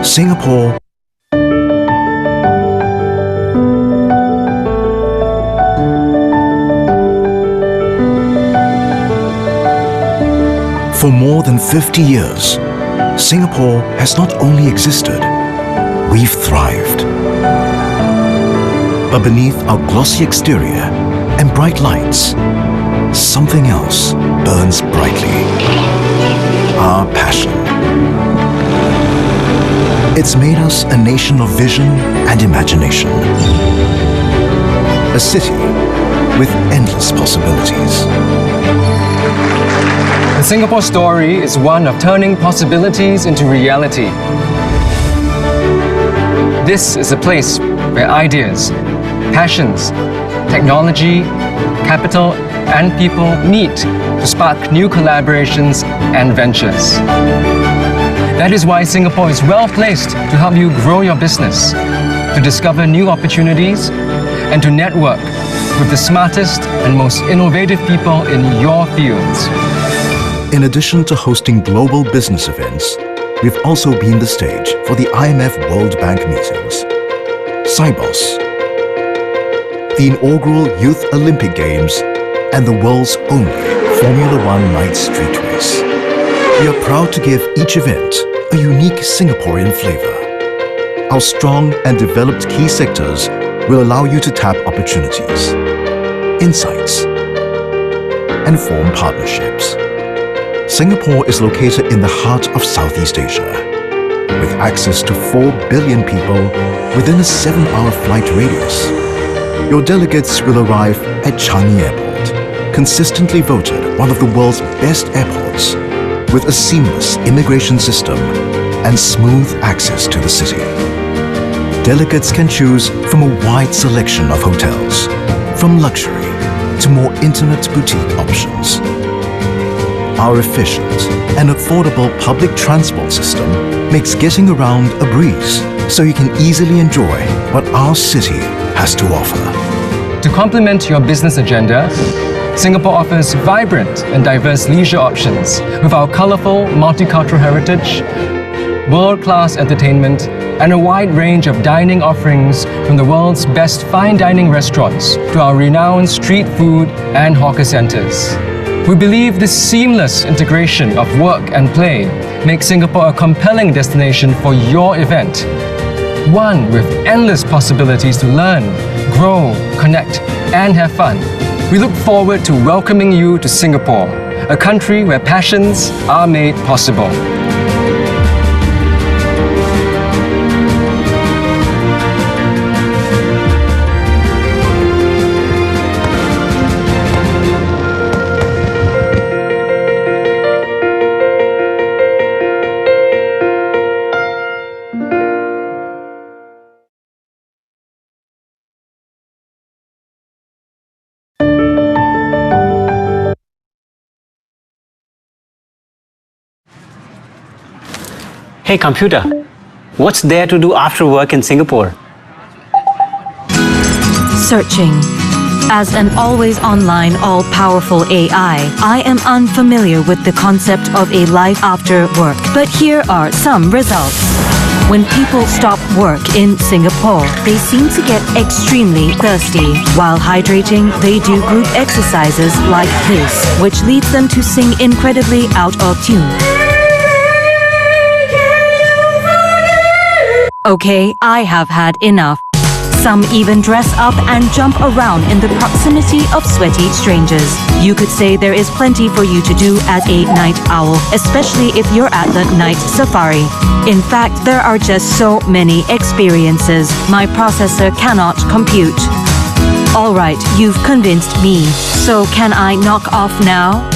Singapore For more than 50 years, Singapore has not only existed, we've thrived. But beneath our glossy exterior and bright lights, something else burns brightly. Our passion. It's made us a nation of vision and imagination. A city with endless possibilities. The Singapore story is one of turning possibilities into reality. This is a place where ideas, passions, technology, capital, and people meet to spark new collaborations and ventures. That is why Singapore is well placed to help you grow your business, to discover new opportunities, and to network with the smartest and most innovative people in your fields. In addition to hosting global business events, we've also been the stage for the IMF World Bank meetings, Sibos, the inaugural Youth Olympic Games, and the world's only Formula One night street race. We are proud to give each event a unique Singaporean flavor. Our strong and developed key sectors will allow you to tap opportunities, insights, and form partnerships. Singapore is located in the heart of Southeast Asia, with access to 4 billion people within a 7-hour flight radius. Your delegates will arrive at Changi Airport, consistently voted one of the world's best airports, with a seamless immigration system and smooth access to the city. Delegates can choose from a wide selection of hotels, from luxury to more intimate boutique options. Our efficient and affordable public transport system makes getting around a breeze, so you can easily enjoy what our city has to offer. To complement your business agenda, Singapore offers vibrant and diverse leisure options with our colourful multicultural heritage, world-class entertainment, and a wide range of dining offerings from the world's best fine dining restaurants to our renowned street food and hawker centres. We believe this seamless integration of work and play makes Singapore a compelling destination for your event. One with endless possibilities to learn, grow, connect, and have fun. We look forward to welcoming you to Singapore, a country where passions are made possible. Hey computer, what's there to do after work in Singapore? Searching. As an always online, all-powerful AI, I am unfamiliar with the concept of a life after work. But here are some results. When people stop work in Singapore, they seem to get extremely thirsty. While hydrating, they do group exercises like this, which leads them to sing incredibly out of tune. Okay, I have had enough. Some even dress up and jump around in the proximity of sweaty strangers. You could say there is plenty for you to do as a night owl, especially if you're at the night safari. In fact, there are just so many experiences my processor cannot compute. Alright, you've convinced me. So can I knock off now?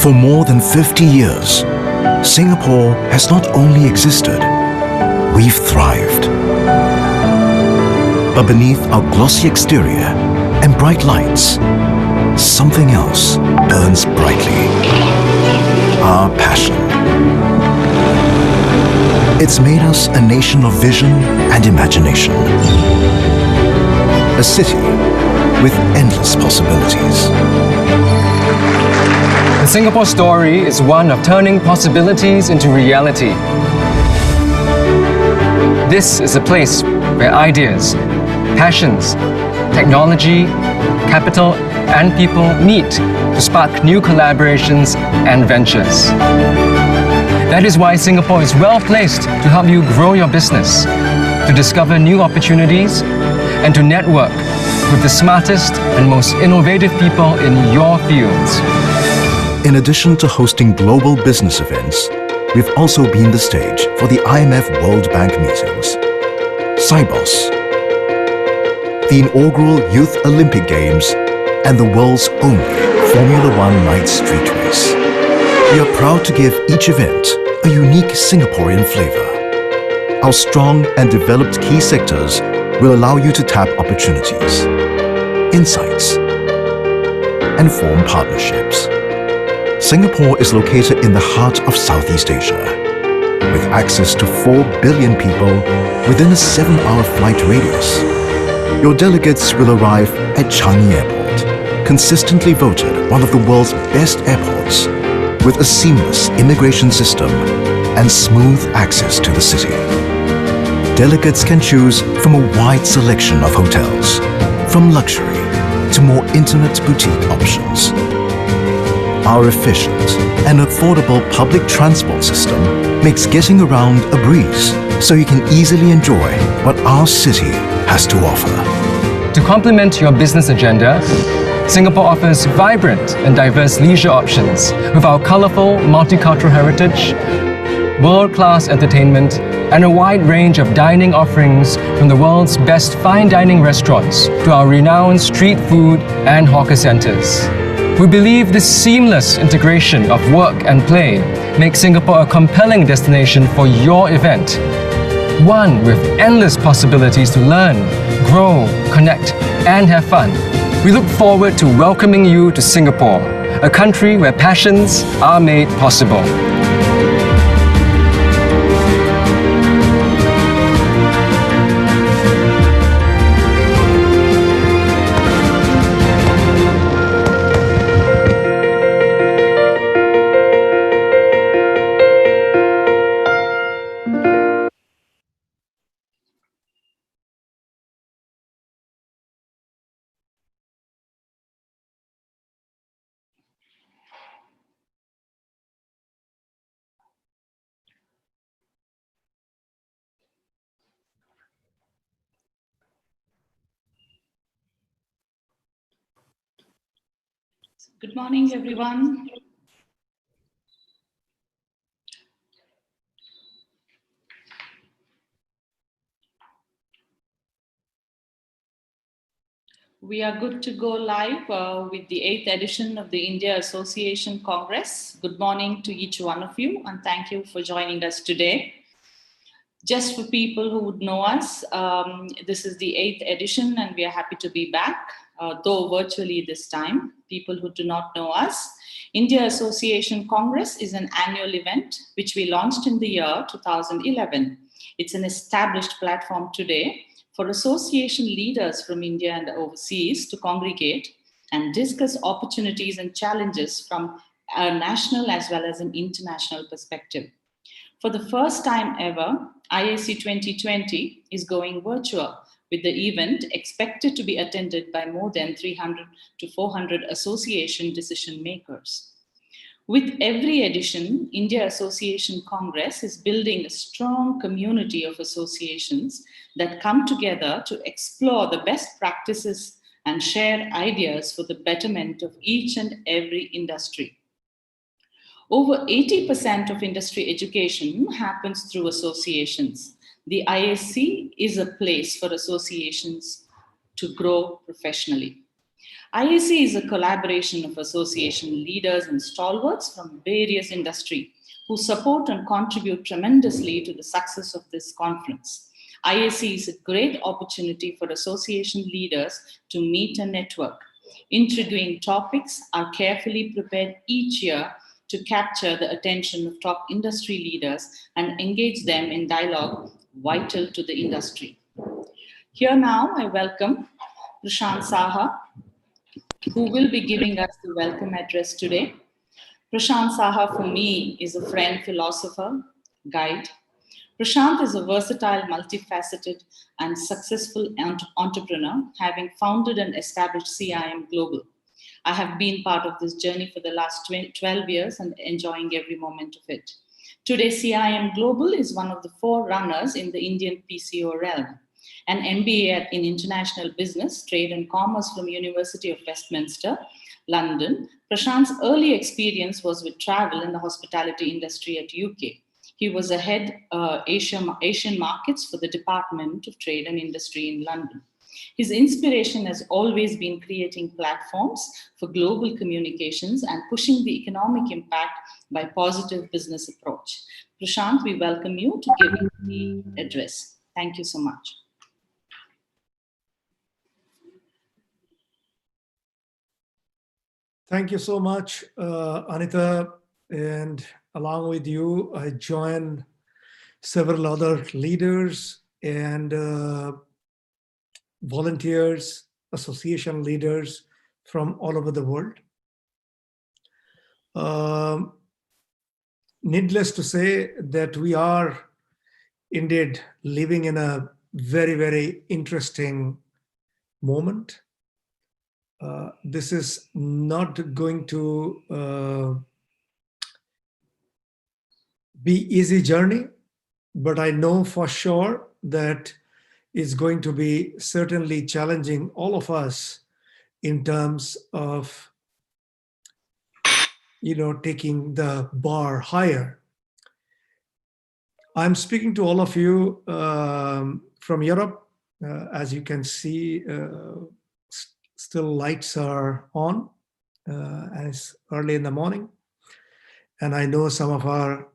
For more than 50 years, Singapore has not only existed, we've thrived. But beneath our glossy exterior and bright lights, something else burns brightly. Our passion. It's made us a nation of vision and imagination. A city with endless possibilities. The Singapore story is one of turning possibilities into reality. This is a place where ideas, passions, technology, capital, and people meet to spark new collaborations and ventures. That is why Singapore is well placed to help you grow your business, to discover new opportunities, and to network with the smartest and most innovative people in your fields. In addition to hosting global business events, we've also been the stage for the IMF World Bank meetings, Sibos, the inaugural Youth Olympic Games, and the world's only Formula One night street race. We are proud to give each event a unique Singaporean flavor. Our strong and developed key sectors will allow you to tap opportunities, insights, and form partnerships. Singapore is located in the heart of Southeast Asia, with access to 4 billion people within a 7-hour flight radius. Your delegates will arrive at Changi Airport, consistently voted one of the world's best airports, with a seamless immigration system and smooth access to the city. Delegates can choose from a wide selection of hotels, from luxury to more intimate boutique options. Our efficient and affordable public transport system makes getting around a breeze, so you can easily enjoy what our city has to offer. To complement your business agenda, Singapore offers vibrant and diverse leisure options with our colorful multicultural heritage, world-class entertainment, and a wide range of dining offerings from the world's best fine dining restaurants to our renowned street food and hawker centers. We believe this seamless integration of work and play makes Singapore a compelling destination for your event. One with endless possibilities to learn, grow, connect, and have fun. We look forward to welcoming you to Singapore, a country where passions are made possible. Good morning, everyone. We are good to go live with the 8th edition of the India Association Congress. Good morning to each one of you, and thank you for joining us today. Just for people who would know us, this is the 8th edition, and we are happy to be back, though virtually this time. People who do not know us, India Association Congress is an annual event which we launched in the year 2011. It's an established platform today for association leaders from India and overseas to congregate and discuss opportunities and challenges from a national as well as an international perspective. For the first time ever, IAC 2020 is going virtual, with the event expected to be attended by more than 300 to 400 association decision makers. With every edition, India Association Congress is building a strong community of associations that come together to explore the best practices and share ideas for the betterment of each and every industry. Over 80% of industry education happens through associations. The IAC is a place for associations to grow professionally. IAC is a collaboration of association leaders and stalwarts from various industries who support and contribute tremendously to the success of this conference. IAC is a great opportunity for association leaders to meet and network. Intriguing topics are carefully prepared each year to capture the attention of top industry leaders and engage them in dialogue vital to the industry. Here now, I welcome Prashant Saha, who will be giving us the welcome address today. Prashant Saha, for me, is a friend, philosopher, guide. Prashant is a versatile, multifaceted, and successful entrepreneur, having founded and established CIM Global. I have been part of this journey for the last 12 years and enjoying every moment of it. Today, CIM Global is one of the forerunners in the Indian PCO realm. An MBA in International Business, Trade and Commerce from University of Westminster, London, Prashant's early experience was with travel and the hospitality industry at UK. He was a head Asian markets for the Department of Trade and Industry in London. His inspiration has always been creating platforms for global communications and pushing the economic impact by positive business approach. Prashant, we welcome you to give the address. Thank you so much. Thank you so much, Anita. And along with you, I join several other leaders and volunteers, association leaders from all over the world. Needless to say that we are indeed living in a very, very interesting moment. This is not going to be easy journey, but I know for sure that it's going to be certainly challenging all of us in terms of, taking the bar higher. I'm speaking to all of you from Europe. As you can see, still lights are on and it's early in the morning. And I know some of our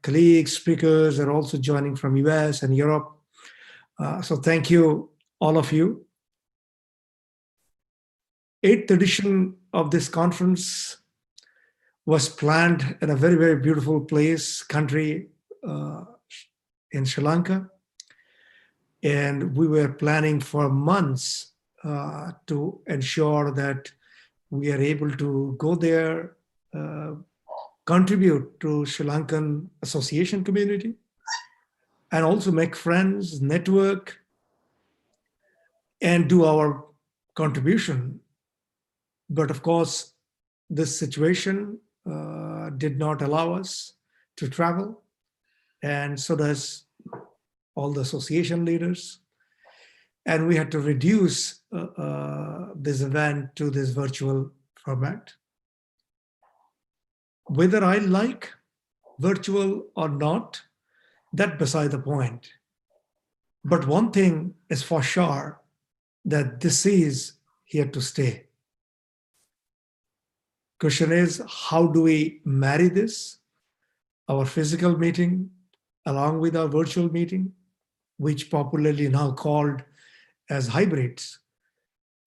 colleagues, speakers are also joining from US and Europe. So thank you, all of you. 8th edition of this conference was planned in a very, very beautiful country in Sri Lanka. And we were planning for months to ensure that we are able to go there, contribute to Sri Lankan association community, and also make friends, network, and do our contribution. But of course, this situation did not allow us to travel, and so does all the association leaders. And we had to reduce this event to this virtual format. Whether I like virtual or not, that's beside the point. But one thing is for sure, that this is here to stay. Question is, how do we marry this, our physical meeting, along with our virtual meeting, which popularly now called as hybrids?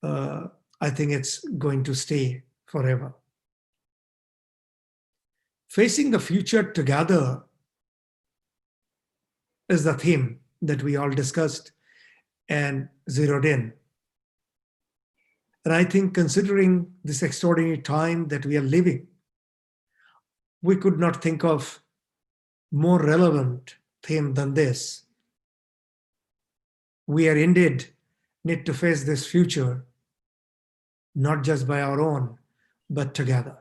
I think it's going to stay forever. Facing the future together is the theme that we all discussed and zeroed in. And I think considering this extraordinary time that we are living, we could not think of more relevant theme than this. We are indeed need to face this future, not just by our own, but together.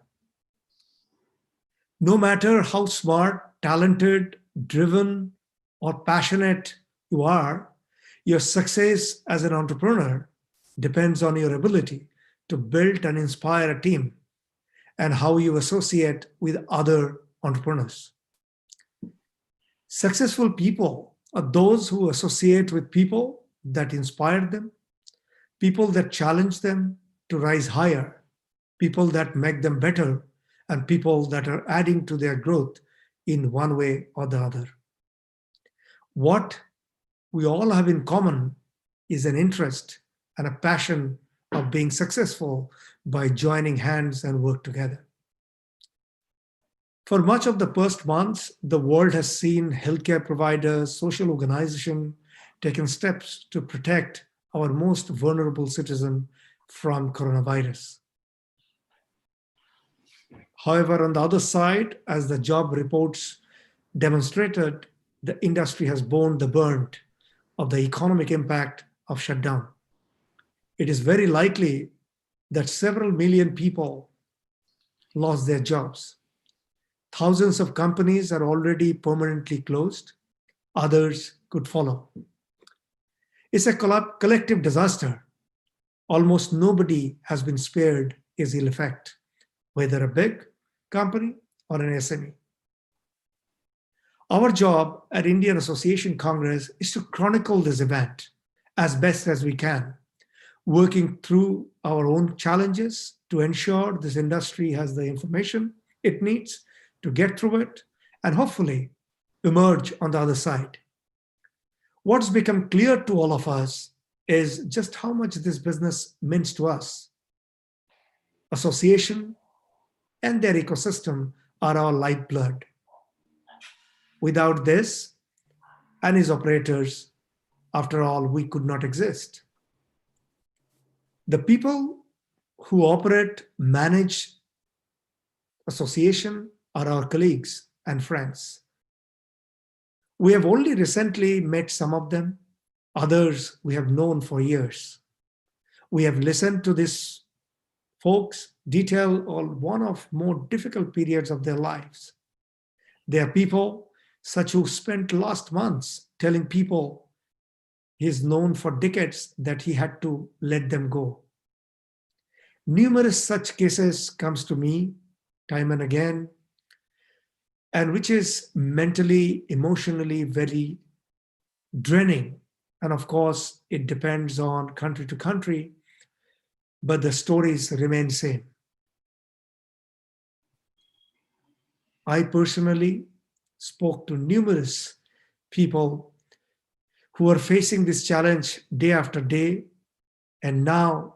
No matter how smart, talented, driven, or passionate you are, your success as an entrepreneur depends on your ability to build and inspire a team and how you associate with other entrepreneurs. Successful people are those who associate with people that inspire them, people that challenge them, to rise higher, people that make them better, and people that are adding to their growth in one way or the other. What we all have in common is an interest and a passion of being successful by joining hands and work together. For much of the past months, the world has seen healthcare providers, social organizations taking steps to protect our most vulnerable citizen from coronavirus. However, on the other side, as the job reports demonstrated, the industry has borne the brunt of the economic impact of shutdown. It is very likely that several million people lost their jobs. Thousands of companies are already permanently closed. Others could follow. It's a collective disaster. Almost nobody has been spared its ill effect, whether a big company or an SME. Our job at Indian Association Congress is to chronicle this event as best as we can, working through our own challenges to ensure this industry has the information it needs to get through it and hopefully emerge on the other side. What's become clear to all of us is just how much this business means to us. Association and their ecosystem are our lifeblood. Without this and its operators, after all, we could not exist. The people who operate, manage association are our colleagues and friends. We have only recently met some of them. Others we have known for years. We have listened to these folks detail on one of more difficult periods of their lives. They are people such who spent last months telling people he is known for decades that he had to let them go. Numerous such cases comes to me time and again, and which is mentally, emotionally very draining. And of course, it depends on country to country, but the stories remain same. I personally spoke to numerous people who are facing this challenge day after day, and now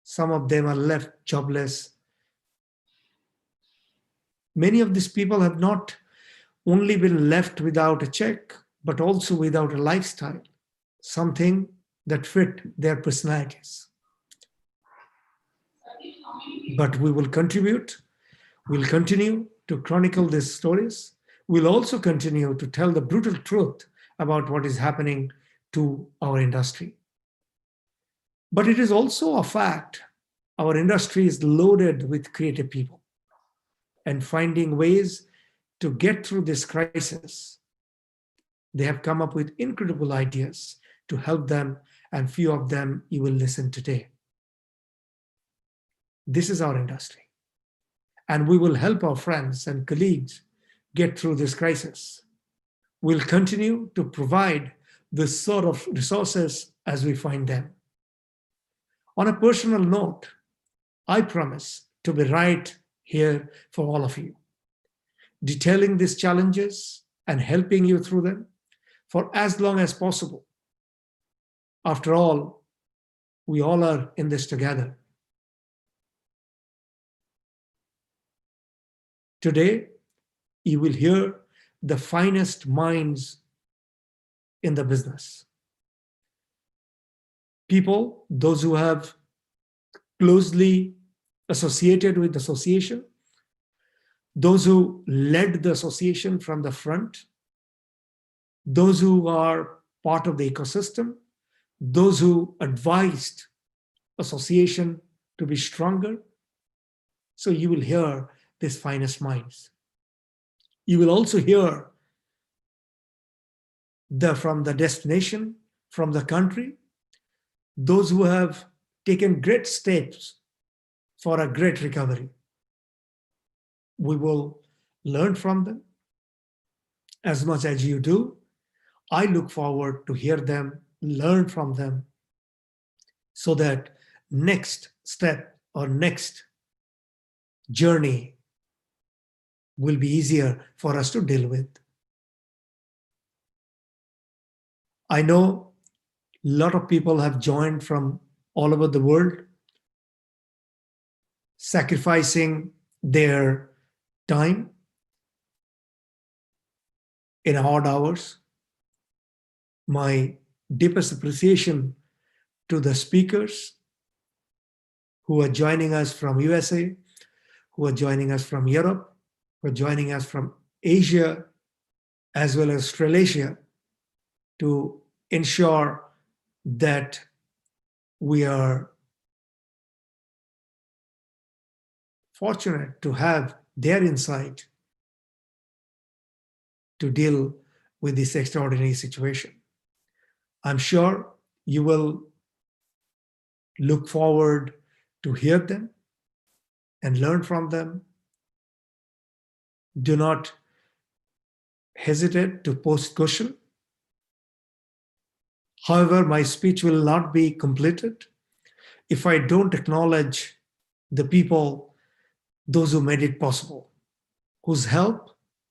some of them are left jobless. Many of these people have not only been left without a check, but also without a lifestyle, something that fit their personalities. But we will contribute, we'll continue to chronicle these stories. We'll also continue to tell the brutal truth about what is happening to our industry. But it is also a fact, our industry is loaded with creative people and finding ways to get through this crisis. They have come up with incredible ideas to help them, and few of them you will listen today. This is our industry, and we will help our friends and colleagues get through this crisis. We'll continue to provide this sort of resources as we find them. On a personal note, I promise to be right here for all of you, detailing these challenges and helping you through them for as long as possible. After all, we all are in this together. Today, you will hear the finest minds in the business. People, those who have closely associated with the association, those who led the association from the front, those who are part of the ecosystem, those who advised association to be stronger. So you will hear these finest minds. You will also hear from the destination, from the country, those who have taken great steps for a great recovery. We will learn from them as much as you do. I look forward to hear them, learn from them, so that next step or next journey will be easier for us to deal with. I know a lot of people have joined from all over the world, sacrificing their time in hard hours. My deepest appreciation to the speakers who are joining us from USA, who are joining us from Europe, who are joining us from Asia, as well as Australasia, to ensure that we are fortunate to have their insight to deal with this extraordinary situation. I'm sure you will look forward to hear them and learn from them. Do not hesitate to post question. However, my speech will not be completed if I don't acknowledge the people, those who made it possible,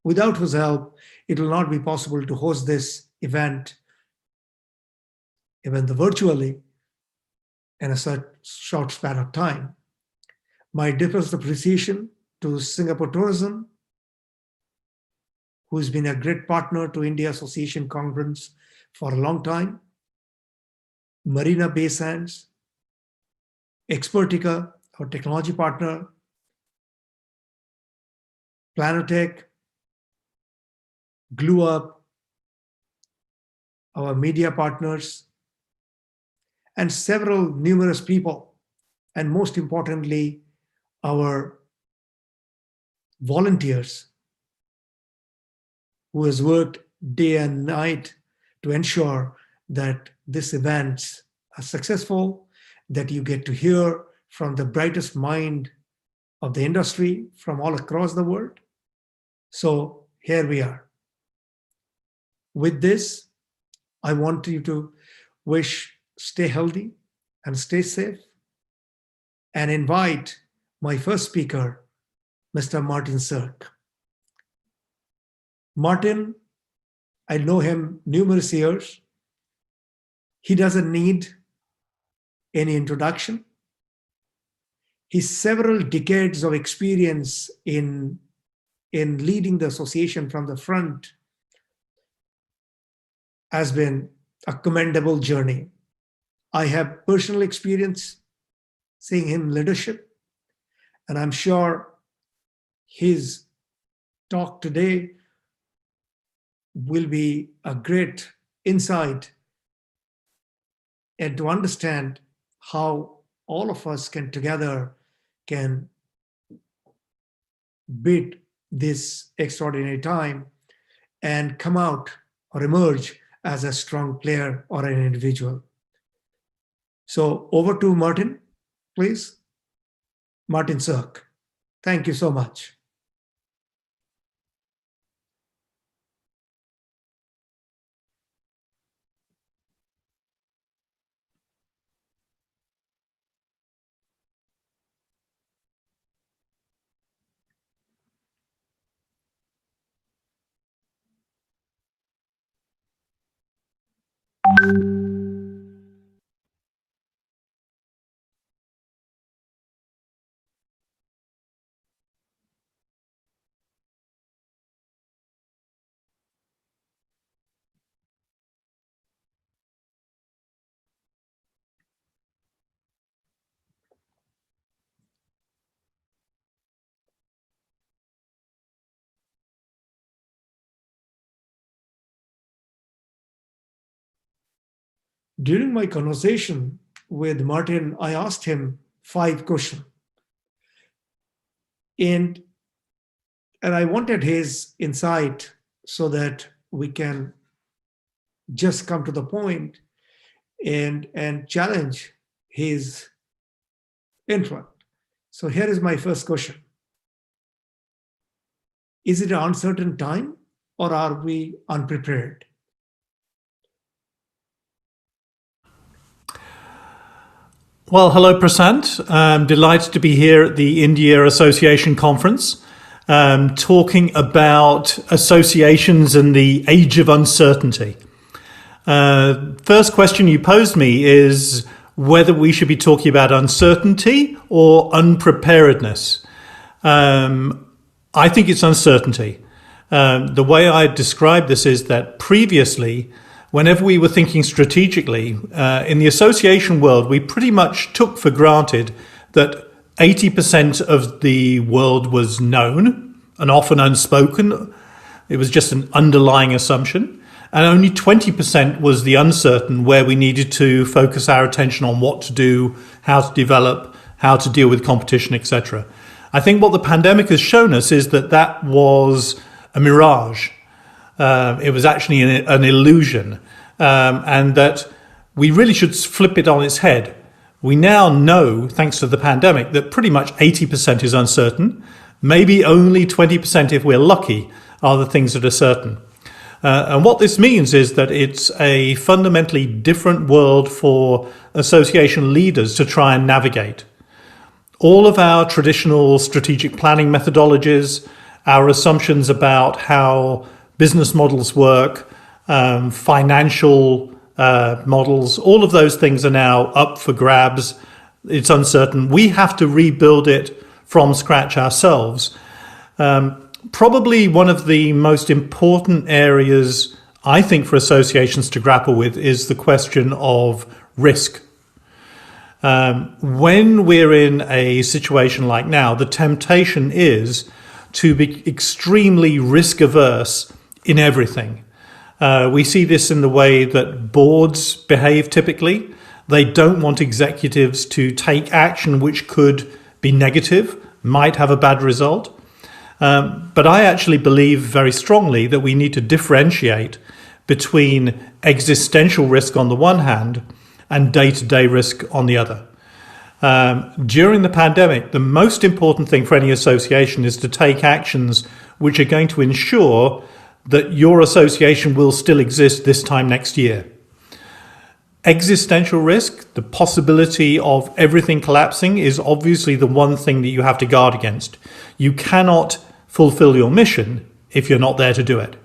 without whose help, it will not be possible to host this event, even virtually, in a short span of time. My deepest appreciation to Singapore Tourism, who's been a great partner to India Association Conference for a long time, Marina Bay Sands, Expertica, our technology partner, Planotech, GlueUp, our media partners, and several numerous people, and most importantly, our volunteers who has worked day and night to ensure that these events are successful, that you get to hear from the brightest mind of the industry from all across the world. So here we are. With this, I want you to stay healthy and stay safe, and invite my first speaker, Mr. Martin Cirque. Martin, I know him numerous years. He doesn't need any introduction. His several decades of experience in leading the association from the front has been a commendable journey. I have personal experience seeing him leadership, and I'm sure his talk today will be a great insight and to understand how all of us can together can beat this extraordinary time and come out or emerge as a strong player or an individual. So over to Martin, please. Martin Cirque. Thank you so much. During my conversation with Martin, I asked him 5 questions. And I wanted his insight so that we can just come to the point and challenge his intellect. So here is my first question. Is it an uncertain time, or are we unprepared? Well, hello, Prasant. I'm delighted to be here at the India Association Conference, talking about associations in the age of uncertainty. First question you posed me is whether we should be talking about uncertainty or unpreparedness. I think it's uncertainty. The way I describe this is that previously, whenever we were thinking strategically, in the association world, we pretty much took for granted that 80% of the world was known and often unspoken. It was just an underlying assumption. And only 20% was the uncertain, where we needed to focus our attention on what to do, how to develop, how to deal with competition, etc. I think what the pandemic has shown us is that that was a mirage. It was actually an illusion, and that we really should flip it on its head. We now know, thanks to the pandemic, that pretty much 80% is uncertain. Maybe only 20%, if we're lucky, are the things that are certain. And what this means is that it's a fundamentally different world for association leaders to try and navigate. All of our traditional strategic planning methodologies, our assumptions about how business models work, financial models, all of those things are now up for grabs. It's uncertain. We have to rebuild it from scratch ourselves. Probably one of the most important areas, I think, for associations to grapple with is the question of risk. When we're in a situation like now, the temptation is to be extremely risk averse in everything. We see this in the way that boards behave typically. They don't want executives to take action which could be negative, might have a bad result. But I actually believe very strongly that we need to differentiate between existential risk on the one hand and day-to-day risk on the other. During the pandemic, the most important thing for any association is to take actions which are going to ensure that your association will still exist this time next year. Existential risk, the possibility of everything collapsing, is obviously the one thing that you have to guard against. You cannot fulfill your mission if you're not there to do it.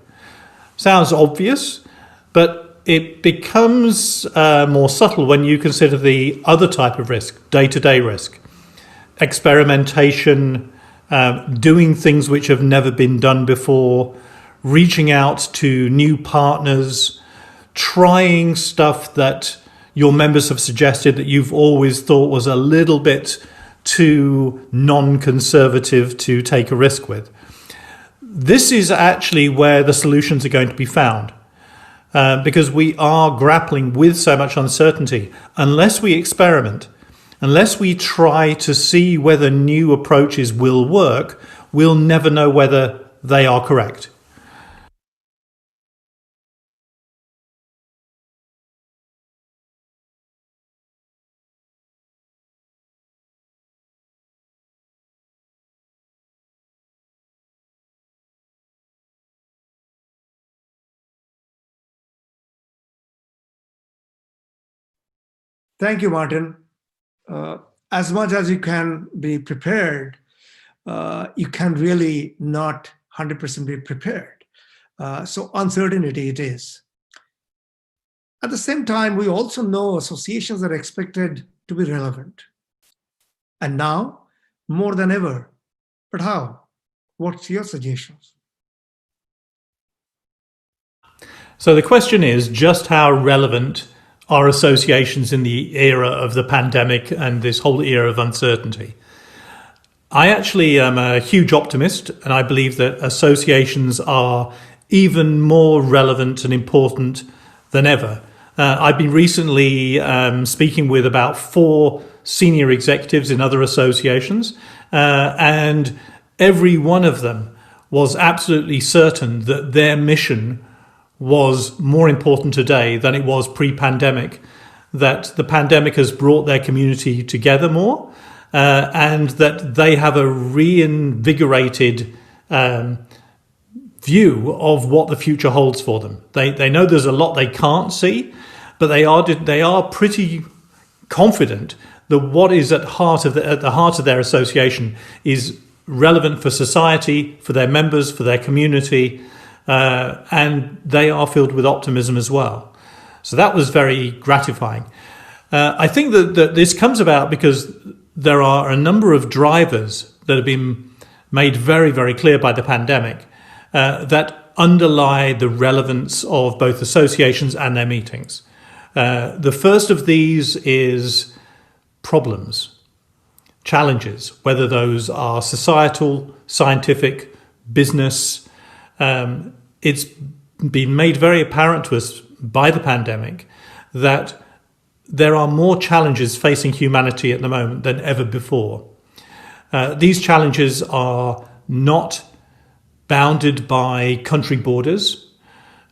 Sounds obvious, but it becomes more subtle when you consider the other type of risk, day-to-day risk. Experimentation, doing things which have never been done before, reaching out to new partners, trying stuff that your members have suggested that you've always thought was a little bit too non-conservative to take a risk with. This is actually where the solutions are going to be found, because we are grappling with so much uncertainty. Unless we experiment, unless we try to see whether new approaches will work, we'll never know whether they are correct. Thank you, Martin. As much as you can be prepared, you can really not 100% be prepared. So uncertainty it is. At the same time, we also know associations are expected to be relevant. And now, more than ever. But how? What's your suggestions? So the question is just how relevant are associations in the era of the pandemic and this whole era of uncertainty? I actually am a huge optimist, and I believe that associations are even more relevant and important than ever. I've been recently speaking with about 4 senior executives in other associations, and every one of them was absolutely certain that their mission was more important today than it was pre-pandemic, that the pandemic has brought their community together more, and that they have a reinvigorated view of what the future holds for them. They know there's a lot they can't see, but they are pretty confident that what is at the heart of their association is relevant for society, for their members, for their community, and they are filled with optimism as well. So that was very gratifying. I think that this comes about because there are a number of drivers that have been made very, very clear by the pandemic that underlie the relevance of both associations and their meetings. The first of these is problems, challenges, whether those are societal, scientific, business. It's been made very apparent to us by the pandemic that there are more challenges facing humanity at the moment than ever before. These challenges are not bounded by country borders.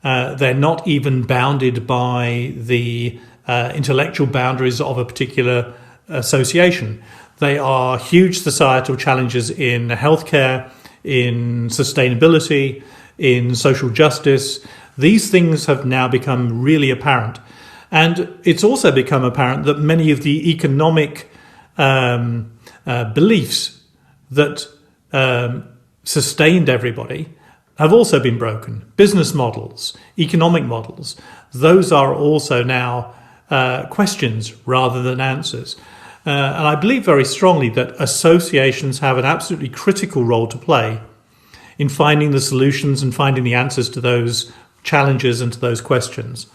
They're not even bounded by the intellectual boundaries of a particular association. They are huge societal challenges in healthcare, in sustainability, in social justice. These things have now become really apparent. And it's also become apparent that many of the economic beliefs that sustained everybody have also been broken. Business models, economic models, those are also now questions rather than answers. And I believe very strongly that associations have an absolutely critical role to play in finding the solutions and finding the answers to those challenges and to those questions.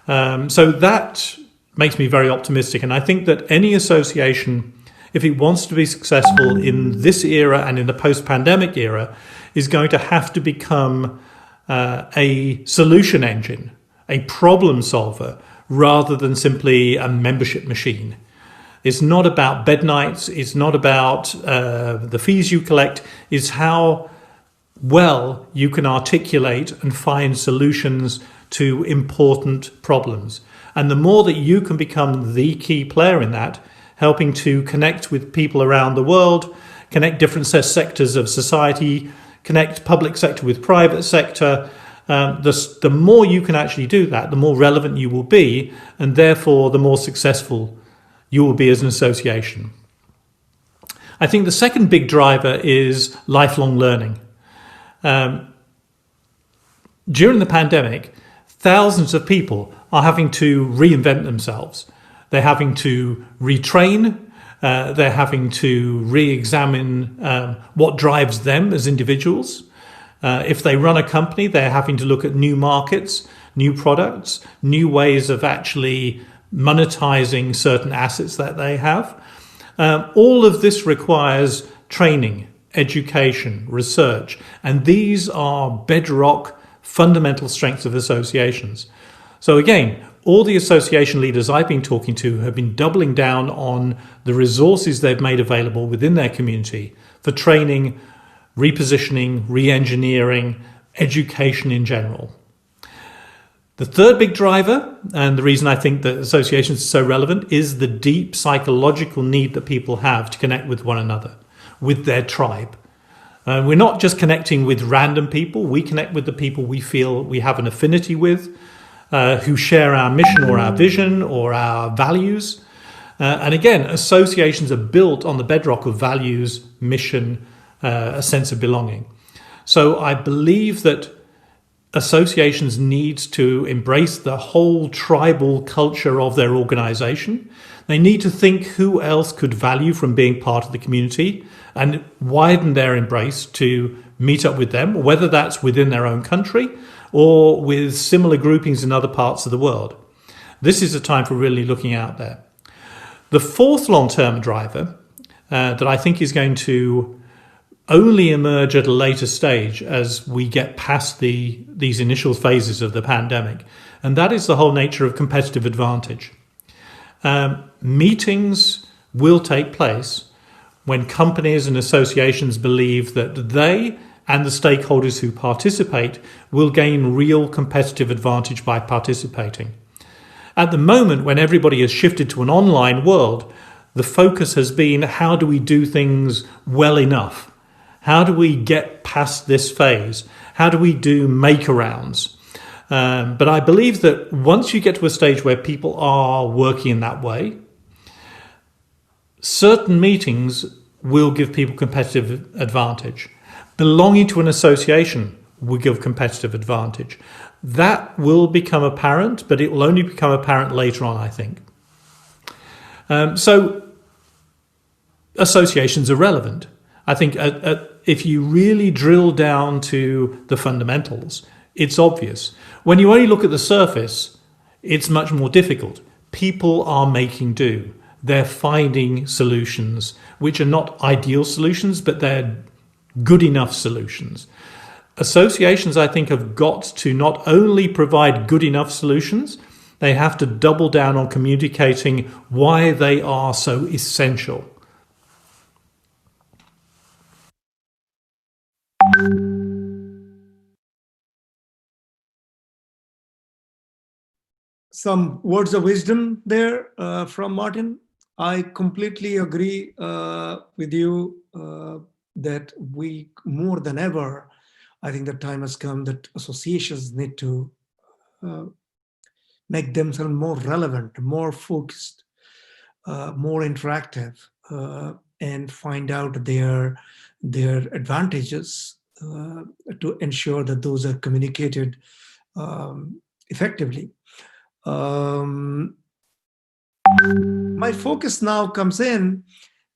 So that makes me very optimistic. And I think that any association, if it wants to be successful in this era and in the post-pandemic era, is going to have to become a solution engine, a problem solver, rather than simply a membership machine. It's not about bed nights. It's not about the fees you collect. It's how well you can articulate and find solutions to important problems. And the more that you can become the key player in that, helping to connect with people around the world, connect different sectors of society, connect public sector with private sector, the more you can actually do that, the more relevant you will be, and therefore the more successful you will be as an association. I think the second big driver is lifelong learning. During the pandemic, thousands of people are having to reinvent themselves. They're having to retrain. They're having to re-examine what drives them as individuals. If they run a company, they're having to look at new markets, new products, new ways of actually monetizing certain assets that they have. All of this requires training, education, research, and these are bedrock fundamental strengths of associations. So again, all the association leaders I've been talking to have been doubling down on the resources they've made available within their community for training, repositioning, re-engineering, education in general. The third big driver, and the reason I think that associations are so relevant, is the deep psychological need that people have to connect with one another, with their tribe. We're not just connecting with random people, we connect with the people we feel we have an affinity with, who share our mission or our vision or our values. And again, associations are built on the bedrock of values, mission, a sense of belonging. So I believe that associations need to embrace the whole tribal culture of their organization. They need to think who else could value from being part of the community and widen their embrace to meet up with them, whether that's within their own country or with similar groupings in other parts of the world. This is a time for really looking out there. The fourth long-term driver that I think is going to only emerge at a later stage as we get past these initial phases of the pandemic, and that is the whole nature of competitive advantage. Meetings will take place when companies and associations believe that they and the stakeholders who participate will gain real competitive advantage by participating. At the moment, when everybody has shifted to an online world, the focus has been, how do we do things well enough? How do we get past this phase? How do we do make-arounds? But I believe that once you get to a stage where people are working in that way, certain meetings will give people competitive advantage. Belonging to an association will give competitive advantage. That will become apparent, but it will only become apparent later on, I think. So associations are relevant. I think if you really drill down to the fundamentals, it's obvious. When you only look at the surface, it's much more difficult. People are making do. They're finding solutions, which are not ideal solutions, but they're good enough solutions. Associations, I think, have got to not only provide good enough solutions, they have to double down on communicating why they are so essential. Some words of wisdom there from Martin. I completely agree with you that we, more than ever, I think the time has come that associations need to make themselves more relevant, more focused, more interactive, and find out their advantages to ensure that those are communicated effectively. My focus now comes in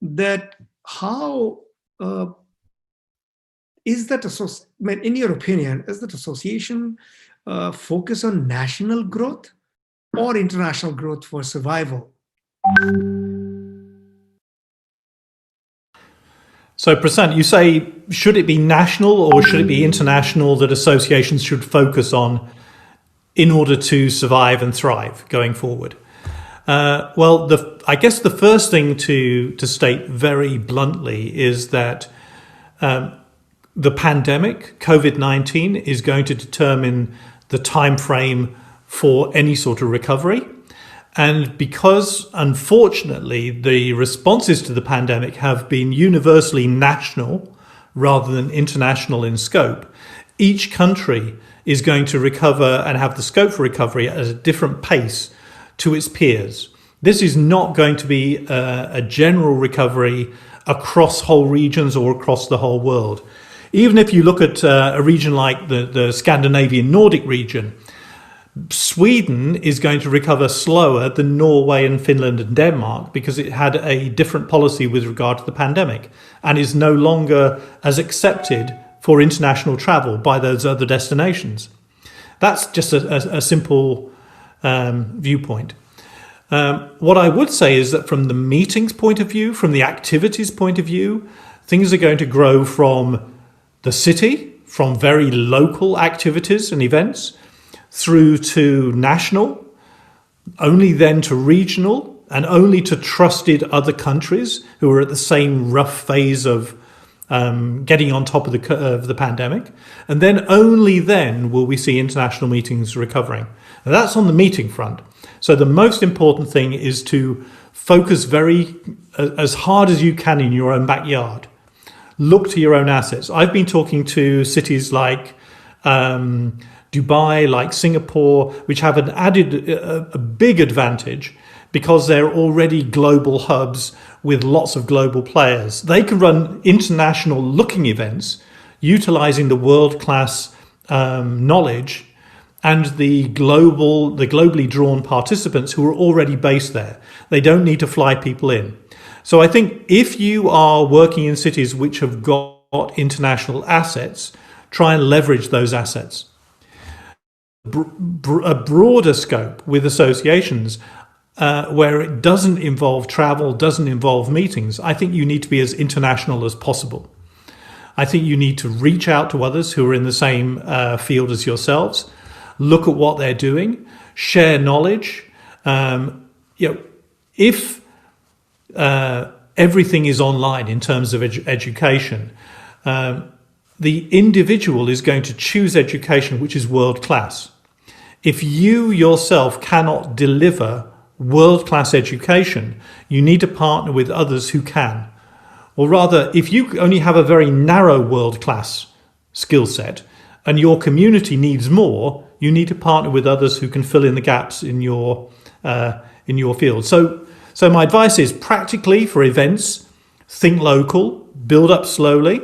that how is that in your opinion, is that association focus on national growth or international growth for survival? So, Prasant, you say, should it be national or should it be international that associations should focus on in order to survive and thrive going forward? Well, I guess the first thing to state very bluntly is that the pandemic, COVID-19, is going to determine the time frame for any sort of recovery. And because, unfortunately, the responses to the pandemic have been universally national rather than international in scope, each country is going to recover and have the scope for recovery at a different pace to its peers. This is not going to be a general recovery across whole regions or across the whole world. Even if you look at a region like the Scandinavian Nordic region, Sweden is going to recover slower than Norway and Finland and Denmark because it had a different policy with regard to the pandemic and is no longer as accepted for international travel by those other destinations. That's just a simple viewpoint. What I would say is that from the meetings point of view, from the activities point of view, things are going to grow from the city, from very local activities and events, through to national, only then to regional, and only to trusted other countries who are at the same rough phase of getting on top of the pandemic. And then only then will we see international meetings recovering. And that's on the meeting front. So the most important thing is to focus as hard as you can in your own backyard. Look to your own assets. I've been talking to cities like Dubai, like Singapore, which have a big advantage because they're already global hubs with lots of global players. They can run international looking events utilizing the world-class knowledge and the globally drawn participants who are already based there. They don't need to fly people in. So I think if you are working in cities which have got international assets, try and leverage those assets. A broader scope with associations where it doesn't involve travel, doesn't involve meetings, I think you need to be as international as possible. I think you need to reach out to others who are in the same field as yourselves, look at what they're doing, share knowledge. If everything is online in terms of education, the individual is going to choose education which is world-class. If you yourself cannot deliver world-class education, you need to partner with others who can. Or rather, if you only have a very narrow world-class skill set and your community needs more, you need to partner with others who can fill in the gaps in your field. So So my advice is practically for events, think local, build up slowly,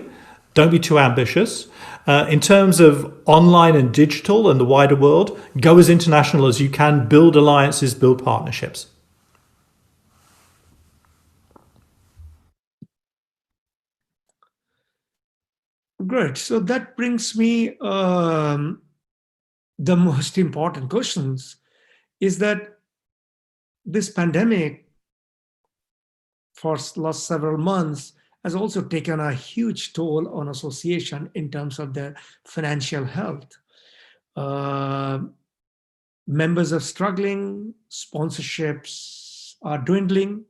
don't be too ambitious. In terms of online and digital and the wider world, go as international as you can, build alliances, build partnerships. Great. So that brings me the most important questions is that this pandemic for last several months has also taken a huge toll on association in terms of their financial health. Members are struggling, sponsorships are dwindling.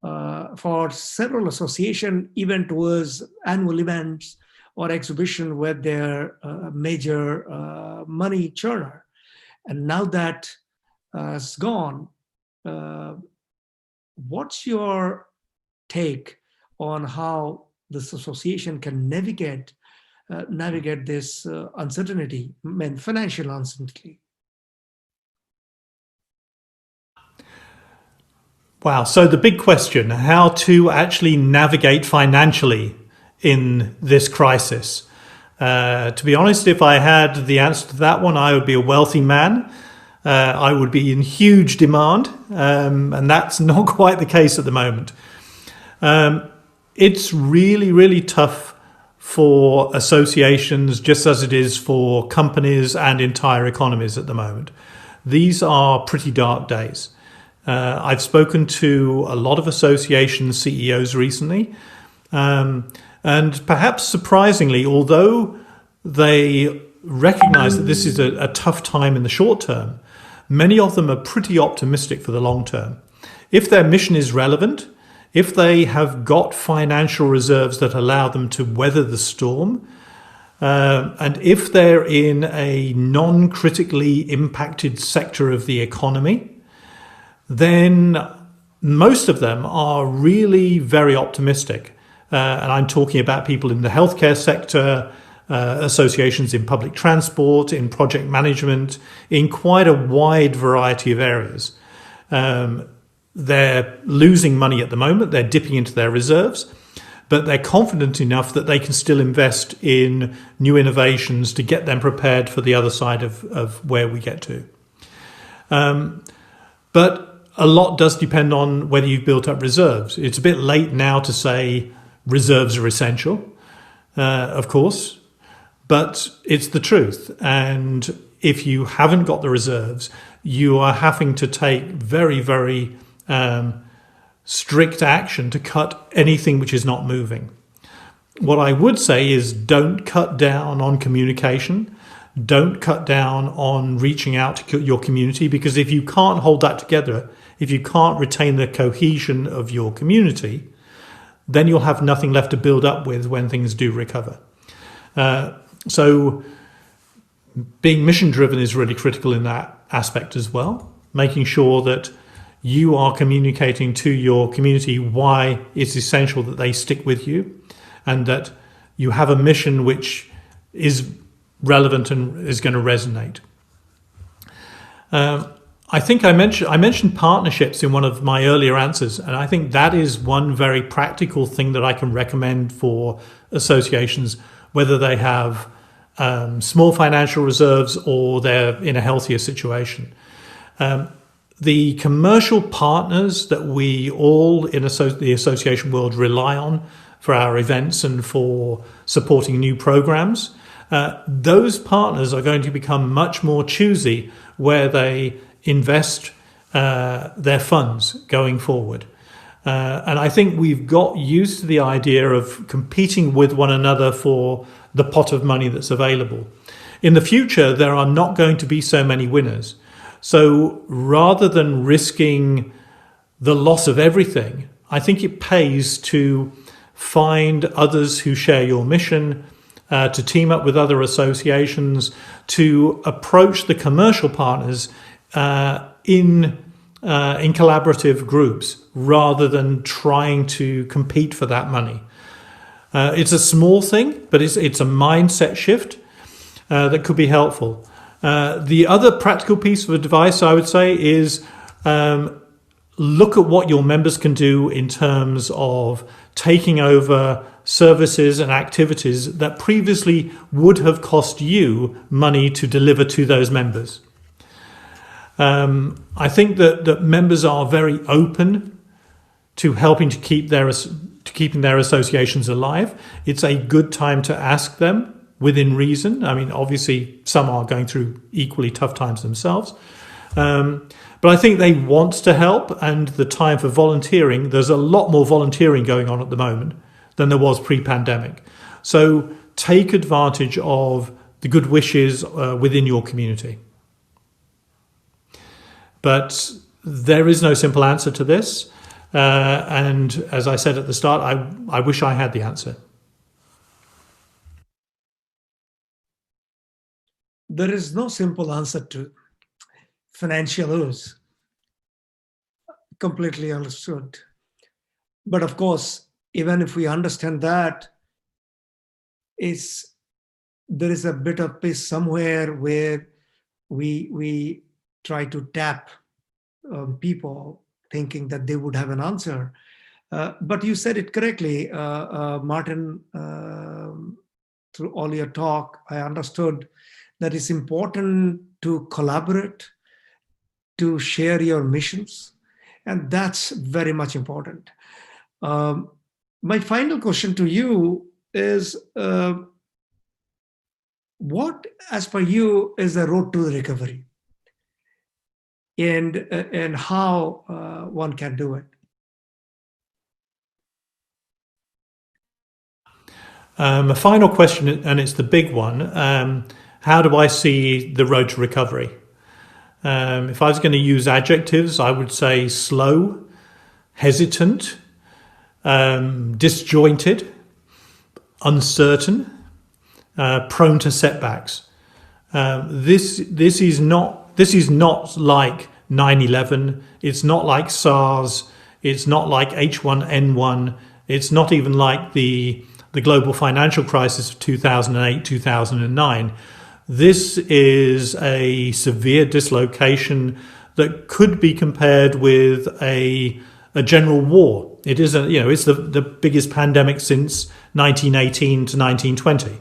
For several association, even towards annual events or exhibition were their major money churner. And now that is gone, what's your take on how this association can navigate this uncertainty, financial uncertainty? Wow. So the big question, how to actually navigate financially in this crisis. To be honest, if I had the answer to that one, I would be a wealthy man. I would be in huge demand, and that's not quite the case at the moment. It's really, really tough for associations, just as it is for companies and entire economies at the moment. These are pretty dark days. I've spoken to a lot of association CEOs recently, and perhaps surprisingly, although they recognize that this is a tough time in the short term, many of them are pretty optimistic for the long term. If their mission is relevant, if they have got financial reserves that allow them to weather the storm, and if they're in a non-critically impacted sector of the economy, then most of them are really very optimistic. And I'm talking about people in the healthcare sector, associations in public transport, in project management, in quite a wide variety of areas. They're losing money at the moment, they're dipping into their reserves, but they're confident enough that they can still invest in new innovations to get them prepared for the other side of where we get to. But a lot does depend on whether you've built up reserves. It's a bit late now to say reserves are essential, of course, but it's the truth. And if you haven't got the reserves, you are having to take very, very strict action to cut anything which is not moving. What I would say is don't cut down on communication. Don't cut down on reaching out to your community, because if you can't hold that together, if you can't retain the cohesion of your community, then you'll have nothing left to build up with when things do recover. So being mission driven is really critical in that aspect as well, making sure that you are communicating to your community why it's essential that they stick with you, and that you have a mission which is relevant and is going to resonate. I think I mentioned partnerships in one of my earlier answers, and I think that is one very practical thing that I can recommend for associations, whether they have small financial reserves or they're in a healthier situation. The commercial partners that we all in the association world rely on for our events and for supporting new programs, those partners are going to become much more choosy where they invest their funds going forward. And I think we've got used to the idea of competing with one another for the pot of money that's available. In the future, there are not going to be so many winners. So rather than risking the loss of everything, I think it pays to find others who share your mission, to team up with other associations, to approach the commercial partners in collaborative groups rather than trying to compete for that money. It's a small thing, but it's a mindset shift that could be helpful. The other practical piece of advice I would say is look at what your members can do in terms of taking over services and activities that previously would have cost you money to deliver to those members. I think that members are very open to helping to keeping their associations alive. It's a good time to ask them within reason. I mean, obviously, some are going through equally tough times themselves. But I think they want to help, and the time for volunteering, there's a lot more volunteering going on at the moment than there was pre-pandemic. So take advantage of the good wishes within your community. But there is no simple answer to this. And as I said at the start, I wish I had the answer. There is no simple answer to financial woes. Completely understood. But of course, even if we understand that, there is a bit of piece somewhere where we try to tap people thinking that they would have an answer. But you said it correctly, Martin, through all your talk, I understood that it's important to collaborate, to share your missions, and that's very much important. My final question to you is, what, as per you, is the road to the recovery? And how one can do it? A final question, and it's the big one. How do I see the road to recovery? If I was going to use adjectives, I would say slow, hesitant, disjointed, uncertain, prone to setbacks. This is not like 9/11. It's not like SARS. It's not like H1N1. It's not even like the global financial crisis of 2008, 2009. This is a severe dislocation that could be compared with a general war. It is it's the biggest pandemic since 1918 to 1920.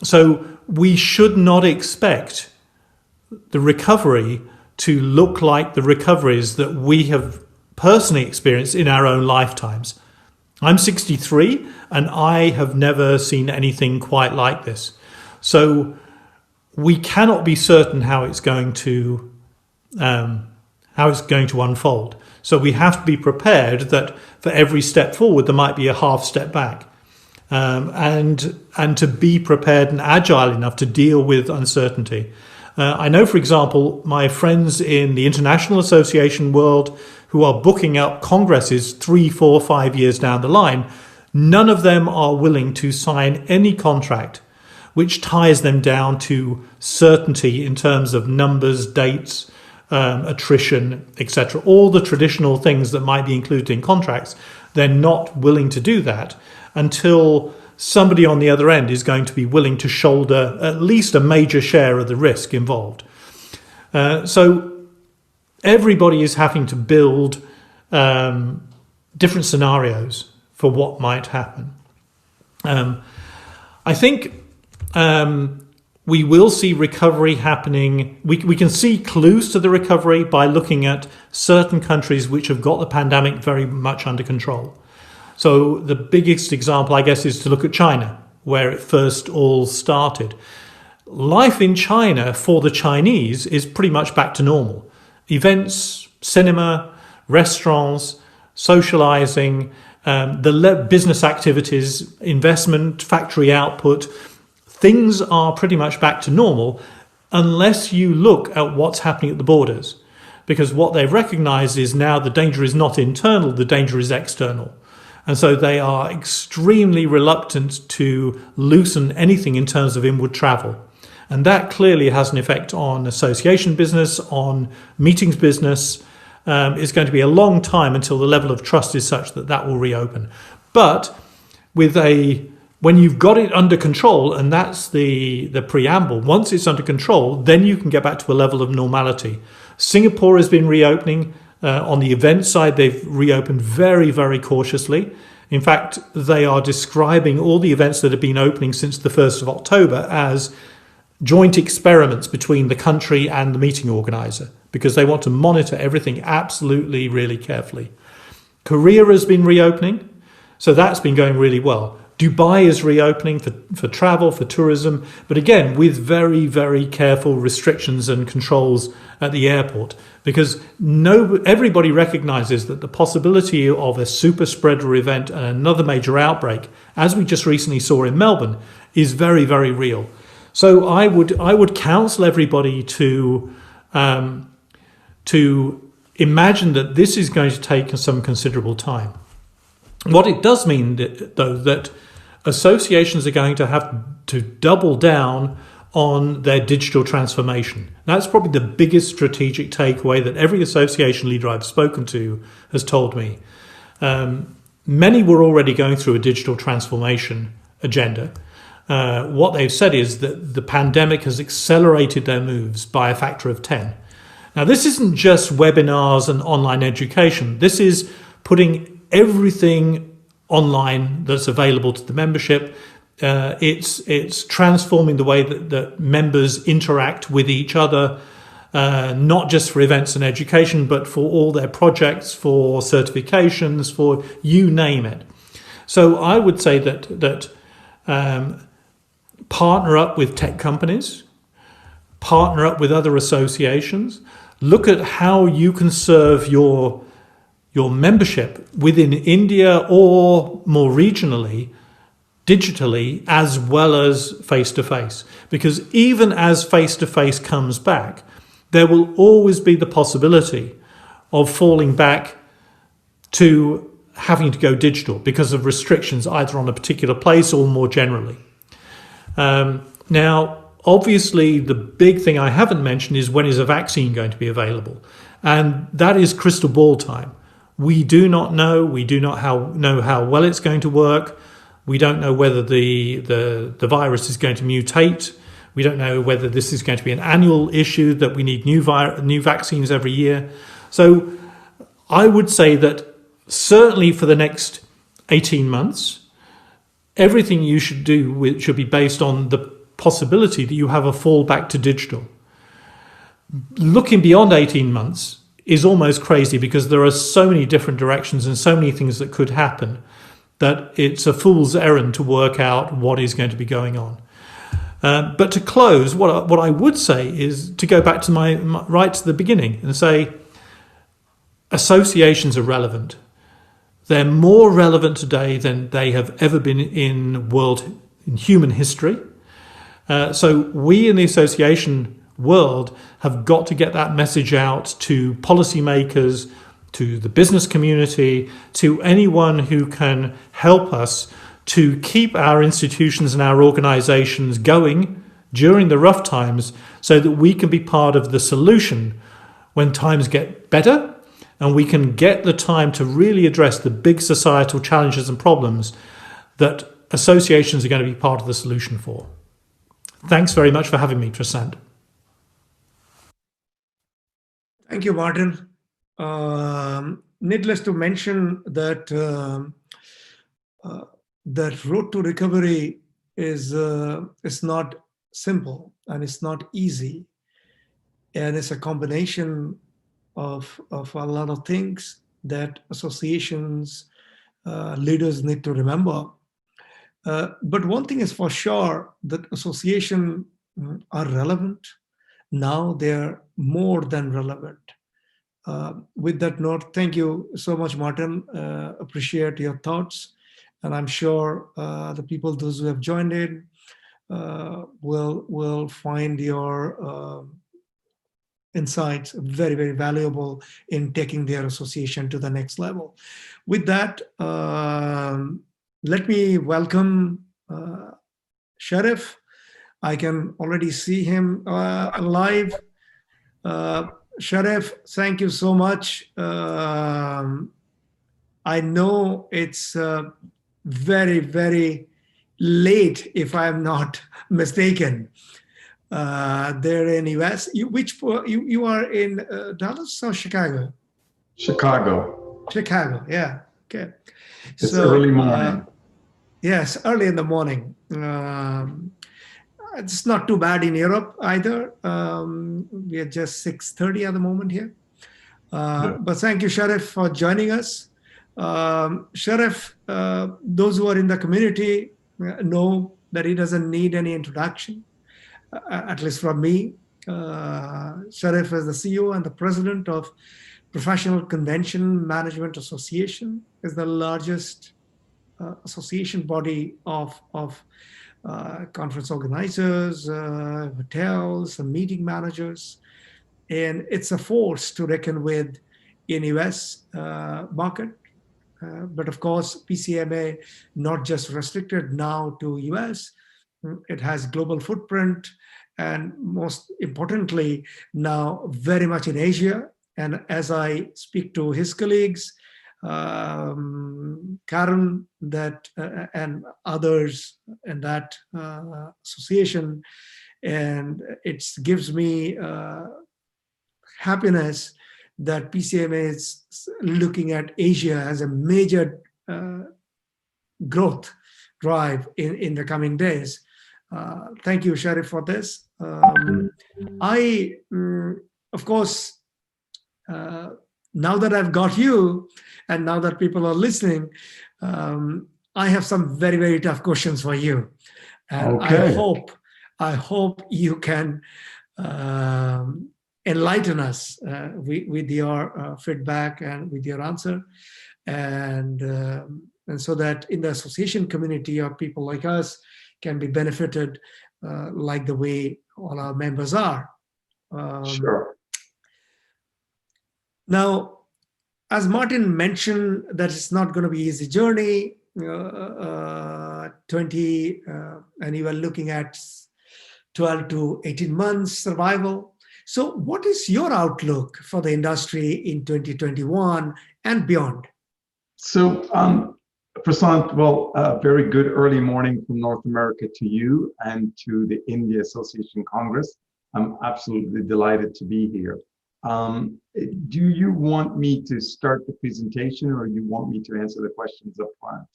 So we should not expect the recovery to look like the recoveries that we have personally experienced in our own lifetimes. I'm 63 and I have never seen anything quite like this. So we cannot be certain how it's going to unfold. So we have to be prepared that for every step forward there might be a half step back, and to be prepared and agile enough to deal with uncertainty. I know, for example, my friends in the international association world who are booking up congresses 3, 4, 5 years down the line, none of them are willing to sign any contract which ties them down to certainty in terms of numbers, dates, attrition, etc. All the traditional things that might be included in contracts, they're not willing to do that until somebody on the other end is going to be willing to shoulder at least a major share of the risk involved. So everybody is having to build different scenarios for what might happen. I think we will see recovery happening. We can see clues to the recovery by looking at certain countries which have got the pandemic very much under control. So the biggest example, I guess, is to look at China, where it first all started. Life in China for the Chinese is pretty much back to normal. Events, cinema, restaurants, socializing, the business activities, investment, factory output, things are pretty much back to normal unless you look at what's happening at the borders. Because what they've recognized is now the danger is not internal, the danger is external. And so they are extremely reluctant to loosen anything in terms of inward travel. And that clearly has an effect on association business, on meetings business. It's going to be a long time until the level of trust is such that that will reopen. But when you've got it under control, and that's the preamble, once it's under control, then you can get back to a level of normality. Singapore has been reopening. On the event side, they've reopened very, very cautiously. In fact, they are describing all the events that have been opening since the 1st of October as joint experiments between the country and the meeting organizer, because they want to monitor everything absolutely, really carefully. Korea has been reopening, so that's been going really well. Dubai is reopening for travel, for tourism, but again, with very, very careful restrictions and controls at the airport, because everybody recognizes that the possibility of a super spreader event and another major outbreak, as we just recently saw in Melbourne, is very, very real. So I would counsel everybody to imagine that this is going to take some considerable time. What it does mean, though, that associations are going to have to double down on their digital transformation. That's probably the biggest strategic takeaway that every association leader I've spoken to has told me. Many were already going through a digital transformation agenda. What they've said is that the pandemic has accelerated their moves by a factor of 10. Now, this isn't just webinars and online education. This is putting everything online that's available to the membership. It's transforming the way that members interact with each other, not just for events and education, but for all their projects, for certifications, for you name it. So I would say that partner up with tech companies, partner up with other associations, look at how you can serve your membership within India or more regionally, digitally, as well as face-to-face. Because even as face-to-face comes back, there will always be the possibility of falling back to having to go digital because of restrictions either on a particular place or more generally. Now, obviously, the big thing I haven't mentioned is when is a vaccine going to be available? And that is crystal ball time. We do not know. We do not know how well it's going to work. We don't know whether the virus is going to mutate. We don't know whether this is going to be an annual issue, that we need new vaccines every year. So I would say that certainly for the next 18 months, everything you should do should be based on the possibility that you have a fall back to digital. Looking beyond 18 months is almost crazy because there are so many different directions and so many things that could happen that it's a fool's errand to work out what is going to be going on. But to close, what I would say is to go back to my right to the beginning and say associations are relevant. They're more relevant today than they have ever been in human history. So we in the association world have got to get that message out to policymakers, to the business community, to anyone who can help us to keep our institutions and our organizations going during the rough times so that we can be part of the solution when times get better and we can get the time to really address the big societal challenges and problems that associations are going to be part of the solution for. Thanks very much for having me, Prasant. Thank you, Martin. Needless to mention that that road to recovery is not simple and it's not easy, and it's a combination of a lot of things that associations leaders need to remember. But one thing is for sure, that associations are relevant. Now they're more than relevant. With that note, thank you so much, Martin. Appreciate your thoughts. And I'm sure the people, those who have joined in, will find your insights very, very valuable in taking their association to the next level. With that, let me welcome Sharif. I can already see him live. Sharif, thank you so much. I know it's very, very late, if I'm not mistaken. There in US. You are in Dallas or Chicago? Chicago. Chicago, yeah. Okay. It's early morning. Yes, early in the morning. It's not too bad in Europe either. We are just 6:30 at the moment here. But thank you, Sharif, for joining us. Sharif, those who are in the community know that he doesn't need any introduction, at least from me. Sharif is the CEO and the president of Professional Convention Management Association, is the largest association body of conference organizers, hotels, and meeting managers. And it's a force to reckon with in US market. But of course, PCMA not just restricted now to US, it has global footprint, and most importantly, now very much in Asia. And as I speak to his colleagues, Karen, that and others in that association, and it gives me happiness that PCMA is looking at Asia as a major growth drive in the coming days. Thank you, Sharif, for this. Of course, now that I've got you, and now that people are listening, I have some very, very tough questions for you. And okay. I hope you can enlighten us with your feedback and with your answer, and so that in the association community of people like us can be benefited like the way all our members are. Sure. Now, as Martin mentioned, that it's not going to be an easy journey. And you were looking at 12 to 18 months survival. So what is your outlook for the industry in 2021 and beyond? So, Prasant, well, very good early morning from North America to you and to the India Association Congress. I'm absolutely delighted to be here. Do you want me to start the presentation, or you want me to answer the questions up front?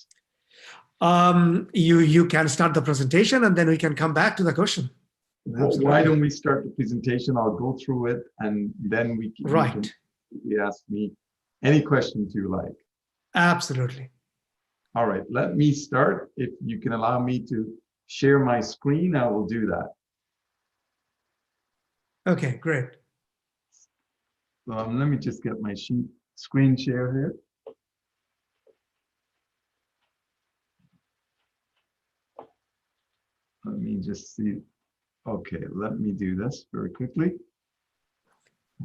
You can start the presentation and then we can come back to the question. Well, why don't we start the presentation? I'll go through it and then we can, you ask me any questions you like. Absolutely. All right, let me start. If you can allow me to share my screen, I will do that. Okay, great. Let me just get my screen share here. Let me just see. Okay, let me do this very quickly.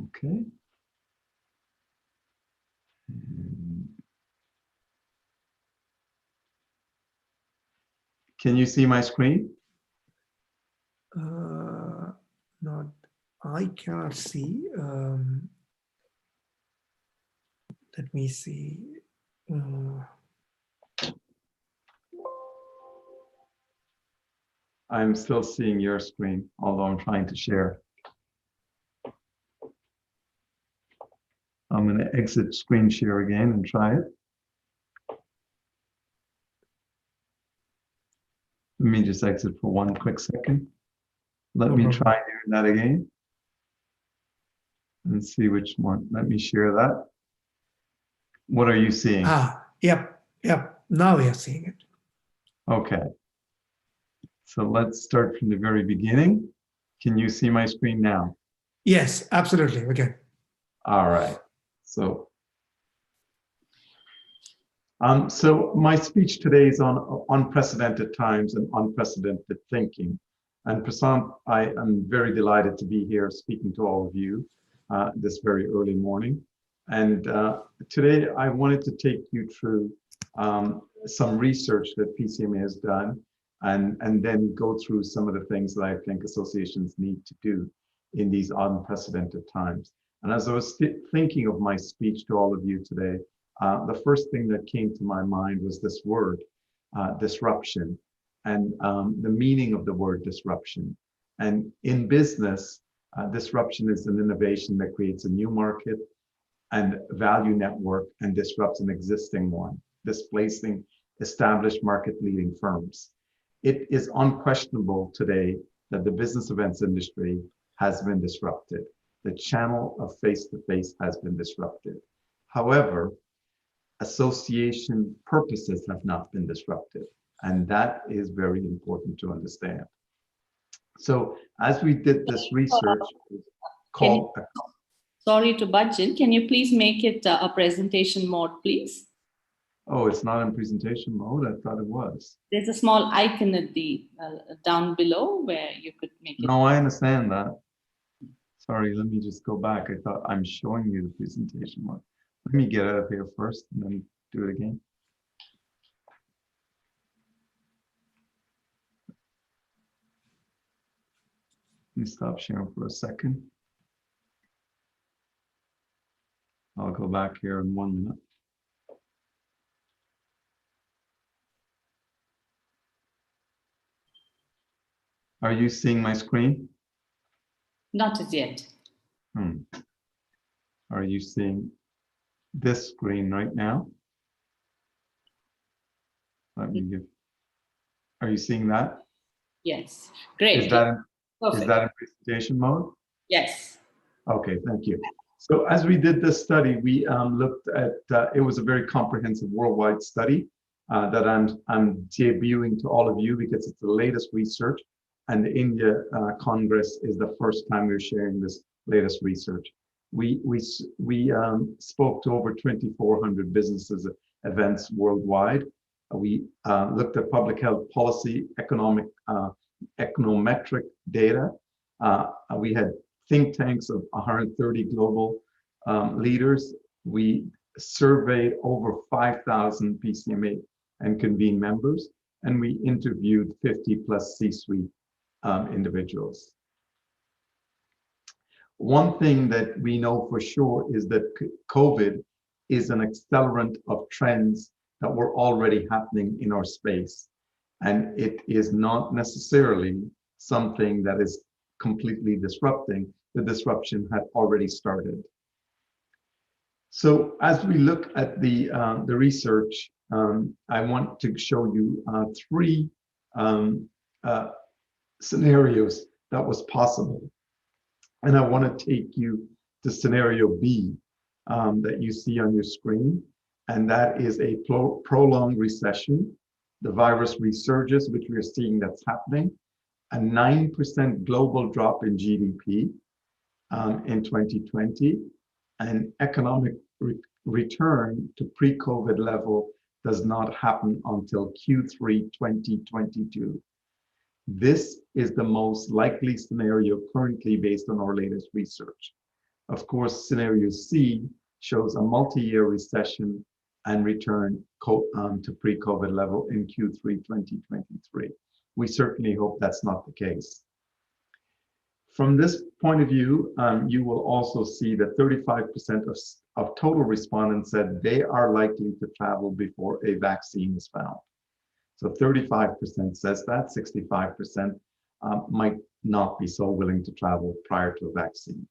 Okay. Can you see my screen? Not, I cannot see. Let me see. I'm still seeing your screen, although I'm trying to share. I'm going to exit screen share again and try it. Let me just exit for one quick second. Let me try doing that again and see which one. Let me share that. What are you seeing? Yep. Now we are seeing it. Okay. So let's start from the very beginning. Can you see my screen now? Yes, absolutely. Okay. All right. So my speech today is on unprecedented times and unprecedented thinking. And Prasant, I am very delighted to be here speaking to all of you this very early morning. And today I wanted to take you through some research that PCMA has done, and then go through some of the things that I think associations need to do in these unprecedented times. And as I was thinking of my speech to all of you today, the first thing that came to my mind was this word, disruption, and the meaning of the word disruption. And in business, disruption is an innovation that creates a new market and value network and disrupts an existing one, displacing established market-leading firms. It is unquestionable today that the business events industry has been disrupted. The channel of face-to-face has been disrupted. However, association purposes have not been disrupted, and that is very important to understand. So as we did this research called... Sorry to budge in. Can you please make it a presentation mode, please? Oh, it's not in presentation mode? I thought it was. There's a small icon at the down below where you could make it. No, I understand that. Sorry, let me just go back. I thought I'm showing you the presentation mode. Let me get out of here first and then do it again. Let me stop sharing for a second. I'll go back here in 1 minute. Are you seeing my screen? Not as yet. Are you seeing this screen right now? Let me give. Are you seeing that? Yes. Great. Is that in presentation mode? Yes. Okay, thank you. So as we did this study, we looked at, it was a very comprehensive worldwide study that I'm debuting to all of you because it's the latest research, and the India Congress is the first time we're sharing this latest research. We spoke to over 2,400 businesses events worldwide. We looked at public health policy, econometric data. We had think tanks of 130 global leaders. We surveyed over 5,000 PCMA and convened members, and we interviewed 50 plus C-suite individuals. One thing that we know for sure is that COVID is an accelerant of trends that were already happening in our space. And it is not necessarily something that is completely disrupting. The disruption had already started. So as we look at the research, I want to show you three scenarios that was possible. And I want to take you to scenario B that you see on your screen. And that is a prolonged recession. The virus resurges, which we are seeing that's happening. A 9% global drop in GDP in 2020. An economic return to pre-COVID level does not happen until Q3 2022. This is the most likely scenario currently based on our latest research. Of course, scenario C shows a multi-year recession and return to pre-COVID level in Q3 2023. We certainly hope that's not the case. From this point of view, you will also see that 35% of total respondents said they are likely to travel before a vaccine is found. So 35% says that, 65% might not be so willing to travel prior to a vaccine.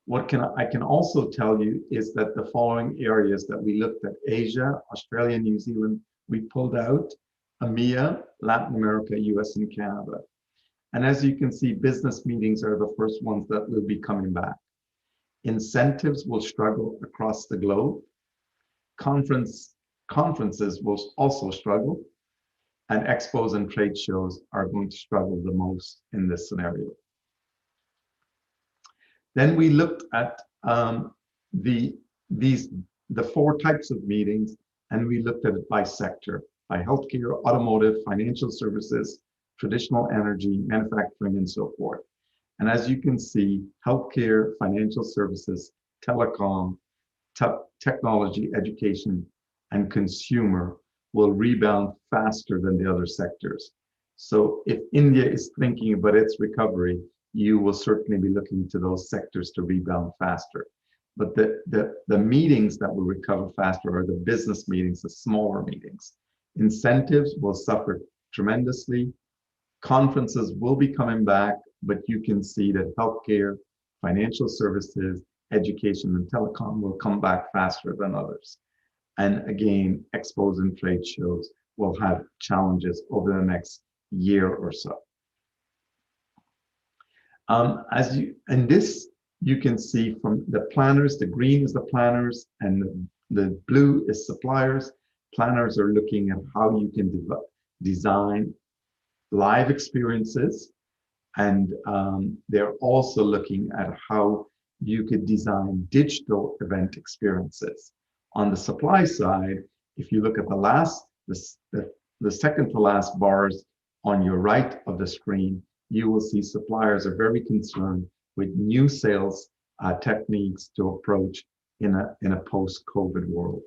What I can also tell you is that the following areas that we looked at: Asia, Australia, New Zealand, we pulled out, EMEA, Latin America, US, and Canada. And as you can see, business meetings are the first ones that will be coming back. Incentives will struggle across the globe. Conferences will also struggle, and expos and trade shows are going to struggle the most in this scenario. Then we looked at the four types of meetings, and we looked at it by sector, by healthcare, automotive, financial services, traditional energy, manufacturing, and so forth. And as you can see, healthcare, financial services, telecom, technology, education, and consumer will rebound faster than the other sectors. So if India is thinking about its recovery, you will certainly be looking to those sectors to rebound faster. But the meetings that will recover faster are the business meetings, the smaller meetings. Incentives will suffer tremendously. Conferences will be coming back, but you can see that healthcare, financial services, education, and telecom will come back faster than others. And again, expos and trade shows will have challenges over the next year or so. You can see from the planners, the green is the planners and the blue is suppliers. Planners are looking at how you can design live experiences, and they're also looking at how you could design digital event experiences. On the supply side, if you look at the second to last bars on your right of the screen, you will see suppliers are very concerned with new sales techniques to approach in a post-COVID world.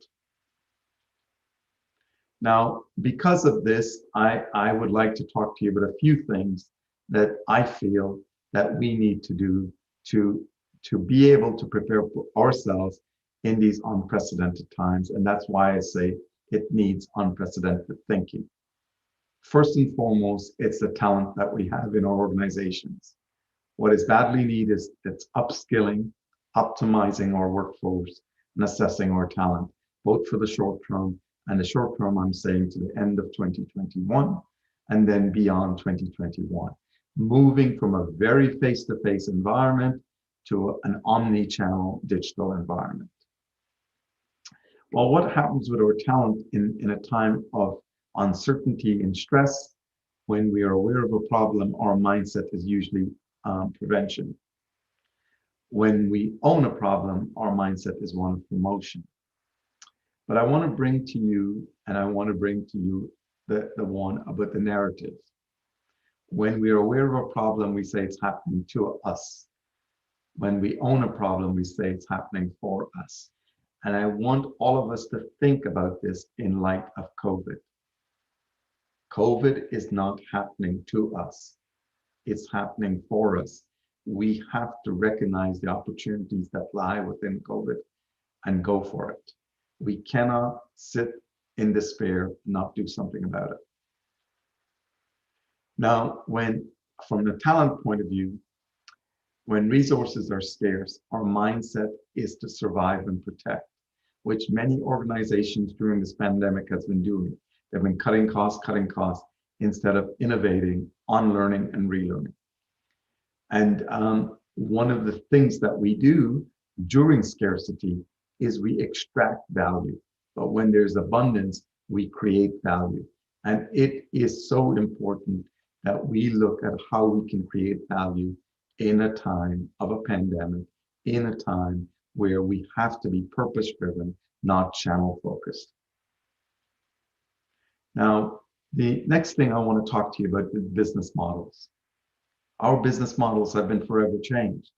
Now, because of this, I would like to talk to you about a few things that I feel that we need to do to be able to prepare ourselves in these unprecedented times. And that's why I say it needs unprecedented thinking. First and foremost, it's the talent that we have in our organizations. What is badly needed is it's upskilling, optimizing our workforce, and assessing our talent, both for the short term. And the short term, I'm saying to the end of 2021, and then beyond 2021, moving from a very face-to-face environment to an omni-channel digital environment. Well, what happens with our talent in a time of uncertainty and stress? When we are aware of a problem, our mindset is usually prevention. When we own a problem, our mindset is one of promotion. But I want to bring to you, the one about the narrative. When we are aware of a problem, we say it's happening to us. When we own a problem, we say it's happening for us. And I want all of us to think about this in light of COVID. COVID is not happening to us. It's happening for us. We have to recognize the opportunities that lie within COVID and go for it. We cannot sit in despair and not do something about it. Now, from the talent point of view, when resources are scarce, our mindset is to survive and protect, which many organizations during this pandemic has been doing. They've been cutting costs, instead of innovating on learning and relearning. And one of the things that we do during scarcity is we extract value. But when there's abundance, we create value. And it is so important that we look at how we can create value in a time of a pandemic, in a time where we have to be purpose-driven, not channel-focused. Now, the next thing I want to talk to you about is business models. Our business models have been forever changed.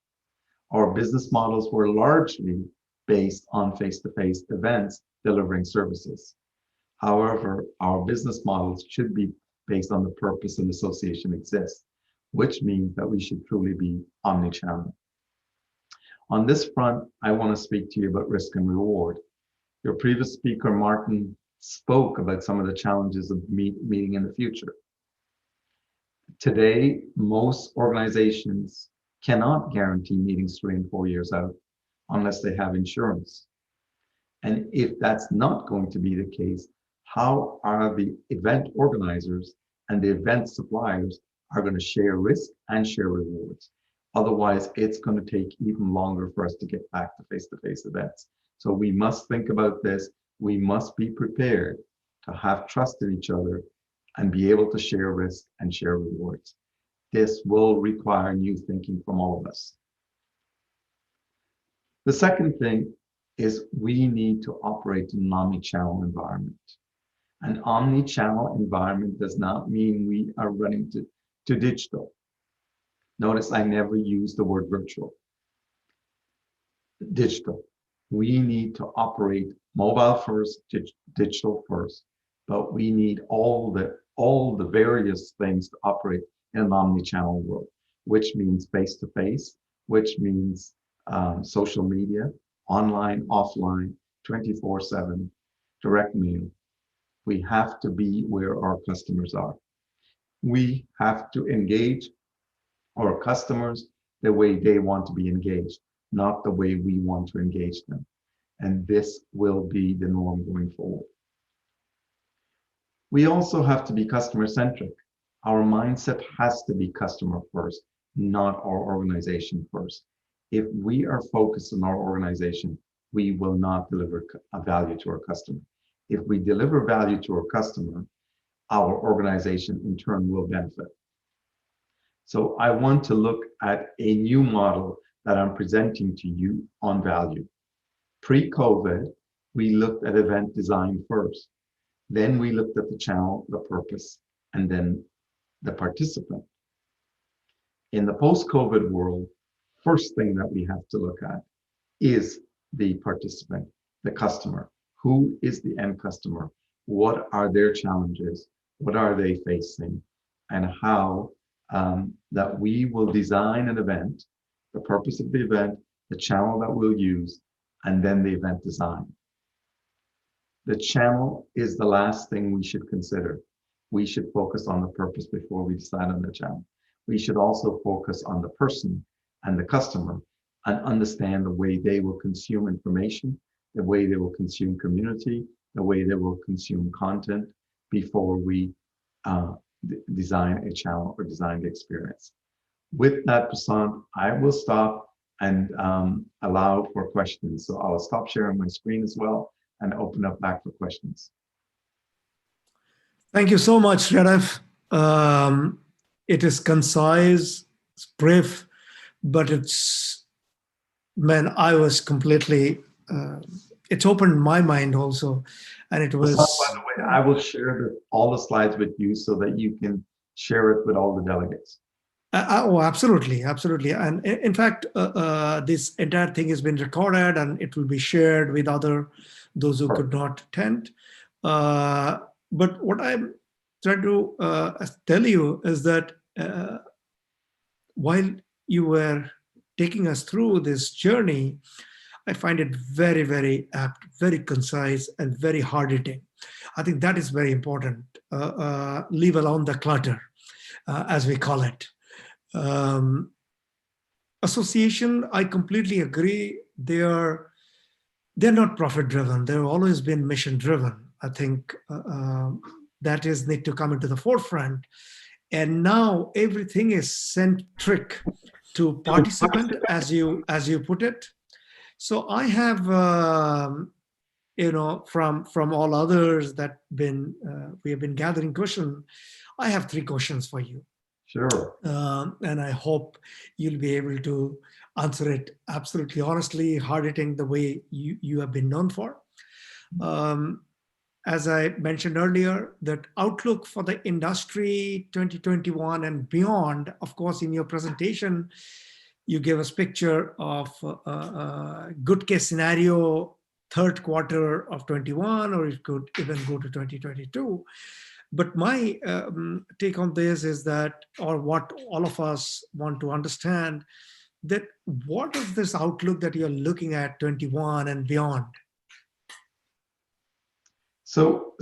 Our business models were largely based on face-to-face events delivering services. However, our business models should be based on the purpose an association exists, which means that we should truly be omnichannel. On this front, I want to speak to you about risk and reward. Your previous speaker, Martin, spoke about some of the challenges of meeting in the future. Today, most organizations cannot guarantee meetings 3 and 4 years out unless they have insurance. And if that's not going to be the case, how are the event organizers and the event suppliers are going to share risk and share rewards? Otherwise, it's going to take even longer for us to get back to face-to-face events. So we must think about this. We must be prepared to have trust in each other and be able to share risk and share rewards. This will require new thinking from all of us. The second thing is we need to operate in an omni-channel environment. An omni-channel environment does not mean we are running to digital. Notice I never use the word virtual. Digital. We need to operate mobile first, digital first, but we need all the various things to operate in an omni-channel world, which means face-to-face, which means social media, online, offline, 24/7, direct mail. We have to be where our customers are. We have to engage our customers the way they want to be engaged. not the way we want to engage them. And this will be the norm going forward. We also have to be customer centric. Our mindset has to be customer first, not our organization first. If we are focused on our organization, we will not deliver a value to our customer. If we deliver value to our customer, our organization in turn will benefit. So I want to look at a new model that I'm presenting to you on value. Pre-COVID, we looked at event design first. Then we looked at the channel, the purpose, and then the participant. In the post-COVID world, first thing that we have to look at is the participant, the customer. Who is the end customer? What are their challenges? What are they facing? And how that we will design an event, the purpose of the event, the channel that we'll use, and then the event design. The channel is the last thing we should consider. We should focus on the purpose before we decide on the channel. We should also focus on the person and the customer and understand the way they will consume information, the way they will consume community, the way they will consume content before we design a channel or design the experience. With that, Prasant, I will stop and allow for questions. So I'll stop sharing my screen as well and open up back for questions. Thank you so much, Sharaf. It is concise, it's brief, but it's, man, I was completely, it's opened my mind also. And it was— By the way, I will share all the slides with you so that you can share it with all the delegates. Oh, absolutely, absolutely. And in fact, this entire thing has been recorded and it will be shared with those who could not attend. But what I'm trying to tell you is that while you were taking us through this journey, I find it very, very apt, very concise, and very hard-hitting. I think that is very important. Leave alone the clutter, as we call it. Association, I completely agree. They're not profit-driven. They've always been mission-driven. I think that is need to come into the forefront. And now everything is centric to participant, as you put it. So I have, from all others that we have been gathering questions, I have 3 questions for you. Sure. And I hope you'll be able to answer it absolutely honestly, hard-hitting the way you have been known for. As I mentioned earlier, that outlook for the industry 2021 and beyond, of course, in your presentation, you gave us picture of a good case scenario, third quarter of 21, or it could even go to 2022. But my take on this is that, or what all of us want to understand, that what is this outlook that you're looking at 21 and beyond? So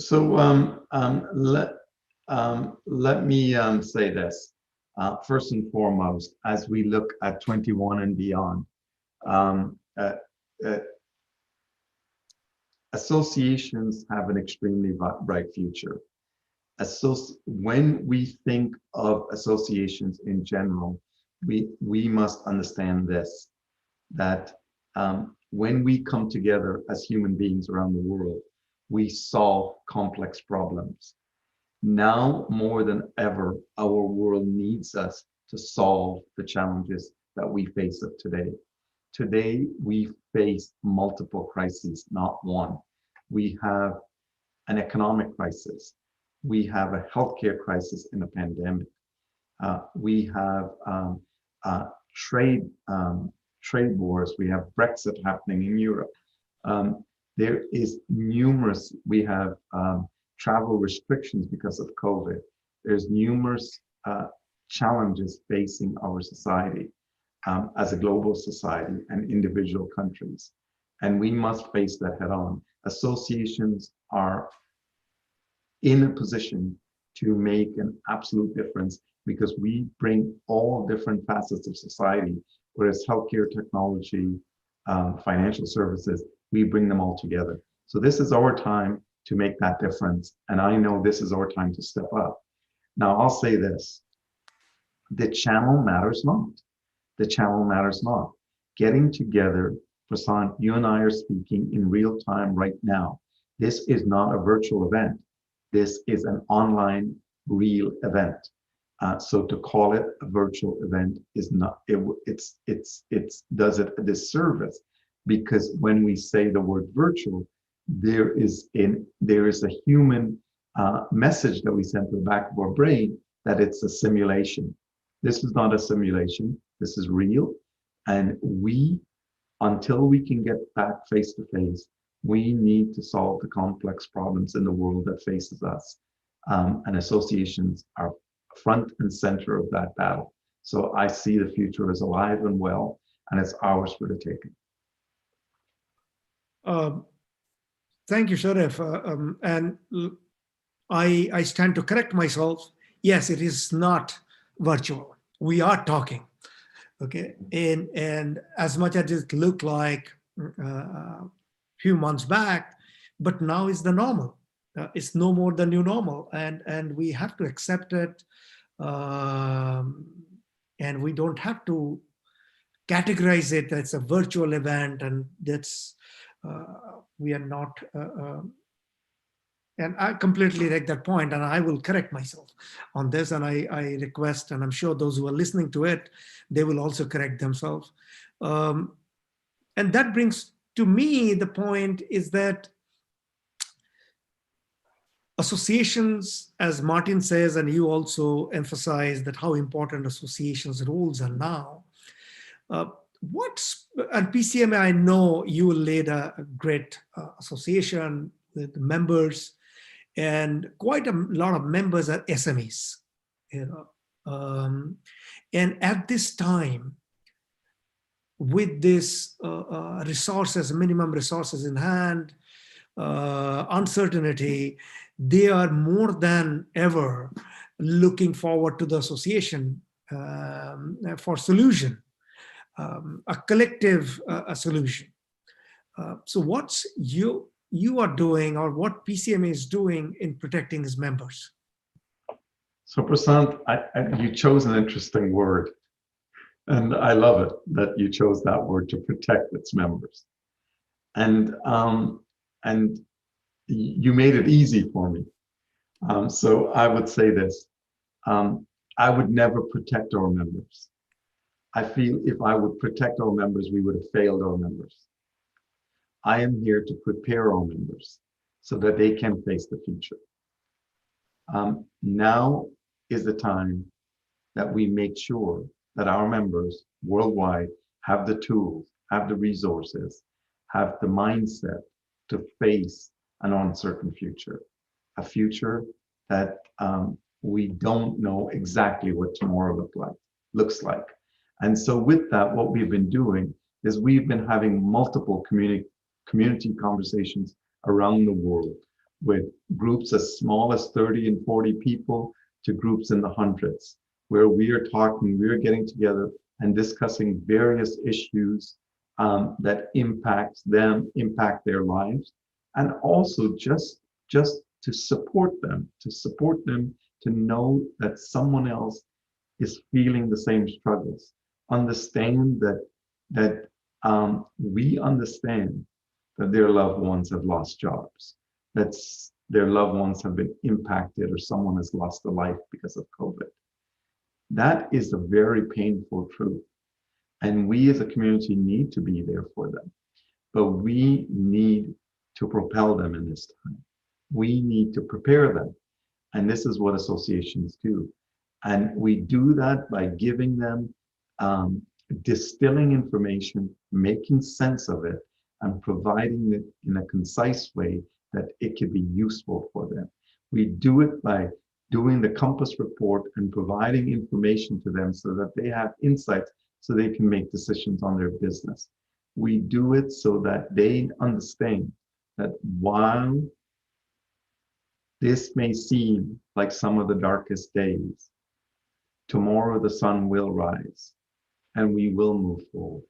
let me say this. First and foremost, as we look at 21 and beyond, associations have an extremely bright future. When we think of associations in general, we must understand this, that when we come together as human beings around the world, we solve complex problems. Now more than ever, our world needs us to solve the challenges that we face of today. Today, we face multiple crises, not one. We have an economic crisis. We have a healthcare crisis in a pandemic. We have trade wars. We have Brexit happening in Europe. There is numerous, we have travel restrictions because of COVID. There's numerous challenges facing our society as a global society and individual countries. And we must face that head on. Associations are in a position to make an absolute difference because we bring all different facets of society whether it's healthcare technology, financial services, we bring them all together. So this is our time to make that difference. And I know this is our time to step up. Now, I'll say this, the channel matters not. The channel matters not. Getting together, Prasant, you and I are speaking in real time right now. This is not a virtual event. This is an online, real event. So to call it a virtual event is not, it does it a disservice, because when we say the word virtual, there is a human message that we send to the back of our brain that it's a simulation. This is not a simulation. This is real. And until we can get back face to face, we need to solve the complex problems in the world that faces us. And associations are front and center of that battle. So I see the future as alive and well, and it's ours for the taking. Thank you, Sharif. And I stand to correct myself. Yes, it is not virtual. We are talking, okay? And as much as it looked like a few months back, but now is the normal. It's no more the new normal, and we have to accept it. And we don't have to categorize it as a virtual event, and that's we are not. And I completely take that point, and I will correct myself on this. And I request, and I'm sure those who are listening to it, they will also correct themselves. And that brings to me the point is that associations, as Martin says, and you also emphasize that how important associations' roles are now. And PCMA, I know you led a great association with members, and quite a lot of members are SMEs. And at this time, with this resources, minimum resources in hand, uncertainty, they are more than ever looking forward to the association for solution, a collective solution. So what's you are doing, or what PCMA is doing in protecting its members? So Prasant, you chose an interesting word, and I love it that you chose that word, to protect its members. And you made it easy for me. So I would say this, I would never protect our members. I feel if I would protect our members, we would have failed our members. I am here to prepare our members so that they can face the future. Now is the time that we make sure that our members worldwide have the tools, have the resources, have the mindset to face an uncertain future, a future that we don't know exactly what tomorrow looks like. And so with that, what we've been doing is we've been having multiple community conversations around the world with groups as small as 30 and 40 people to groups in the hundreds, where we are getting together and discussing various issues that impact their lives, and also just to support them to know that someone else is feeling the same struggles. Understand that we understand that their loved ones have lost jobs, that their loved ones have been impacted, or someone has lost a life because of COVID. That is a very painful truth. And we as a community need to be there for them. But we need to propel them in this time. We need to prepare them. And this is what associations do. And we do that by giving them, distilling information, making sense of it, and providing it in a concise way that it can be useful for them. We do it by doing the Compass report and providing information to them so that they have insights so they can make decisions on their business. We do it so that they understand that while this may seem like some of the darkest days, tomorrow the sun will rise. and we will move forward.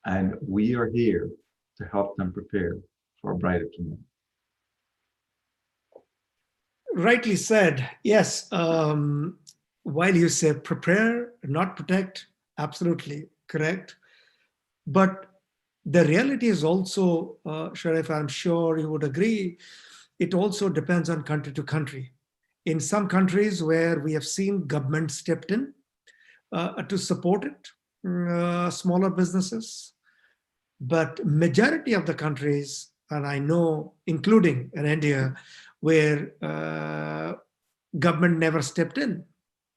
And we are here to help them prepare for a brighter tomorrow. Rightly said. Yes. While you say prepare, not protect, absolutely correct. But the reality is also, Sharif, I'm sure you would agree, it also depends on country to country. In some countries where we have seen government stepped in to support it, smaller businesses, but majority of the countries, and I know, including in India, where government never stepped in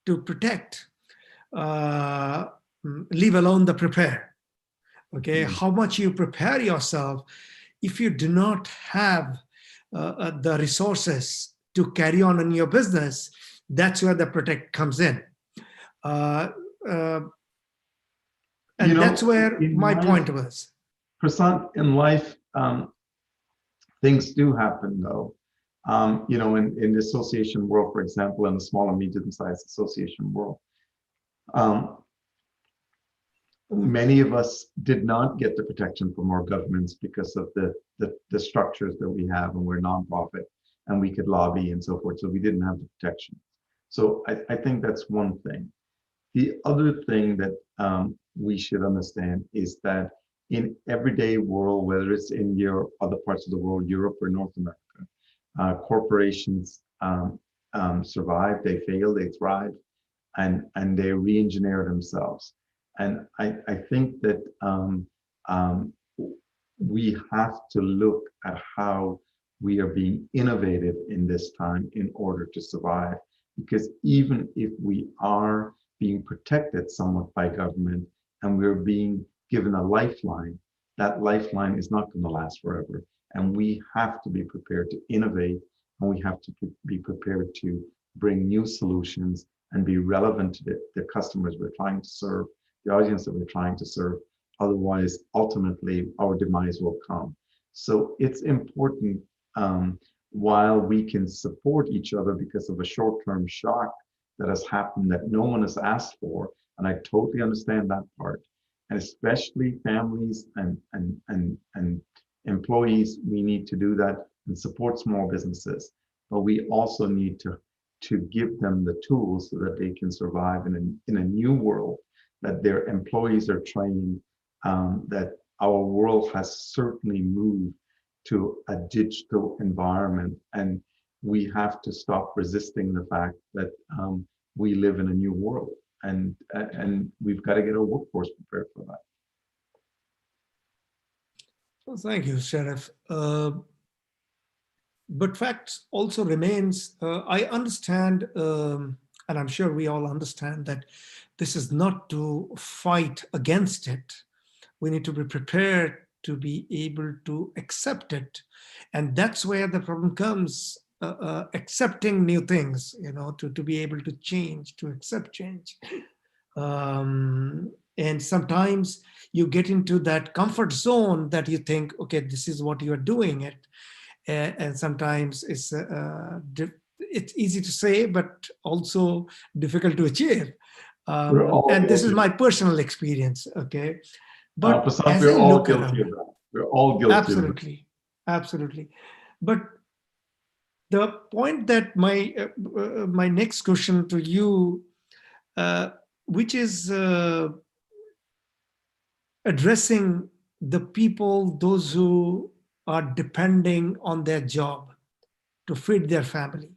to protect, leave alone the prepare. Okay, how much you prepare yourself if you do not have the resources to carry on in your business, that's where the protect comes in. And that's where my point was. Prasant, in life, things do happen though. In the association world, for example, in the small and medium-sized association world, many of us did not get the protection from our governments because of the structures that we have, and we're nonprofit, and we could lobby and so forth. So we didn't have the protection. So I think that's one thing. The other thing that we should understand is that in everyday world, whether it's India or other parts of the world, Europe or North America, corporations survive, they fail, they thrive, and they re-engineer themselves. And I think that we have to look at how we are being innovative in this time in order to survive. Because even if we are being protected somewhat by government and we're being given a lifeline, that lifeline is not going to last forever. And we have to be prepared to innovate, and we have to be prepared to bring new solutions and be relevant to the customers we're trying to serve, the audience that we're trying to serve. Otherwise, ultimately, our demise will come. So it's important, while we can support each other because of a short-term shock that has happened that no one has asked for, and I totally understand that part, and especially families and employees, we need to do that and support small businesses. But we also need to give them the tools so that they can survive in a new world, that their employees are trained, that our world has certainly moved to a digital environment, and we have to stop resisting the fact that we live in a new world, and we've got to get our workforce prepared for that. Well, thank you, Sharif. But fact also remains, I understand, and I'm sure we all understand, that this is not to fight against it. We need to be prepared to be able to accept it. And that's where the problem comes, accepting new things, to be able to change, to accept change. And sometimes you get into that comfort zone that you think, okay, this is what you are doing it. And sometimes it's easy to say, but also difficult to achieve. And this is my personal experience, okay? But as we're I all look guilty of that. We're all guilty absolutely, of that. Absolutely. But the point that my next question to you, which is addressing the people, those who are depending on their job to feed their family.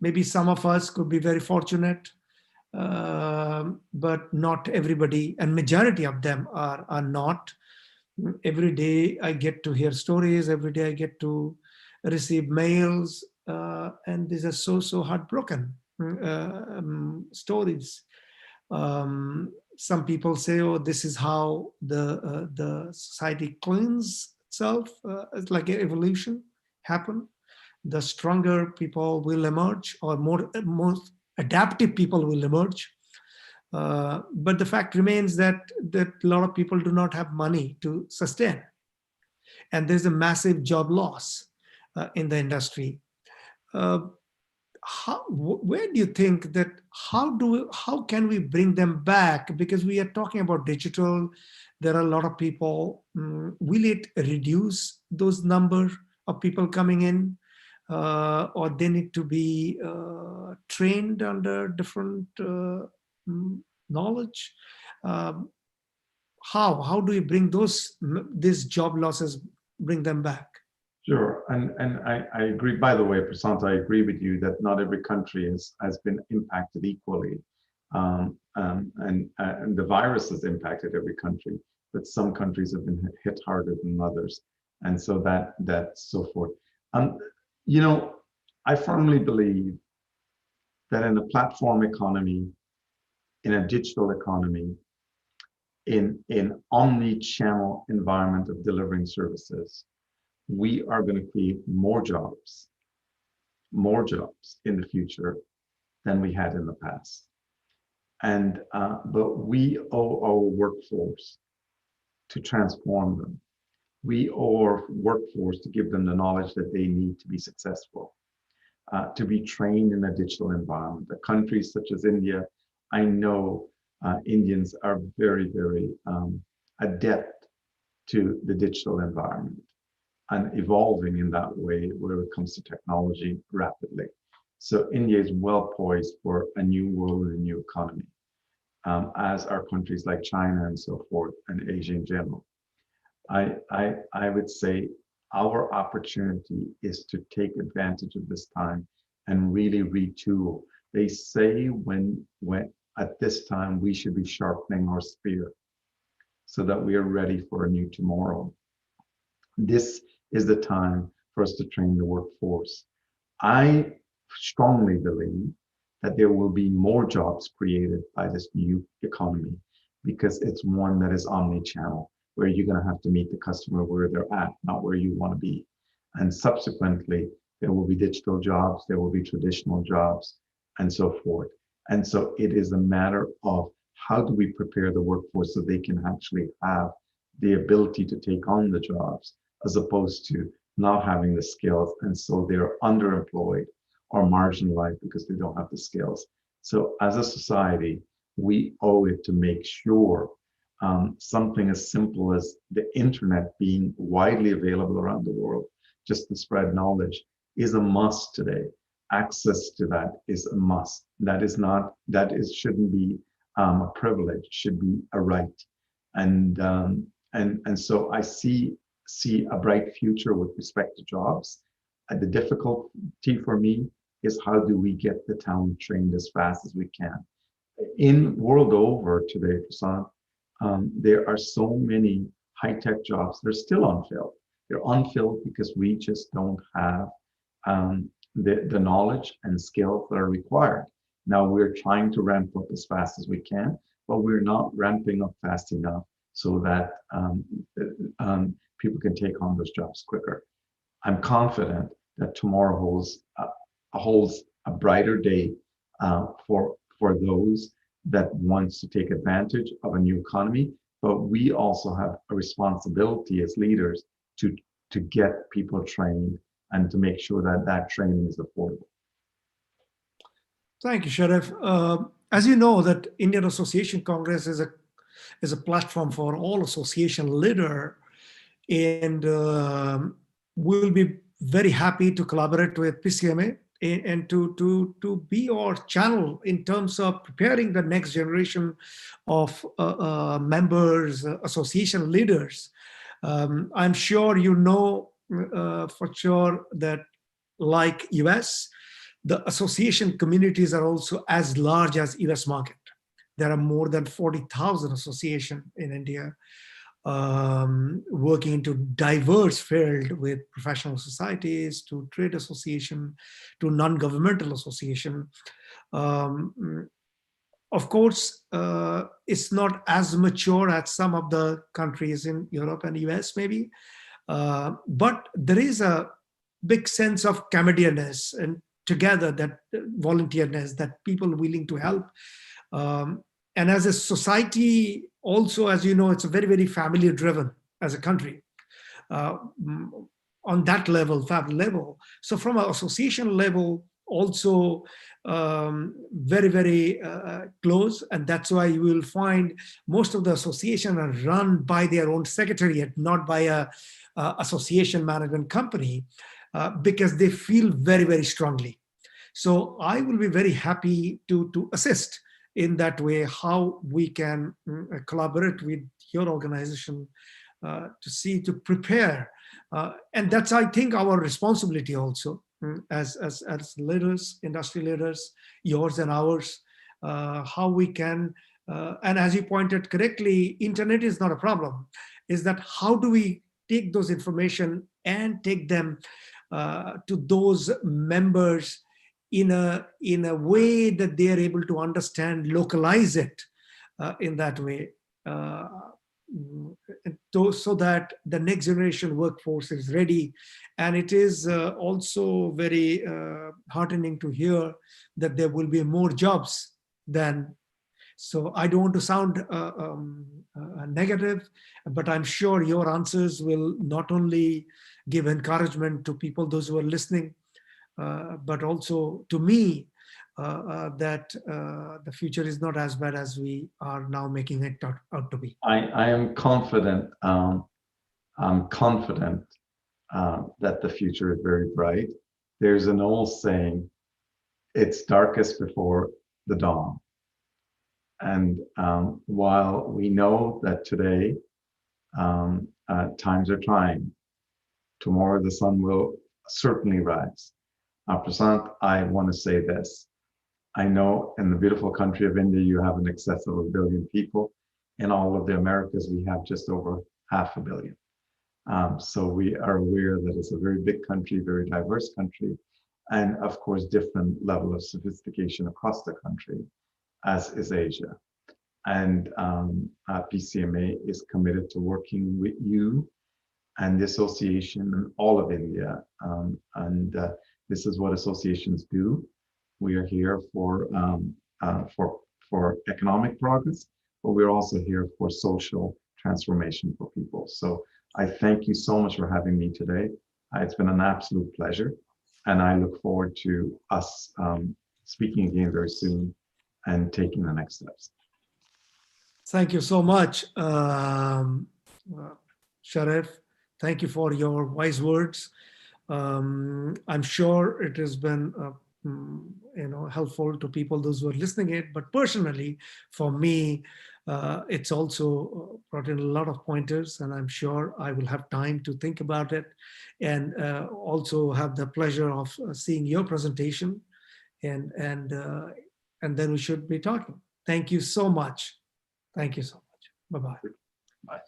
Maybe some of us could be very fortunate, but not everybody, and majority of them are not. Every day I get to hear stories, every day I get to receive mails, and these are so heartbroken stories. Some people say, oh, this is how the society cleans itself. It's like an evolution happen. The stronger people will emerge, or more adaptive people will emerge. But the fact remains that a lot of people do not have money to sustain. And there's a massive job loss in the industry. where do you think that, how can we bring them back? Because we are talking about digital, there are a lot of people. Will it reduce those number of people coming in, or they need to be trained under different knowledge? How do we bring these job losses, bring them back? Sure, and I agree. By the way, Prasant, I agree with you that not every country has been impacted equally, and the virus has impacted every country, but some countries have been hit harder than others, and so that's so forth. You know, I firmly believe that in a platform economy, in a digital economy, in omni-channel environment of delivering services, we are going to create more jobs in the future than we had in the past. And but we owe our workforce to transform them. We owe our workforce to give them the knowledge that they need to be successful, to be trained in a digital environment. The countries such as India, I know Indians are very, very adept to the digital environment and evolving in that way where it comes to technology rapidly. So India is well poised for a new world and a new economy, as are countries like China and so forth, and Asia in general. I would say our opportunity is to take advantage of this time and really retool. They say when at this time we should be sharpening our spear so that we are ready for a new tomorrow. This is the time for us to train the workforce. I strongly believe that there will be more jobs created by this new economy because it's one that is omni-channel, where you're going to have to meet the customer where they're at, not where you want to be. And subsequently, there will be digital jobs, there will be traditional jobs, and so forth. And so it is a matter of how do we prepare the workforce so they can actually have the ability to take on the jobs, as opposed to not having the skills, and so they're underemployed or marginalized because they don't have the skills. So as a society, we owe it to make sure something as simple as the internet being widely available around the world, just to spread knowledge, is a must today. Access to that is a must. Shouldn't be a privilege, should be a right. And so I see a bright future with respect to jobs. The difficulty for me is how do we get the talent trained as fast as we can. In world over today, Prasant, there are so many high-tech jobs that are still unfilled. They're unfilled because we just don't have the knowledge and skills that are required. Now we're trying to ramp up as fast as we can, but we're not ramping up fast enough so that people can take on those jobs quicker. I'm confident that tomorrow holds a brighter day for those that wants to take advantage of a new economy, but we also have a responsibility as leaders to get people trained and to make sure that that training is affordable. Thank you, Sharif. As you know, that Indian Association Congress is a platform for all association leader, and we'll be very happy to collaborate with PCMA and to be our channel in terms of preparing the next generation of members, association leaders. I'm sure you know for sure that, like US, the association communities are also as large as US market. There are more than 40,000 associations in India, working into diverse field, with professional societies to trade association to non-governmental association. Of course, it's not as mature as some of the countries in Europe and US maybe, but there is a big sense of community-ness and together, that volunteerness, that people willing to help. And as a society, also, as you know, it's a very, very family driven as a country on that level, family level. So from an association level, also very, very close. And that's why you will find most of the association are run by their own secretariat, not by a association management company, because they feel very, very strongly. So I will be very happy to assist in that way, how we can collaborate with your organization to prepare. And that's, I think, our responsibility also as leaders, industry leaders, yours and ours, how we can, and as you pointed correctly, internet is not a problem, is that how do we take those information and take them to those members in a way that they are able to understand, localize it in that way, so that the next generation workforce is ready. And it is also very heartening to hear that there will be more jobs than. So I don't want to sound negative, but I'm sure your answers will not only give encouragement to people, those who are listening, but also to me, that the future is not as bad as we are now making it out to be. I am confident. I'm confident that the future is very bright. There's an old saying, "It's darkest before the dawn." And while we know that today times are trying, tomorrow the sun will certainly rise. Prasant, I want to say this. I know in the beautiful country of India, you have in excess of 1 billion people. In all of the Americas, we have just over 500 million. So we are aware that it's a very big country, very diverse country, and of course, different level of sophistication across the country, as is Asia. And PCMA is committed to working with you and the association and all of India. This is what associations do. We are here for economic progress, but we're also here for social transformation for people. So I thank you so much for having me today. It's been an absolute pleasure, and I look forward to us speaking again very soon and taking the next steps. Thank you so much, Sharif. Thank you for your wise words. I'm sure it has been helpful to people, those who are listening it, but personally for me, it's also brought in a lot of pointers, and I'm sure I will have time to think about it, and also have the pleasure of seeing your presentation, and then we should be talking. Thank you so much. Thank you so much. Bye-bye. Bye.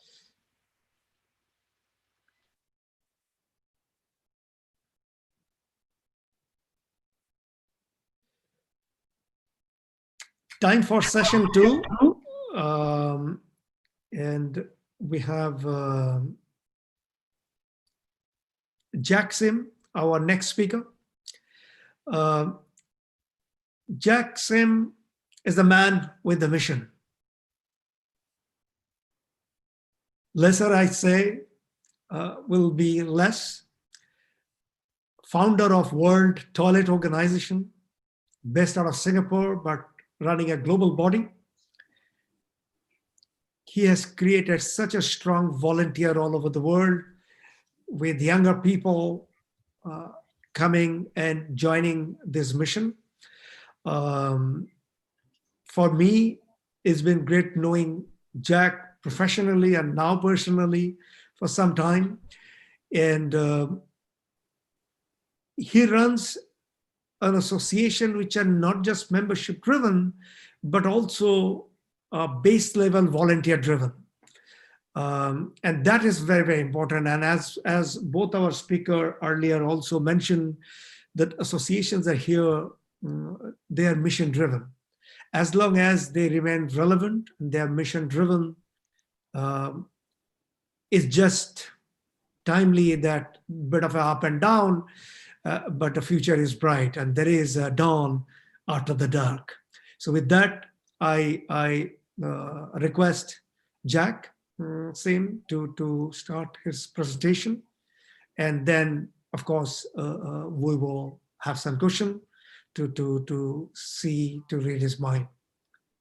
Time for session 2. And we have Jack Sim, our next speaker. Jack Sim is the man with the mission. Lesser, I say, will be less. Founder of World Toilet Organization, based out of Singapore, but running a global body. He has created such a strong volunteer all over the world, with younger people coming and joining this mission. For me, it's been great knowing Jack professionally and now personally for some time. And he runs an association which are not just membership driven, but also base level volunteer driven. And that is very, very important. And as both our speaker earlier also mentioned, that associations are here, they are mission driven. As long as they remain relevant, they are mission driven, it's just timely that bit of a up and down, but the future is bright and there is a dawn after the dark. So with that, I request Jack Sim to start his presentation. And then, of course, we will have some question. to see, to read his mind.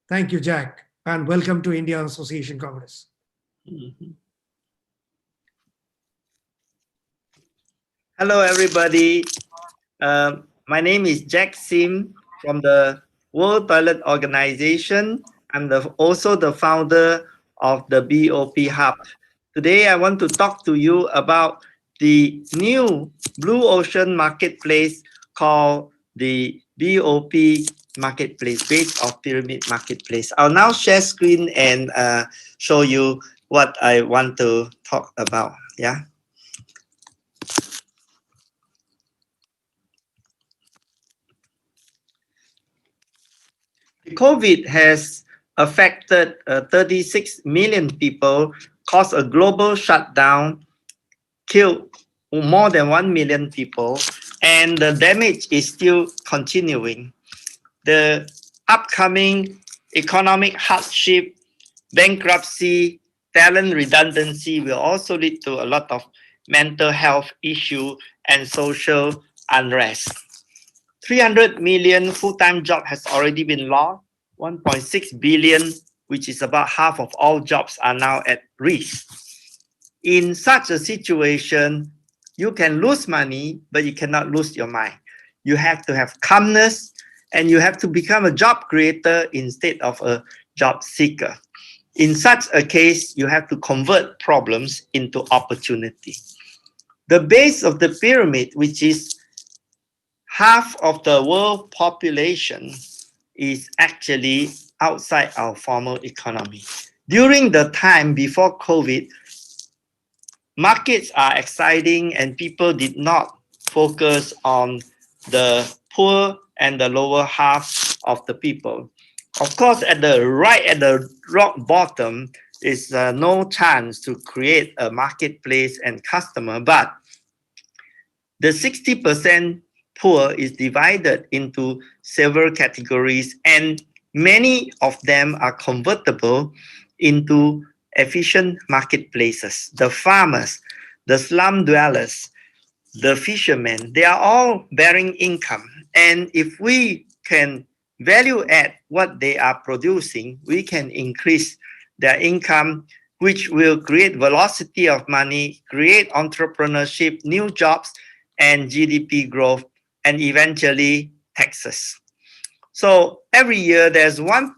Thank you, Jack, and welcome to India Association Congress. Hello, everybody. My name is Jack Sim from the World Toilet Organization. I'm also the founder of the BOP Hub. Today, I want to talk to you about the new Blue Ocean Marketplace called the BOP Marketplace, based on Pyramid Marketplace. I'll now share screen and show you what I want to talk about. Yeah. COVID has affected 36 million people, caused a global shutdown, killed more than 1 million people, and the damage is still continuing. The upcoming economic hardship, bankruptcy, talent redundancy will also lead to a lot of mental health issue and social unrest. 300 million full-time jobs has already been lost. 1.6 billion, which is about half of all jobs, are now at risk. In such a situation, you can lose money, but you cannot lose your mind. You have to have calmness, and you have to become a job creator instead of a job seeker. In such a case, you have to convert problems into opportunity. The base of the pyramid, which is half of the world population, is actually outside our formal economy. During the time before COVID, markets are exciting and people did not focus on the poor and the lower half of the people. Of course, at the rock bottom is no chance to create a marketplace and customer, but the 60% poor is divided into several categories, and many of them are convertible into efficient marketplaces. The farmers, the slum dwellers, the fishermen, they are all bearing income. And if we can value add what they are producing, we can increase their income, which will create velocity of money, create entrepreneurship, new jobs, and GDP growth, and eventually taxes. So every year there's 1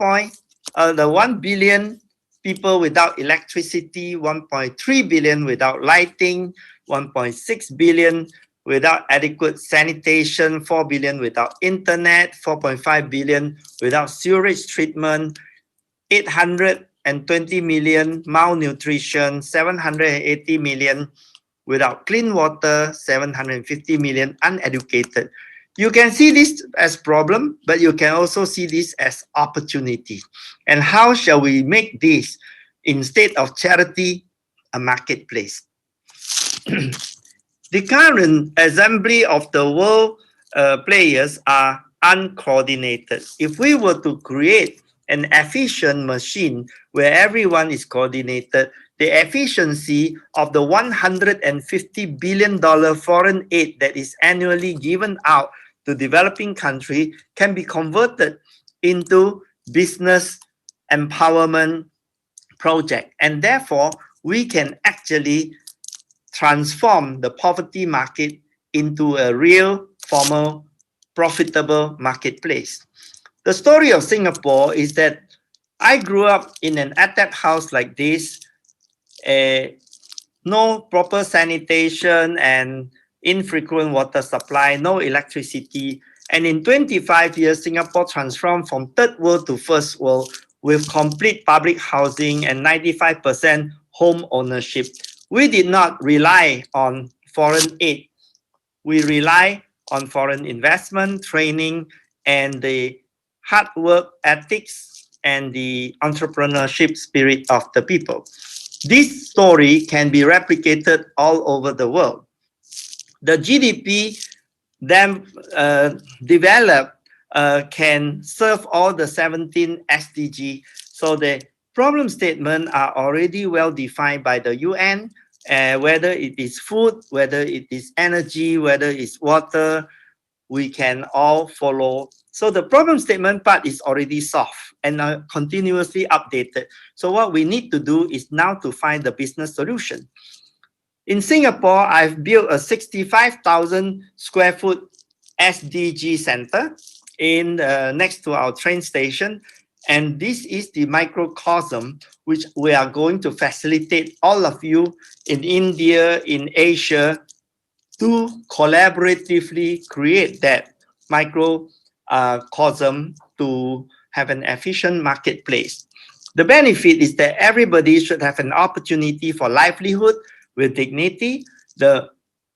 billion people without electricity, 1.3 billion without lighting, 1.6 billion without adequate sanitation, 4 billion without internet, 4.5 billion without sewage treatment, 820 million malnutrition, 780 million without clean water, 750 million uneducated. You can see this as problem, but you can also see this as opportunity. And how shall we make this, instead of charity, a marketplace? The current assembly of the world players are uncoordinated. If we were to create an efficient machine where everyone is coordinated, the efficiency of the $150 billion foreign aid that is annually given out to developing countries can be converted into business empowerment project. And therefore, we can actually transform the poverty market into a real, formal, profitable marketplace. The story of Singapore is that I grew up in an attap house like this, no proper sanitation and infrequent water supply, no electricity. And in 25 years, Singapore transformed from third world to first world with complete public housing and 95% home ownership. We did not rely on foreign aid. We rely on foreign investment, training, and the hard work ethics and the entrepreneurship spirit of the people. This story can be replicated all over the world. The GDP then developed can serve all the 17 SDG. So the problem statements are already well defined by the UN, whether it is food, whether it is energy, whether it's water, we can all follow. So the problem statement part is already solved and continuously updated. So what we need to do is now to find the business solution. In Singapore, I've built a 65,000 square foot SDG center in next to our train station. And this is the microcosm which we are going to facilitate all of you in India, in Asia, to collaboratively create that microcosm to have an efficient marketplace. The benefit is that everybody should have an opportunity for livelihood with dignity. The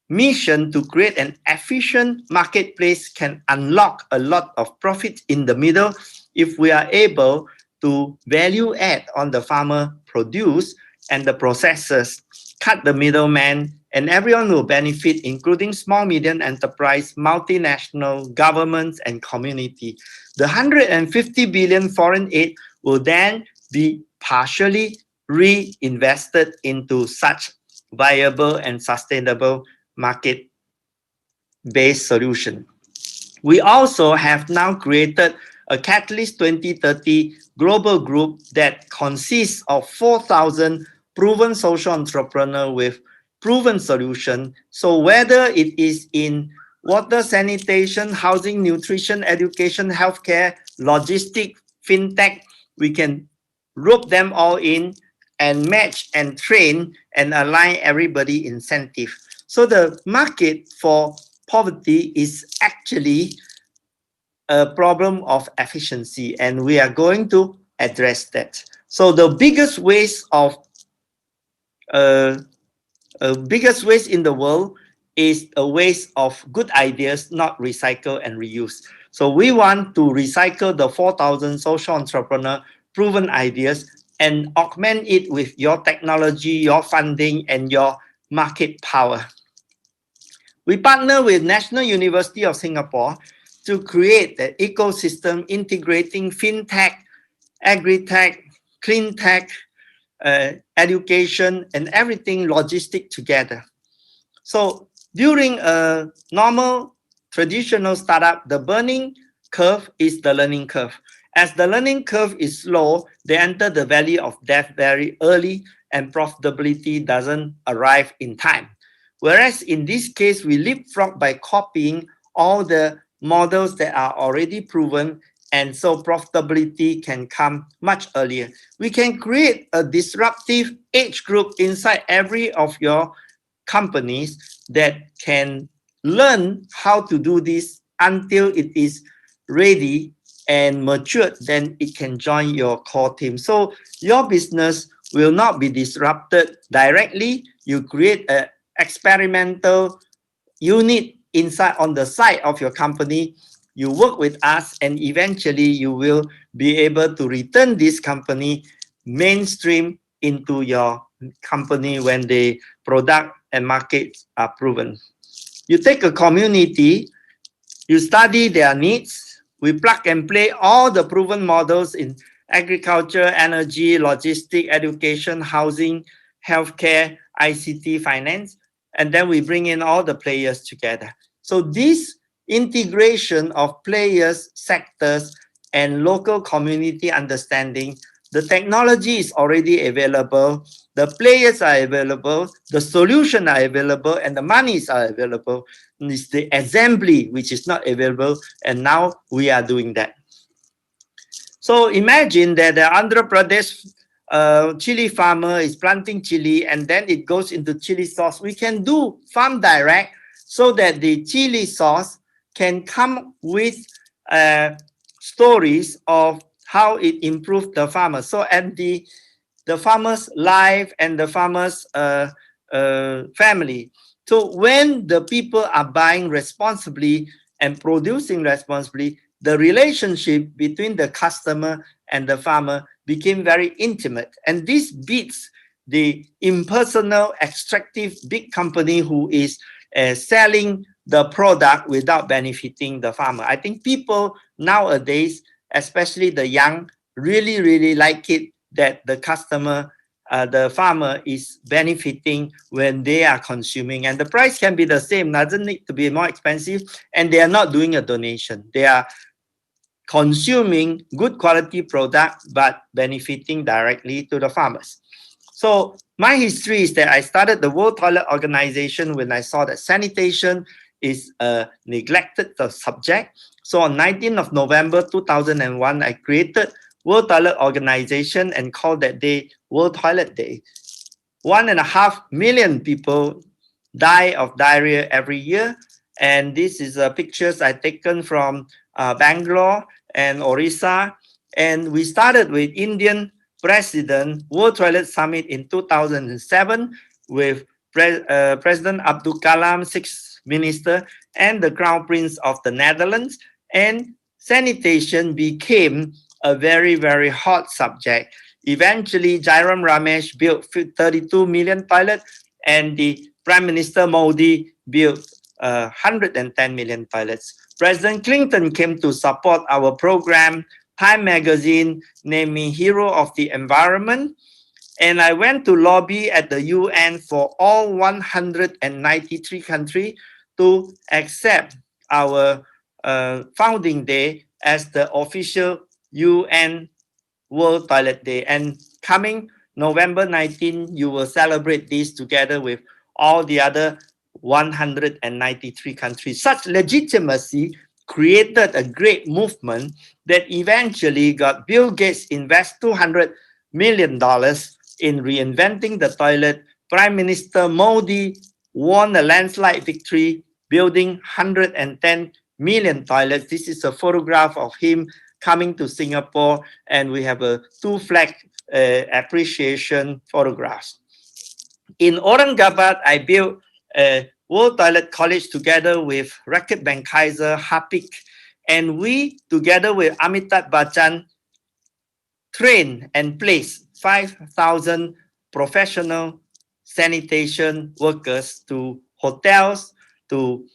mission to create an efficient marketplace can unlock a lot of profit in the middle if we are able to value add on the farmer produce and the processors, cut the middleman, and everyone will benefit, including small, medium enterprise, multinational, governments, and community. The 150 billion foreign aid will then be partially reinvested into such viable and sustainable market-based solution. We also have now created a Catalyst 2030 global group that consists of 4,000 proven social entrepreneurs with proven solution. So whether it is in water, sanitation, housing, nutrition, education, healthcare, logistics, fintech, we can rope them all in and match and train and align everybody incentive. So the market for poverty is actually a problem of efficiency, and we are going to address that. So the biggest waste in the world is a waste of good ideas, not recycle and reuse. So we want to recycle the 4,000 social entrepreneur proven ideas and augment it with your technology, your funding, and your market power. We partner with National University of Singapore to create the ecosystem integrating fintech, agri-tech, clean tech, education, and everything logistic together. So during a normal traditional startup, the burning curve is the learning curve. As the learning curve is slow, they enter the valley of death very early and profitability doesn't arrive in time. Whereas in this case, we leapfrog by copying all the models that are already proven, and so profitability can come much earlier. We can create a disruptive age group inside every of your companies that can learn how to do this until it is ready and matured, then it can join your core team. So your business will not be disrupted directly. You create an experimental unit inside on the side of your company. You work with us, and eventually you will be able to return this company mainstream into your company when the product and markets are proven. You take a community, you study their needs, we plug and play all the proven models in agriculture, energy, logistics, education, housing, healthcare, ICT, finance, and then we bring in all the players together. So this integration of players, sectors, and local community understanding, the technology is already available, the players are available, the solutions are available, and the monies are available. And it's the assembly which is not available, and now we are doing that. So imagine that the Andhra Pradesh chili farmer is planting chili, and then it goes into chili sauce. We can do farm direct so that the chili sauce can come with stories of how it improved the farmer. So at the farmer's life and the farmer's family. So when the people are buying responsibly and producing responsibly, the relationship between the customer and the farmer became very intimate. And this beats the impersonal, extractive big company who is selling the product without benefiting the farmer. I think people nowadays, especially the young, really like it that the customer the farmer is benefiting when they are consuming, and the price can be the same, doesn't need to be more expensive, and they are not doing a donation. They are consuming good quality product but benefiting directly to the farmers. So my history is that I started the World Toilet Organization when I saw that sanitation is a neglected subject. So on 19th of November 2001, I created World Toilet Organization and called that day World Toilet Day. 1.5 million people die of diarrhea every year. And this is pictures I taken from Bangalore and Orissa. And we started with Indian President World Toilet Summit in 2007 with President Abdul Kalam, 6th Minister, and the Crown Prince of the Netherlands. And sanitation became a very, very hot subject. Eventually, Jairam Ramesh built 32 million toilets, and the Prime Minister Modi built 110 million toilets. President Clinton came to support our program. Time Magazine named me Hero of the Environment. And I went to lobby at the UN for all 193 countries to accept our founding day as the official UN World Toilet Day. And coming November 19, you will celebrate this together with all the other 193 countries. Such legitimacy created a great movement that eventually got Bill Gates invest $200 million in reinventing the toilet. Prime Minister Modi won a landslide victory, building 110 million toilets. This is a photograph of him coming to Singapore, and we have two flag appreciation photographs. In Aurangabad, I built a World Toilet College together with Reckitt Benckiser, Harpic, and we, together with Amitabh Bachchan, train and place 5,000 professional sanitation workers to hotels, to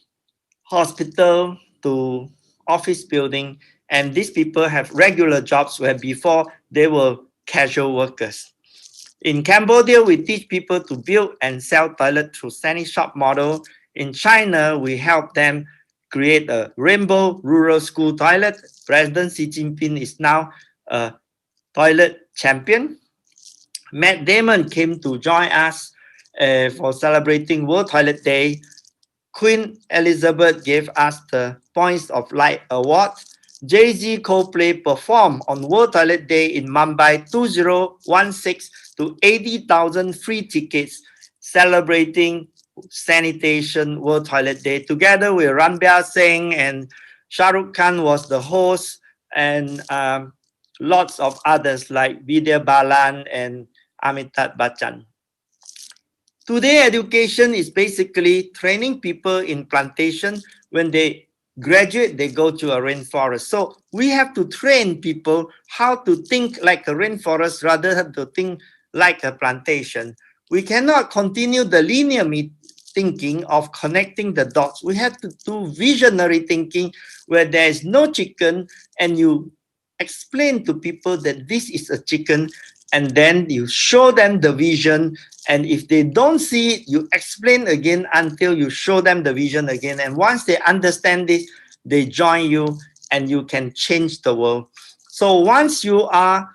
hospital, to office building, and these people have regular jobs where before they were casual workers. In Cambodia, we teach people to build and sell toilets through SaniShop model. In China, we help them create a rainbow rural school toilet. President Xi Jinping is now a toilet champion. Matt Damon came to join us for celebrating World Toilet Day. Queen Elizabeth gave us the Points of Light Award. Jay-Z Coldplay performed on World Toilet Day in Mumbai 2016 to 80,000 free tickets celebrating Sanitation World Toilet Day. Together with Ranbir Singh and Shah Rukh Khan was the host, and lots of others like Vidya Balan and Amitabh Bachchan. Today, education is basically training people in plantation. When they graduate, they go to a rainforest. So we have to train people how to think like a rainforest rather than to think like a plantation. We cannot continue the linear thinking of connecting the dots. We have to do visionary thinking where there is no chicken and you explain to people that this is a chicken, and then you show them the vision. And if they don't see it, you explain again until you show them the vision again. And once they understand this, they join you and you can change the world. So once you are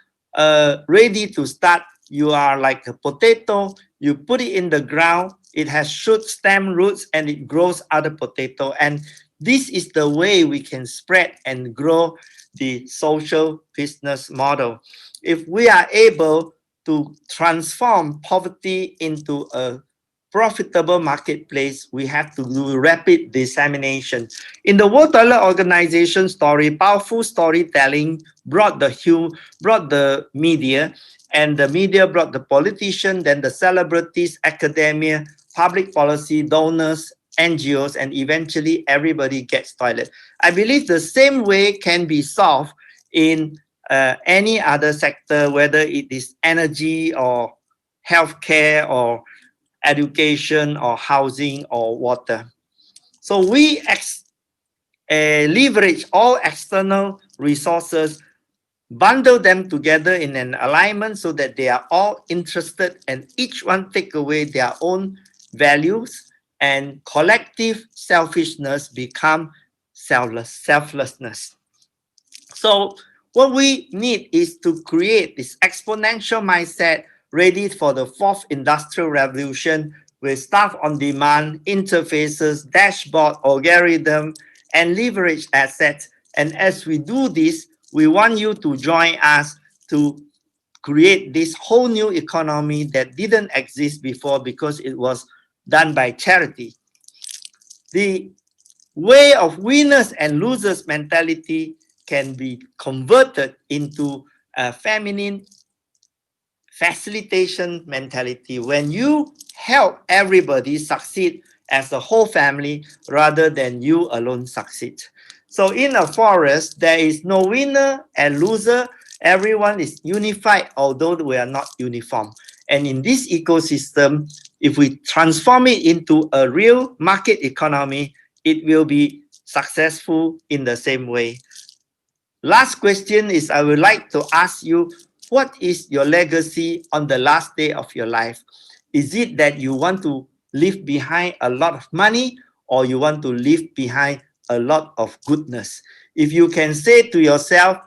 ready to start, you are like a potato, you put it in the ground, it has shoot, stem, roots, and it grows other potato. And this is the way we can spread and grow the social business model. If we are able to transform poverty into a profitable marketplace, we have to do rapid dissemination. In the World Toilet Organization story, powerful storytelling brought the media, and the media brought the politician, then the celebrities, academia, public policy, donors, NGOs, and eventually everybody gets toilet. I believe the same way can be solved in any other sector, whether it is energy or healthcare or education or housing or water. So we leverage all external resources bundle them together in an alignment so that they are all interested and each one take away their own values, and collective selfishness become selflessness. So what we need is to create this exponential mindset ready for the fourth industrial revolution with staff on demand, interfaces, dashboard, algorithm, and leverage assets. And as we do this, we want you to join us to create this whole new economy that didn't exist before because it was done by charity. The way of winners and losers mentality can be converted into a feminine facilitation mentality when you help everybody succeed as a whole family rather than you alone succeed. So in a forest, there is no winner and loser. Everyone is unified, although we are not uniform. And in this ecosystem, if we transform it into a real market economy, it will be successful in the same way. Last question is, I would like to ask you, what is your legacy on the last day of your life? Is it that you want to leave behind a lot of money, or you want to leave behind a lot of goodness? If you can say to yourself,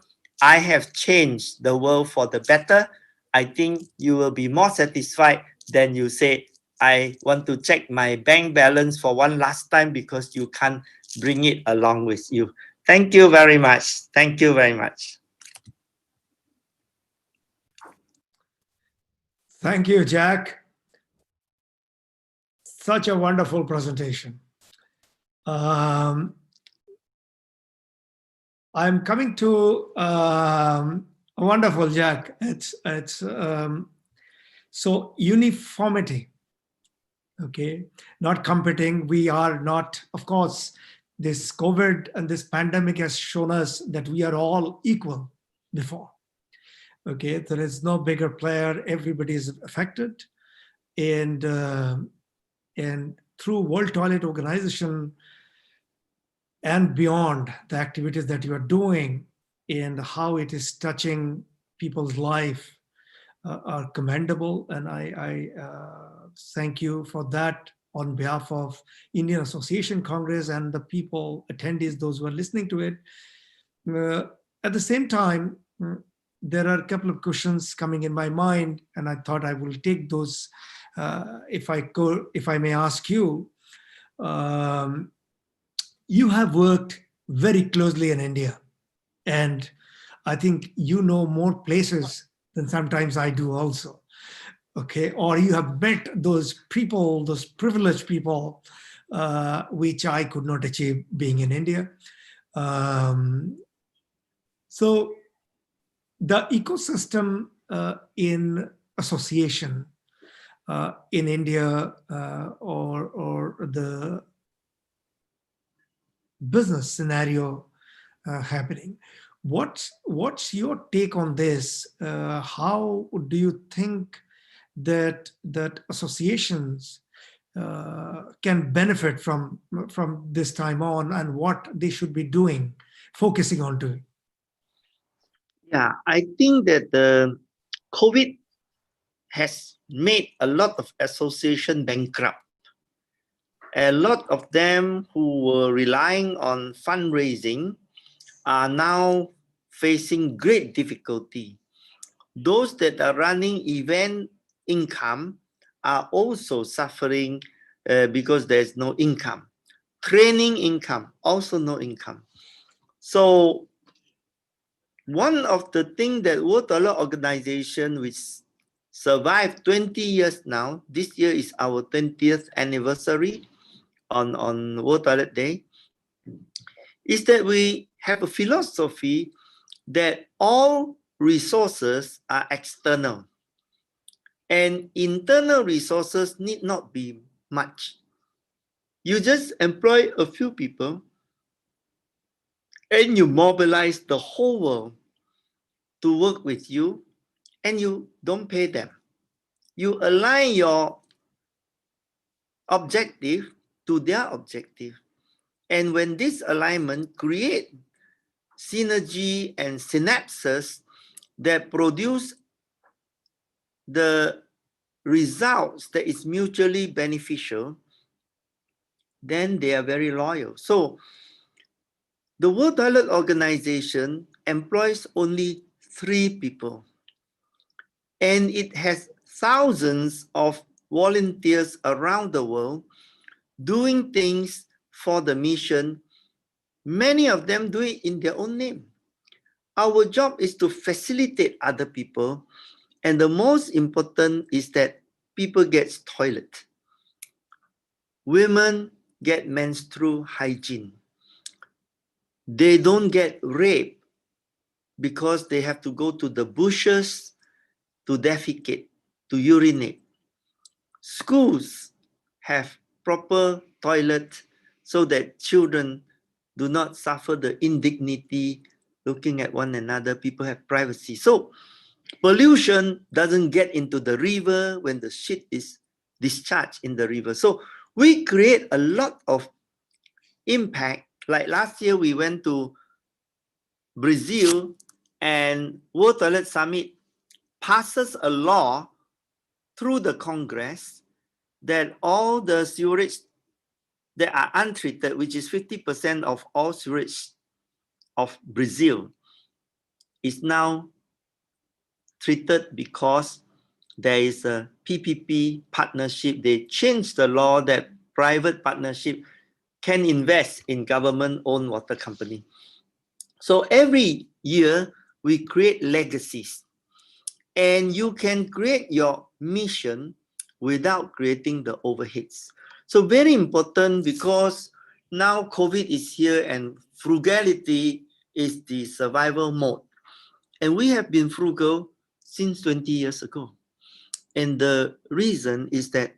I have changed the world for the better, I think you will be more satisfied than you say, I want to check my bank balance for one last time, because you can't bring it along with you. Thank you very much. Thank you very much. Thank you, Jack. Such a wonderful presentation. I'm coming to wonderful, Jack. It's so uniformity. Okay, not competing. We are not, of course, this COVID and this pandemic has shown us that we are all equal before. Okay, there is no bigger player. Everybody is affected, and through World Toilet Organization and beyond, the activities that you are doing and how it is touching people's life are commendable, and I thank you for that on behalf of Indian Association Congress and the people, attendees, those who are listening to it. At the same time, there are a couple of questions coming in my mind, and I thought I will take those if I may ask you. You have worked very closely in India, and I think you know more places than sometimes I do also. Okay, or you have met those people, those privileged people, which I could not achieve being in India. So the ecosystem in association in India or the business scenario happening. What's your take on this? How do you think that associations can benefit from this time on, and what they should be doing, focusing on doing? Yeah, I think that the COVID has made a lot of association bankrupt. A lot of them who were relying on fundraising are now facing great difficulty. Those that are running event income are also suffering because there's no income. Training income, also no income. So one of the things that World Toilet Organization, which survived 20 years now, this year is our 20th anniversary on World Toilet Day, is that we have a philosophy that all resources are external, and internal resources need not be much. You just employ a few people and you mobilize the whole world to work with you, and you don't pay them. You align your objective to their objective. And when this alignment creates synergy and synapses, that produce the results that is mutually beneficial, then they are very loyal. So the World Toilet Organization employs only 3 people, and it has thousands of volunteers around the world doing things for the mission. Many of them do it in their own name. Our job is to facilitate other people, and the most important is that people get toilet. Women get menstrual hygiene. They don't get raped because they have to go to the bushes to defecate, to urinate. Schools have proper toilet so that children do not suffer the indignity looking at one another. People have privacy. So pollution doesn't get into the river when the shit is discharged in the river. So we create a lot of impact. Like last year, we went to Brazil, and World Toilet Summit passes a law through the Congress that all the sewage that are untreated, which is 50% of all sewage of Brazil, is now treated because there is a PPP partnership. They changed the law that private partnership can invest in government-owned water company. So every year we create legacies, and you can create your mission without creating the overheads. So very important, because now COVID is here and frugality is the survival mode. And we have been frugal since 20 years ago. And the reason is that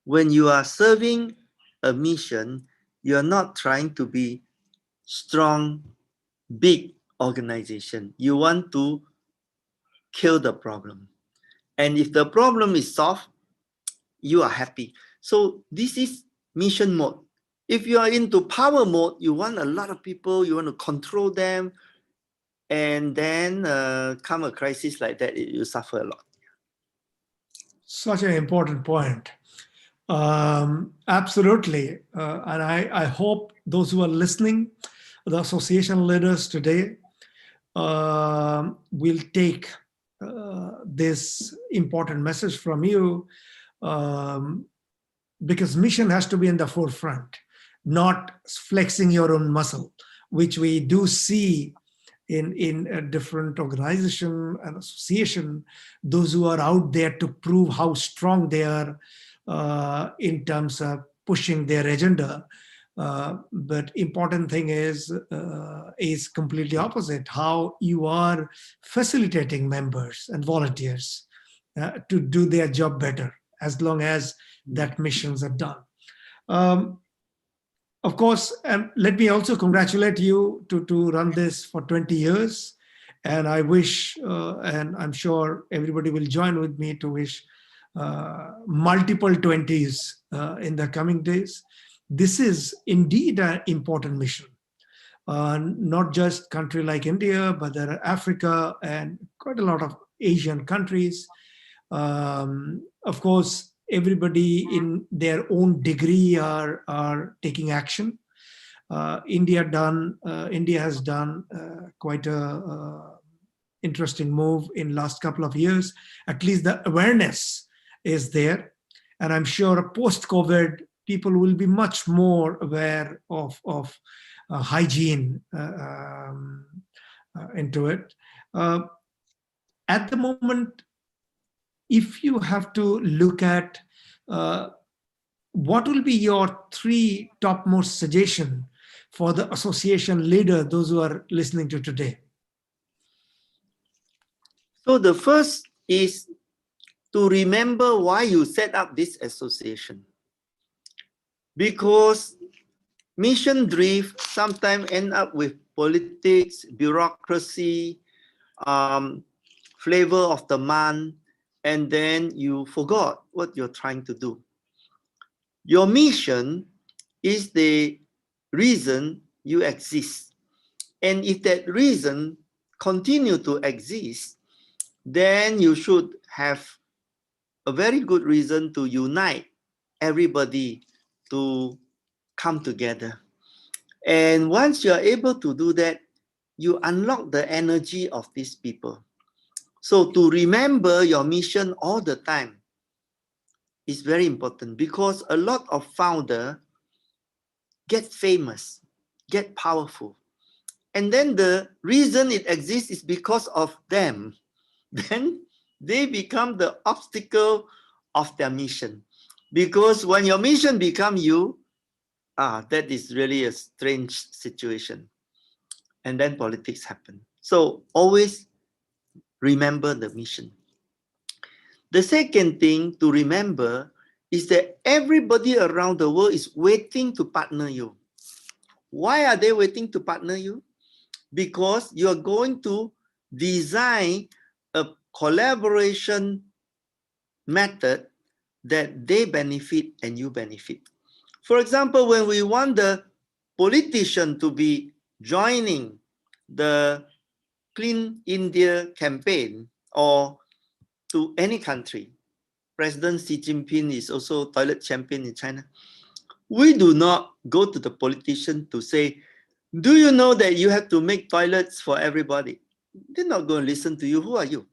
when you are serving a mission, you are not trying to be strong, big organization. You want to kill the problem. And if the problem is solved, you are happy. So this is mission mode. If you are into power mode, you want a lot of people, you want to control them, and then come a crisis like that, you suffer a lot. Such an important point. Absolutely. And I hope those who are listening, the association leaders today, will take this important message from you, because mission has to be in the forefront, not flexing your own muscle, which we do see in a different organization and association, those who are out there to prove how strong they are in terms of pushing their agenda. But important thing is completely opposite, how you are facilitating members and volunteers to do their job better, as long as that missions are done. Of course, let me also congratulate you to run this for 20 years. And I wish, and I'm sure everybody will join with me to wish multiple 20s in the coming days. This is indeed an important mission. Not just country like India, but there are Africa and quite a lot of Asian countries. Of course, everybody in their own degree are taking action. India has done quite a interesting move in last couple of years. At least the awareness is there, and I'm sure post-COVID people will be much more aware of hygiene into it. At the moment, if you have to look at what will be your 3 topmost suggestion for the association leader, those who are listening to today? So the first is to remember why you set up this association. Because mission drift sometimes end up with politics, bureaucracy, flavor of the month, and then you forgot what you're trying to do. Your mission is the reason you exist. And if that reason continue to exist, then you should have a very good reason to unite everybody to come together. And once you are able to do that, you unlock the energy of these people. So to remember your mission all the time is very important, because a lot of founders get famous, get powerful. And then the reason it exists is because of them. Then they become the obstacle of their mission. Because when your mission becomes you, that is really a strange situation. And then politics happen. So always remember the mission. The second thing to remember is that everybody around the world is waiting to partner you. Why are they waiting to partner you? Because you are going to design a collaboration method that they benefit and you benefit. For example, when we want the politician to be joining the Clean India campaign, or to any country, President Xi Jinping is also toilet champion in China. We do not go to the politician to say, do you know that you have to make toilets for everybody? They're not going to listen to you. Who are you?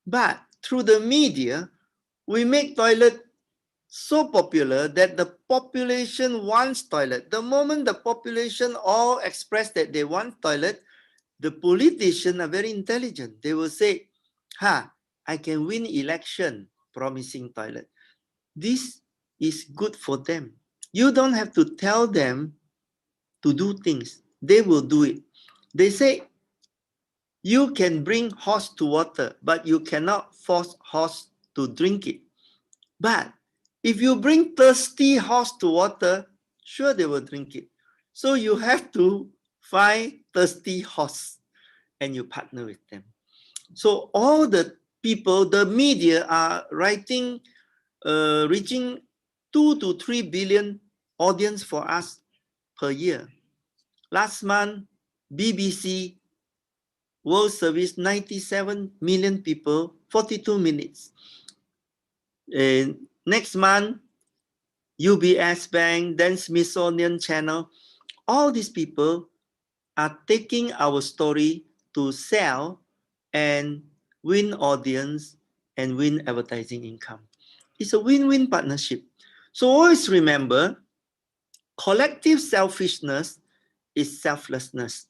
But through the media, we make toilet so popular that the population wants toilet. The moment the population all express that they want toilet, the politicians are very intelligent. They will say, I can win election promising toilet. This is good for them. You don't have to tell them to do things. They will do it. They say, you can bring horse to water, but you cannot force horse to drink it. But if you bring thirsty horse to water, sure they will drink it. So you have to find thirsty horse and you partner with them. So all the people, the media are writing, reaching 2 to 3 billion audience for us per year. Last month, BBC World Service, 97 million people, 42 minutes. Next month, UBS Bank, then Smithsonian Channel. All these people are taking our story to sell and win audience and win advertising income. It's a win-win partnership. So always remember, collective selfishness is selflessness.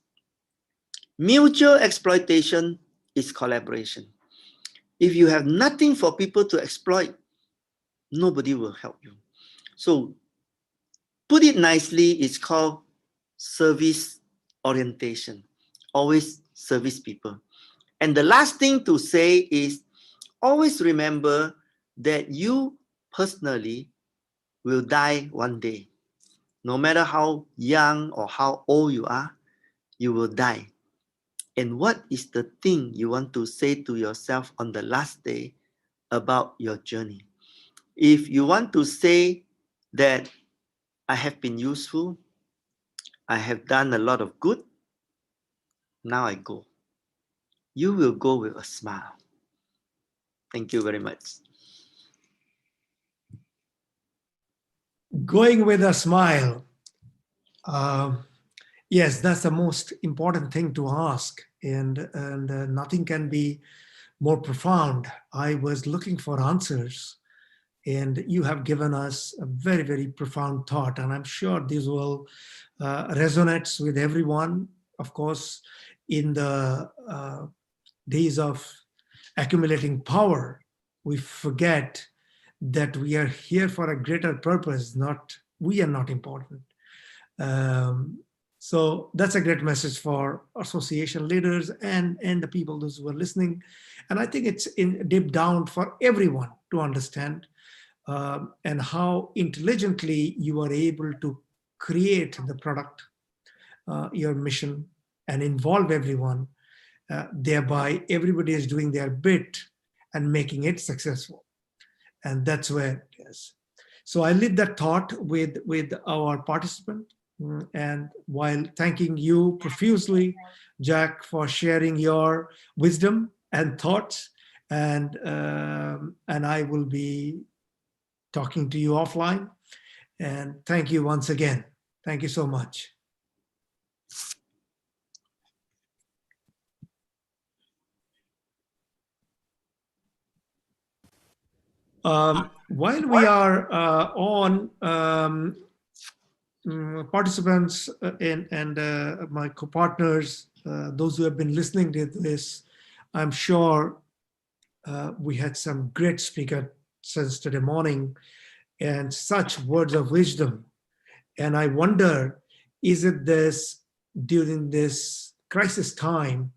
Mutual exploitation is collaboration. If you have nothing for people to exploit, nobody will help you. So put it nicely, it's called service orientation. Always service people. And the last thing to say is, always remember that you personally will die one day. No matter how young or how old you are, you will die. And what is the thing you want to say to yourself on the last day about your journey? If you want to say that I have been useful, I have done a lot of good, now I go. You will go with a smile. Thank you very much. Going with a smile. Yes, that's the most important thing to ask, and nothing can be more profound. I was looking for answers, and you have given us a very, very profound thought, and I'm sure this will resonate with everyone. Of course, in the days of accumulating power, we forget that we are here for a greater purpose, we are not important. So that's a great message for association leaders and the people, those who are listening. And I think it's deep down for everyone to understand and how intelligently you are able to create the product, your mission, and involve everyone. Thereby, everybody is doing their bit and making it successful. And that's where it is. So I leave that thought with our participant, And while thanking you profusely, Jack, for sharing your wisdom and thoughts, and I will be talking to you offline. And thank you once again. Thank you so much. While we are on, participants and my co-partners, those who have been listening to this, I'm sure we had some great speakers since today morning and such words of wisdom. And I wonder, is it this, during this crisis time,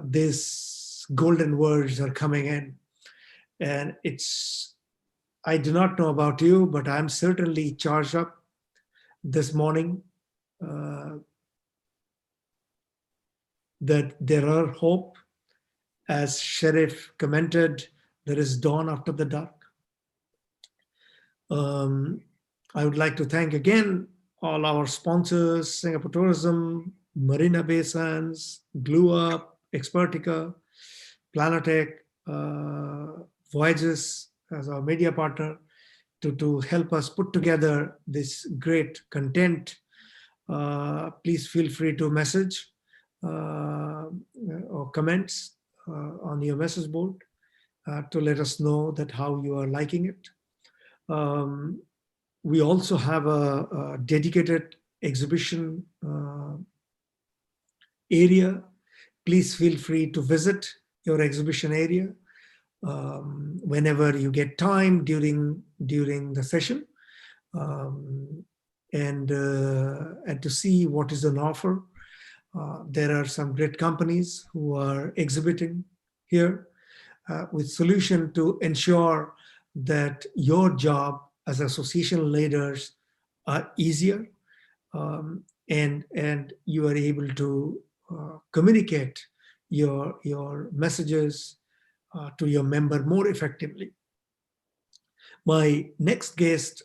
these golden words are coming in? And I do not know about you, but I'm certainly charged up this morning that there are hope. As Sheriff commented, there is dawn after the dark. I would like to thank again all our sponsors, Singapore Tourism, Marina Bay Sands, Glue Up, Expertica, Planetech, Voyages as our media partner to help us put together this great content. Please feel free to message or comments on your message board to let us know that how you are liking it. We also have a dedicated exhibition area. Please feel free to visit your exhibition area whenever you get time during the session, and to see what is on offer. There are some great companies who are exhibiting here with solution to ensure that your job as association leaders are easier, and you are able to communicate your messages to your member more effectively. My next guest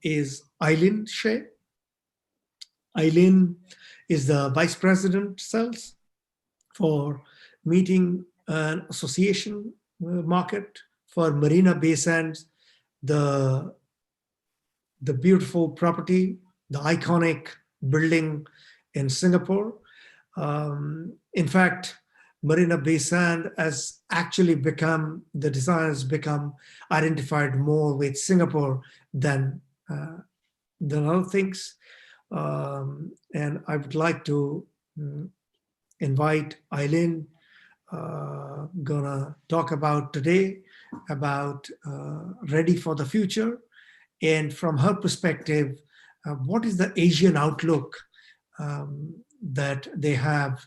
is Eileen Shea. Eileen is the Vice President Sales for Meeting and Association Market for Marina Bay Sands, the beautiful property, the iconic building in Singapore. In fact, Marina Bay Sands has actually become, the design has become identified more with Singapore than other things. And I would like to invite Eileen, gonna talk about today about Ready for the Future, and from her perspective, what is the Asian outlook that they have,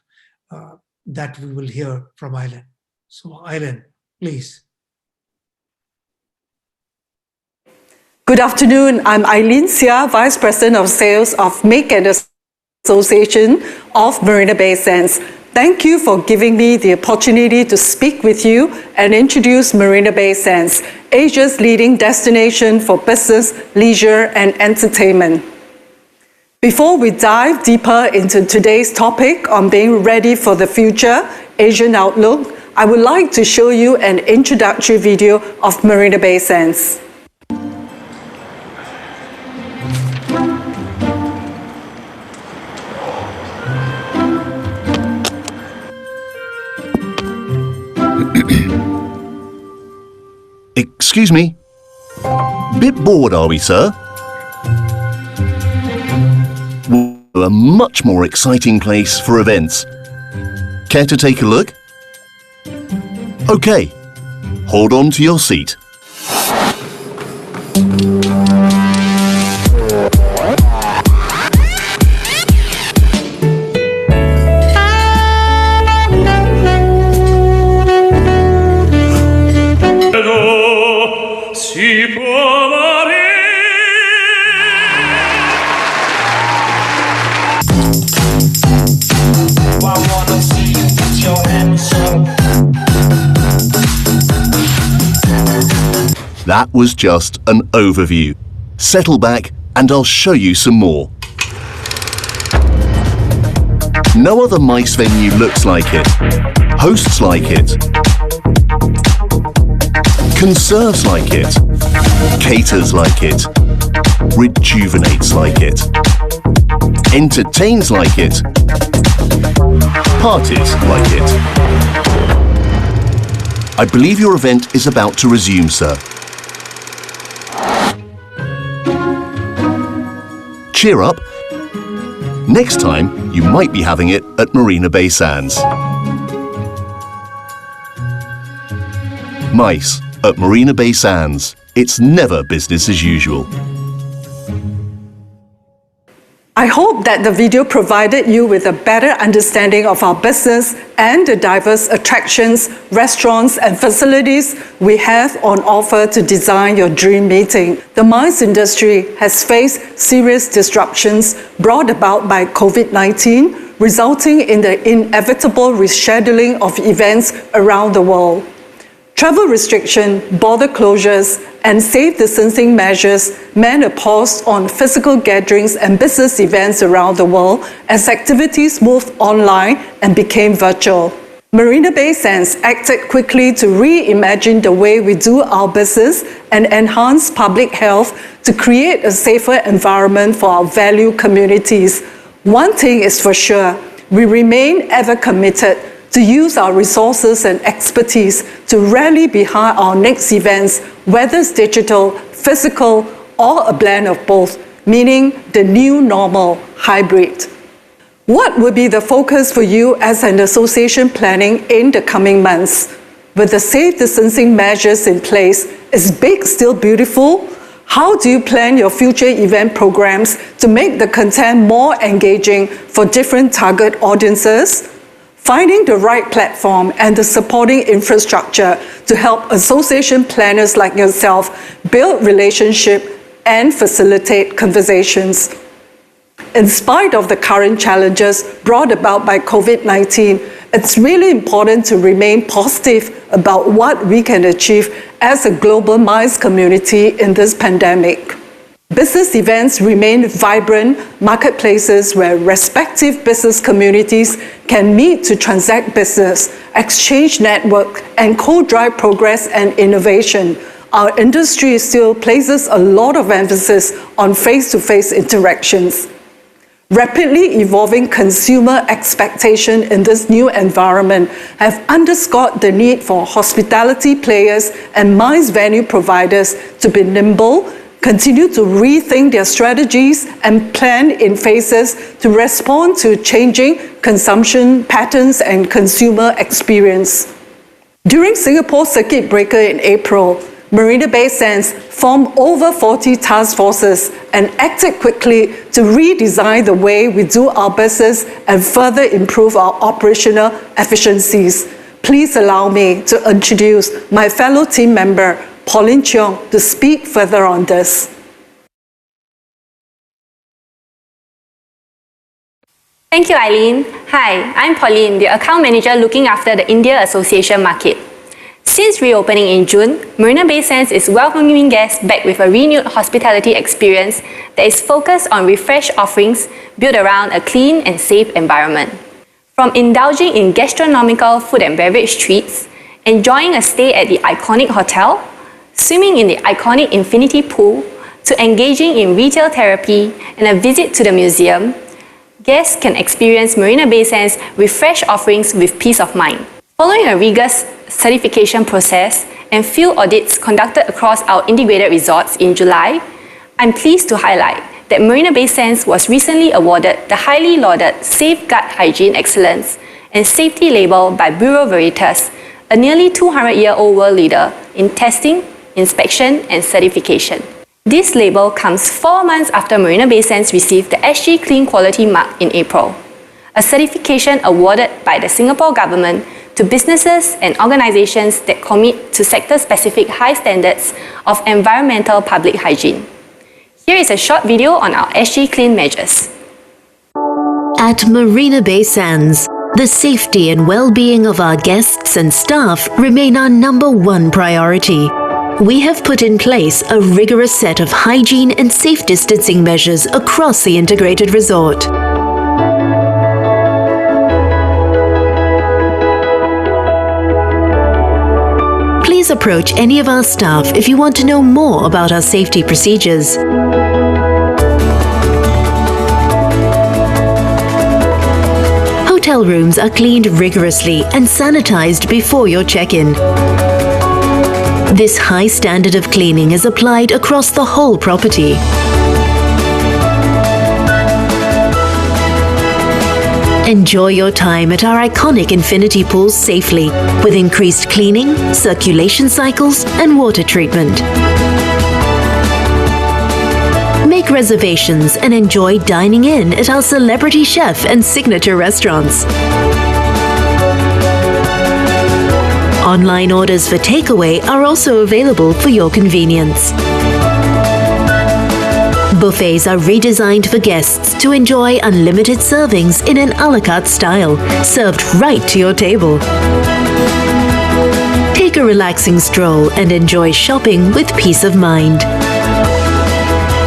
that we will hear from Eileen. So Eileen, please. Good afternoon, I'm Eileen Seah, Vice President of Sales of Make and Association of Marina Bay Sands. Thank you for giving me the opportunity to speak with you and introduce Marina Bay Sands, Asia's leading destination for business, leisure, and entertainment. Before we dive deeper into today's topic on being ready for the future, Asian outlook, I would like to show you an introductory video of Marina Bay Sands. Excuse me. Bit bored, are we, sir? A much more exciting place for events. Care to take a look? Okay, hold on to your seat. That was just an overview. Settle back and I'll show you some more. No other MICE venue looks like it, hosts like it, conserves like it, caters like it, rejuvenates like it, entertains like it, parties like it. I believe your event is about to resume, sir. Cheer up. Next time, you might be having it at Marina Bay Sands. MICE at Marina Bay Sands. It's never business as usual. I hope that the video provided you with a better understanding of our business and the diverse attractions, restaurants, and facilities we have on offer to design your dream meeting. The MICE industry has faced serious disruptions brought about by COVID-19, resulting in the inevitable rescheduling of events around the world. Travel restriction, border closures, and safe distancing measures meant a pause on physical gatherings and business events around the world as activities moved online and became virtual. Marina Bay Sands acted quickly to reimagine the way we do our business and enhance public health to create a safer environment for our valued communities. One thing is for sure, we remain ever committed to use our resources and expertise to rally behind our next events, whether it's digital, physical, or a blend of both, meaning the new normal, hybrid. What will be the focus for you as an association planning in the coming months? With the safe distancing measures in place, is big still beautiful? How do you plan your future event programs to make the content more engaging for different target audiences? Finding the right platform and the supporting infrastructure to help association planners like yourself build relationships and facilitate conversations. In spite of the current challenges brought about by COVID-19, it's really important to remain positive about what we can achieve as a global MICE community in this pandemic. Business events remain vibrant marketplaces where respective business communities can meet to transact business, exchange network, and co-drive progress and innovation. Our industry still places a lot of emphasis on face-to-face interactions. Rapidly evolving consumer expectation in this new environment have underscored the need for hospitality players and MICE venue providers to be nimble, continue to rethink their strategies and plan in phases to respond to changing consumption patterns and consumer experience. During Singapore Circuit Breaker in April, Marina Bay Sands formed over 40 task forces and acted quickly to redesign the way we do our business and further improve our operational efficiencies. Please allow me to introduce my fellow team member, Pauline Cheong, to speak further on this. Thank you, Eileen. Hi, I'm Pauline, the account manager looking after the India Association market. Since reopening in June, Marina Bay Sands is welcoming guests back with a renewed hospitality experience that is focused on refreshed offerings built around a clean and safe environment. From indulging in gastronomical food and beverage treats, enjoying a stay at the iconic hotel, swimming in the iconic infinity pool, to engaging in retail therapy and a visit to the museum, guests can experience Marina Bay Sands' refreshed offerings with peace of mind. Following a rigorous certification process and field audits conducted across our integrated resorts in July, I'm pleased to highlight that Marina Bay Sands was recently awarded the highly lauded Safeguard Hygiene Excellence and Safety Label by Bureau Veritas, a nearly 200-year-old world leader in testing, inspection, and certification. This label comes 4 months after Marina Bay Sands received the SG Clean Quality Mark in April, a certification awarded by the Singapore government to businesses and organizations that commit to sector-specific high standards of environmental public hygiene. Here is a short video on our SG Clean measures. At Marina Bay Sands, the safety and well-being of our guests and staff remain our #1 priority. we have put in place a rigorous set of hygiene and safe distancing measures across the integrated resort. Please approach any of our staff if you want to know more about our safety procedures. Hotel rooms are cleaned rigorously and sanitized before your check-in. This high standard of cleaning is applied across the whole property. Enjoy your time at our iconic infinity pools safely with increased cleaning, circulation cycles, and water treatment. Make reservations and enjoy dining in at our celebrity chef and signature restaurants. Online orders for takeaway are also available for your convenience. Buffets are redesigned for guests to enjoy unlimited servings in an a la carte style, served right to your table. Take a relaxing stroll and enjoy shopping with peace of mind.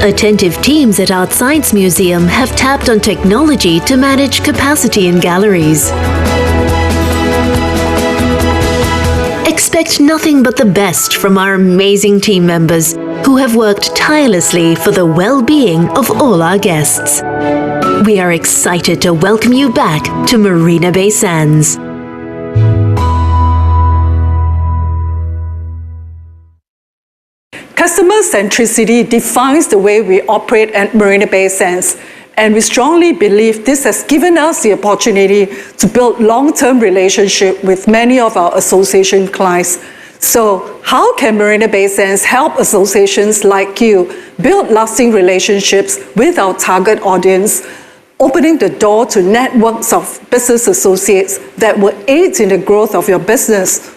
Attentive teams at Art Science Museum have tapped on technology to manage capacity in galleries. Expect nothing but the best from our amazing team members who have worked tirelessly for the well-being of all our guests. We are excited to welcome you back to Marina Bay Sands. Customer centricity defines the way we operate at Marina Bay Sands, and we strongly believe this has given us the opportunity to build long-term relationships with many of our association clients. So, how can Marina Bay Sands help associations like you build lasting relationships with our target audience, opening the door to networks of business associates that will aid in the growth of your business?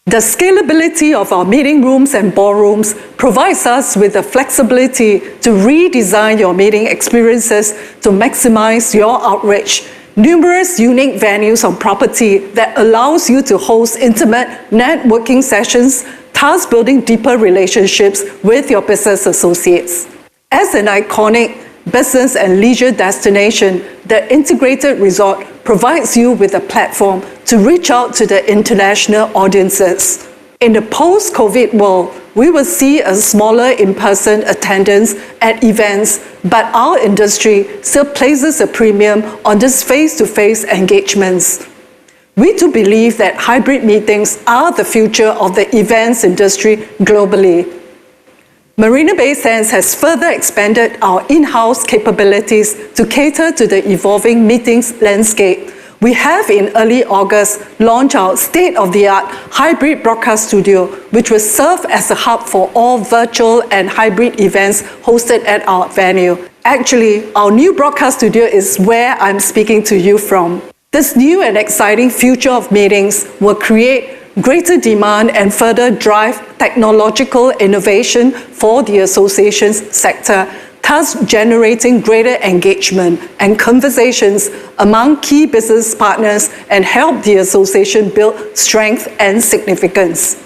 The scalability of our meeting rooms and ballrooms provides us with the flexibility to redesign your meeting experiences to maximize your outreach. Numerous unique venues on property that allows you to host intimate networking sessions, thus building deeper relationships with your business associates. As an iconic business and leisure destination, the integrated resort provides you with a platform to reach out to the international audiences. In the post-COVID world, we will see a smaller in-person attendance at events, but our industry still places a premium on these face-to-face engagements. We too believe that hybrid meetings are the future of the events industry globally. Marina Bay Sands has further expanded our in-house capabilities to cater to the evolving meetings landscape. We have in early August launched our state-of-the-art hybrid broadcast studio, which will serve as a hub for all virtual and hybrid events hosted at our venue. Actually, our new broadcast studio is where I'm speaking to you from. This new and exciting future of meetings will create greater demand and further drive technological innovation for the associations sector, thus generating greater engagement and conversations among key business partners and help the association build strength and significance.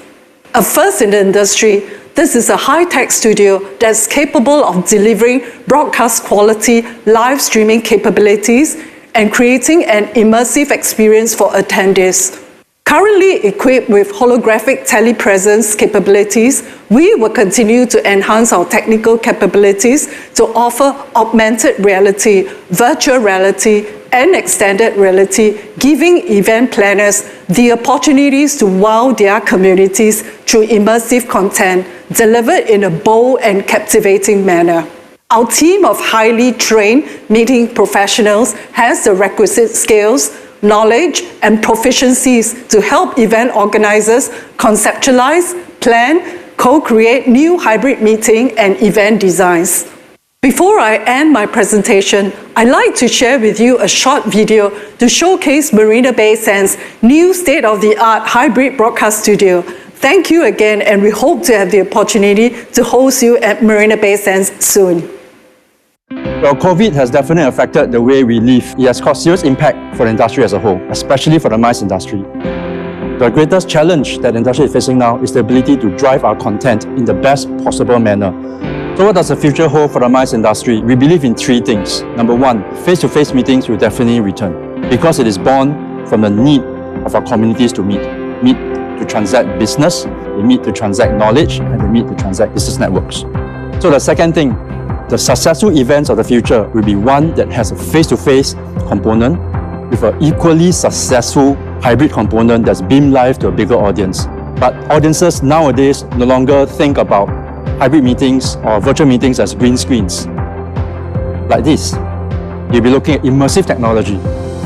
A first in the industry, this is a high-tech studio that's capable of delivering broadcast quality live streaming capabilities and creating an immersive experience for attendees. Currently equipped with holographic telepresence capabilities, we will continue to enhance our technical capabilities to offer augmented reality, virtual reality, and extended reality, giving event planners the opportunities to wow their communities through immersive content delivered in a bold and captivating manner. Our team of highly trained meeting professionals has the requisite skills, knowledge, and proficiencies to help event organizers conceptualize, plan, co-create new hybrid meeting and event designs. Before I end my presentation, I'd like to share with you a short video to showcase Marina Bay Sands' new state-of-the-art hybrid broadcast studio. Thank you again, and we hope to have the opportunity to host you at Marina Bay Sands soon. Well, COVID has definitely affected the way we live. It has caused serious impact for the industry as a whole, especially for the MICE industry. The greatest challenge that the industry is facing now is the ability to drive our content in the best possible manner. So what does the future hold for the MICE industry? We believe in three things. Number one, face-to-face meetings will definitely return because it is born from the need of our communities to meet to transact business, they meet to transact knowledge, and they meet to transact business networks. So the second thing, the successful events of the future will be one that has a face-to-face component with an equally successful hybrid component that's beamed live to a bigger audience. But audiences nowadays no longer think about hybrid meetings or virtual meetings as green screens. Like this, you'll be looking at immersive technology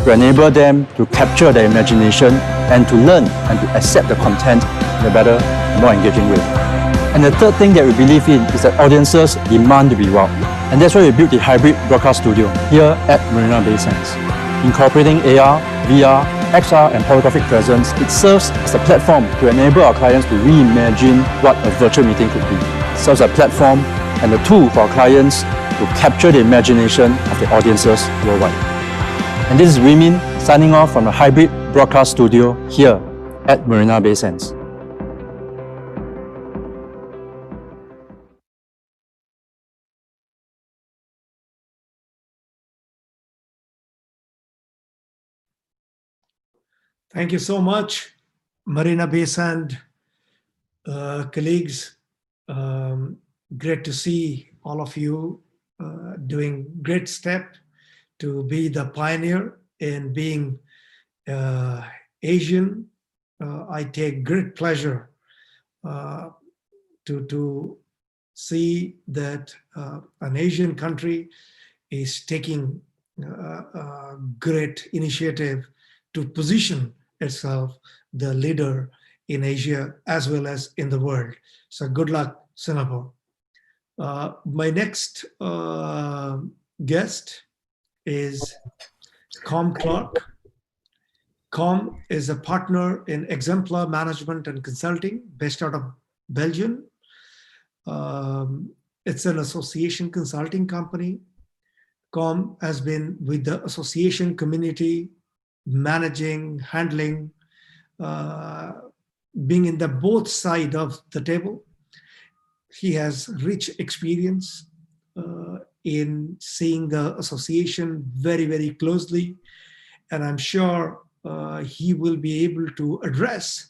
to enable them to capture their imagination and to learn and to accept the content in a better, more engaging way. And the third thing that we believe in is that audiences demand to be wowed. And that's why we built the hybrid broadcast studio here at Marina Bay Sands. Incorporating AR, VR, XR and holographic presence, it serves as a platform to enable our clients to reimagine what a virtual meeting could be. It serves as a platform and a tool for our clients to capture the imagination of the audiences worldwide. And this is Wee Min signing off from the hybrid broadcast studio here at Marina Bay Sands. Thank you so much, Marina Bay Sands colleagues. Great to see all of you doing great step to be the pioneer in being Asian. I take great pleasure to see that an Asian country is taking a great initiative to position itself the leader in Asia as well as in the world. So good luck, Singapore. My next guest is Com Clark. Com is a partner in Exemplar Management and Consulting based out of Belgium. It's an association consulting company. Com has been with the association community managing, handling, being in the both side of the table. He has rich experience in seeing the association very, very closely. And I'm sure he will be able to address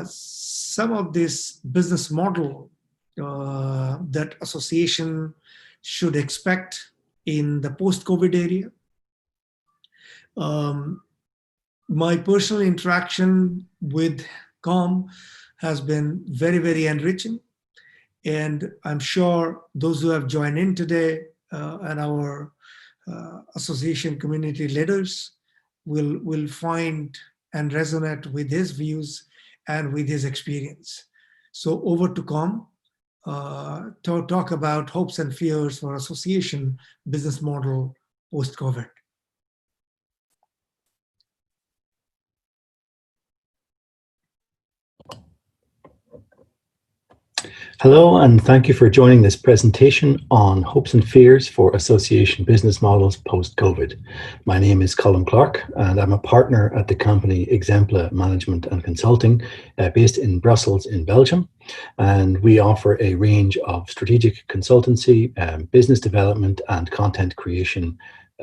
some of this business model that association should expect in the post-COVID area. My personal interaction with Com has been very, very enriching. And I'm sure those who have joined in today and our association community leaders will find and resonate with his views and with his experience. So over to Com to talk about hopes and fears for association business model post-COVID. Hello, and thank you for joining this presentation on hopes and fears for association business models post-COVID. My name is Colin Clark, and I'm a partner at the company Exemplar Management and Consulting, based in Brussels in Belgium. And we offer a range of strategic consultancy, business development and content creation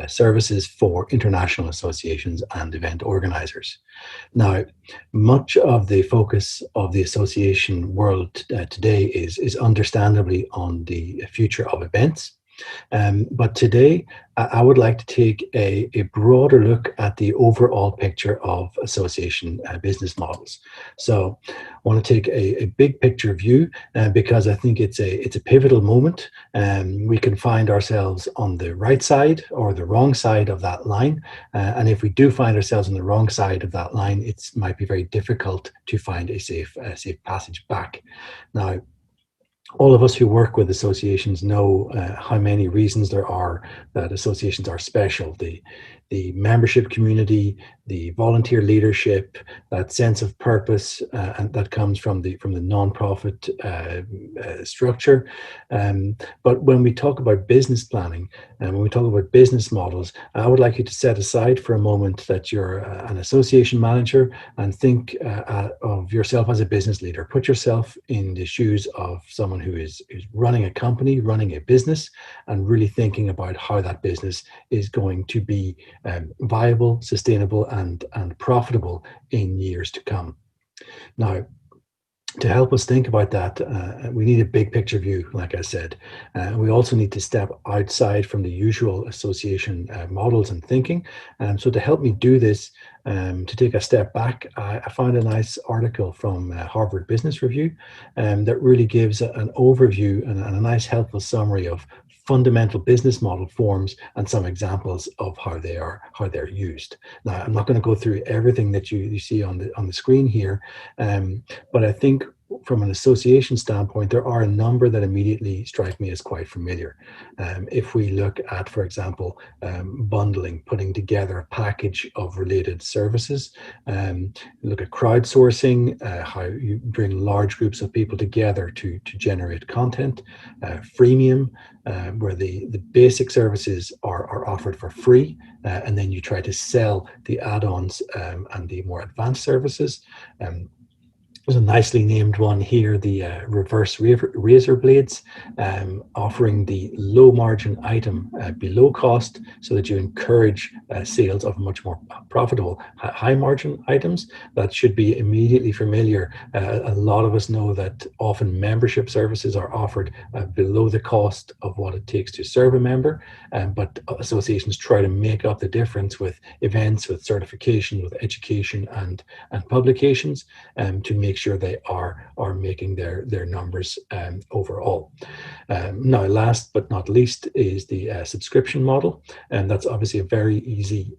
services for international associations and event organizers. Now, much of the focus of the association world today is understandably on the future of events. But today, I would like to take a broader look at the overall picture of association business models. So I want to take a big picture view because I think it's a pivotal moment. We can find ourselves on the right side or the wrong side of that line. And if we do find ourselves on the wrong side of that line, it might be very difficult to find a safe passage back. Now, all of us who work with associations know how many reasons there are that associations are special. the membership community, the volunteer leadership, that sense of purpose, and that comes from the nonprofit structure. But when we talk about business planning and when we talk about business models, I would like you to set aside for a moment that you're an association manager and think of yourself as a business leader. Put yourself in the shoes of someone who is running a company, running a business, and really thinking about how that business is going to be viable, sustainable, and profitable in years to come. Now, to help us think about that, we need a big picture view, like I said. We also need to step outside from the usual association models and thinking. So to help me do this, to take a step back, I found a nice article from Harvard Business Review that really gives an overview and a nice helpful summary of fundamental business model forms and some examples of how they're used. Now, I'm not going to go through everything that you see on the screen here, but I think from an association standpoint, there are a number that immediately strike me as quite familiar. If we look at, for example, bundling, putting together a package of related services, look at crowdsourcing, how you bring large groups of people together to generate content, freemium, where the basic services are offered for free, and then you try to sell the add-ons and the more advanced services. There's a nicely named one here, the reverse razor blades, offering the low margin item below cost so that you encourage sales of much more profitable high margin items. That should be immediately familiar. A lot of us know that often membership services are offered below the cost of what it takes to serve a member, but associations try to make up the difference with events, with certification, with education and publications to make sure they are making their numbers overall. Now, last but not least is the subscription model, and that's obviously a very easy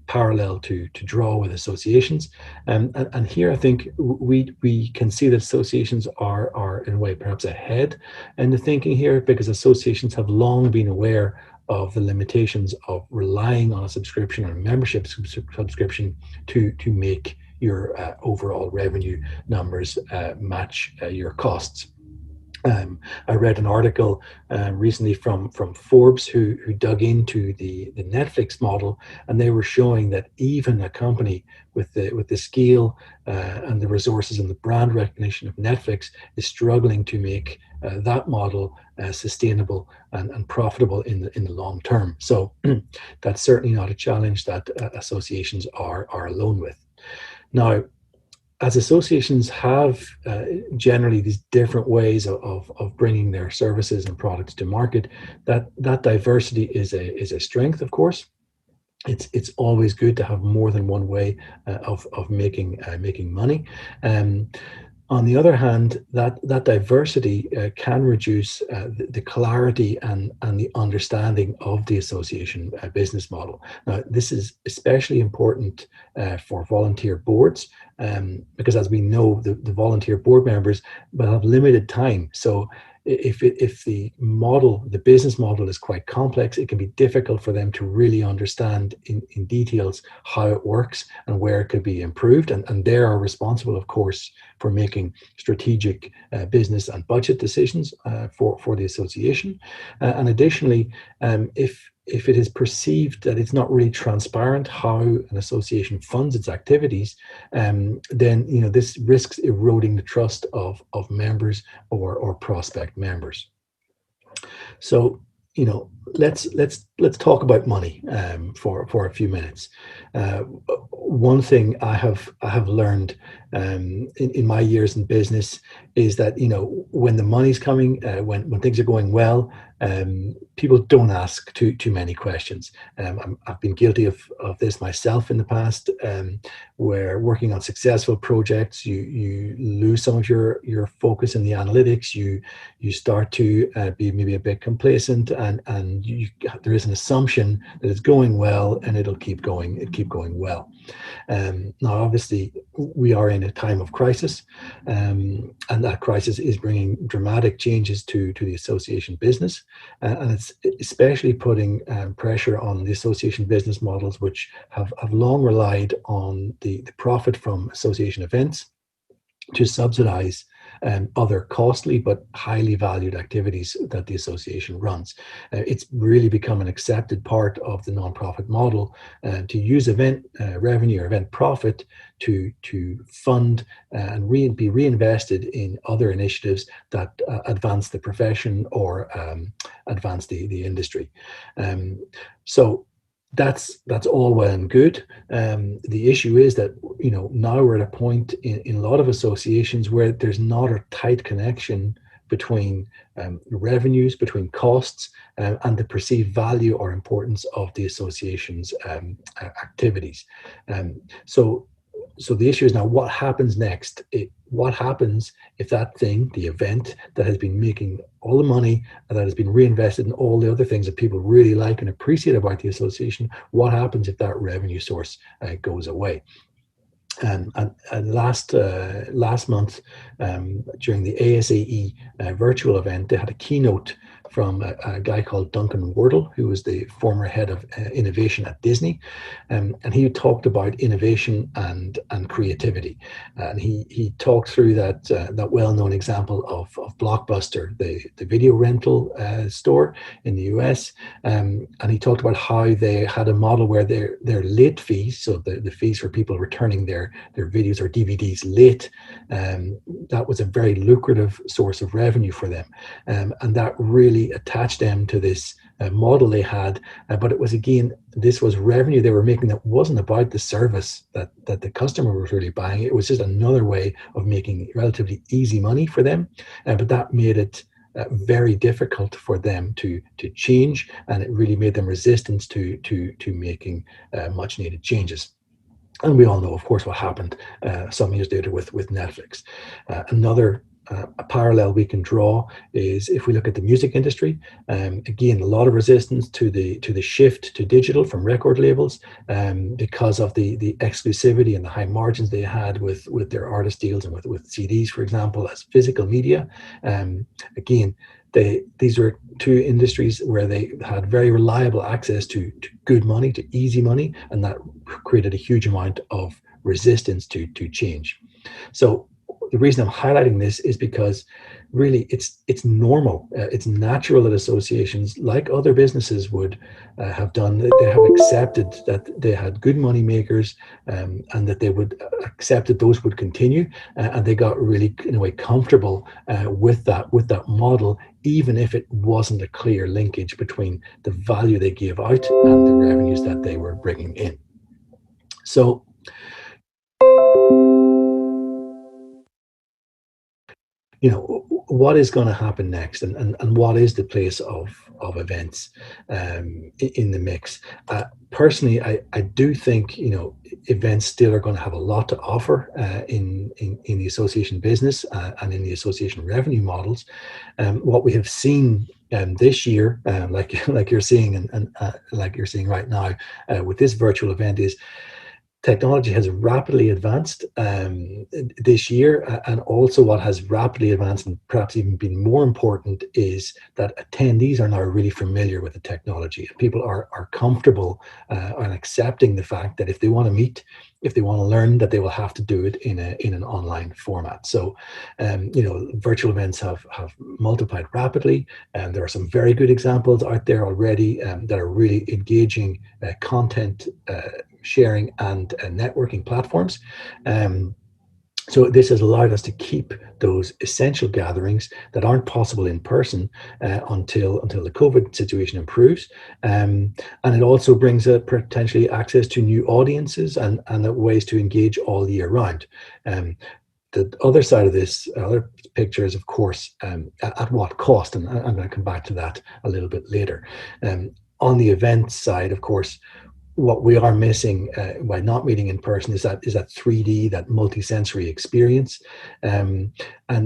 parallel to draw with associations. And here I think we can see that associations are in a way perhaps ahead in the thinking here, because associations have long been aware of the limitations of relying on a subscription or a membership subscription to make your overall revenue numbers match your costs. I read an article recently from Forbes who dug into the Netflix model, and they were showing that even a company with the scale and the resources and the brand recognition of Netflix is struggling to make that model sustainable and profitable in the long term. So that's certainly not a challenge that associations are alone with. Now, as associations have generally these different ways of bringing their services and products to market, that diversity is a strength, of course. It's always good to have more than one way of making money. On the other hand, that diversity can reduce the clarity and the understanding of the association business model. Now, this is especially important for volunteer boards, because as we know, the volunteer board members will have limited time. So if the business model is quite complex, it can be difficult for them to really understand in details how it works and where it could be improved. And they are responsible, of course, for making strategic business and budget decisions for the association. And additionally, if it is perceived that it's not really transparent how an association funds its activities, then this risks eroding the trust of members or prospect members. So let's talk about money for a few minutes. One thing I have learned in my years in business is that when the money's coming, when things are going well, people don't ask too many questions. I've been guilty of this myself in the past, where working on successful projects, you lose some of your focus in the analytics. You start to be maybe a bit complacent, and there is an assumption that it's going well and it'll keep going well. Now, obviously, we are in a time of crisis, and that crisis is bringing dramatic changes to the association business. And it's especially putting pressure on the association business models, which have long relied on the profit from association events to subsidize other costly but highly valued activities that the association runs. It's really become an accepted part of the nonprofit model to use event revenue or event profit to fund and be reinvested in other initiatives that advance the profession or advance the industry. So that's all well and good. The issue is that, you know, now we're at a point in a lot of associations where there's not a tight connection between revenues, between costs, and the perceived value or importance of the association's activities. So the issue is now, what happens next? What happens if that thing, the event that has been making all the money and that has been reinvested in all the other things that people really like and appreciate about the association, what happens if that revenue source goes away? And last month, during the ASAE virtual event, they had a keynote from a guy called Duncan Wardle, who was the former head of innovation at Disney, and he talked about innovation and creativity, and he talked through that well-known example of Blockbuster, the video rental store in the US, and he talked about how they had a model where their late fees, so the fees for people returning their videos or DVDs late, that was a very lucrative source of revenue for them, and that really attached them to this model they had, but it was, again, this was revenue they were making that wasn't about the service that the customer was really buying. It was just another way of making relatively easy money for them, but that made it very difficult for them to change, and it really made them resistant to making much needed changes. And we all know, of course, what happened some years later with Netflix. Another a parallel we can draw is if we look at the music industry. Again, a lot of resistance to the shift to digital from record labels because of the exclusivity and the high margins they had with their artist deals and with CDs, for example, as physical media. Again, these were two industries where they had very reliable access to good money, to easy money, and that created a huge amount of resistance to change. So the reason I'm highlighting this is because really it's normal, it's natural that associations, like other businesses would have done, they have accepted that they had good money makers, and that they would accept that those would continue, and they got really, in a way, comfortable with that model, even if it wasn't a clear linkage between the value they gave out and the revenues that they were bringing in. So you know, what is going to happen next, and what is the place of events in the mix? Personally, I do think, you know, events still are going to have a lot to offer in the association business and in the association revenue models. What we have seen this year, like you're seeing and like you're seeing right now with this virtual event, is technology has rapidly advanced this year, and also what has rapidly advanced, and perhaps even been more important, is that attendees are now really familiar with the technology. People are comfortable and accepting the fact that if they want to meet, if they want to learn, that they will have to do it in an online format. So, you know, virtual events have multiplied rapidly, and there are some very good examples out there already that are really engaging content sharing and networking platforms. So this has allowed us to keep those essential gatherings that aren't possible in person until the COVID situation improves. And it also brings potentially access to new audiences and ways to engage all year round. The other side of this, other picture is, of course, at what cost? And I'm going to come back to that a little bit later. On the event side, of course, what we are missing by not meeting in person is that 3D, that multi-sensory experience, and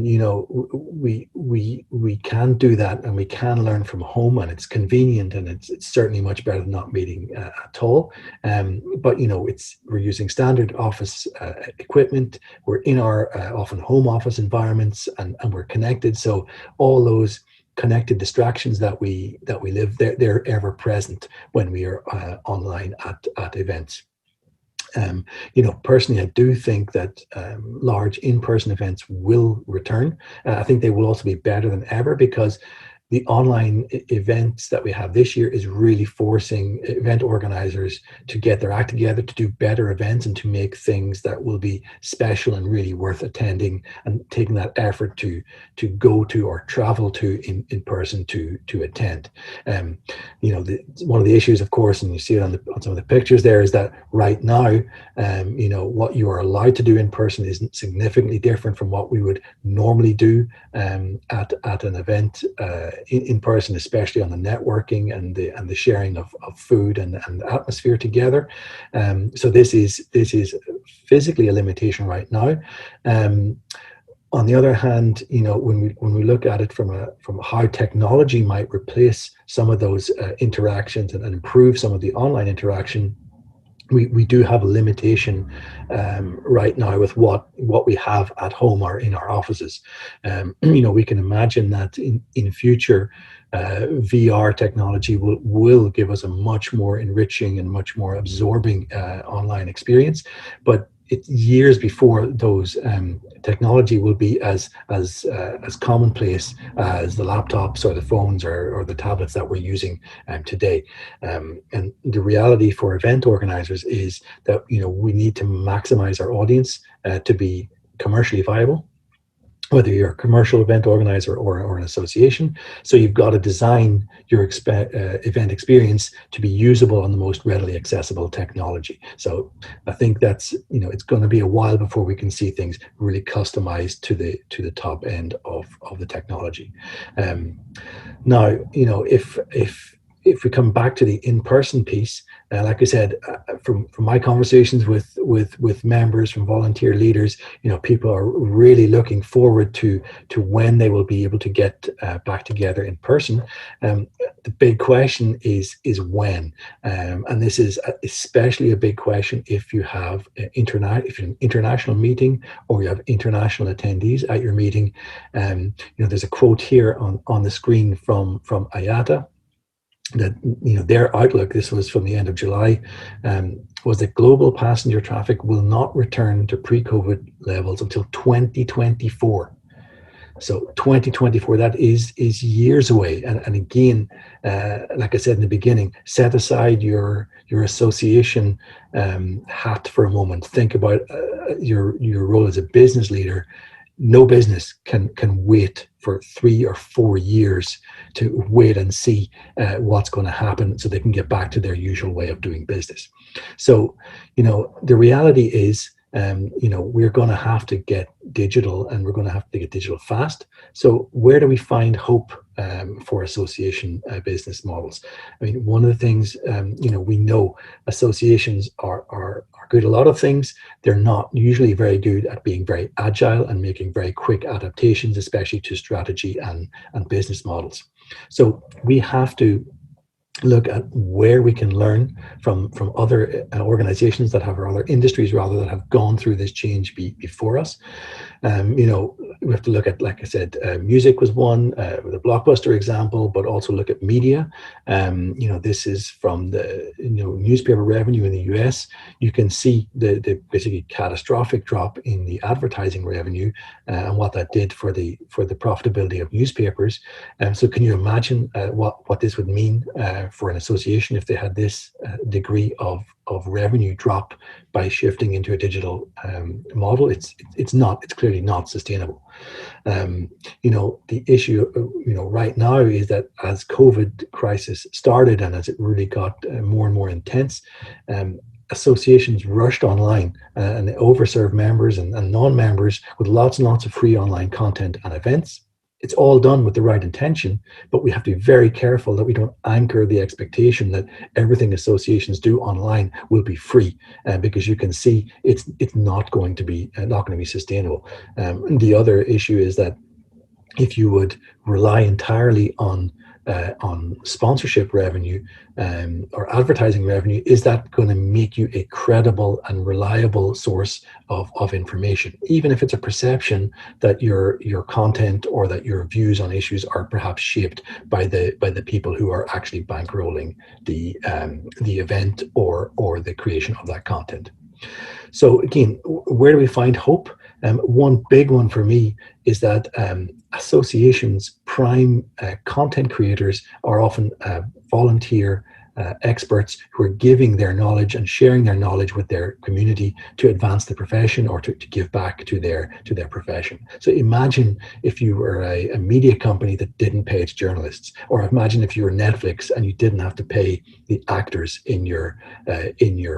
you know, we can do that, and we can learn from home, and it's convenient, and it's certainly much better than not meeting at all. But you know, we're using standard office equipment. We're in our often home office environments, and we're connected. So all those connected distractions that we live, they're ever present when we are online at events. Personally, I do think that large in-person events will return. I think they will also be better than ever, because the online events that we have this year is really forcing event organizers to get their act together, to do better events, and to make things that will be special and really worth attending, and taking that effort to go to or travel to in person to attend. One of the issues, of course, and you see it on some of the pictures there, is that right now, what you are allowed to do in person is significantly different from what we would normally do at an event in person, especially on the networking and the sharing of food and atmosphere together. So this is physically a limitation right now. On the other hand, when we look at it from how technology might replace some of those interactions and improve some of the online interaction, we do have a limitation right now with what we have at home or in our offices. We can imagine that in future, VR technology will give us a much more enriching and much more absorbing online experience, but it's years before those technology will be as commonplace as the laptops or the phones or the tablets that we're using today. And the reality for event organizers is that we need to maximize our audience to be commercially viable, whether you're a commercial event organizer or an association. So you've got to design your event experience to be usable on the most readily accessible technology. So I think that's, it's going to be a while before we can see things really customized to the top end of the technology. Now, if we come back to the in-person piece, like I said, from my conversations with members, from volunteer leaders, people are really looking forward to when they will be able to get back together in person. The big question is when, and this is especially a big question if you have if you're an international meeting or you have international attendees at your meeting. There's a quote here on the screen from IATA, that their outlook, this was from the end of July, was that global passenger traffic will not return to pre-COVID levels until 2024. So 2024, that is years away. And again, like I said in the beginning, set aside your association hat for a moment. Think about your role as a business leader. No business can wait for 3 or 4 years to wait and see what's going to happen so they can get back to their usual way of doing business. So, the reality is, we're going to have to get digital, and we're going to have to get digital fast. So where do we find hope for association business models? I mean, one of the things, we know associations are good at a lot of things. They're not usually very good at being very agile and making very quick adaptations, especially to strategy and business models. So we have to look at where we can learn from other organizations that have, or other industries rather, that have gone through this change before us. We have to look at, like I said, music was one, with a Blockbuster example, but also look at media. This is from the newspaper revenue in the US. You can see the basically catastrophic drop in the advertising revenue and what that did for the profitability of newspapers. So can you imagine what this would mean for an association if they had this degree of revenue drop by shifting into a digital model? It's clearly not sustainable. The issue right now is that as COVID crisis started and as it really got more and more intense, associations rushed online and they overserved members and non-members with lots and lots of free online content and events. It's all done with the right intention, but we have to be very careful that we don't anchor the expectation that everything associations do online will be free, because you can see it's not going to be sustainable. And the other issue is that if you would rely entirely on on sponsorship revenue or advertising revenue, is that going to make you a credible and reliable source of information, even if it's a perception that your content or that your views on issues are perhaps shaped by the people who are actually bankrolling the event or the creation of that content. So again, where do we find hope? One big one for me is that associations, prime content creators are often volunteer experts who are giving their knowledge and sharing their knowledge with their community to advance the profession or to give back to their profession. So imagine if you were a media company that didn't pay its journalists, or imagine if you were Netflix and you didn't have to pay the actors in your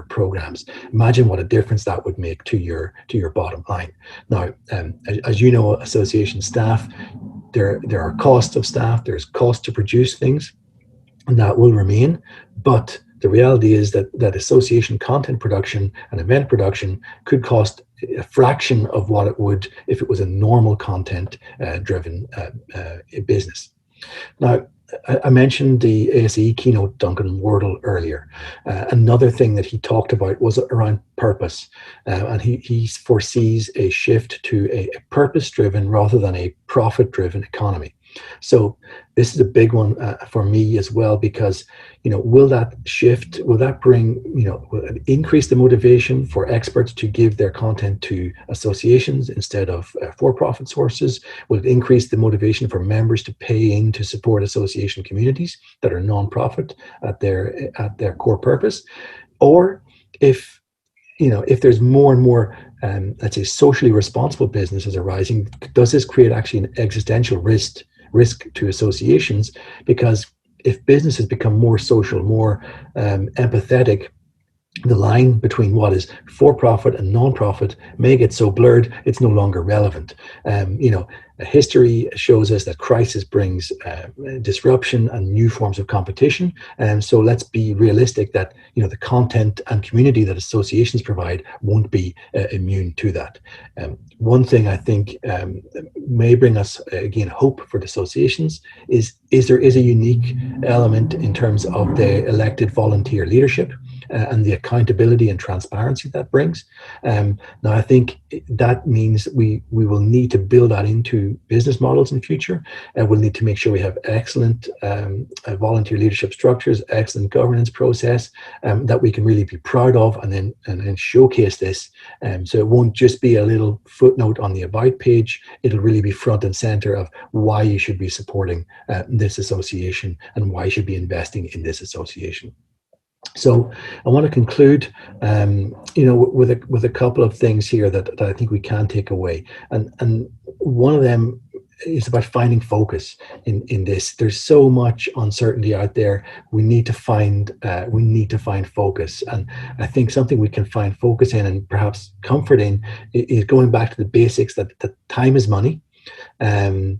programs. Imagine what a difference that would make to your bottom line. Now, as you know, association staff, there are costs of staff, there's cost to produce things, and that will remain. But the reality is that association content production and event production could cost a fraction of what it would if it was a normal content driven business. Now, I mentioned the ASE keynote Duncan Wardle earlier. Another thing that he talked about was around purpose, and he foresees a shift to a purpose-driven rather than a profit-driven economy. So this is a big one for me as well, because, will that shift, will that bring, will it increase the motivation for experts to give their content to associations instead of for-profit sources? Will it increase the motivation for members to pay in to support association communities that are non-profit at their core purpose? Or if there's more and more, let's say, socially responsible businesses arising, does this create actually an existential risk to associations? Because if businesses become more social, more empathetic, the line between what is for-profit and non-profit may get so blurred it's no longer relevant. History shows us that crisis brings disruption and new forms of competition, and so let's be realistic that the content and community that associations provide won't be immune to that. One thing I think may bring us again hope for the associations is there is a unique element in terms of the elected volunteer leadership and the accountability and transparency that brings. Now, I think that means we will need to build that into business models in the future, and we'll need to make sure we have excellent volunteer leadership structures, excellent governance process that we can really be proud of, and then showcase this. So it won't just be a little footnote on the about page. It'll really be front and center of why you should be supporting this association and why you should be investing in this association. So I want to conclude, with a couple of things here that I think we can take away, and one of them is about finding focus in this. There's so much uncertainty out there. We need to find focus, and I think something we can find focus in and perhaps comfort in is going back to the basics that time is money. And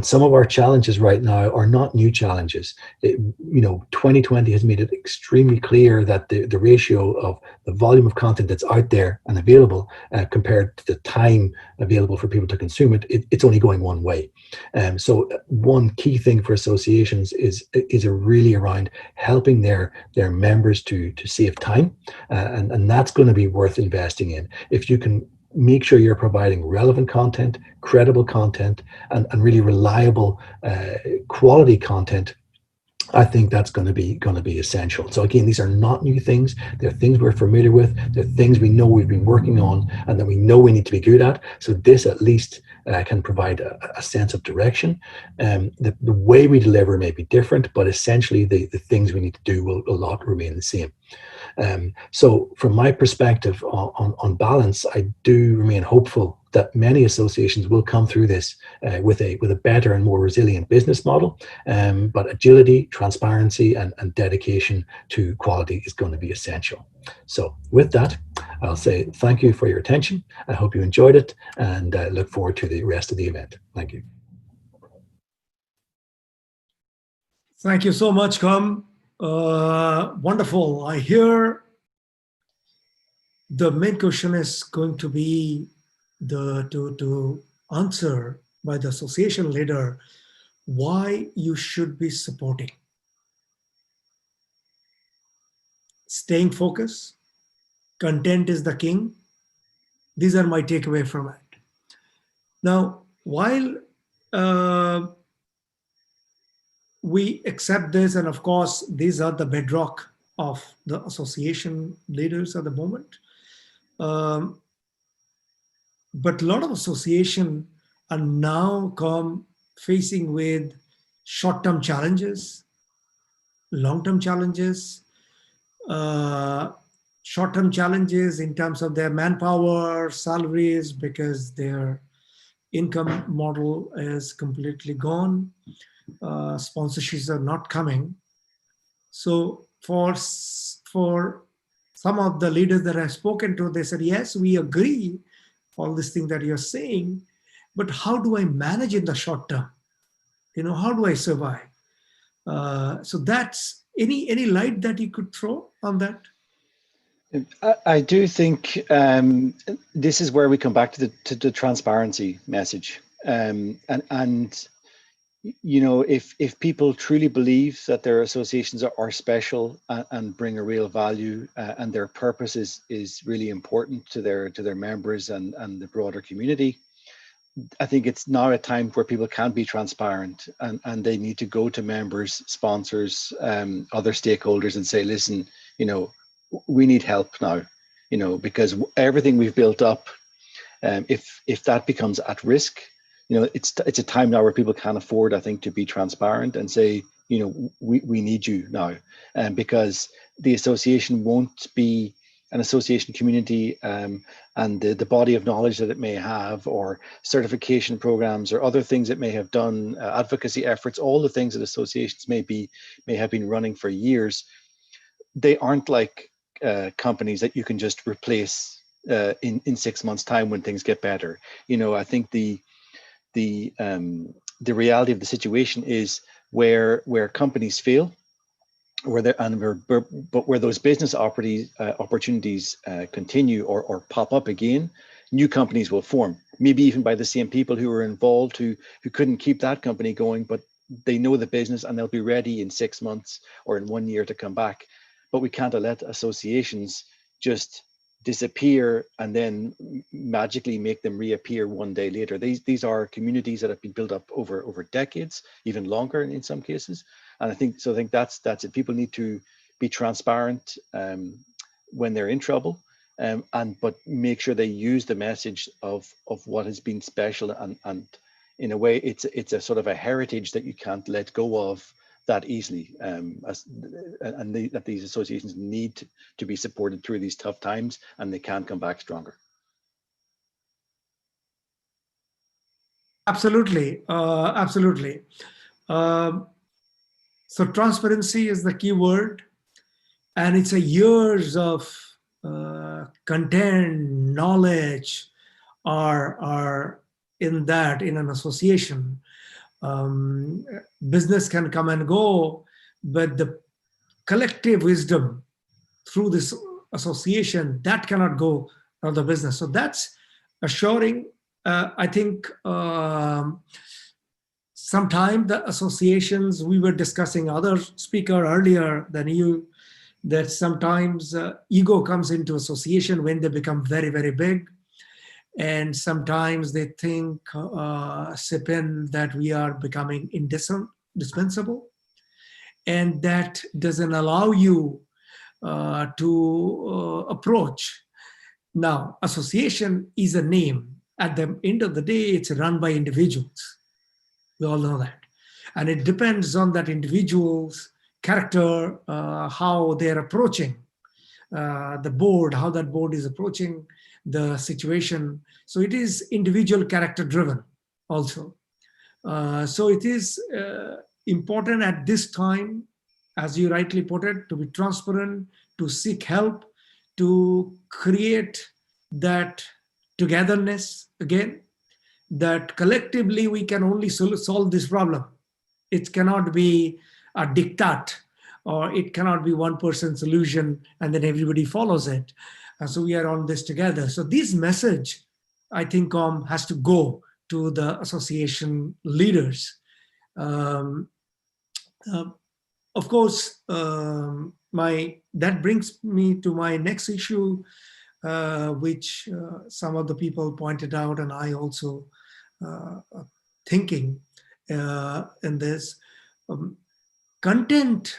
some of our challenges right now are not new challenges. 2020 has made it extremely clear that the ratio of the volume of content that's out there and available compared to the time available for people to consume it's only going one way. So one key thing for associations is really around helping their members to save time, and that's going to be worth investing in. If you can make sure you're providing relevant content, credible content, and really reliable quality content, I think that's going to be essential. So again, these are not new things. They're things we're familiar with. They're things we know we've been working on and that we know we need to be good at. So this at least can provide a sense of direction. The way we deliver may be different, but essentially the things we need to do will a lot remain the same. So from my perspective, on balance, I do remain hopeful that many associations will come through this with a better and more resilient business model. But agility, transparency, and dedication to quality is going to be essential. So with that, I'll say thank you for your attention. I hope you enjoyed it, and look forward to the rest of the event. Thank you. Thank you so much, Kham. Wonderful. I hear the main question is going to be to answer by the association leader. why you should be supporting. Staying focused, content is the king. These are my takeaway from it. Now, while we accept this, and of course, these are the bedrock of the association leaders at the moment. But a lot of associations are now facing with short-term challenges, long-term challenges, short-term challenges in terms of their manpower, salaries, because their income model is completely gone. Sponsorships are not coming. So for some of the leaders that I've spoken to, they said, yes, we agree all these things that you're saying, but how do I manage in the short term? How do I survive? So that's any light that you could throw on that? I do think this is where we come back to the transparency message. And if people truly believe that their associations are special and bring a real value, and their purpose is really important to their members and the broader community, I think it's now a time where people can be transparent, and they need to go to members, sponsors, other stakeholders and say, listen, we need help now, because everything we've built up, if that becomes at risk, it's a time now where people can afford, I think, to be transparent and say, we need you now, because the association won't be an association community, and the body of knowledge that it may have, or certification programs or other things it may have done, advocacy efforts, all the things that associations may have been running for years. They aren't like companies that you can just replace in 6 months' time when things get better. I think the reality of the situation is where companies fail, but where those business opportunities continue or pop up again, new companies will form. Maybe even by the same people who were involved who couldn't keep that company going, but they know the business and they'll be ready in 6 months or in 1 year to come back. But we can't let associations just disappear and then magically make them reappear one day later. These are communities that have been built up over decades, even longer in some cases. And I think that's it. People need to be transparent when they're in trouble, but make sure they use the message of what has been special, and in a way it's a sort of a heritage that you can't let go of that easily, that these associations need to be supported through these tough times, and they can come back stronger. Absolutely, absolutely. So transparency is the key word, and it's a years of content, knowledge are in an association. Business can come and go, but the collective wisdom through this association, that cannot go out of the business. So that's assuring. I think sometimes the associations, we were discussing other speaker earlier than you, that sometimes ego comes into association when they become very, very big. And sometimes they think, sip in, that we are becoming indispensable. And that doesn't allow you to approach. Now, association is a name. At the end of the day, it's run by individuals. We all know that. And it depends on that individual's character, how they're approaching the board, how that board is approaching the situation. So it is individual character driven also. So it is important at this time, as you rightly put it, to be transparent, to seek help, to create that togetherness again, that collectively we can only solve this problem. It cannot be a diktat, or it cannot be one person's solution and then everybody follows it. And so we are on this together. So this message, I think, has to go to the association leaders. Of course, that brings me to my next issue, which some of the people pointed out, and I also thinking in this. Content,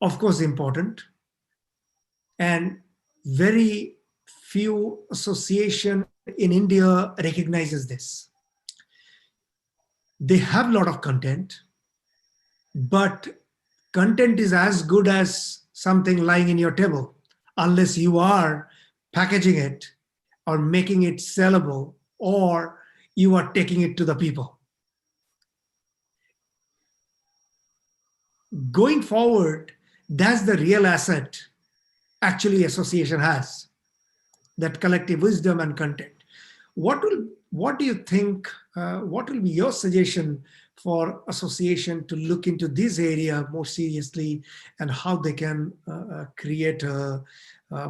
of course, important, and very few association in India recognizes this. They have a lot of content, but content is as good as something lying in your table, unless you are packaging it or making it sellable, or you are taking it to the people. Going forward, that's the real asset actually association has, that collective wisdom and content. What do you think, what will be your suggestion for association to look into this area more seriously, and how they can create a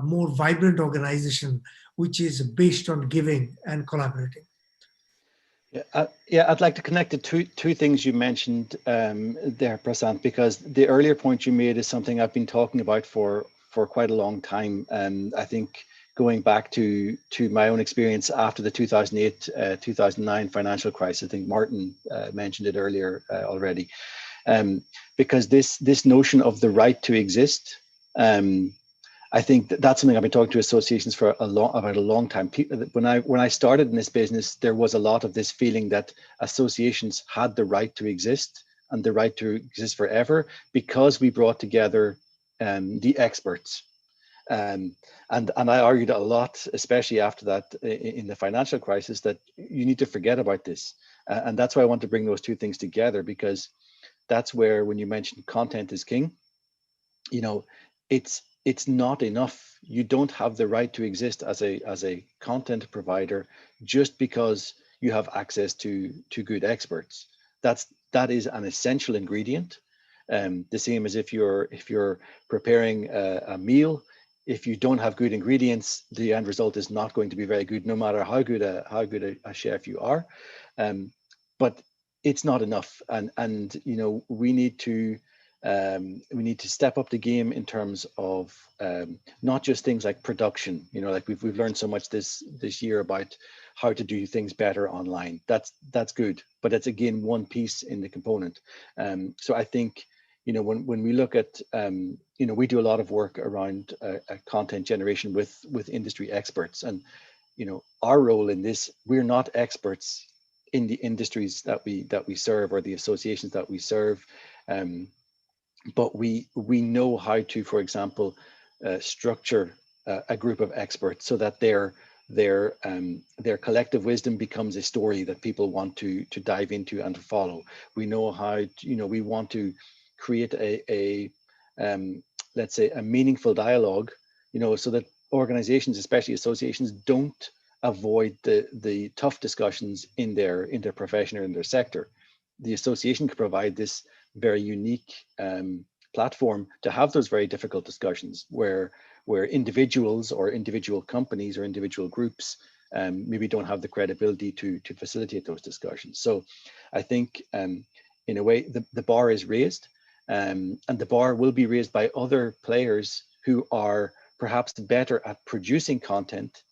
more vibrant organization which is based on giving and collaborating? Yeah, I'd like to connect the two things you mentioned there, Prasant, because the earlier point you made is something I've been talking about for quite a long time. And I think going back to my own experience after the 2008-2009 financial crisis, I think Martin mentioned it earlier already, because this notion of the right to exist, I think that's something I've been talking to associations for about a long time. When I started in this business, there was a lot of this feeling that associations had the right to exist, and the right to exist forever, because we brought together the experts. And I argued a lot, especially after that in the financial crisis, that you need to forget about this. And that's why I want to bring those two things together, because that's where, when you mentioned content is king, it's not enough. You don't have the right to exist as a content provider just because you have access to good experts. That is an essential ingredient. The same as if you're preparing a meal. If you don't have good ingredients, the end result is not going to be very good, no matter how good a chef you are. But it's not enough, and we need to step up the game in terms of not just things like production. Like we've learned so much this year about how to do things better online. That's good, but it's again one piece in the component. So I think when we look at we do a lot of work around content generation with industry experts, and our role in this, we're not experts in the industries that we serve or the associations that we serve. But we know how to, for example, structure a group of experts so that their collective wisdom becomes a story that people want to dive into and to follow. We know how we want to create a let's say a meaningful dialogue, so that organizations, especially associations, don't avoid the tough discussions in their profession or in their sector. The association can provide this very unique platform to have those very difficult discussions where individuals or individual companies or individual groups maybe don't have the credibility to facilitate those discussions. So I think in a way the bar is raised, and the bar will be raised by other players who are perhaps better at producing content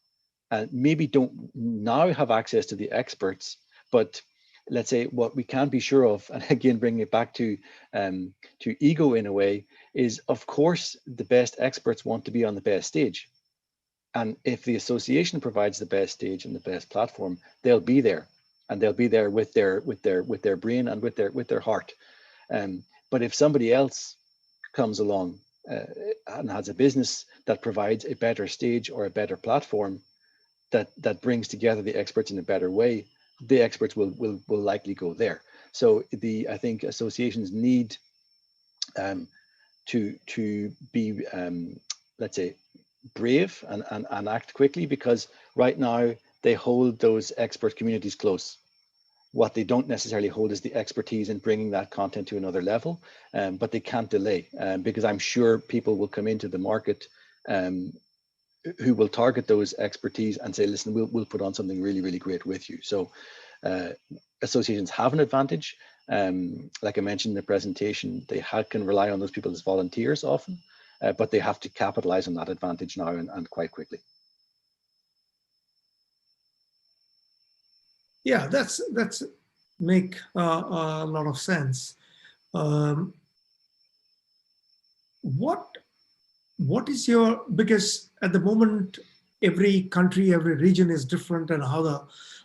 and maybe don't now have access to the experts, but let's say what we can be sure of, and again bringing it back to ego in a way, is of course the best experts want to be on the best stage, and if the association provides the best stage and the best platform, they'll be there, and they'll be there with their brain and with their heart. But if somebody else comes along and has a business that provides a better stage or a better platform that brings together the experts in a better way, the experts will likely go there. So I think associations need to be let's say brave and act quickly, because right now they hold those expert communities close. What they don't necessarily hold is the expertise in bringing that content to another level, but they can't delay, because I'm sure people will come into the market who will target those expertise and say, listen, we'll put on something really, really great with you. So associations have an advantage, Like I mentioned in the presentation, they can rely on those people as volunteers often, but they have to capitalize on that advantage now and quite quickly. Yeah, that's make a lot of sense. What is your, because at the moment every country, every region is different and how the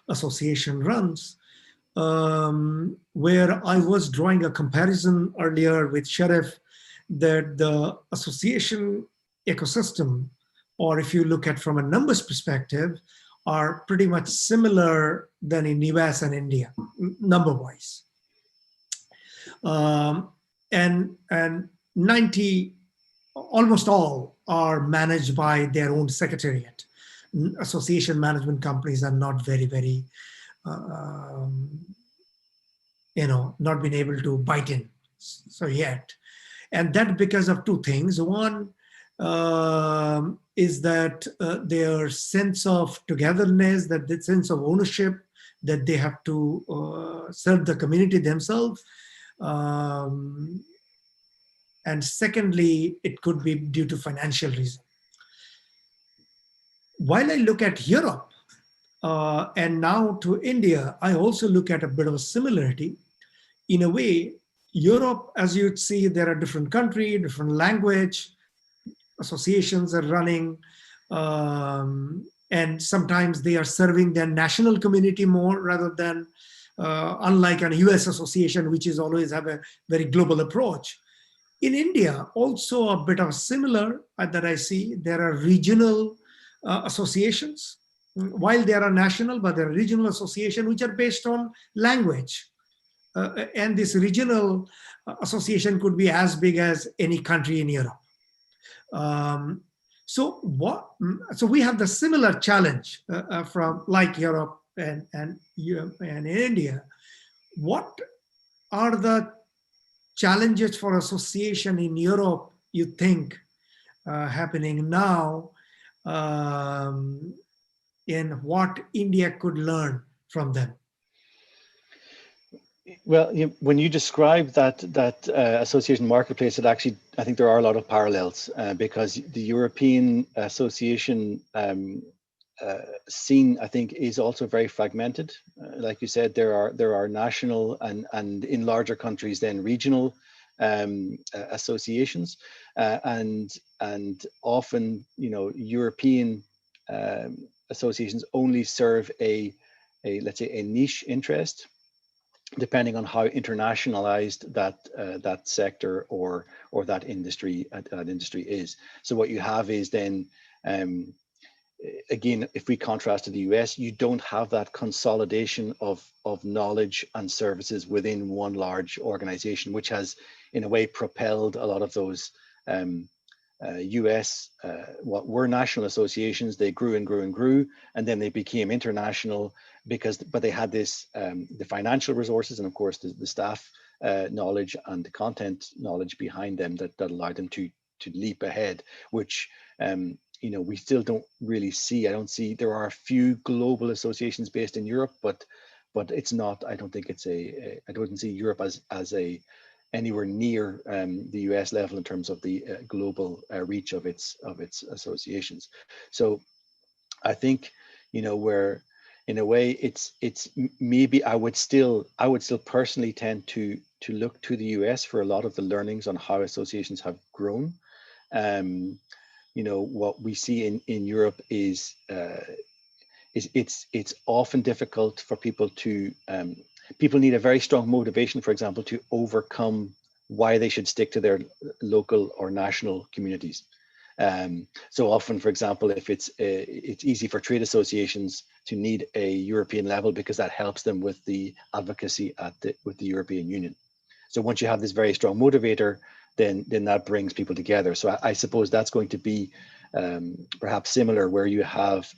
association runs. Where I was drawing a comparison earlier with Sheriff, that the association ecosystem, or if you look at from a numbers perspective, are pretty much similar than in US and India, number-wise. And 90, almost all are managed by their own secretariat. Association management companies are not very, not been able to bite in so yet. And that because of two things. One is that their sense of togetherness, that the sense of ownership, that they have to serve the community themselves. And secondly, it could be due to financial reason. While I look at Europe and now to India, I also look at a bit of a similarity. In a way, Europe, as you'd see, there are different country, different language, associations are running, and sometimes they are serving their national community more rather than, unlike an US association, which is always have a very global approach. In India, also a bit of similar that I see, there are regional associations, while there are national, but there are regional associations which are based on language. And this regional association could be as big as any country in Europe. So we have the similar challenge from like Europe and India. What are the challenges for association in Europe, you think, happening now, and what India could learn from them? Well, when you describe that association marketplace, I think there are a lot of parallels because the European association scene, I think, is also very fragmented. Like you said, there are national and in larger countries then regional associations, and often European associations only serve a let's say a niche interest, depending on how internationalized that sector or that industry is. So what you have is then, again, if we contrast to the US, you don't have that consolidation of knowledge and services within one large organization, which has in a way propelled a lot of those US, what were national associations. They grew and grew and grew, and then they became international but they had this, the financial resources and of course the staff knowledge and the content knowledge behind them that allowed them to leap ahead, which we still don't really see. I don't see, there are a few global associations based in Europe, but it's not, I don't think it's I don't see Europe as anywhere near the US level in terms of the global reach of its associations. So I think, where in a way it's maybe I would still personally tend to look to the US for a lot of the learnings on how associations have grown. What we see in Europe is it's often difficult for people to people need a very strong motivation, for example, to overcome why they should stick to their local or national communities. So often, for example, if it's easy for trade associations to need a European level because that helps them with the advocacy with the European Union. So once you have this very strong motivator, then that brings people together. So I suppose that's going to be perhaps similar, where you have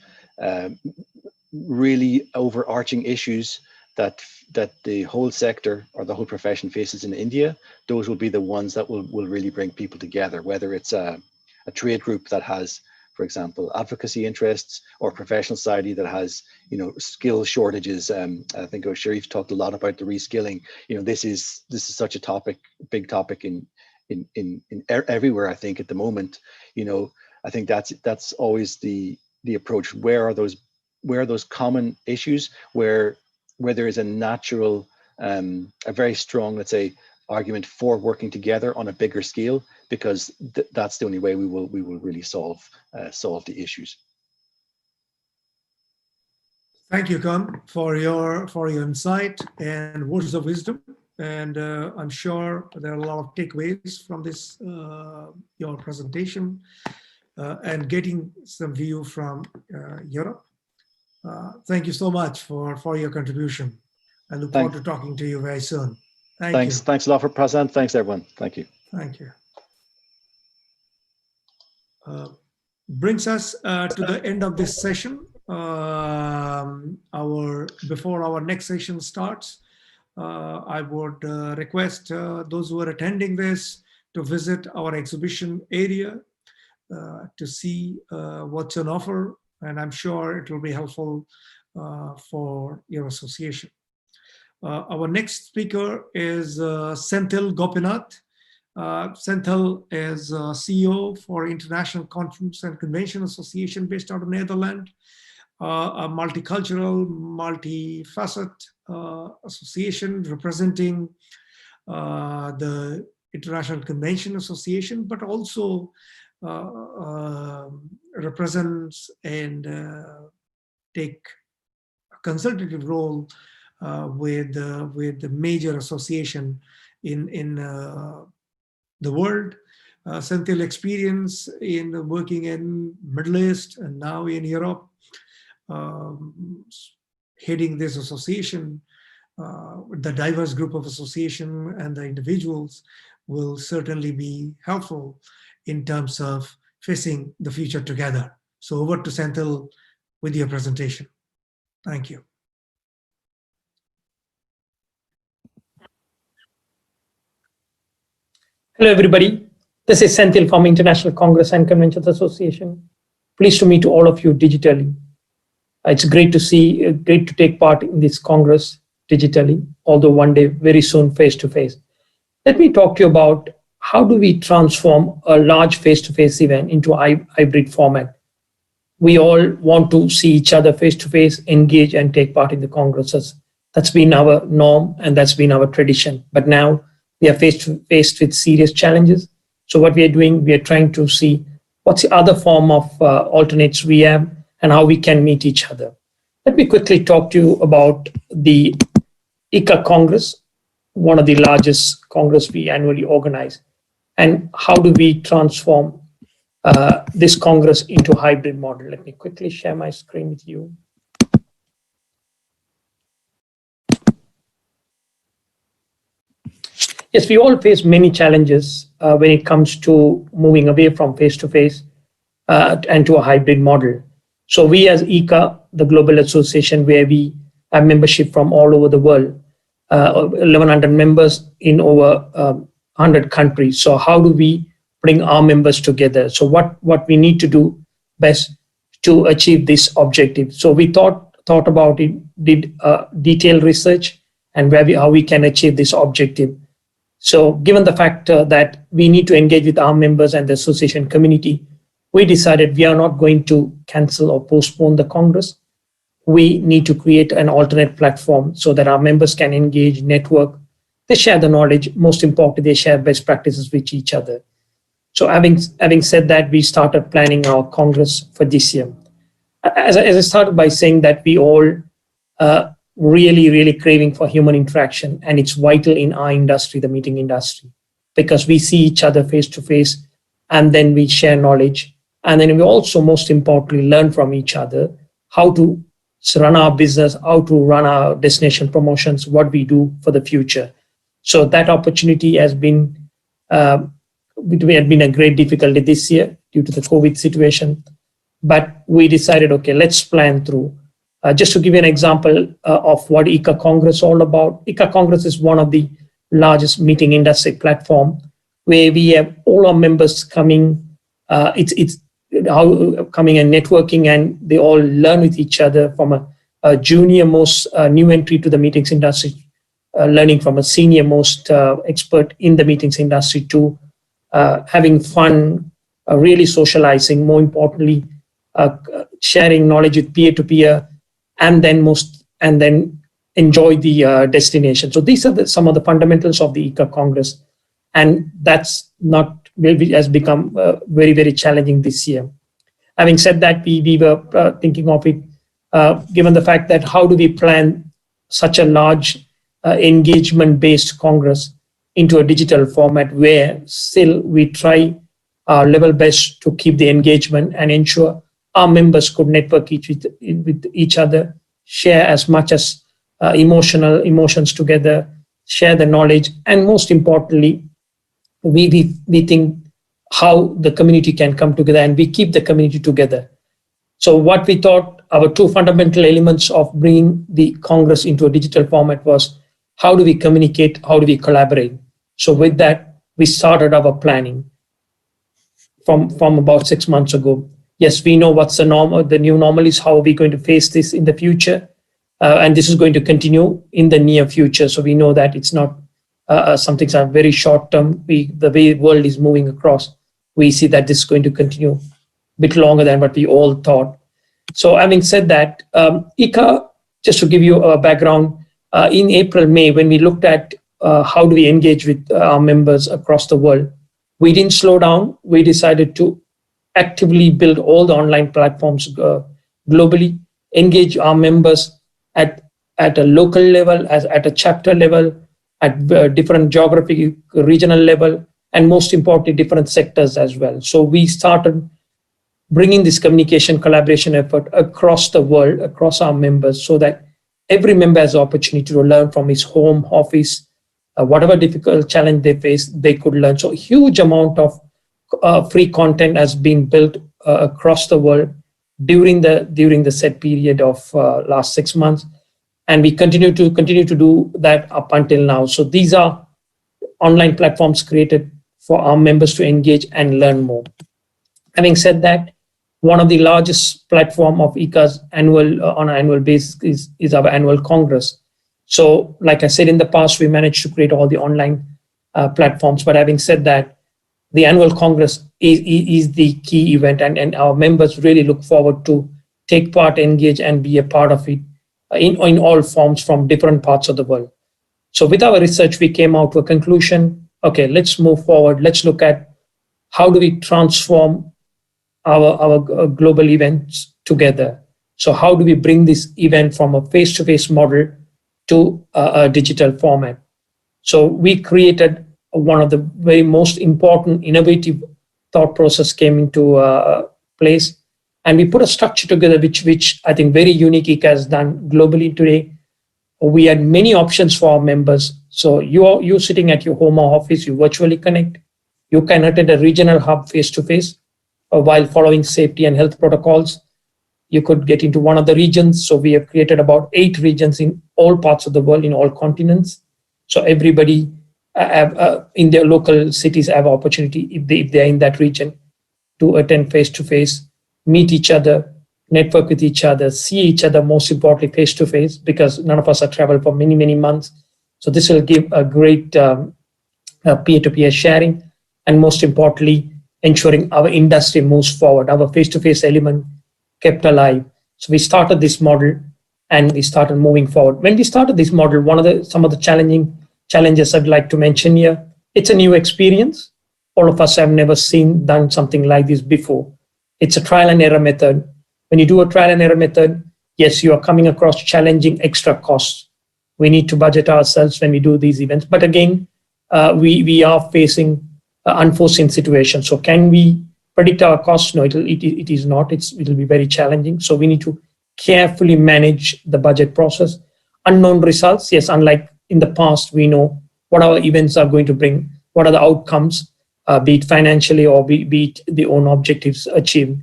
really overarching issues that the whole sector or the whole profession faces in India. Those will be the ones that will really bring people together, whether it's a trade group that has for example, advocacy interests, or professional society that has, skill shortages. I think Sharif talked a lot about the reskilling. This is such a topic, big topic in everywhere. I think at the moment, I think that's always the approach. Where are those common issues where there is a natural, a very strong, let's say, argument for working together on a bigger scale, because that's the only way we will really solve the issues. Thank you, Con, for your insight and words of wisdom. And I'm sure there are a lot of takeaways from this your presentation and getting some view from Europe. Thank you so much for your contribution. I look forward to talking to you very soon. Thanks. Thanks a lot for present. Thanks, everyone. Thank you. Thank you. Brings us to the end of this session. Before our next session starts, I would request those who are attending this to visit our exhibition area to see what's on offer, and I'm sure it will be helpful for your association. Our next speaker is Senthil Gopinath. Senthil is CEO for International Conference and Convention Association based out of Netherlands, a multicultural, multifaceted association representing the International Convention Association, but also represents and take a consultative role with the major association in the world. Senthil experience in working in Middle East and now in Europe, heading this association, the diverse group of association and the individuals will certainly be helpful in terms of facing the future together. So over to Senthil with your presentation. Thank you. Hello, everybody. This is Senthil from International Congress and Conventions Association. Pleased to meet all of you digitally. It's great to take part in this Congress digitally, although one day, very soon, face-to-face. Let me talk to you about how do we transform a large face-to-face event into a hybrid format. We all want to see each other face-to-face, engage and take part in the Congresses. That's been our norm and that's been our tradition. But now we are faced with serious challenges. So what we are doing, we are trying to see what's the other form of alternates we have and how we can meet each other. Let me quickly talk to you about the ICA Congress, one of the largest Congress we annually organize, and how do we transform this Congress into a hybrid model. Let me quickly share my screen with you. Yes, we all face many challenges when it comes to moving away from face-to-face and to a hybrid model. So we as ICA, the global association where we have membership from all over the world, 1,100 members in over 100 countries. So how do we bring our members together? So what we need to do best to achieve this objective? So we thought about it, did detailed research and how we can achieve this objective. So given the fact that we need to engage with our members and the association community, we decided we are not going to cancel or postpone the Congress. We need to create an alternate platform so that our members can engage, network, they share the knowledge, most importantly, they share best practices with each other. So having said that, we started planning our Congress for this year. As I started by saying that we all really craving for human interaction, and it's vital in our industry, the meeting industry, because we see each other face to face and then we share knowledge. And then we also, most importantly, learn from each other how to run our business, how to run our destination promotions, what we do for the future. So that opportunity has been, we had been a great difficulty this year due to the COVID situation. But we decided, okay, let's plan through. Just to give you an example of what ICA Congress is all about. ICA Congress is one of the largest meeting industry platform where we have all our members coming. It's how coming and networking, and they all learn with each other from a junior most new entry to the meetings industry, learning from a senior most expert in the meetings industry, to having fun, really socializing, more importantly, sharing knowledge with peer-to-peer, and then enjoy the destination. So these are some of the fundamentals of the ICA Congress, and that's not maybe has become very, very challenging this year. Having said that, we were thinking of it, given the fact that how do we plan such a large engagement-based Congress into a digital format where still we try our level best to keep the engagement and ensure our members could network with each other, share as much as emotions together, share the knowledge, and most importantly, we think how the community can come together and we keep the community together. So what we thought our two fundamental elements of bringing the Congress into a digital format was, how do we communicate, how do we collaborate? So with that, we started our planning from about 6 months ago. Yes, we know what's the new normal is, how are we going to face this in the future? And this is going to continue in the near future. So we know that it's not something that's very short term. The way the world is moving across, we see that this is going to continue a bit longer than what we all thought. So having said that, ICA, just to give you a background, in April, May, when we looked at how do we engage with our members across the world, we didn't slow down. We decided to actively build all the online platforms globally, engage our members at a local level, at a chapter level, at different geographic, regional level, and most importantly, different sectors as well. So we started bringing this communication collaboration effort across the world, across our members, so that every member has the opportunity to learn from his home office, whatever difficult challenge they face, they could learn. So a huge amount of free content has been built across the world during the set period of last 6 months, and we continue to do that up until now. So these are online platforms created for our members to engage and learn more. Having said that, one of the largest platform of ICA's on an annual basis is our annual Congress. So like I said, in the past, we managed to create all the online platforms. But having said that, the annual Congress is the key event, and our members really look forward to take part, engage, and be a part of it in all forms from different parts of the world. So with our research, we came out to a conclusion, okay, let's move forward. Let's look at how do we transform our global events together. So how do we bring this event from a face-to-face model to a digital format? So we created one of the very most important innovative thought process came into place, and we put a structure together which I think very unique ICA has done globally today. We had many options for our members. So you're sitting at your home or office, you virtually connect. You can attend a regional hub face-to-face while following safety and health protocols. You could get into one of the regions. So we have created about 8 regions in all parts of the world, in all continents. So everybody in their local cities have opportunity, if they're in that region, to attend face-to-face, meet each other, network with each other, see each other, most importantly, face-to-face, because none of us have traveled for many, many months. So this will give a great peer-to-peer sharing, and most importantly, ensuring our industry moves forward, our face-to-face element kept alive. So we started this model and we started moving forward. When we started this model, some of the challenges I'd like to mention here, it's a new experience. All of us have never done something like this before. It's a trial and error method. When you do a trial and error method, yes, you are coming across challenging extra costs. We need to budget ourselves when we do these events. But again, we are facing unforeseen situations. So can we predict our costs? No, it is not. It'll be very challenging. So we need to carefully manage the budget process. Unknown results, yes, unlike in the past, we know what our events are going to bring, what are the outcomes, be it financially or be it the own objectives achieved.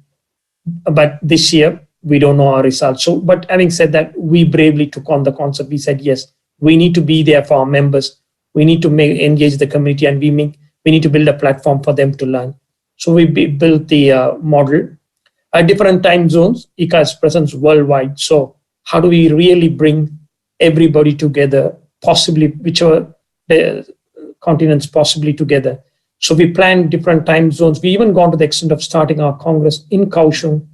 But this year, we don't know our results. So, but having said that, we bravely took on the concept. We said, yes, we need to be there for our members. We need to engage the community, and we need to build a platform for them to learn. So we built the model. At different time zones, ICA has presence worldwide. So how do we really bring everybody together, possibly whichever continents possibly together? So we planned different time zones. We even gone to the extent of starting our Congress in Kaohsiung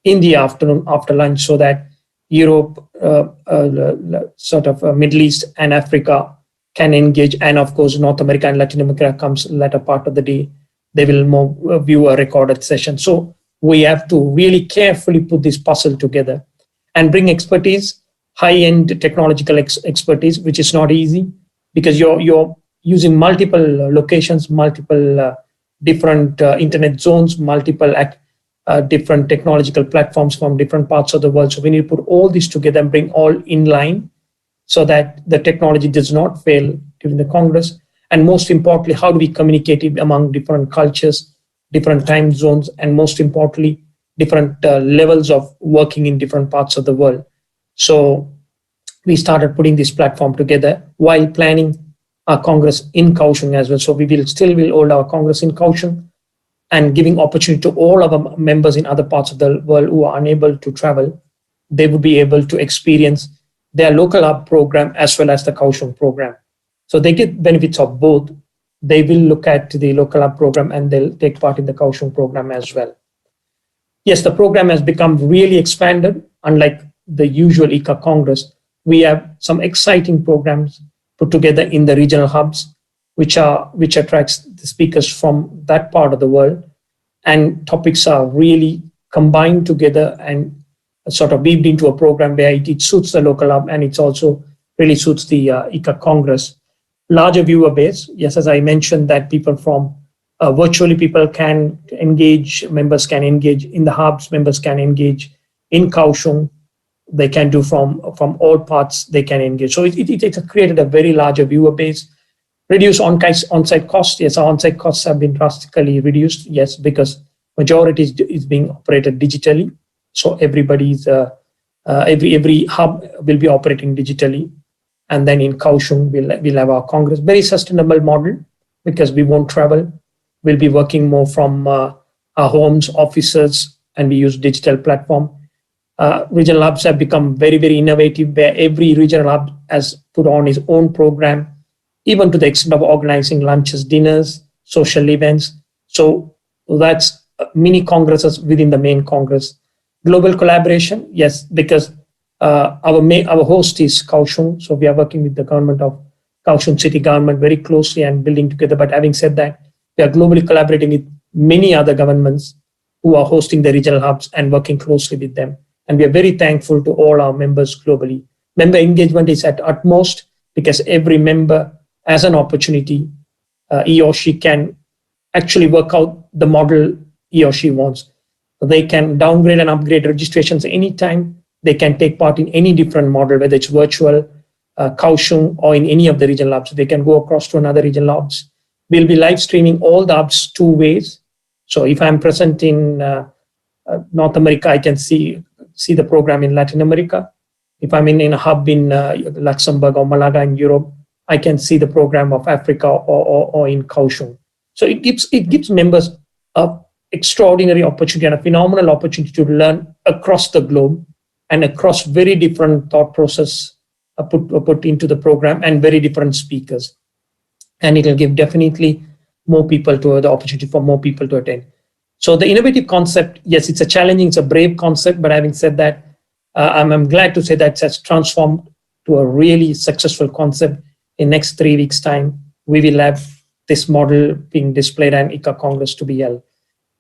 in the afternoon after lunch, so that Europe, Middle East and Africa can engage. And of course, North America and Latin America comes latter part of the day. They will more view a recorded session. So we have to really carefully put this puzzle together and bring expertise, high-end technological expertise, which is not easy because you're using multiple locations, multiple different internet zones, multiple different technological platforms from different parts of the world. So we need to put all this together and bring all in line so that the technology does not fail during the Congress. And most importantly, how do we communicate it among different cultures, different time zones, and most importantly, different levels of working in different parts of the world. So we started putting this platform together while planning our Congress in Kaohsiung as well. So we will hold our Congress in Kaohsiung and giving opportunity to all of our members in other parts of the world who are unable to travel. They will be able to experience their local hub program as well as the Kaohsiung program. So they get benefits of both. They will look at the local hub program and they'll take part in the Kaohsiung program as well. Yes, the program has become really expanded. Unlike the usual ICA Congress, we have some exciting programs put together in the regional hubs, which attracts the speakers from that part of the world. And topics are really combined together and sort of weaved into a program where it suits the local hub and it also really suits the ICA Congress. Larger viewer base, yes, as I mentioned, that people from virtually people can engage, members can engage in the hubs, members can engage in Kaohsiung, they can do from all parts, they can engage. So it created a very larger viewer base. Reduce on-site costs, yes, our on-site costs have been drastically reduced, yes, because majority is being operated digitally. So everybody's, every hub will be operating digitally. And then in Kaohsiung, we'll have our Congress. Very sustainable model because we won't travel. We'll be working more from our homes, offices, and we use digital platform. Regional hubs have become very, very innovative where every regional hub has put on its own program, even to the extent of organizing lunches, dinners, social events. So that's mini congresses within the main Congress. Global collaboration, yes, because our host is Kaohsiung, so we are working with the government of Kaohsiung city government very closely and building together. But having said that, we are globally collaborating with many other governments who are hosting the regional hubs and working closely with them. And we are very thankful to all our members globally. Member engagement is at utmost because every member has an opportunity. He or she can actually work out the model he or she wants. They can downgrade and upgrade registrations anytime. They can take part in any different model, whether it's virtual, Kaohsiung, or in any of the regional hubs. They can go across to another regional hubs. We'll be live streaming all the hubs 2 ways. So if I'm present in North America, I can see the program in Latin America. If I'm in a hub in Luxembourg or Malaga in Europe, I can see the program of Africa or in Kaohsiung. So it gives members an extraordinary opportunity and a phenomenal opportunity to learn across the globe and across very different thought process put into the program and very different speakers. And it will give definitely more people to the opportunity for more people to attend. So the innovative concept, yes, it's a challenging, it's a brave concept, but having said that, I'm glad to say that it has transformed to a really successful concept. In next 3 weeks' time, we will have this model being displayed and ICA Congress to be held.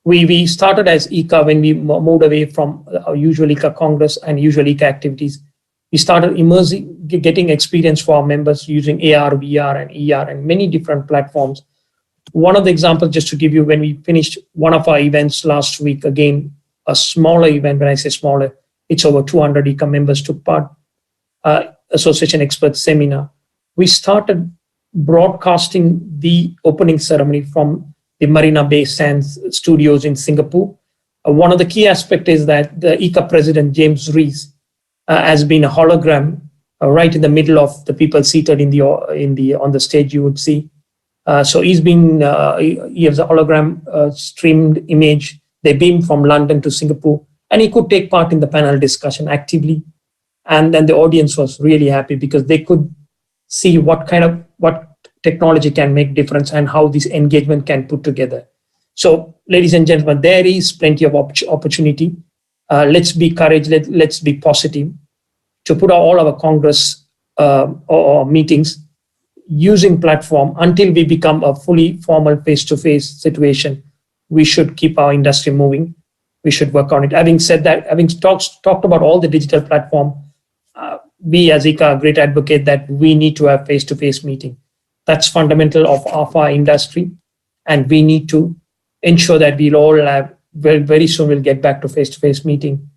We started as ICA when we moved away from our usual ICA Congress and usual ICA activities. We started immersing, getting experience for our members using AR, VR, and ER, and many different platforms. One of the examples, just to give you, when we finished one of our events last week, again, a smaller event, when I say smaller, it's over 200 ICA members took part, association experts seminar. We started broadcasting the opening ceremony from the Marina Bay Sands studios in Singapore. One of the key aspects is that the ICA president, James Rees, has been a hologram right in the middle of the people seated on the stage, you would see. So he has a hologram streamed image. They beamed from London to Singapore, and he could take part in the panel discussion actively. And then the audience was really happy because they could see what technology can make difference and how this engagement can put together. So, ladies and gentlemen, there is plenty of opportunity. Let's be courageous. Let's be positive to put all our Congress or meetings using platform until we become a fully formal face-to-face situation. We should keep our industry moving. We should work on it. Having said that, having talked about all the digital platform, we as ICA are a great advocate that we need to have face-to-face meeting. That's fundamental of our industry, and we need to ensure that we'll all have very soon we'll get back to face-to-face meeting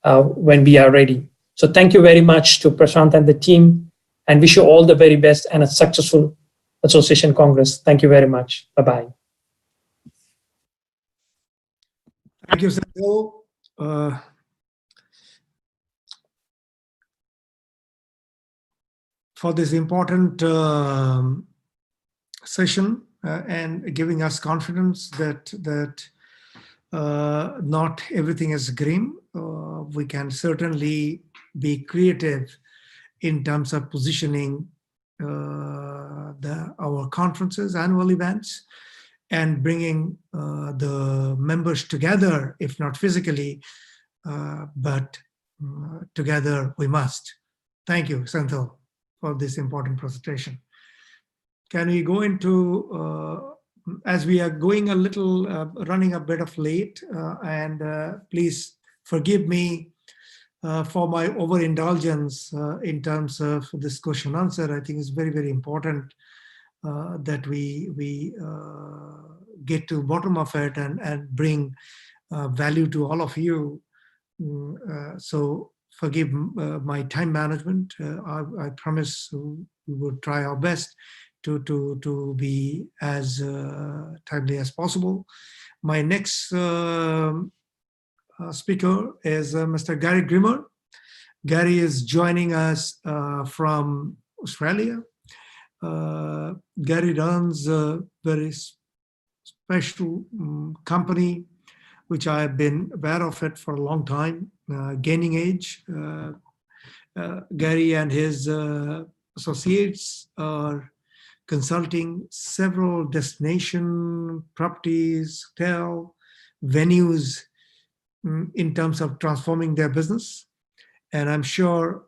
when we are ready. So thank you very much to Prashant and the team, and wish you all the very best and a successful Association Congress. Thank you very much. Bye-bye. Thank you, Senthil. For this important session and giving us confidence that not everything is grim. We can certainly be creative in terms of positioning our conferences, annual events, and bringing the members together, if not physically, but together we must. Thank you, Senthil, for this important presentation. Can we go into, as we are going a little, running a bit of late, and please forgive me for my overindulgence in terms of this question answer. I think it's very, very important that we get to the bottom of it and bring value to all of you. So forgive my time management. I promise we will try our best to be as timely as possible. My next speaker is Mr. Gary Grimmer. Gary is joining us from Australia. Gary runs a very special company, which I have been aware of it for a long time, Gaining Age. Gary and his associates are consulting several destination properties, hotel, venues in terms of transforming their business. And I'm sure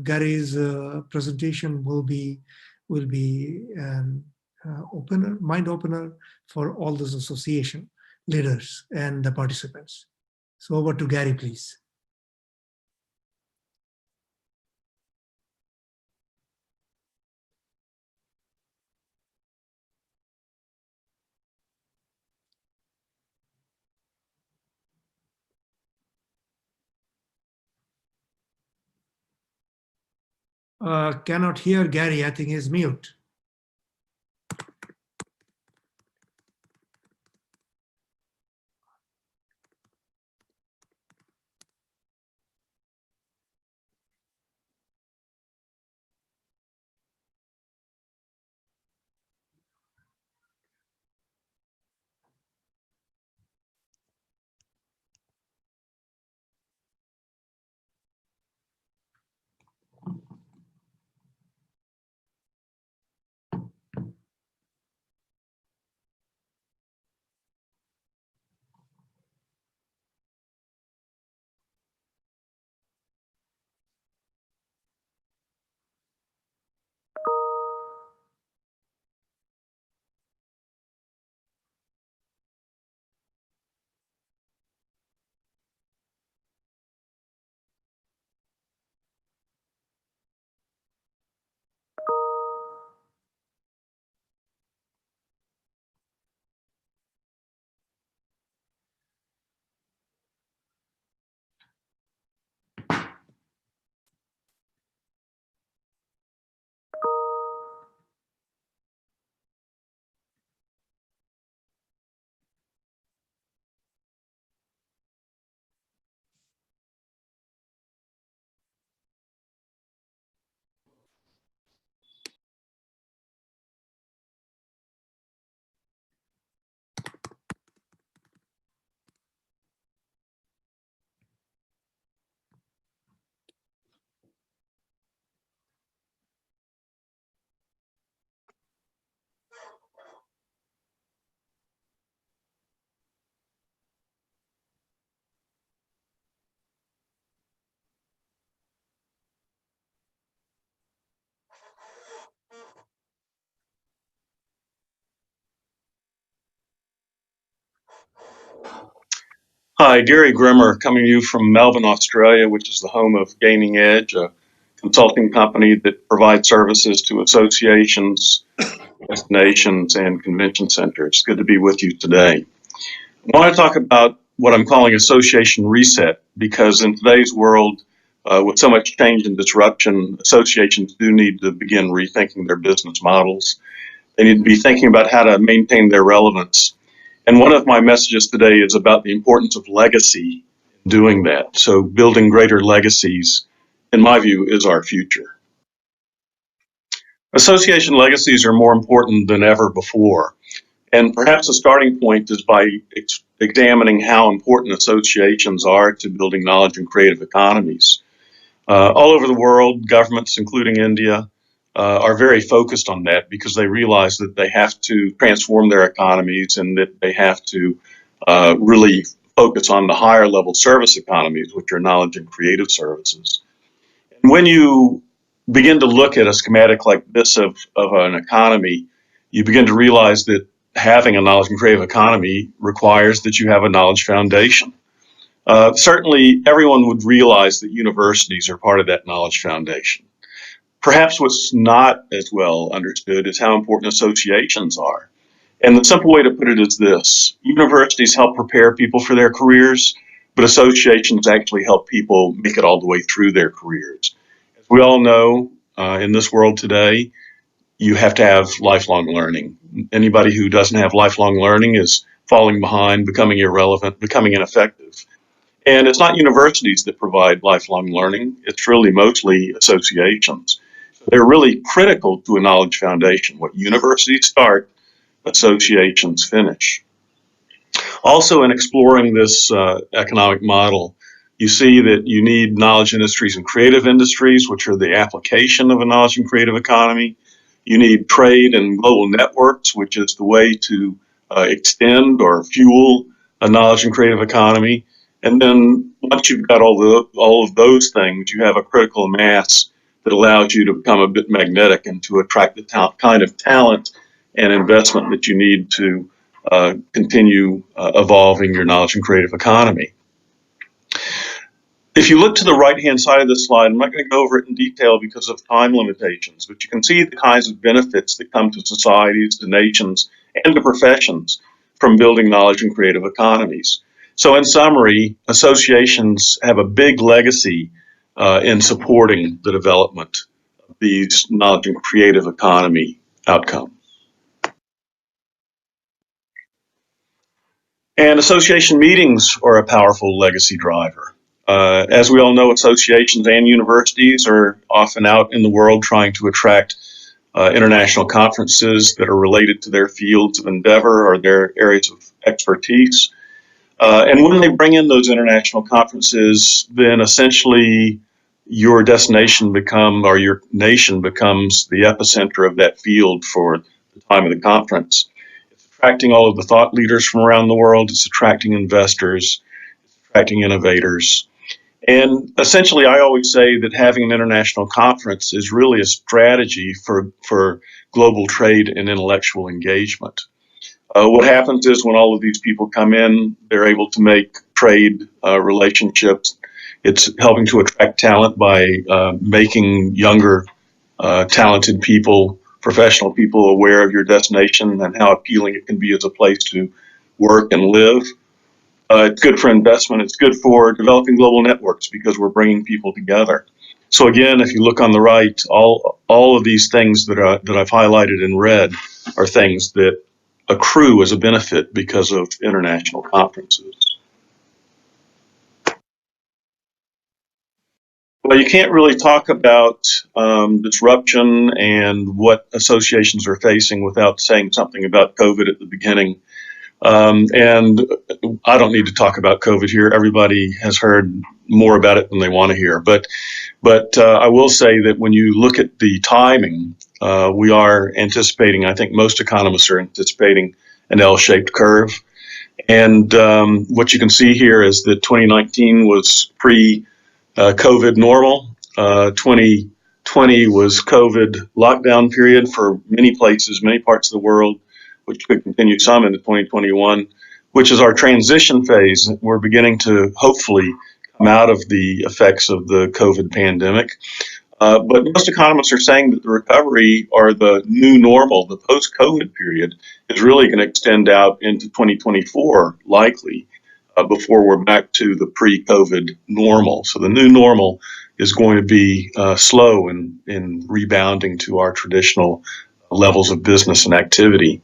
Gary's presentation will be an opener, mind opener for all those association leaders and the participants. So over to Gary, please. Cannot hear Gary. I think he's mute. Hi, Gary Grimmer, coming to you from Melbourne, Australia, which is the home of Gaining Edge, a consulting company that provides services to associations, destinations, and convention centers. Good to be with you today. I want to talk about what I'm calling association reset, because in today's world, with so much change and disruption, associations do need to begin rethinking their business models. They need to be thinking about how to maintain their relevance. And one of my messages today is about the importance of legacy in doing that. So building greater legacies, in my view, is our future. Association legacies are more important than ever before. And perhaps the starting point is by examining how important associations are to building knowledge and creative economies. All over the world, governments, including India, are very focused on that because they realize that they have to transform their economies and that they have to really focus on the higher level service economies, which are knowledge and creative services. And when you begin to look at a schematic like this of an economy, you begin to realize that having a knowledge and creative economy requires that you have a knowledge foundation. Certainly, everyone would realize that universities are part of that knowledge foundation. Perhaps what's not as well understood is how important associations are. And the simple way to put it is this: universities help prepare people for their careers, but associations actually help people make it all the way through their careers. As we all know, in this world today, you have to have lifelong learning. Anybody who doesn't have lifelong learning is falling behind, becoming irrelevant, becoming ineffective. And it's not universities that provide lifelong learning. It's really mostly associations. They're really critical to a knowledge foundation. What universities start, associations finish. Also, in exploring this economic model, you see that you need knowledge industries and creative industries, which are the application of a knowledge and creative economy. You need trade and global networks, which is the way to extend or fuel a knowledge and creative economy. And then once you've got all of those things, you have a critical mass that allows you to become a bit magnetic and to attract the kind of talent and investment that you need to continue evolving your knowledge and creative economy. If you look to the right-hand side of this slide, I'm not going to go over it in detail because of time limitations, but you can see the kinds of benefits that come to societies, to nations, and to professions from building knowledge and creative economies. So in summary, associations have a big legacy in supporting the development of these knowledge and creative economy outcomes. And association meetings are a powerful legacy driver. As we all know, associations and universities are often out in the world trying to attract international conferences that are related to their fields of endeavor or their areas of expertise. And when they bring in those international conferences, then essentially your destination or your nation becomes the epicenter of that field for the time of the conference. It's attracting all of the thought leaders from around the world. It's attracting investors, it's attracting innovators. And essentially, I always say that having an international conference is really a strategy for global trade and intellectual engagement. What happens is when all of these people come in, they're able to make trade relationships. It's helping to attract talent by making younger, talented people, professional people aware of your destination and how appealing it can be as a place to work and live. It's good for investment. It's good for developing global networks because we're bringing people together. So again, if you look on the right, all of these things that I've highlighted in red are things that accrue as a benefit because of international conferences. Well, you can't really talk about disruption and what associations are facing without saying something about COVID at the beginning. And I don't need to talk about COVID here. Everybody has heard more about it than they want to hear. But I will say that when you look at the timing, we are anticipating, I think most economists are anticipating an L-shaped curve. And what you can see here is that 2019 was pre-COVID normal. 2020 was COVID lockdown period for many places, many parts of the world, which could continue some into 2021, which is our transition phase. We're beginning to hopefully come out of the effects of the COVID pandemic. But most economists are saying that the recovery, or the new normal, the post-COVID period, is really going to extend out into 2024, likely, before we're back to the pre-COVID normal. So the new normal is going to be slow in rebounding to our traditional levels of business and activity.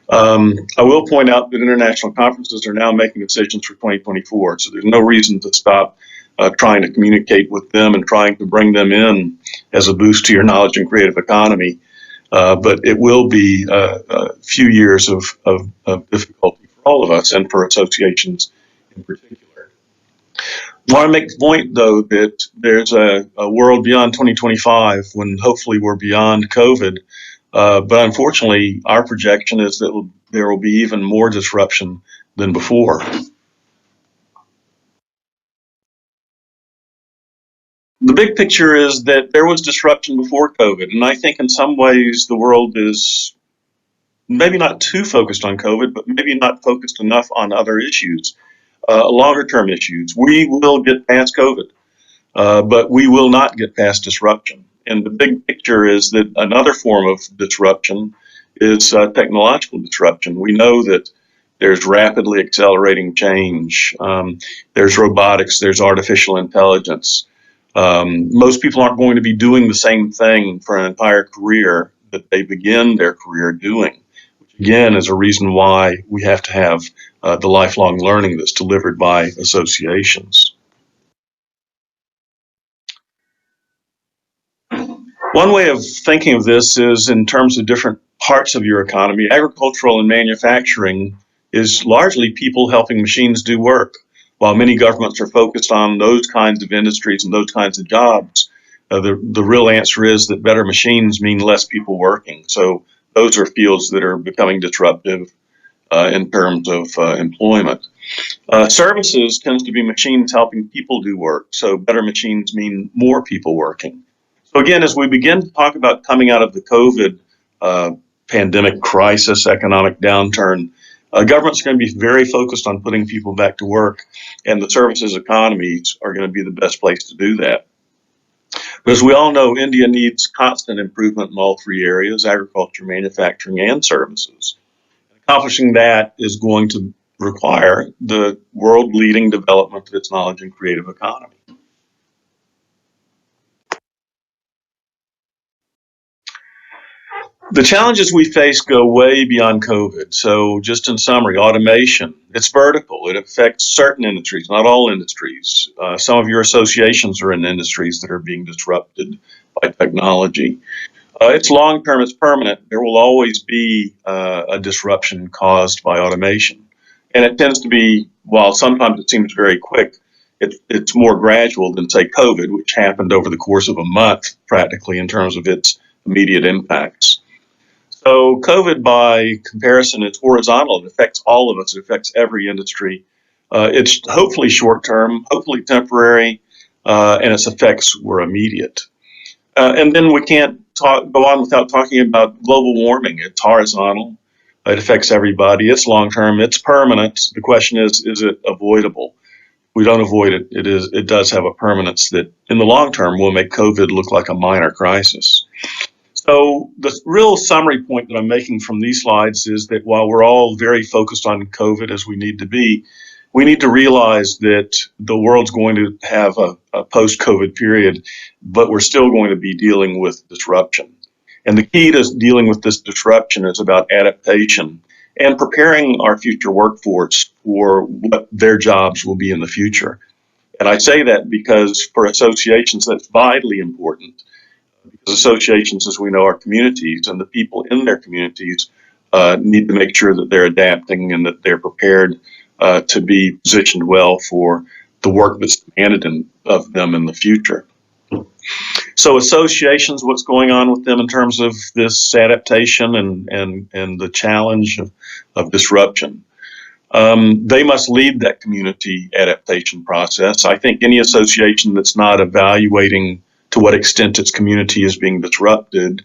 I will point out that international conferences are now making decisions for 2024, so there's no reason to stop trying to communicate with them and trying to bring them in as a boost to your knowledge and creative economy. But it will be a few years of difficulty for all of us and for associations in particular. I want to make the point, though, that there's a world beyond 2025 when hopefully we're beyond COVID. But unfortunately, our projection is that there will be even more disruption than before. The big picture is that there was disruption before COVID, and I think in some ways the world is maybe not too focused on COVID, but maybe not focused enough on other issues, longer-term issues. We will get past COVID, but we will not get past disruption. And the big picture is that another form of disruption is technological disruption. We know that there's rapidly accelerating change. There's robotics, there's artificial intelligence. Most people aren't going to be doing the same thing for an entire career that they begin their career doing, which again is a reason why we have to have the lifelong learning that's delivered by associations. One way of thinking of this is in terms of different parts of your economy. Agricultural and manufacturing is largely people helping machines do work. While many governments are focused on those kinds of industries and those kinds of jobs, the real answer is that better machines mean less people working. So those are fields that are becoming disruptive in terms of employment. Services tends to be machines helping people do work. So better machines mean more people working. So again, as we begin to talk about coming out of the COVID pandemic crisis, economic downturn, governments are going to be very focused on putting people back to work, and the services economies are going to be the best place to do that. But as we all know, India needs constant improvement in all three areas: agriculture, manufacturing, and services. Accomplishing that is going to require the world-leading development of its knowledge and creative economy. The challenges we face go way beyond COVID. So just in summary, automation, it's vertical. It affects certain industries, not all industries. Some of your associations are in industries that are being disrupted by technology. It's long-term, it's permanent. There will always be a disruption caused by automation. And it tends to be, while sometimes it seems very quick, it's more gradual than, say, COVID, which happened over the course of a month, practically, in terms of its immediate impacts. So COVID, by comparison, is horizontal. It affects all of us. It affects every industry. It's hopefully short-term, hopefully temporary, and its effects were immediate. And then we can't go on without talking about global warming. It's horizontal. It affects everybody. It's long-term. It's permanent. The question is it avoidable? We don't avoid it. It does have a permanence that, in the long term, will make COVID look like a minor crisis. So the real summary point that I'm making from these slides is that while we're all very focused on COVID, as we need to be, we need to realize that the world's going to have a post-COVID period, but we're still going to be dealing with disruption. And the key to dealing with this disruption is about adaptation and preparing our future workforce for what their jobs will be in the future. And I say that because for associations, that's vitally important. Because associations, as we know, are communities, and the people in their communities need to make sure that they're adapting and that they're prepared to be positioned well for the work that's demanded of them in the future. So associations, what's going on with them in terms of this adaptation and the challenge of disruption? They must lead that community adaptation process. I think any association that's not evaluating to what extent its community is being disrupted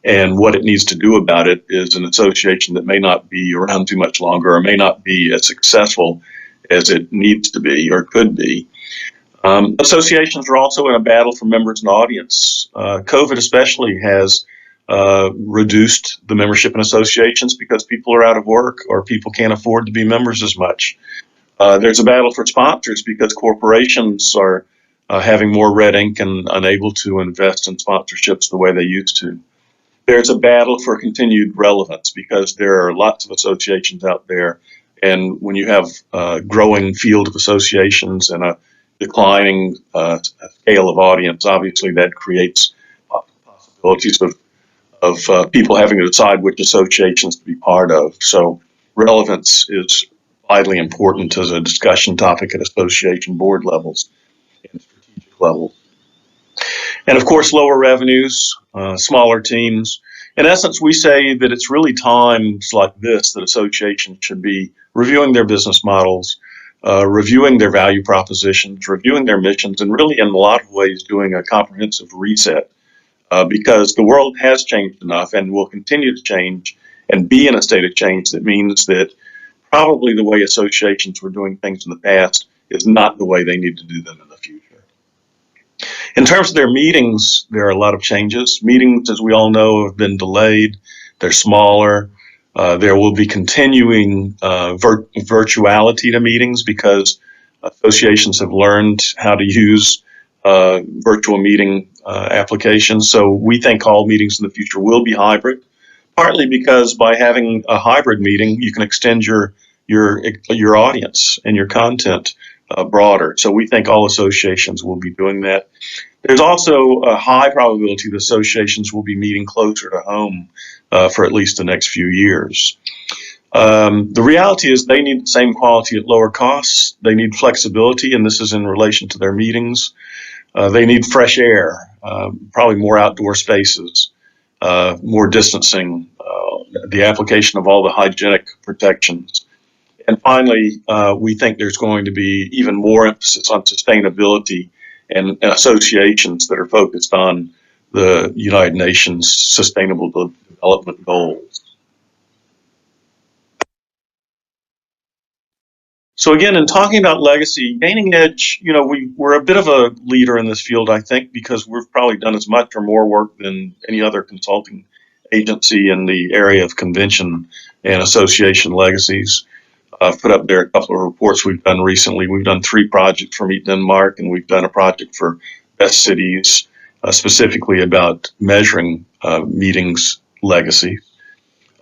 and what it needs to do about it is an association that may not be around too much longer or may not be as successful as it needs to be or could be. Associations are also in a battle for members and audience. COVID especially has reduced the membership in associations because people are out of work or people can't afford to be members as much. There's a battle for sponsors because corporations are having more red ink and unable to invest in sponsorships the way they used to. There's a battle for continued relevance because there are lots of associations out there, and when you have a growing field of associations and a declining scale of audience, obviously that creates possibilities of people having to decide which associations to be part of. So relevance is vitally important as a discussion topic at association board levels and strategic levels. And of course, lower revenues, smaller teams. In essence, we say that it's really times like this that associations should be reviewing their business models, reviewing their value propositions, reviewing their missions, and really in a lot of ways doing a comprehensive reset because the world has changed enough and will continue to change and be in a state of change that means that probably the way associations were doing things in the past is not the way they need to do them in the future. In terms of their meetings, there are a lot of changes. Meetings, as we all know, have been delayed. They're smaller. There will be continuing virtuality to meetings because associations have learned how to use virtual meeting applications. So we think all meetings in the future will be hybrid, partly because by having a hybrid meeting, you can extend your audience and your content broader. So we think all associations will be doing that. There's also a high probability that associations will be meeting closer to home for at least the next few years. The reality is they need the same quality at lower costs. They need flexibility, and this is in relation to their meetings. They need fresh air, probably more outdoor spaces, more distancing, the application of all the hygienic protections. And finally, we think there's going to be even more emphasis on sustainability and associations that are focused on the United Nations Sustainable Development Goals. So again, in talking about legacy, Gaining Edge, we're a bit of a leader in this field, I think, because we've probably done as much or more work than any other consulting agency in the area of convention and association legacies. I've put up there a couple of reports we've done recently. We've done 3 projects for Meet Denmark, and we've done a project for Best Cities, specifically about measuring meetings legacy.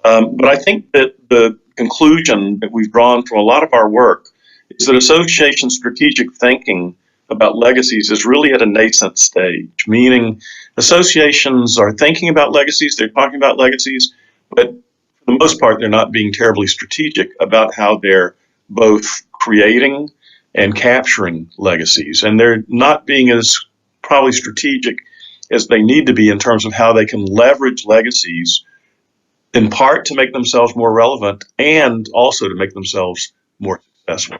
But I think that the conclusion that we've drawn from a lot of our work is that association strategic thinking about legacies is really at a nascent stage, meaning associations are thinking about legacies, they're talking about legacies, but for the most part, they're not being terribly strategic about how they're both creating and capturing legacies. And they're not being as probably strategic as they need to be in terms of how they can leverage legacies in part to make themselves more relevant and also to make themselves more successful.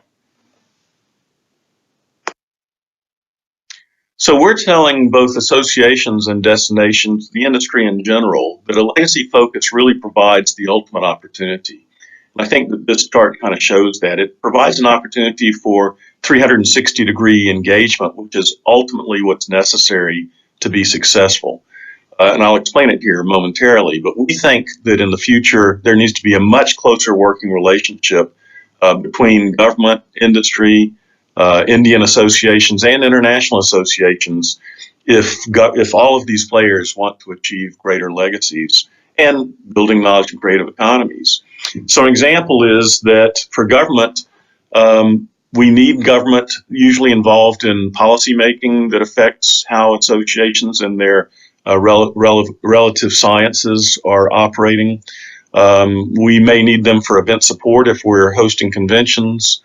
So we're telling both associations and destinations, the industry in general, that a legacy focus really provides the ultimate opportunity. And I think that this chart kind of shows that. It provides an opportunity for 360-degree engagement, which is ultimately what's necessary to be successful. And I'll explain it here momentarily, but we think that in the future there needs to be a much closer working relationship between government, industry, Indian associations, and international associations if all of these players want to achieve greater legacies and building knowledge and creative economies. So an example is that for government, we need government usually involved in policy making that affects how associations and their relative sciences are operating. We may need them for event support if we're hosting conventions.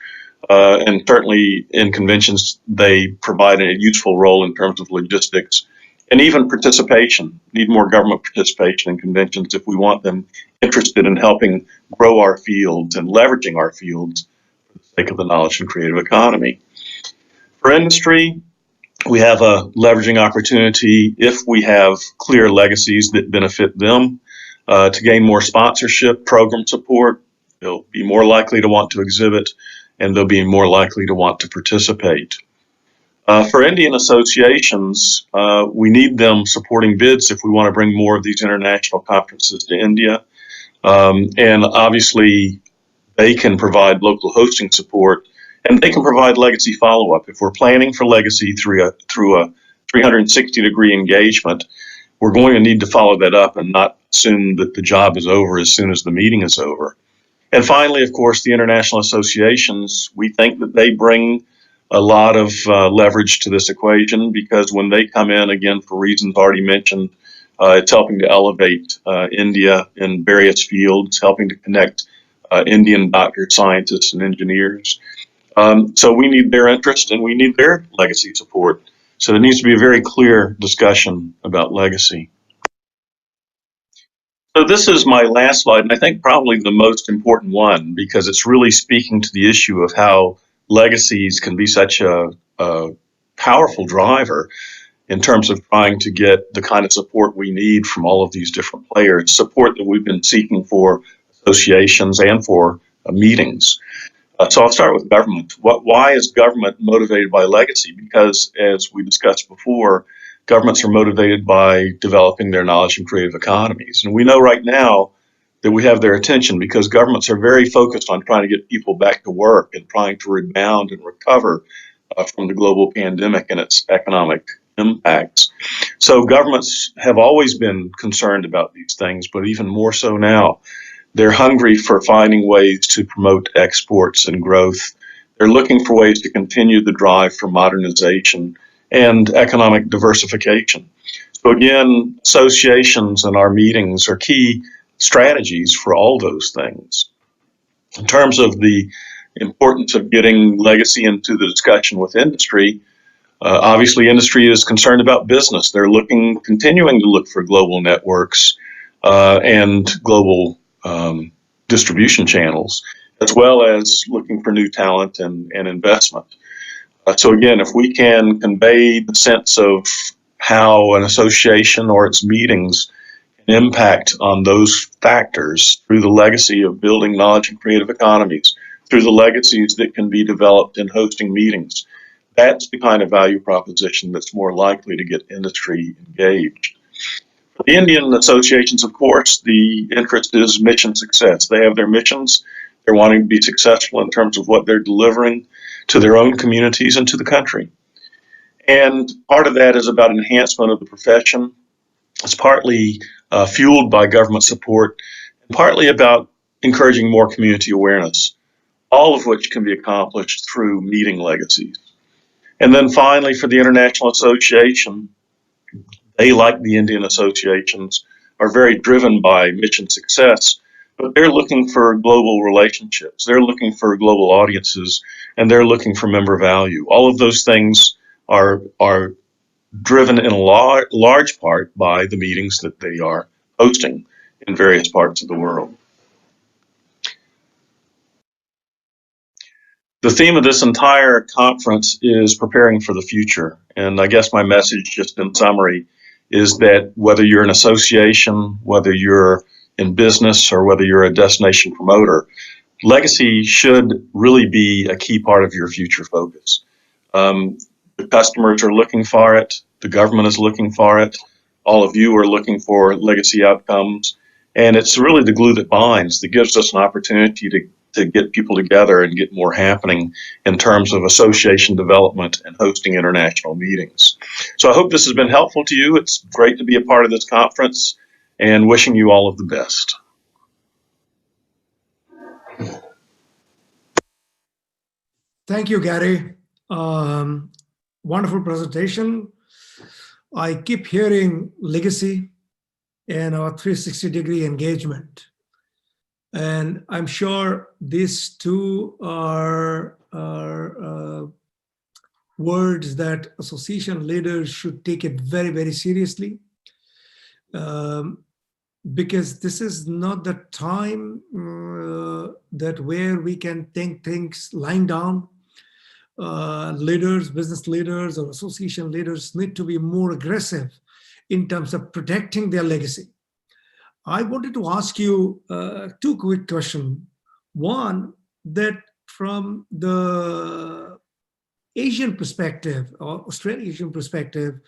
And certainly in conventions, they provide a useful role in terms of logistics and even participation. Need more government participation in conventions if we want them interested in helping grow our fields and leveraging our fields for the sake of the knowledge and creative economy. For industry, We have a leveraging opportunity if we have clear legacies that benefit them to gain more sponsorship, program support. They'll be more likely to want to exhibit, and they'll be more likely to want to participate. For Indian associations, we need them supporting bids if we want to bring more of these international conferences to India. And obviously, they can provide local hosting support, and they can provide legacy follow-up. If we're planning for legacy through a 360-degree engagement, we're going to need to follow that up and not assume that the job is over as soon as the meeting is over. And finally, of course, the international associations, we think that they bring a lot of leverage to this equation, because when they come in, again, for reasons already mentioned, it's helping to elevate India in various fields, helping to connect Indian doctors, scientists, and engineers. So we need their interest and we need their legacy support. So there needs to be a very clear discussion about legacy. So this is my last slide, and I think probably the most important one, because it's really speaking to the issue of how legacies can be such a powerful driver in terms of trying to get the kind of support we need from all of these different players, support that we've been seeking for associations and for meetings. So I'll start with government. Why is government motivated by legacy? Because, as we discussed before, governments are motivated by developing their knowledge and creative economies. And we know right now that we have their attention because governments are very focused on trying to get people back to work and trying to rebound and recover from the global pandemic and its economic impacts. So governments have always been concerned about these things, but even more so now. They're hungry for finding ways to promote exports and growth. They're looking for ways to continue the drive for modernization and economic diversification. So again, associations and our meetings are key strategies for all those things. In terms of the importance of getting legacy into the discussion with industry, obviously industry is concerned about business. They're continuing to look for global networks and global distribution channels, as well as looking for new talent and investment. So again, if we can convey the sense of how an association or its meetings can impact on those factors through the legacy of building knowledge and creative economies, through the legacies that can be developed in hosting meetings, that's the kind of value proposition that's more likely to get industry engaged. For the Indian associations, of course, the interest is mission success. They have their missions. They're wanting to be successful in terms of what they're delivering to their own communities and to the country. And part of that is about enhancement of the profession. It's partly fueled by government support, and partly about encouraging more community awareness, all of which can be accomplished through meeting legacies. And then finally, for the International Association, they, like the Indian associations, are very driven by mission success, but they're looking for global relationships. They're looking for global audiences, and they're looking for member value. All of those things are driven in a large part by the meetings that they are hosting in various parts of the world. The theme of this entire conference is preparing for the future. And I guess my message, just in summary, is that whether you're an association, whether you're in business, or whether you're a destination promoter, legacy should really be a key part of your future focus. The customers are looking for it. The government is looking for it. All of you are looking for legacy outcomes. And it's really the glue that binds, that gives us an opportunity to get people together and get more happening in terms of association development and hosting international meetings. So I hope this has been helpful to you. It's great to be a part of this conference, and wishing you all of the best. Thank you, Gary. Wonderful presentation. I keep hearing legacy and our 360-degree engagement. And I'm sure these two are words that association leaders should take it very, very seriously. Because this is not the time that where we can think things lying down. leaders, business leaders or association leaders need to be more aggressive in terms of protecting their legacy. I wanted to ask you two quick questions. One, that from the Asian perspective or Australasian perspective,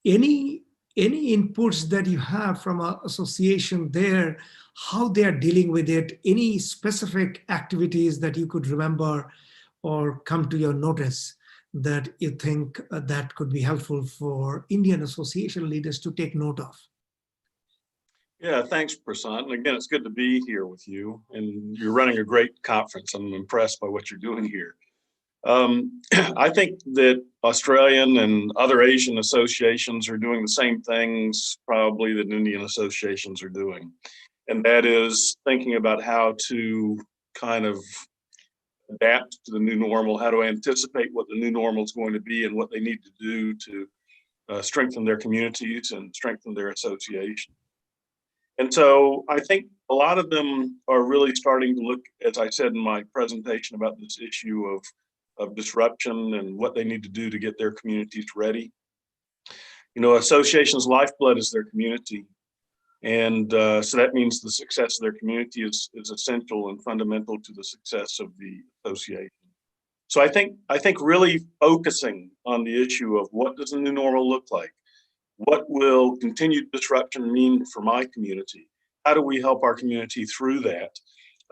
any inputs that you have from an association there, how they are dealing with it, any specific activities that you could remember or come to your notice that you think that could be helpful for Indian association leaders to take note of? Yeah, thanks, Prasant. And again, it's good to be here with you. And you're running a great conference. I'm impressed by what you're doing here. I think that Australian and other Asian associations are doing the same things probably that Indian associations are doing. And that is thinking about how to kind of adapt to the new normal, how to anticipate what the new normal is going to be and what they need to do to strengthen their communities and strengthen their association. And so I think a lot of them are really starting to look, as I said in my presentation, about this issue of disruption and what they need to do to get their communities ready. You know, associations' lifeblood is their community. And so that means the success of their community is essential and fundamental to the success of the association. So I think really focusing on the issue of what does the new normal look like? What will continued disruption mean for my community? How do we help our community through that?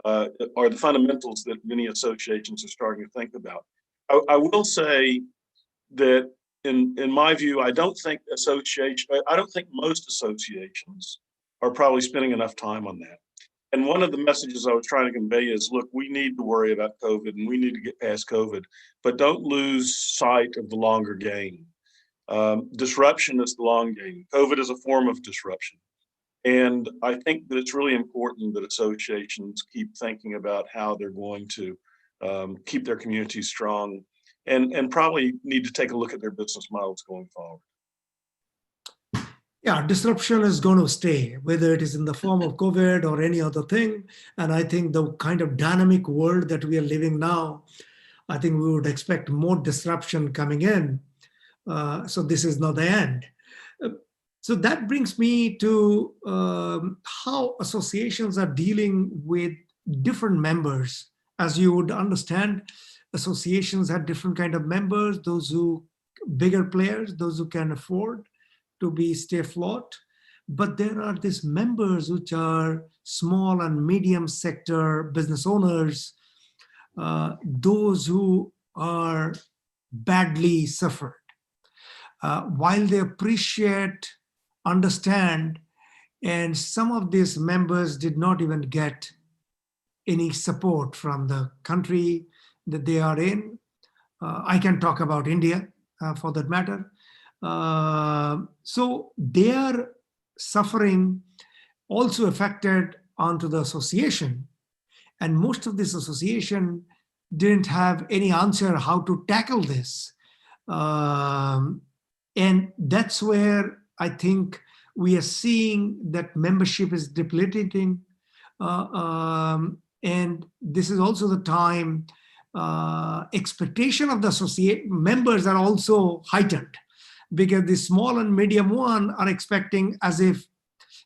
Are the fundamentals that many associations are starting to think about. I will say that in my view, I don't think most associations are probably spending enough time on that. And one of the messages I was trying to convey is, look, we need to worry about COVID and we need to get past COVID, but don't lose sight of the longer game. Disruption is the long game. COVID is a form of disruption. And I think that it's really important that associations keep thinking about how they're going to keep their communities strong and probably need to take a look at their business models going forward. Yeah, disruption is going to stay, whether it is in the form of COVID or any other thing. And I think the kind of dynamic world that we are living now, I think we would expect more disruption coming in. So this is not the end. So that brings me to how associations are dealing with different members. As you would understand, associations have different kind of members, those who bigger players, those who can afford to stay afloat. But there are these members which are small and medium sector business owners, those who are badly suffered. While they appreciate, understand, and some of these members did not even get any support from the country that they are in. I can talk about India for that matter. So their suffering also affected onto the association. And most of this association didn't have any answer how to tackle this. And that's where I think we are seeing that membership is depleting. And this is also the time expectation of the associate members are also heightened, because the small and medium one are expecting as if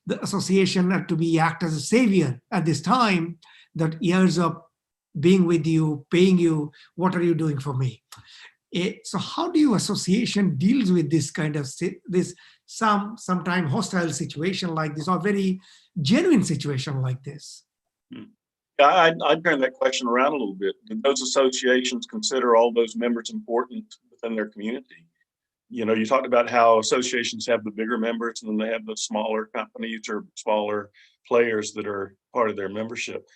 the association had to act as a savior at this time, that years of being with you, paying you, what are you doing for me? So how do you association deals with this kind of sometime hostile situation like this, or very genuine situation like this? I'd turn that question around a little bit. Do those associations consider all those members important within their community? You know, you talked about how associations have the bigger members and then they have the smaller companies or smaller players that are part of their membership.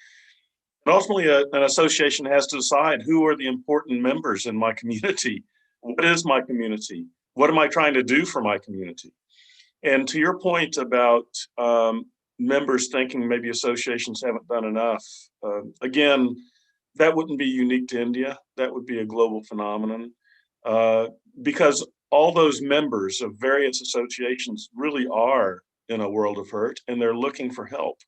But ultimately, an association has to decide who are the important members in my community. What is my community? What am I trying to do for my community? And to your point about members thinking maybe associations haven't done enough, again, that wouldn't be unique to India. That would be a global phenomenon, because all those members of various associations really are in a world of hurt and they're looking for help.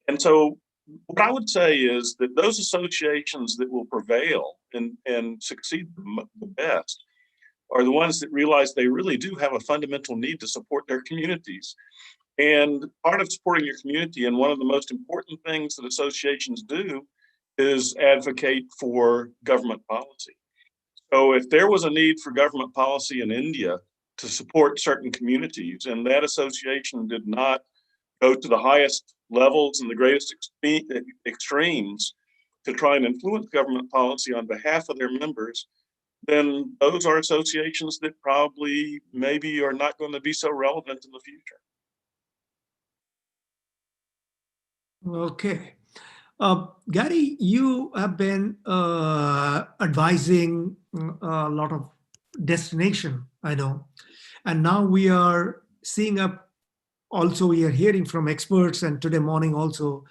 And so what I would say is that those associations that will prevail and succeed the best are the ones that realize they really do have a fundamental need to support their communities. And part of supporting your community, and one of the most important things that associations do, is advocate for government policy. So if there was a need for government policy in India to support certain communities, and that association did not go to the highest levels and the greatest extremes to try and influence government policy on behalf of their members, then those are associations that probably maybe are not going to be so relevant in the future. Okay. Gary, you have been advising a lot of destination, I know. And now we are seeing up, also we are hearing from experts, and today morning also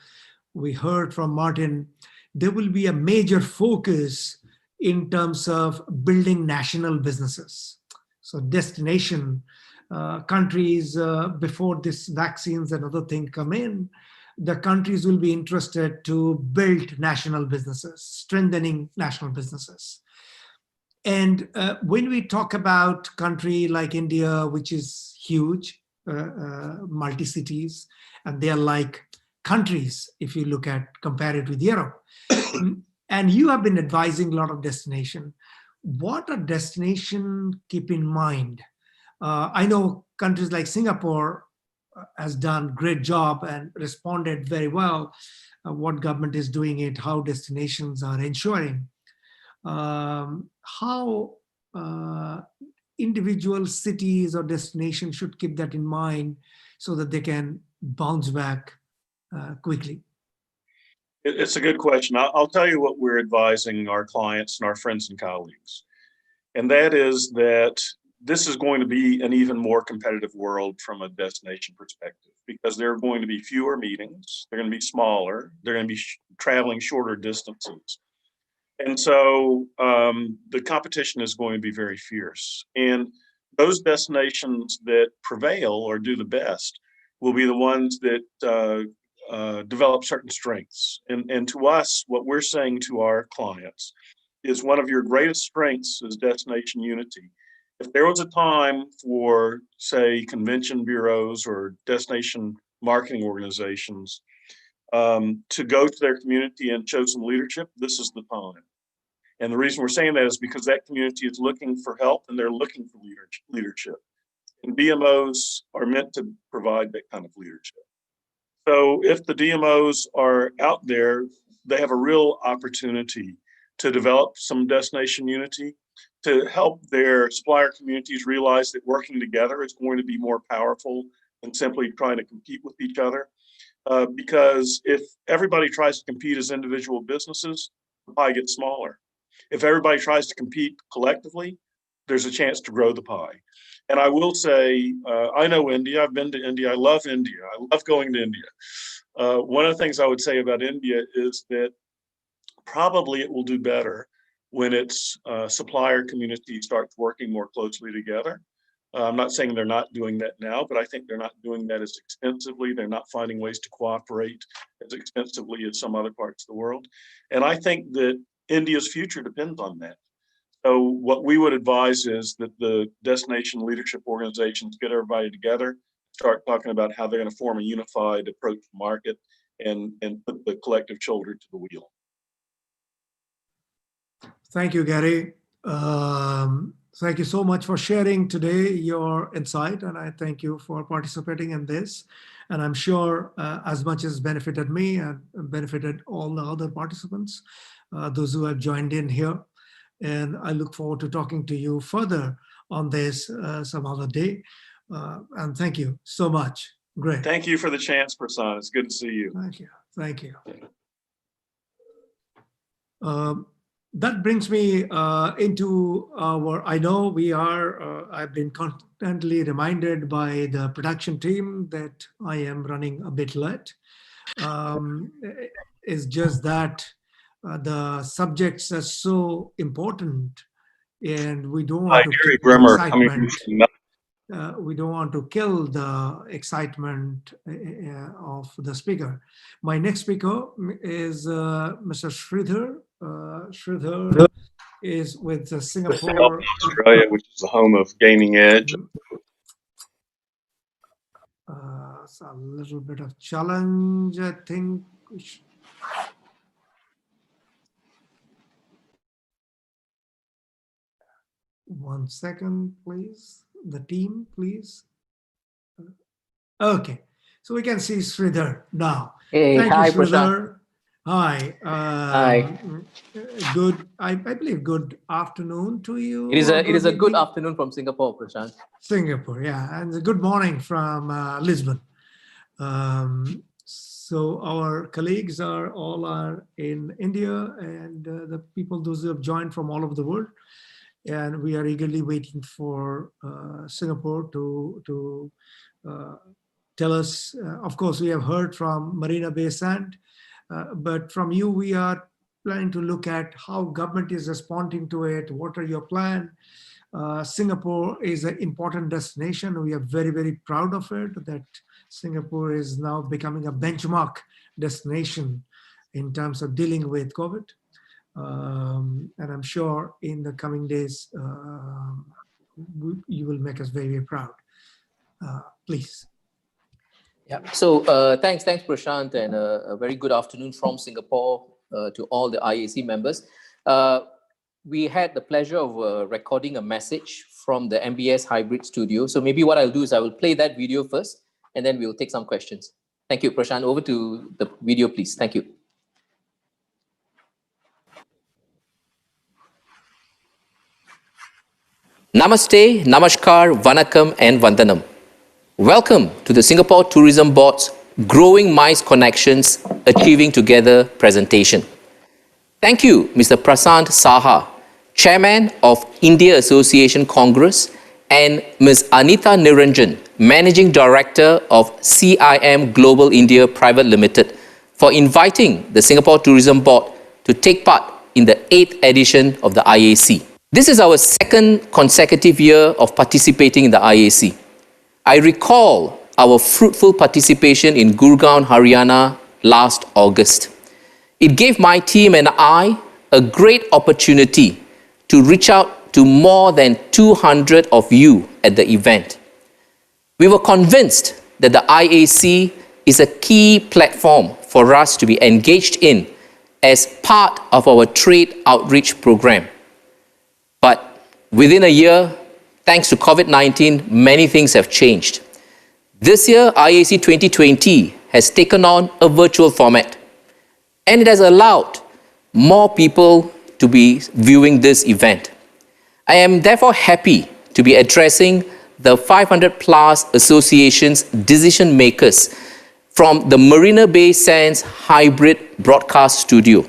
we heard from Martin, there will be a major focus in terms of building national businesses. So destination countries, before this vaccines and other things come in, the countries will be interested to build national businesses, strengthening national businesses. And when we talk about country like India, which is huge, multi-cities, and they are like countries, if you look at, compare it with Europe. And you have been advising a lot of destination. What a destination keep in mind? I know countries like Singapore has done great job and responded very well. What government is doing it, how destinations are ensuring. How individual cities or destinations should keep that in mind so that they can bounce back quickly. It's a good question. I'll tell you what we're advising our clients and our friends and colleagues. And that is that this is going to be an even more competitive world from a destination perspective, because there are going to be fewer meetings, they're going to be smaller, they're going to be traveling shorter distances. And so the competition is going to be very fierce. And those destinations that prevail or do the best will be the ones that develop certain strengths. And to us, what we're saying to our clients is one of your greatest strengths is destination unity. If there was a time for, say, convention bureaus or destination marketing organizations to go to their community and show some leadership, this is the time. And the reason we're saying that is because that community is looking for help and they're looking for leadership. And DMOs are meant to provide that kind of leadership. So if the DMOs are out there, they have a real opportunity to develop some destination unity, to help their supplier communities realize that working together is going to be more powerful than simply trying to compete with each other. Because if everybody tries to compete as individual businesses, the pie gets smaller. If everybody tries to compete collectively, there's a chance to grow the pie. And I will say, I know India, I've been to India, I love India, I love going to India. One of the things I would say about India is that probably it will do better when its supplier community starts working more closely together. I'm not saying they're not doing that now, but I think they're not doing that as extensively. They're not finding ways to cooperate as extensively as some other parts of the world. And I think that India's future depends on that. So what we would advise is that the destination leadership organizations get everybody together, start talking about how they're going to form a unified approach to market and put the collective shoulder to the wheel. Thank you, Gary. Thank you so much for sharing today your insight, and I thank you for participating in this. And I'm sure as much as benefited me and benefited all the other participants, those who have joined in here. And I look forward to talking to you further on this some other day. And thank you so much. Great. Thank you for the chance, Prasanth. It's good to see you. Thank you. Thank you. That brings me into our, I know we are, I've been constantly reminded by the production team that I am running a bit late. It's just that the subjects are so important and we don't want to Gary keep Bremer, excitement. we don't want to kill the excitement of the speaker. My next speaker is Mr. Sridhar. Sridhar is with the Singapore, Australia, which is the home of Gaming Edge. It's a little bit of challenge, I think. One second, please. The team, please. Okay, so we can see Sridhar now. Hey, Thank hi, you, Sridhar. Prashant. Hi. Hi. Good. I believe good afternoon to you. It is a good evening? afternoon from Singapore, Prashant. Singapore, yeah, and a good morning from Lisbon. So our colleagues all are in India, and the people, those who have joined from all over the world, and we are eagerly waiting for Singapore to tell us. Of course, we have heard from Marina Bay Sands, but from you, we are planning to look at how government is responding to it. What are your plans? Singapore is an important destination. We are very, very proud of it, that Singapore is now becoming a benchmark destination in terms of dealing with COVID. And I'm sure in the coming days, you will make us very, very proud. Please. Yeah. So thanks, Prashant, and a very good afternoon from Singapore to all the IAC members. We had the pleasure of recording a message from the MBS Hybrid Studio. So maybe what I'll do is I will play that video first, and then we'll take some questions. Thank you, Prashant. Over to the video, please. Thank you. Namaste, Namaskar, Vanakkam, and Vandanam. Welcome to the Singapore Tourism Board's Growing MICE Connections Achieving Together presentation. Thank you, Mr. Prasant Saha, Chairman of India Association Congress, and Ms. Anita Niranjan, Managing Director of CIM Global India Private Limited, for inviting the Singapore Tourism Board to take part in the 8th edition of the IAC. This is our second consecutive year of participating in the IAC. I recall our fruitful participation in Gurgaon, Haryana last August. It gave my team and I a great opportunity to reach out to more than 200 of you at the event. We were convinced that the IAC is a key platform for us to be engaged in as part of our trade outreach program. But within a year, thanks to COVID-19, many things have changed. This year, IAC 2020 has taken on a virtual format, and it has allowed more people to be viewing this event. I am therefore happy to be addressing the 500 plus associations decision makers from the Marina Bay Sands Hybrid Broadcast Studio.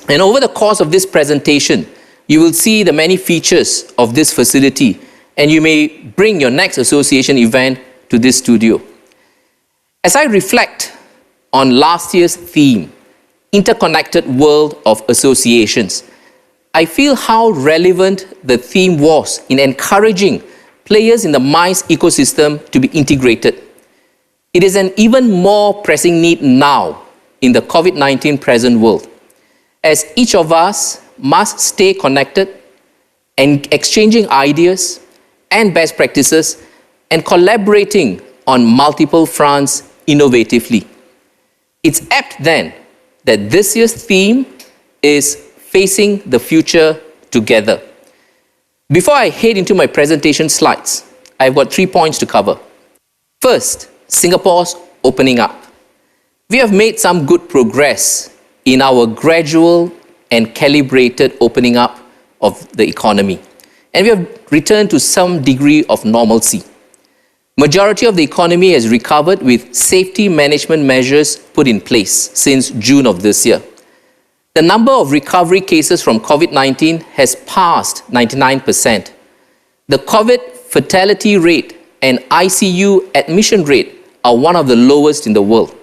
And over the course of this presentation, you will see the many features of this facility, and you may bring your next association event to this studio. As I reflect on last year's theme, Interconnected World of Associations, I feel how relevant the theme was in encouraging players in the MICE ecosystem to be integrated. It is an even more pressing need now in the COVID-19 present world, as each of us must stay connected and exchanging ideas and best practices and collaborating on multiple fronts innovatively. It's apt then that this year's theme is facing the future together. Before I head into my presentation slides, I've got 3 points to cover. First, Singapore's opening up. We have made some good progress in our gradual and calibrated opening up of the economy, and we have returned to some degree of normalcy. Majority of the economy has recovered with safety management measures put in place since June of this year. The number of recovery cases from COVID-19 has passed 99%. The COVID fatality rate and ICU admission rate are one of the lowest in the world.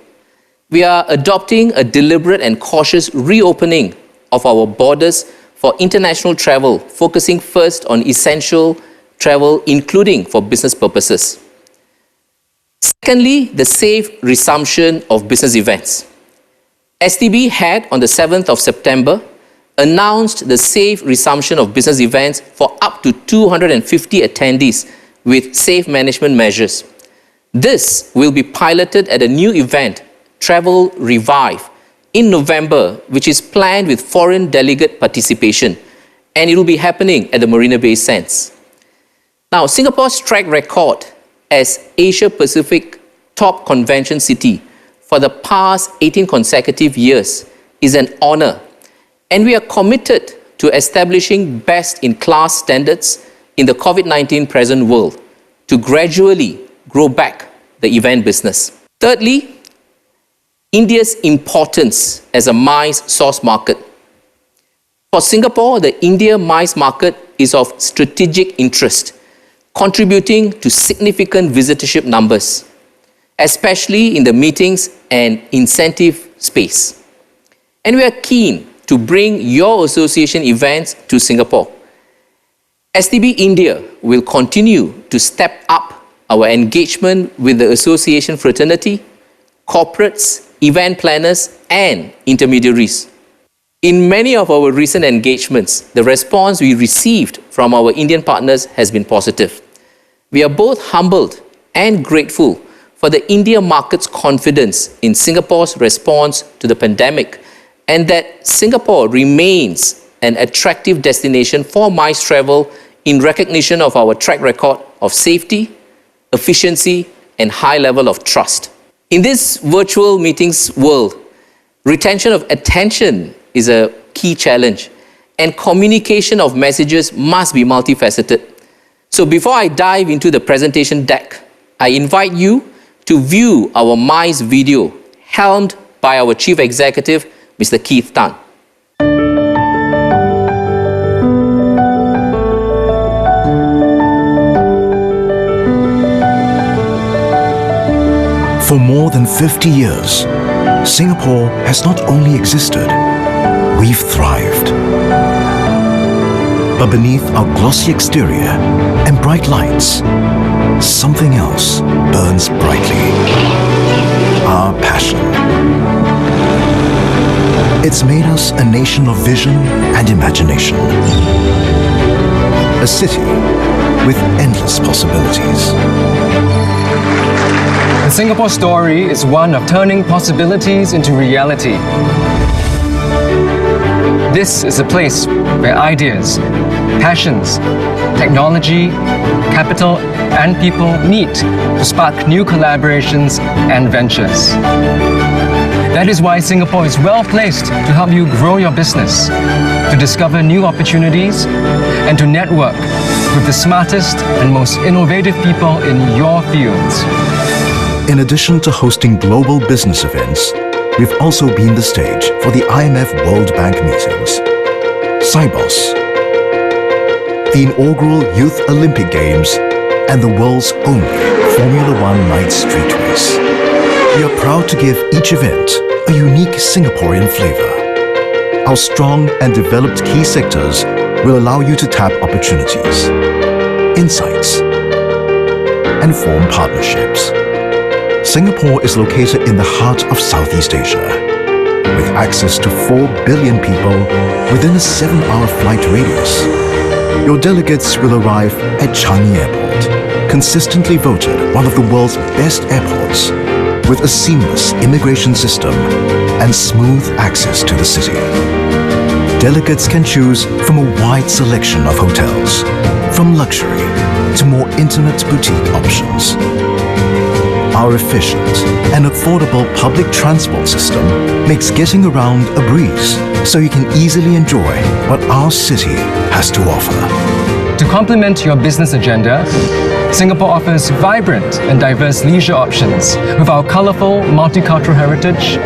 We are adopting a deliberate and cautious reopening of our borders for international travel, focusing first on essential travel, including for business purposes. Secondly, the safe resumption of business events. STB had, on the 7th of September, announced the safe resumption of business events for up to 250 attendees with safe management measures. This will be piloted at a new event, Travel Revive, in November, which is planned with foreign delegate participation, and it will be happening at the Marina Bay Sands. Now, Singapore's track record as Asia Pacific top convention city for the past 18 consecutive years is an honor, and we are committed to establishing best-in-class standards in the COVID-19 present world to gradually grow back the event business. Thirdly, India's importance as a MICE source market. For Singapore, the India MICE market is of strategic interest, contributing to significant visitorship numbers, especially in the meetings and incentive space. And we are keen to bring your association events to Singapore. STB India will continue to step up our engagement with the association fraternity, corporates, event planners, and intermediaries. In many of our recent engagements, the response we received from our Indian partners has been positive. We are both humbled and grateful for the India market's confidence in Singapore's response to the pandemic, and that Singapore remains an attractive destination for MICE travel in recognition of our track record of safety, efficiency, and high level of trust. In this virtual meetings world, retention of attention is a key challenge, and communication of messages must be multifaceted. So before I dive into the presentation deck, I invite you to view our MICE video helmed by our Chief Executive, Mr. Keith Tan. For more than 50 years, Singapore has not only existed, we've thrived. But beneath our glossy exterior and bright lights, something else burns brightly. Our passion. It's made us a nation of vision and imagination. A city with endless possibilities. The Singapore story is one of turning possibilities into reality. This is a place where ideas, passions, technology, capital, and people meet to spark new collaborations and ventures. That is why Singapore is well placed to help you grow your business, to discover new opportunities, and to network with the smartest and most innovative people in your fields. In addition to hosting global business events, we've also been the stage for the IMF World Bank meetings, Sibos, the inaugural Youth Olympic Games, and the world's only Formula One night street race. We are proud to give each event a unique Singaporean flavor. Our strong and developed key sectors will allow you to tap opportunities, insights, and form partnerships. Singapore is located in the heart of Southeast Asia, with access to 4 billion people within a 7-hour flight radius. Your delegates will arrive at Changi Airport, consistently voted one of the world's best airports, with a seamless immigration system and smooth access to the city. Delegates can choose from a wide selection of hotels, from luxury to more intimate boutique options. Our efficient and affordable public transport system makes getting around a breeze, so you can easily enjoy what our city has to offer. To complement your business agenda, Singapore offers vibrant and diverse leisure options with our colorful multicultural heritage,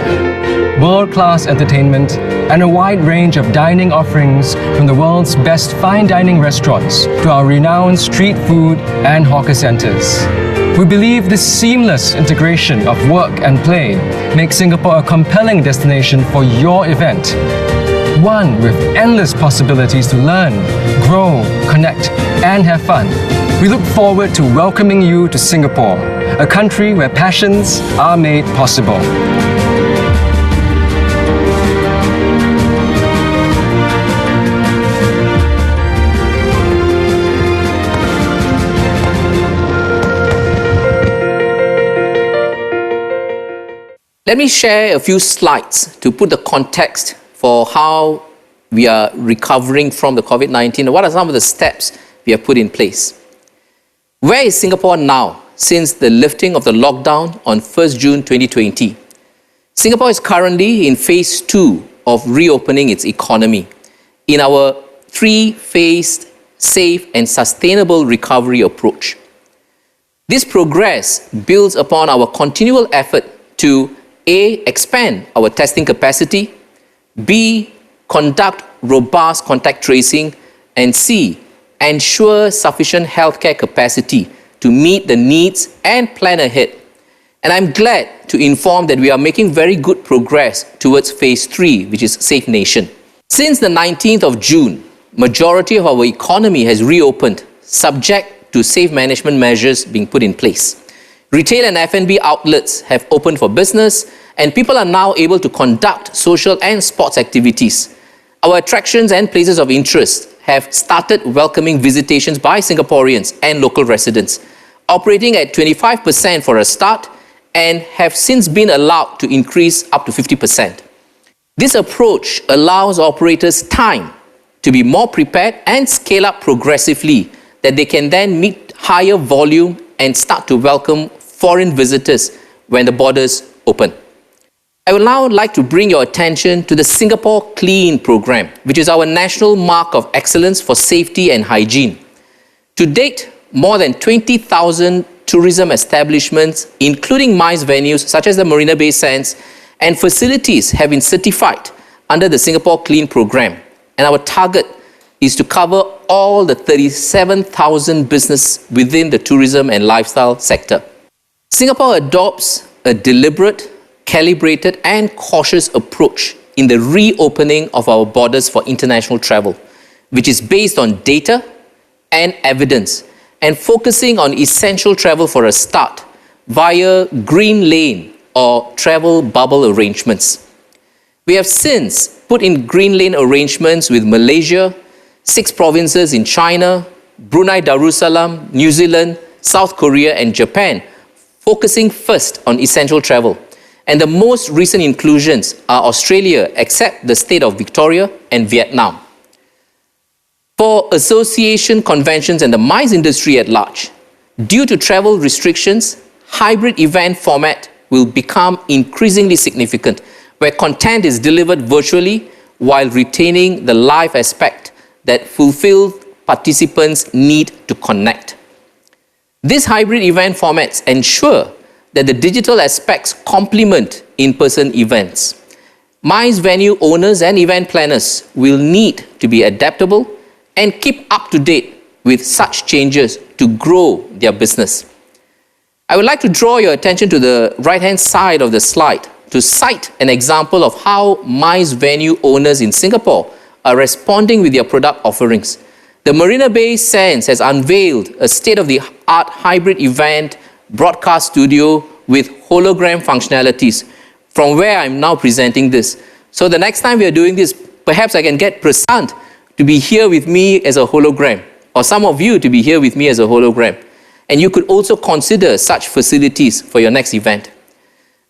world-class entertainment, and a wide range of dining offerings from the world's best fine dining restaurants to our renowned street food and hawker centers. We believe this seamless integration of work and play makes Singapore a compelling destination for your event. one with endless possibilities to learn, grow, connect, and have fun. We look forward to welcoming you to Singapore, a country where passions are made possible. Let me share a few slides to put the context for how we are recovering from the COVID-19 and what are some of the steps we have put in place. Where is Singapore now since the lifting of the lockdown on 1st June 2020? Singapore is currently in phase 2 of reopening its economy in our 3-phased, safe and sustainable recovery approach. This progress builds upon our continual effort to A, expand our testing capacity, B, conduct robust contact tracing, and C, ensure sufficient healthcare capacity to meet the needs and plan ahead. And I'm glad to inform that we are making very good progress towards phase 3, which is Safe Nation. Since the 19th of June, majority of our economy has reopened, subject to safe management measures being put in place. Retail and F&B outlets have opened for business, and people are now able to conduct social and sports activities. Our attractions and places of interest have started welcoming visitations by Singaporeans and local residents, operating at 25% for a start, and have since been allowed to increase up to 50%. This approach allows operators time to be more prepared and scale up progressively, that they can then meet higher volume and start to welcome foreign visitors when the borders open. I would now like to bring your attention to the Singapore Clean program, which is our national mark of excellence for safety and hygiene. To date, more than 20,000 tourism establishments, including MICE venues such as the Marina Bay Sands, and facilities have been certified under the Singapore Clean program. And our target is to cover all the 37,000 businesses within the tourism and lifestyle sector. Singapore adopts a deliberate, calibrated and cautious approach in the reopening of our borders for international travel, which is based on data and evidence and focusing on essential travel for a start via green lane or travel bubble arrangements. We have since put in green lane arrangements with Malaysia, 6 provinces in China, Brunei Darussalam, New Zealand, South Korea and Japan, focusing first on essential travel. And the most recent inclusions are Australia, except the state of Victoria, and Vietnam. For association conventions and the MICE industry at large, due to travel restrictions, hybrid event format will become increasingly significant, where content is delivered virtually while retaining the live aspect that fulfills participants' need to connect. These hybrid event formats ensure that the digital aspects complement in-person events. MICE venue owners and event planners will need to be adaptable and keep up to date with such changes to grow their business. I would like to draw your attention to the right-hand side of the slide to cite an example of how MICE venue owners in Singapore are responding with their product offerings. The Marina Bay Sands has unveiled a state-of-the-art hybrid event broadcast studio with hologram functionalities from where I'm now presenting this. So the next time we are doing this, perhaps I can get Prasant to be here with me as a hologram, or some of you to be here with me as a hologram. And you could also consider such facilities for your next event.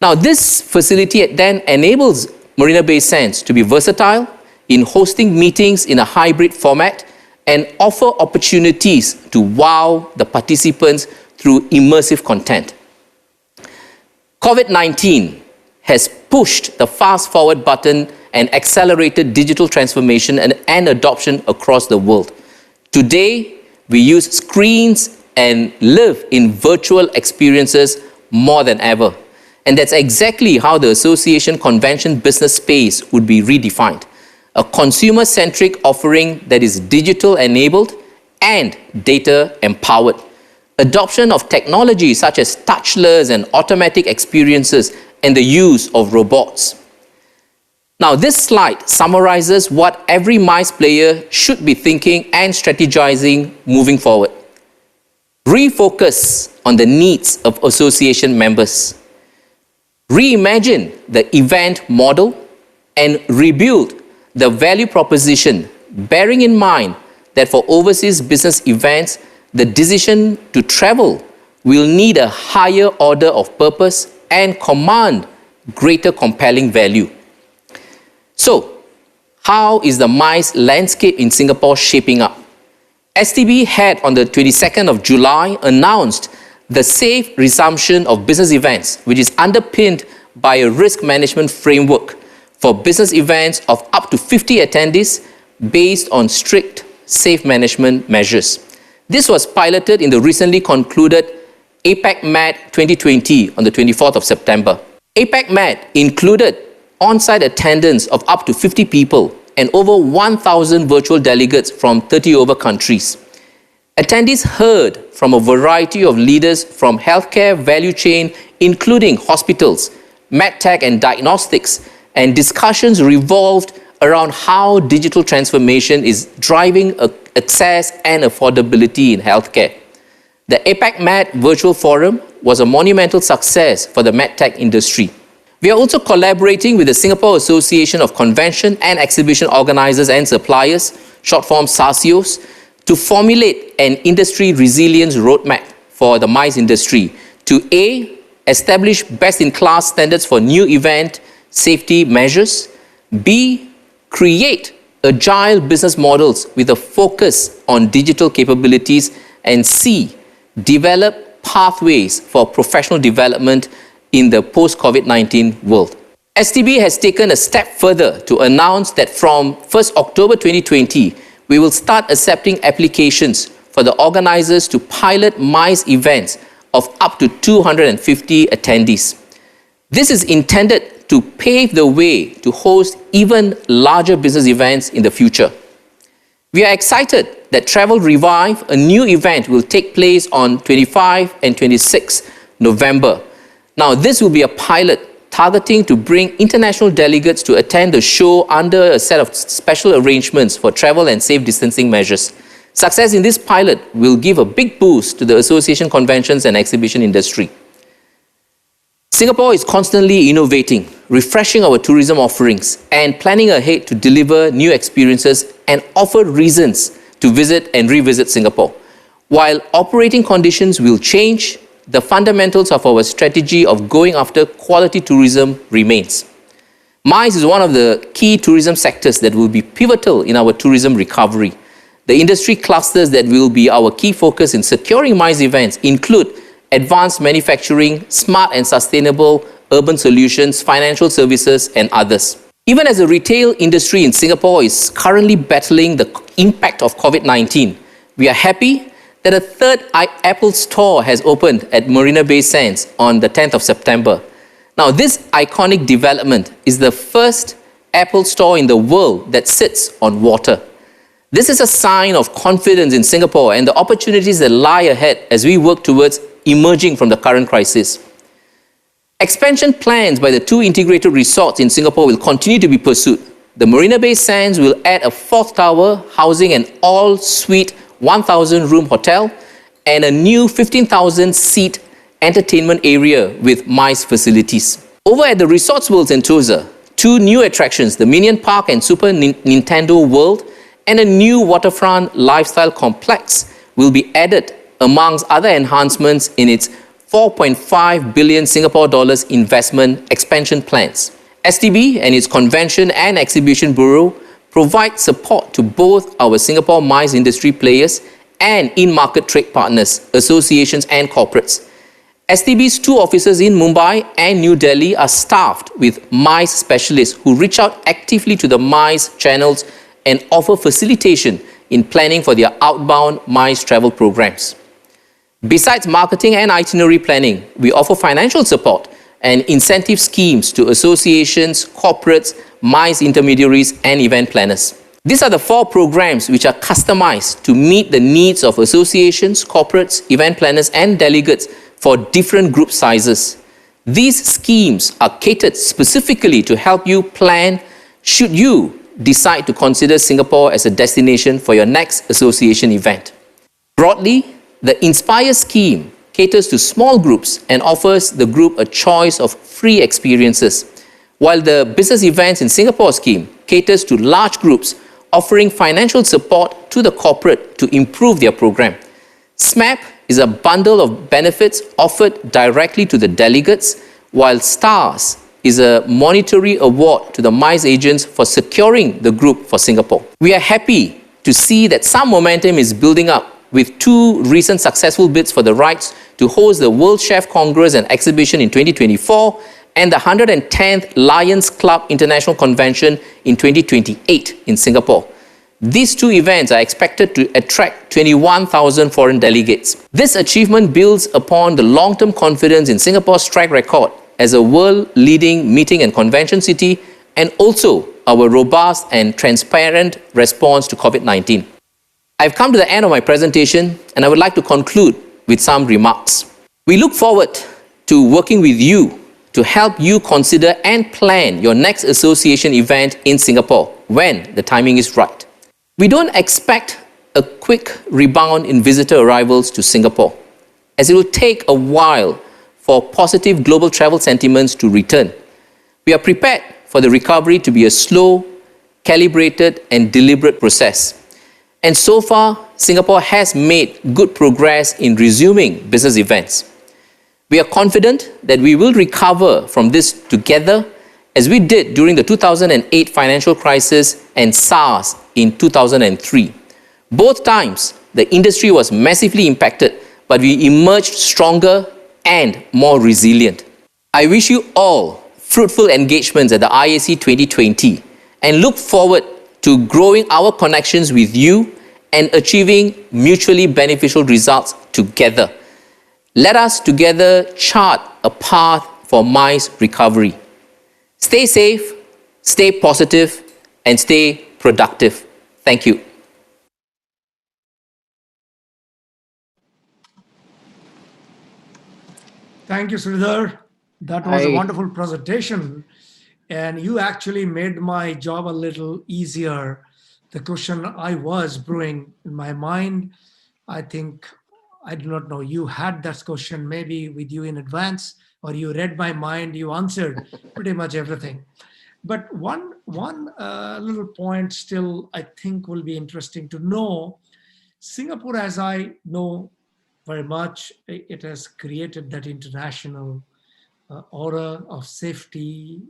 Now, this facility then enables Marina Bay Sands to be versatile in hosting meetings in a hybrid format and offer opportunities to wow the participants through immersive content. COVID-19 has pushed the fast-forward button and accelerated digital transformation and adoption across the world. Today, we use screens and live in virtual experiences more than ever. And that's exactly how the association convention business space would be redefined. A consumer-centric offering that is digital-enabled and data-empowered. Adoption of technology such as touchless and automatic experiences and the use of robots. Now, this slide summarizes what every MICE player should be thinking and strategizing moving forward. Refocus on the needs of association members. Reimagine the event model and rebuild the value proposition, bearing in mind that for overseas business events, the decision to travel will need a higher order of purpose and command greater compelling value. So, how is the MICE landscape in Singapore shaping up? STB had on the 22nd of July announced the safe resumption of business events, which is underpinned by a risk management framework for business events of up to 50 attendees based on strict safe management measures. This was piloted in the recently concluded APAC MAD 2020 on the 24th of September. APAC MAD included on-site attendance of up to 50 people and over 1,000 virtual delegates from 30 over countries. Attendees heard from a variety of leaders from healthcare value chain, including hospitals, medtech and diagnostics, and discussions revolved around how digital transformation is driving access and affordability in healthcare. The APAC MAD Virtual Forum was a monumental success for the medtech industry. We are also collaborating with the Singapore Association of Convention and Exhibition Organisers and Suppliers, short form SASIOS, to formulate an industry resilience roadmap for the MICE industry to A, establish best-in-class standards for new event safety measures, B, create agile business models with a focus on digital capabilities, and C, develop pathways for professional development in the post-COVID-19 world. STB has taken a step further to announce that from 1st October 2020, we will start accepting applications for the organizers to pilot MICE events of up to 250 attendees. This is intended to pave the way to host even larger business events in the future. We are excited that Travel Revive, a new event, will take place on 25 and 26 November. Now, this will be a pilot targeting to bring international delegates to attend the show under a set of special arrangements for travel and safe distancing measures. Success in this pilot will give a big boost to the association conventions and exhibition industry. Singapore is constantly innovating, refreshing our tourism offerings, and planning ahead to deliver new experiences and offer reasons to visit and revisit Singapore. While operating conditions will change, the fundamentals of our strategy of going after quality tourism remains. MICE is one of the key tourism sectors that will be pivotal in our tourism recovery. The industry clusters that will be our key focus in securing MICE events include advanced manufacturing, smart and sustainable urban solutions, financial services, and others. Even as the retail industry in Singapore is currently battling the impact of COVID-19, we are happy that a third Apple store has opened at Marina Bay Sands on the 10th of September. Now, this iconic development is the first Apple store in the world that sits on water. This is a sign of confidence in Singapore and the opportunities that lie ahead as we work towards emerging from the current crisis. Expansion plans by the two integrated resorts in Singapore will continue to be pursued. The Marina Bay Sands will add a fourth tower housing an all-suite 1,000-room hotel and a new 15,000-seat entertainment area with MICE facilities. Over at the Resorts World Sentosa, two new attractions, the Minion Park and Super Nintendo World, and a new waterfront lifestyle complex will be added amongst other enhancements in its 4.5 billion Singapore dollars investment expansion plans. STB and its Convention and Exhibition Bureau provide support to both our Singapore MICE industry players and in-market trade partners, associations and corporates. STB's two offices in Mumbai and New Delhi are staffed with MICE specialists who reach out actively to the MICE channels and offer facilitation in planning for their outbound MICE travel programs. Besides marketing and itinerary planning, we offer financial support and incentive schemes to associations, corporates, MICE intermediaries, and event planners. These are the 4 programs which are customized to meet the needs of associations, corporates, event planners, and delegates for different group sizes. These schemes are catered specifically to help you plan should you decide to consider Singapore as a destination for your next association event. Broadly, the Inspire scheme caters to small groups and offers the group a choice of free experiences, while the Business Events in Singapore scheme caters to large groups, offering financial support to the corporate to improve their program. SMAP is a bundle of benefits offered directly to the delegates, while STARS is a monetary award to the MICE agents for securing the group for Singapore. We are happy to see that some momentum is building up with 2 recent successful bids for the rights to host the World Chef Congress and Exhibition in 2024 and the 110th Lions Club International Convention in 2028 in Singapore. These 2 events are expected to attract 21,000 foreign delegates. This achievement builds upon the long-term confidence in Singapore's track record as a world-leading meeting and convention city, and also our robust and transparent response to COVID-19. I've come to the end of my presentation, and I would like to conclude with some remarks. We look forward to working with you to help you consider and plan your next association event in Singapore when the timing is right. We don't expect a quick rebound in visitor arrivals to Singapore, as it will take a while for positive global travel sentiments to return. We are prepared for the recovery to be a slow, calibrated, and deliberate process. And so far, Singapore has made good progress in resuming business events. We are confident that we will recover from this together, as we did during the 2008 financial crisis and SARS in 2003. Both times, the industry was massively impacted, but we emerged stronger and more resilient. I wish you all fruitful engagements at the IAC 2020 and look forward to growing our connections with you and achieving mutually beneficial results together. Let us together chart a path for MICE recovery. Stay safe, stay positive, and stay productive. Thank you. Thank you, Sridhar. That was a wonderful presentation. And you actually made my job a little easier. The question I was brewing in my mind, I think, I do not know, you had that question maybe with you in advance, or you read my mind, you answered pretty much everything. But one little point still I think will be interesting to know. Singapore, as I know very much, it has created that international aura of safety,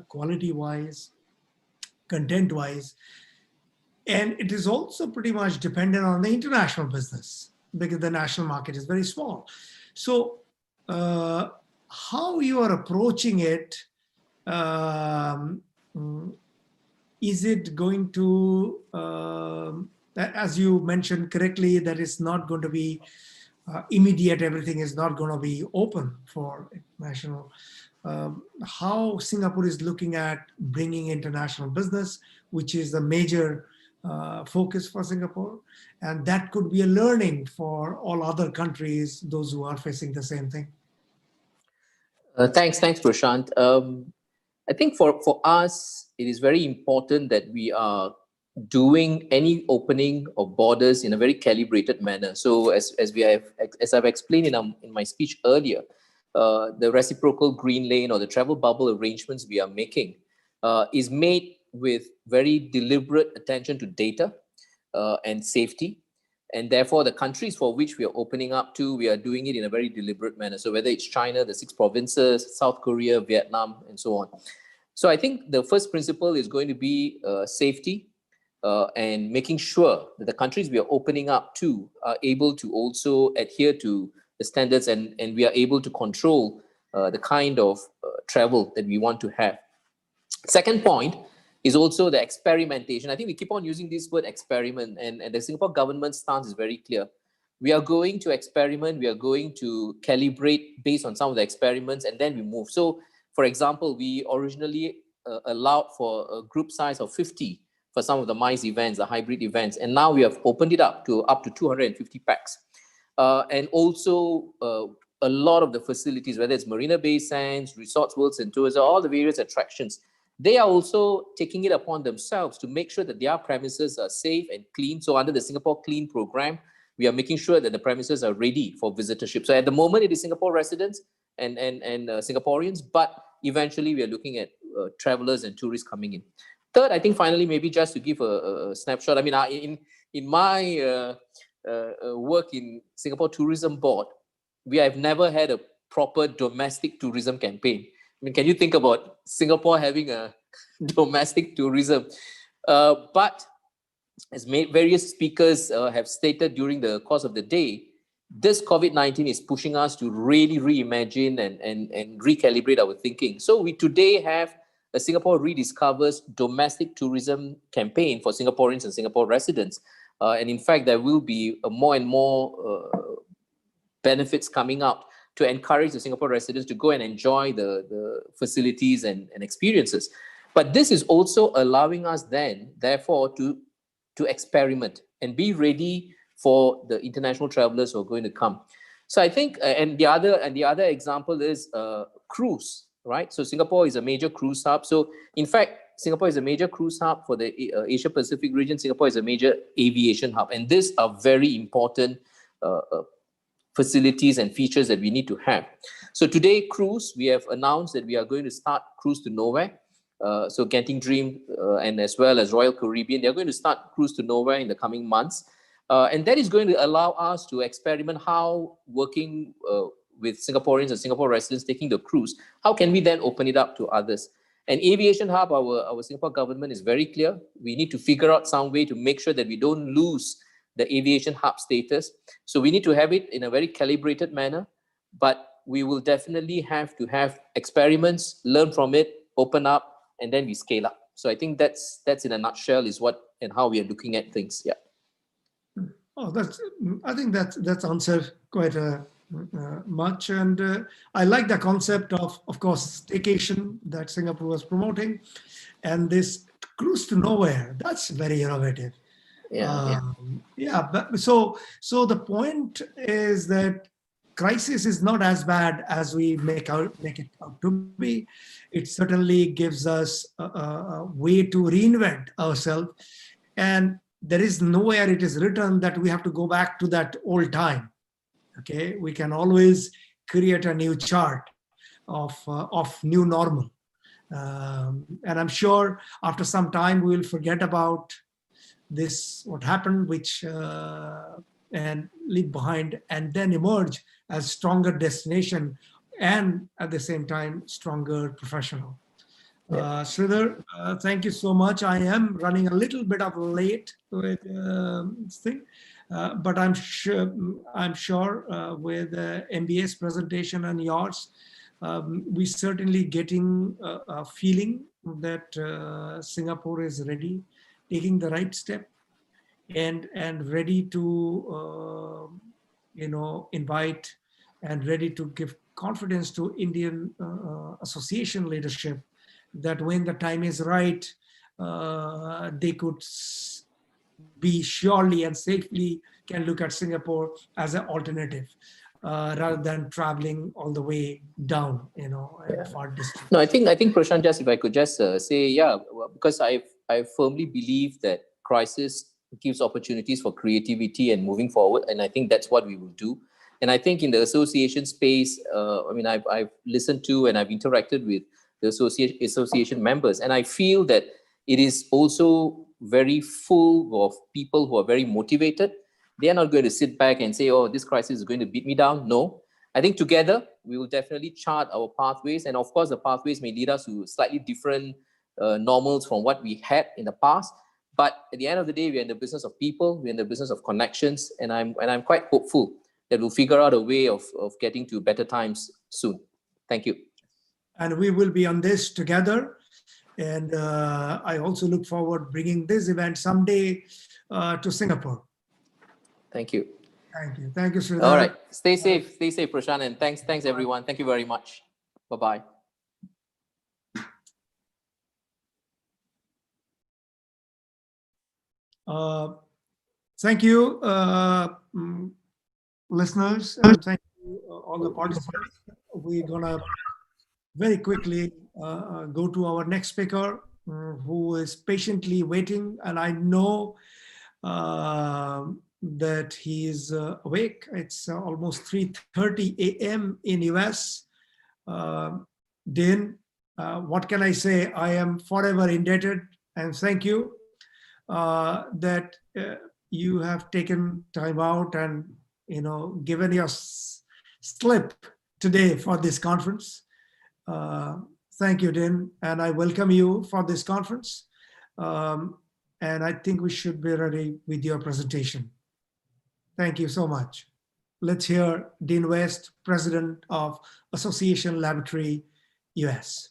quality-wise, content-wise. And it is also pretty much dependent on the international business because the national market is very small. So how you are approaching it, is it going to, as you mentioned correctly, that it's not going to be immediate, everything is not going to be open for national. How Singapore is looking at bringing international business, which is the major focus for Singapore, and that could be a learning for all other countries, those who are facing the same thing. Thanks, Prashant. I think for us, it is very important that we are doing any opening of borders in a very calibrated manner. So as I've explained in my speech earlier, the reciprocal green lane or the travel bubble arrangements we are making is made with very deliberate attention to data and safety. And therefore, the countries for which we are opening up to, we are doing it in a very deliberate manner. So whether it's China, the 6 provinces, South Korea, Vietnam, and so on. So I think the first principle is going to be safety and making sure that the countries we are opening up to are able to also adhere to the standards and we are able to control the kind of travel that we want to have. Second point is also the experimentation. I think we keep on using this word experiment, and the Singapore government stance is very clear. We are going to experiment, we are going to calibrate based on some of the experiments, and then we move. So, for example, we originally allowed for a group size of 50 for some of the MICE events, the hybrid events, and now we have opened it up to 250 packs. And also a lot of the facilities, whether it's Marina Bay Sands, Resorts World Sentosa, all the various attractions, they are also taking it upon themselves to make sure that their premises are safe and clean. So under the Singapore Clean program, we are making sure that the premises are ready for visitorship. So at the moment, it is Singapore residents and Singaporeans, but eventually we are looking at travelers and tourists coming in. Third, I think finally, maybe just to give a snapshot, I mean, in my work in Singapore Tourism Board, we have never had a proper domestic tourism campaign. I mean, can you think about Singapore having a domestic tourism? But as various speakers have stated during the course of the day, this COVID-19 is pushing us to really reimagine and recalibrate our thinking. So we today have a Singapore Rediscovers domestic tourism campaign for Singaporeans and Singapore residents. And in fact, there will be more and more benefits coming out to encourage the Singapore residents to go and enjoy the facilities and experiences. But this is also allowing us then, therefore, to experiment and be ready for the international travelers who are going to come. So I think, and the other example is cruise, right? So Singapore is a major cruise hub. So in fact, Singapore is a major cruise hub for the Asia Pacific region. Singapore is a major aviation hub. And these are very important facilities and features that we need to have. So today, cruise, we have announced that we are going to start Cruise to Nowhere. So Genting Dream and as well as Royal Caribbean, they're going to start Cruise to Nowhere in the coming months. And that is going to allow us to experiment how working with Singaporeans and Singapore residents taking the cruise, how can we then open it up to others? And aviation hub, our Singapore government is very clear. We need to figure out some way to make sure that we don't lose the aviation hub status. So we need to have it in a very calibrated manner, but we will definitely have to have experiments, learn from it, open up, and then we scale up. So I think that's in a nutshell is what and how we are looking at things. Yeah. Oh, I think that's answered quite much, and I like the concept of course, staycation that Singapore was promoting, and this Cruise to Nowhere. That's very innovative. Yeah. But so the point is that crisis is not as bad as we make it out to be. It certainly gives us a way to reinvent ourselves, and there is nowhere it is written that we have to go back to that old time. Okay, we can always create a new chart of new normal, and I'm sure after some time we will forget about this, what happened, which and leave behind, and then emerge as stronger destination and at the same time stronger professional. Sridhar, thank you so much. I am running a little bit of late with this thing, but I'm sure with MBA's presentation and yours, we certainly getting a feeling that Singapore is ready, taking the right step, and ready to invite and ready to give confidence to Indian association leadership that when the time is right, they could be surely and safely can look at Singapore as an alternative rather than traveling all the way down, far distance. No, I think Prashant, just if I could just say, because I firmly believe that crisis gives opportunities for creativity and moving forward, and I think that's what we will do. And I think in the association space, I've listened to and I've interacted with the association members, and I feel that it is also very full of people who are very motivated. They are not going to sit back and say, oh, this crisis is going to beat me down. No, I think together we will definitely chart our pathways, and of course the pathways may lead us to slightly different normals from what we had in the past. But at the end of the day, we're in the business of people, we're in the business of connections, and I'm quite hopeful that we'll figure out a way of getting to better times soon. Thank you. And we will be on this together. And I also look forward bringing this event someday to Singapore. Thank you. Thank you. Thank you, Sridhar. All right. Stay safe, Prashant, and thanks everyone. Thank you very much. Bye-bye. Thank you, listeners, and thank you all the participants. We're gonna very quickly go to our next speaker, who is patiently waiting, and I know that he is awake. It's almost 3:30 a.m. in US. Dean, what can I say? I am forever indebted, and thank you that you have taken time out and given your slip today for this conference. Thank you, Dean, and I welcome you for this conference. And I think we should be ready with your presentation. Thank you so much. Let's hear Dean West, President of Association Laboratory, US.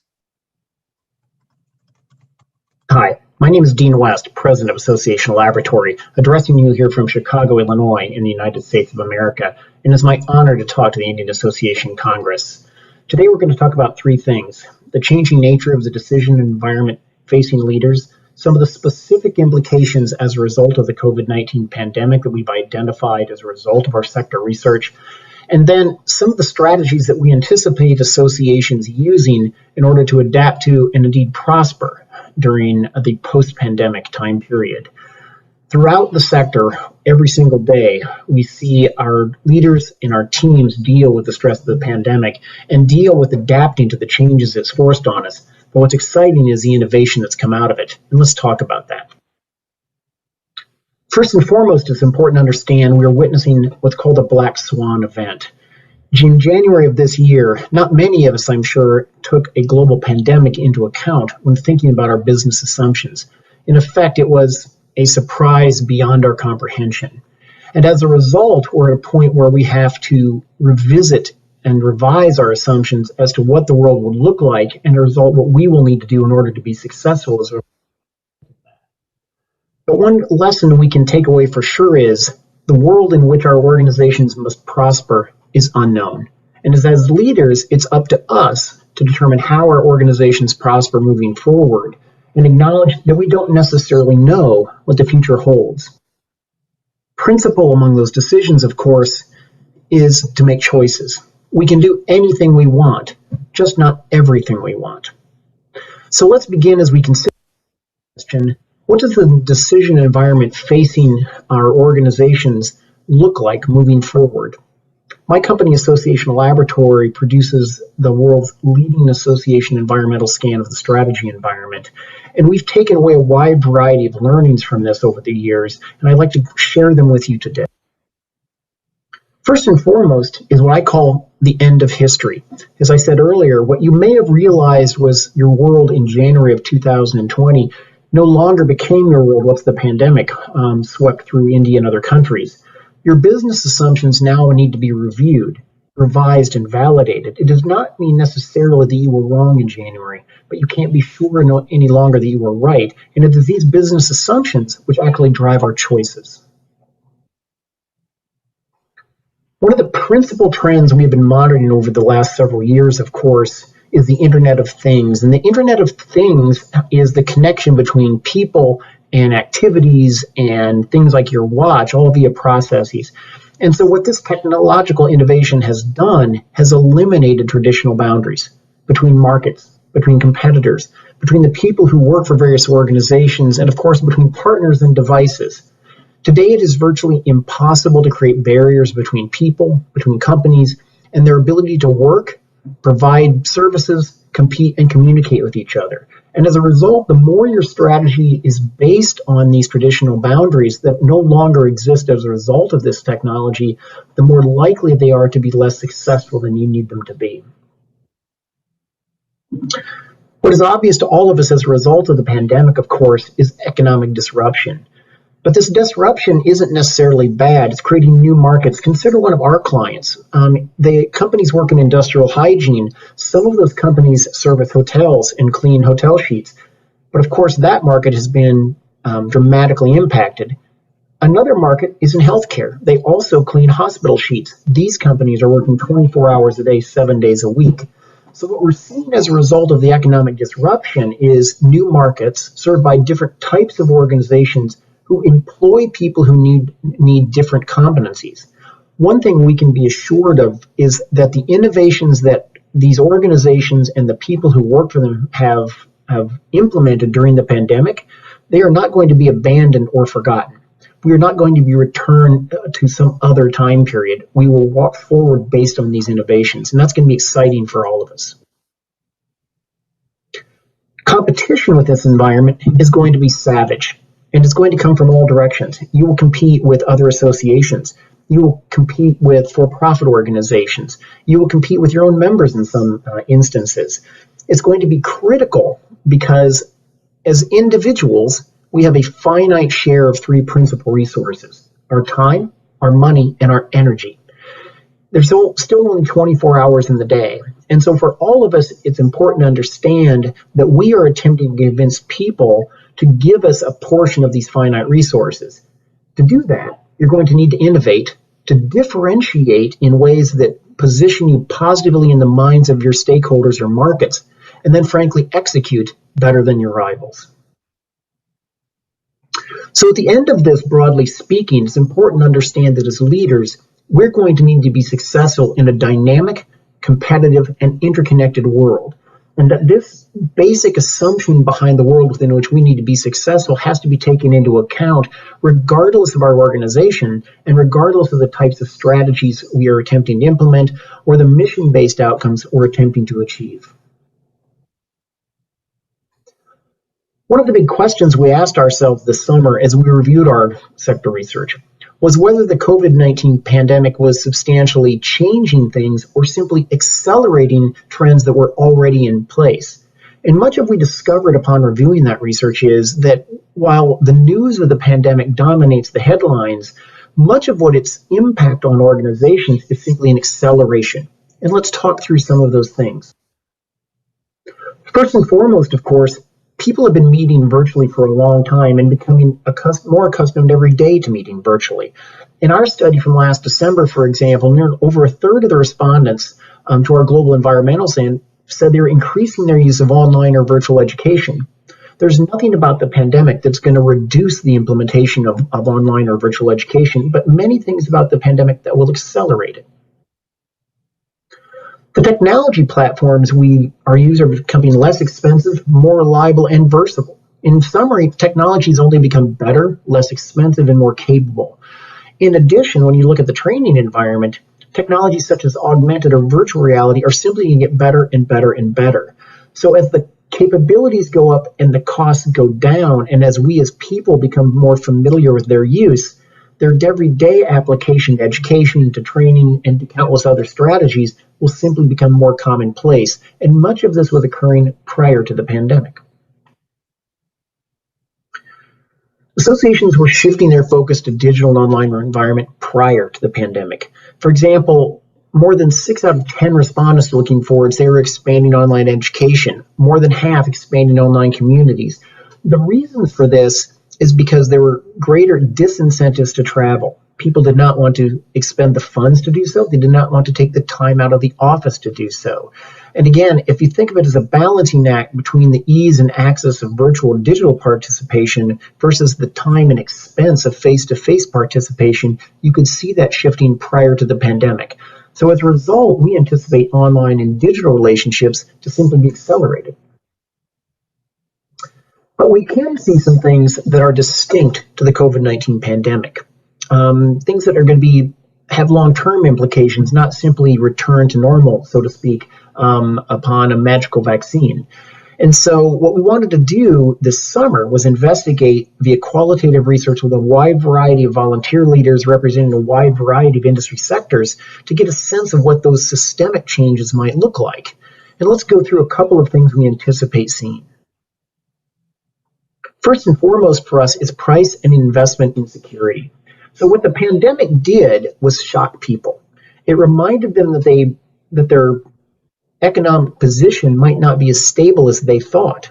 Hi, my name is Dean West, President of Association Laboratory, addressing you here from Chicago, Illinois, in the United States of America, and it's my honor to talk to the Indian Association Congress. Today we're going to talk about three things: the changing nature of the decision environment facing leaders, some of the specific implications as a result of the COVID-19 pandemic that we've identified as a result of our sector research, and then some of the strategies that we anticipate associations using in order to adapt to and indeed prosper during the post-pandemic time period. Throughout the sector, every single day, we see our leaders and our teams deal with the stress of the pandemic and deal with adapting to the changes it's forced on us. But what's exciting is the innovation that's come out of it. And let's talk about that. First and foremost, it's important to understand we're witnessing what's called a black swan event. In January of this year, not many of us, I'm sure, took a global pandemic into account when thinking about our business assumptions. In effect, it was a surprise beyond our comprehension. And as a result, we're at a point where we have to revisit and revise our assumptions as to what the world will look like, and as a result, what we will need to do in order to be successful as a result. But one lesson we can take away for sure is the world in which our organizations must prosper is unknown. And as leaders, it's up to us to determine how our organizations prosper moving forward and acknowledge that we don't necessarily know what the future holds. Principle among those decisions, of course, is to make choices. We can do anything we want, just not everything we want. So let's begin as we consider the question, what does the decision environment facing our organizations look like moving forward? My company, Association Laboratory, produces the world's leading association environmental scan of the strategy environment. And we've taken away a wide variety of learnings from this over the years, and I'd like to share them with you today. First and foremost is what I call the end of history. As I said earlier, what you may have realized was your world in January of 2020 no longer became your world once the pandemic swept through India and other countries. Your business assumptions now need to be reviewed, revised, and validated. It does not mean necessarily that you were wrong in January, but you can't be sure any longer that you were right. And it is these business assumptions which actually drive our choices. One of the principal trends we've been monitoring over the last several years, of course, is the Internet of Things. And the Internet of Things is the connection between people and activities and things like your watch, all via processes. And so what this technological innovation has done has eliminated traditional boundaries between markets, between competitors, between the people who work for various organizations, and of course between partners and devices. Today, it is virtually impossible to create barriers between people, between companies, and their ability to work, provide services, compete, and communicate with each other. And as a result, the more your strategy is based on these traditional boundaries that no longer exist as a result of this technology, the more likely they are to be less successful than you need them to be. What is obvious to all of us as a result of the pandemic, of course, is economic disruption. But this disruption isn't necessarily bad. It's creating new markets. Consider one of our clients. The companies work in industrial hygiene. Some of those companies service hotels and clean hotel sheets. But of course, that market has been dramatically impacted. Another market is in healthcare. They also clean hospital sheets. These companies are working 24 hours a day, 7 days a week. So what we're seeing as a result of the economic disruption is new markets served by different types of organizations who employ people who need different competencies. One thing we can be assured of is that the innovations that these organizations and the people who work for them have implemented during the pandemic, they are not going to be abandoned or forgotten. We are not going to be returned to some other time period. We will walk forward based on these innovations, and that's going to be exciting for all of us. Competition with this environment is going to be savage, and it's going to come from all directions. You will compete with other associations. You will compete with for-profit organizations. You will compete with your own members in some instances. It's going to be critical because as individuals, we have a finite share of three principal resources: our time, our money, and our energy. There's still only 24 hours in the day. And so for all of us, it's important to understand that we are attempting to convince people to give us a portion of these finite resources. To do that, you're going to need to innovate, to differentiate in ways that position you positively in the minds of your stakeholders or markets, and then frankly execute better than your rivals. So at the end of this, broadly speaking, it's important to understand that as leaders, we're going to need to be successful in a dynamic, competitive, and interconnected world. And that this basic assumption behind the world within which we need to be successful has to be taken into account regardless of our organization and regardless of the types of strategies we are attempting to implement or the mission-based outcomes we're attempting to achieve. One of the big questions we asked ourselves this summer as we reviewed our sector research was whether the COVID-19 pandemic was substantially changing things or simply accelerating trends that were already in place. And much of what we discovered upon reviewing that research is that while the news of the pandemic dominates the headlines, much of what its impact on organizations is simply an acceleration. And let's talk through some of those things. First and foremost, of course, people have been meeting virtually for a long time and becoming more accustomed every day to meeting virtually. In our study from last December, for example, over a third of the respondents to our global environmental said they were increasing their use of online or virtual education. There's nothing about the pandemic that's going to reduce the implementation of online or virtual education, but many things about the pandemic that will accelerate it. The technology platforms our users are becoming less expensive, more reliable, and versatile. In summary, technology has only become better, less expensive, and more capable. In addition, when you look at the training environment, technologies such as augmented or virtual reality are simply going to get better and better and better. So as the capabilities go up and the costs go down, and as we as people become more familiar with their use, their everyday application to education, to training, and to countless other strategies will simply become more commonplace. And much of this was occurring prior to the pandemic. Associations were shifting their focus to digital and online environment prior to the pandemic. For example, more than 6 out of 10 respondents looking forward say they were expanding online education, more than half expanding online communities. The reasons for this is because there were greater disincentives to travel. People did not want to expend the funds to do so. They did not want to take the time out of the office to do so. And again, if you think of it as a balancing act between the ease and access of virtual and digital participation versus the time and expense of face-to-face participation, you could see that shifting prior to the pandemic. So as a result, we anticipate online and digital relationships to simply be accelerated. But we can see some things that are distinct to the COVID-19 pandemic. Things that are going to have long-term implications, not simply return to normal, so to speak, upon a magical vaccine. And so what we wanted to do this summer was investigate via qualitative research with a wide variety of volunteer leaders representing a wide variety of industry sectors to get a sense of what those systemic changes might look like. And let's go through a couple of things we anticipate seeing. First and foremost for us is price and investment insecurity. So what the pandemic did was shock people. It reminded them that their economic position might not be as stable as they thought.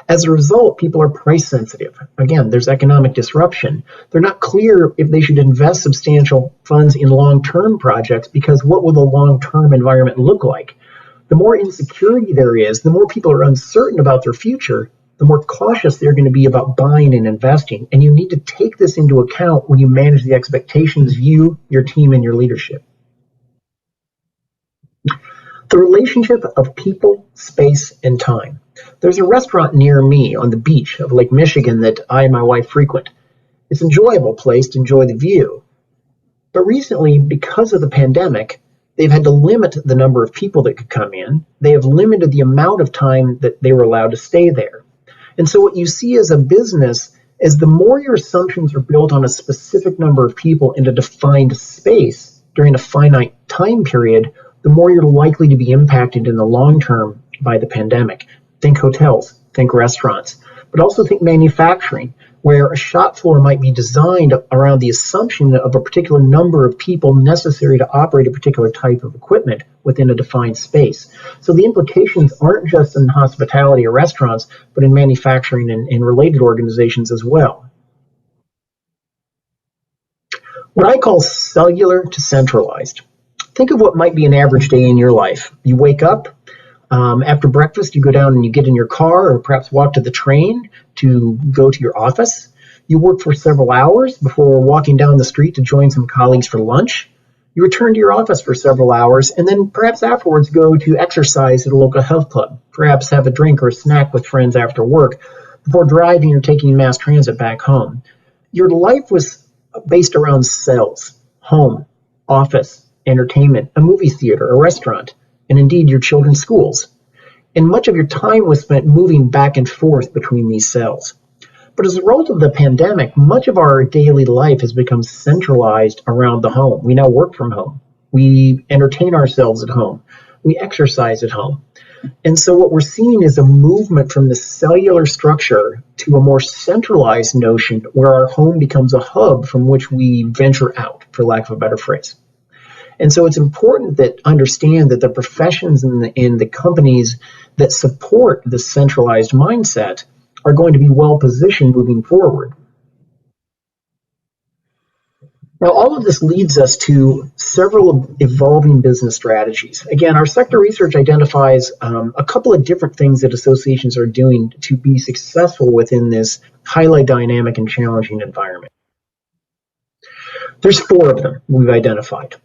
As a result, people are price sensitive. Again, there's economic disruption. They're not clear if they should invest substantial funds in long-term projects because what will the long-term environment look like? The more insecurity there is, the more people are uncertain about their future, the more cautious they're going to be about buying and investing. And you need to take this into account when you manage the expectations of you, your team, and your leadership. The relationship of people, space, and time. There's a restaurant near me on the beach of Lake Michigan that I and my wife frequent. It's an enjoyable place to enjoy the view. But recently, because of the pandemic, they've had to limit the number of people that could come in. They have limited the amount of time that they were allowed to stay there. And so what you see as a business is the more your assumptions are built on a specific number of people in a defined space during a finite time period, the more you're likely to be impacted in the long term by the pandemic. Think hotels, think restaurants, but also think manufacturing, where a shop floor might be designed around the assumption of a particular number of people necessary to operate a particular type of equipment within a defined space. So the implications aren't just in hospitality or restaurants, but in manufacturing and related organizations as well. What I call cellular to centralized. Think of what might be an average day in your life. You wake up, after breakfast, you go down and you get in your car or perhaps walk to the train to go to your office. You work for several hours before walking down the street to join some colleagues for lunch. You return to your office for several hours and then perhaps afterwards go to exercise at a local health club, perhaps have a drink or a snack with friends after work before driving or taking mass transit back home. Your life was based around cells, home, office, entertainment, a movie theater, a restaurant, and indeed your children's schools. And much of your time was spent moving back and forth between these cells. But as a result of the pandemic, much of our daily life has become centralized around the home. We now work from home. We entertain ourselves at home. We exercise at home. And so what we're seeing is a movement from the cellular structure to a more centralized notion where our home becomes a hub from which we venture out, for lack of a better phrase. And so it's important that understand that the professions and the companies that support the centralized mindset are going to be well positioned moving forward. Now, all of this leads us to several evolving business strategies. Again, our sector research identifies a couple of different things that associations are doing to be successful within this highly dynamic and challenging environment. There's 4 of them we've identified: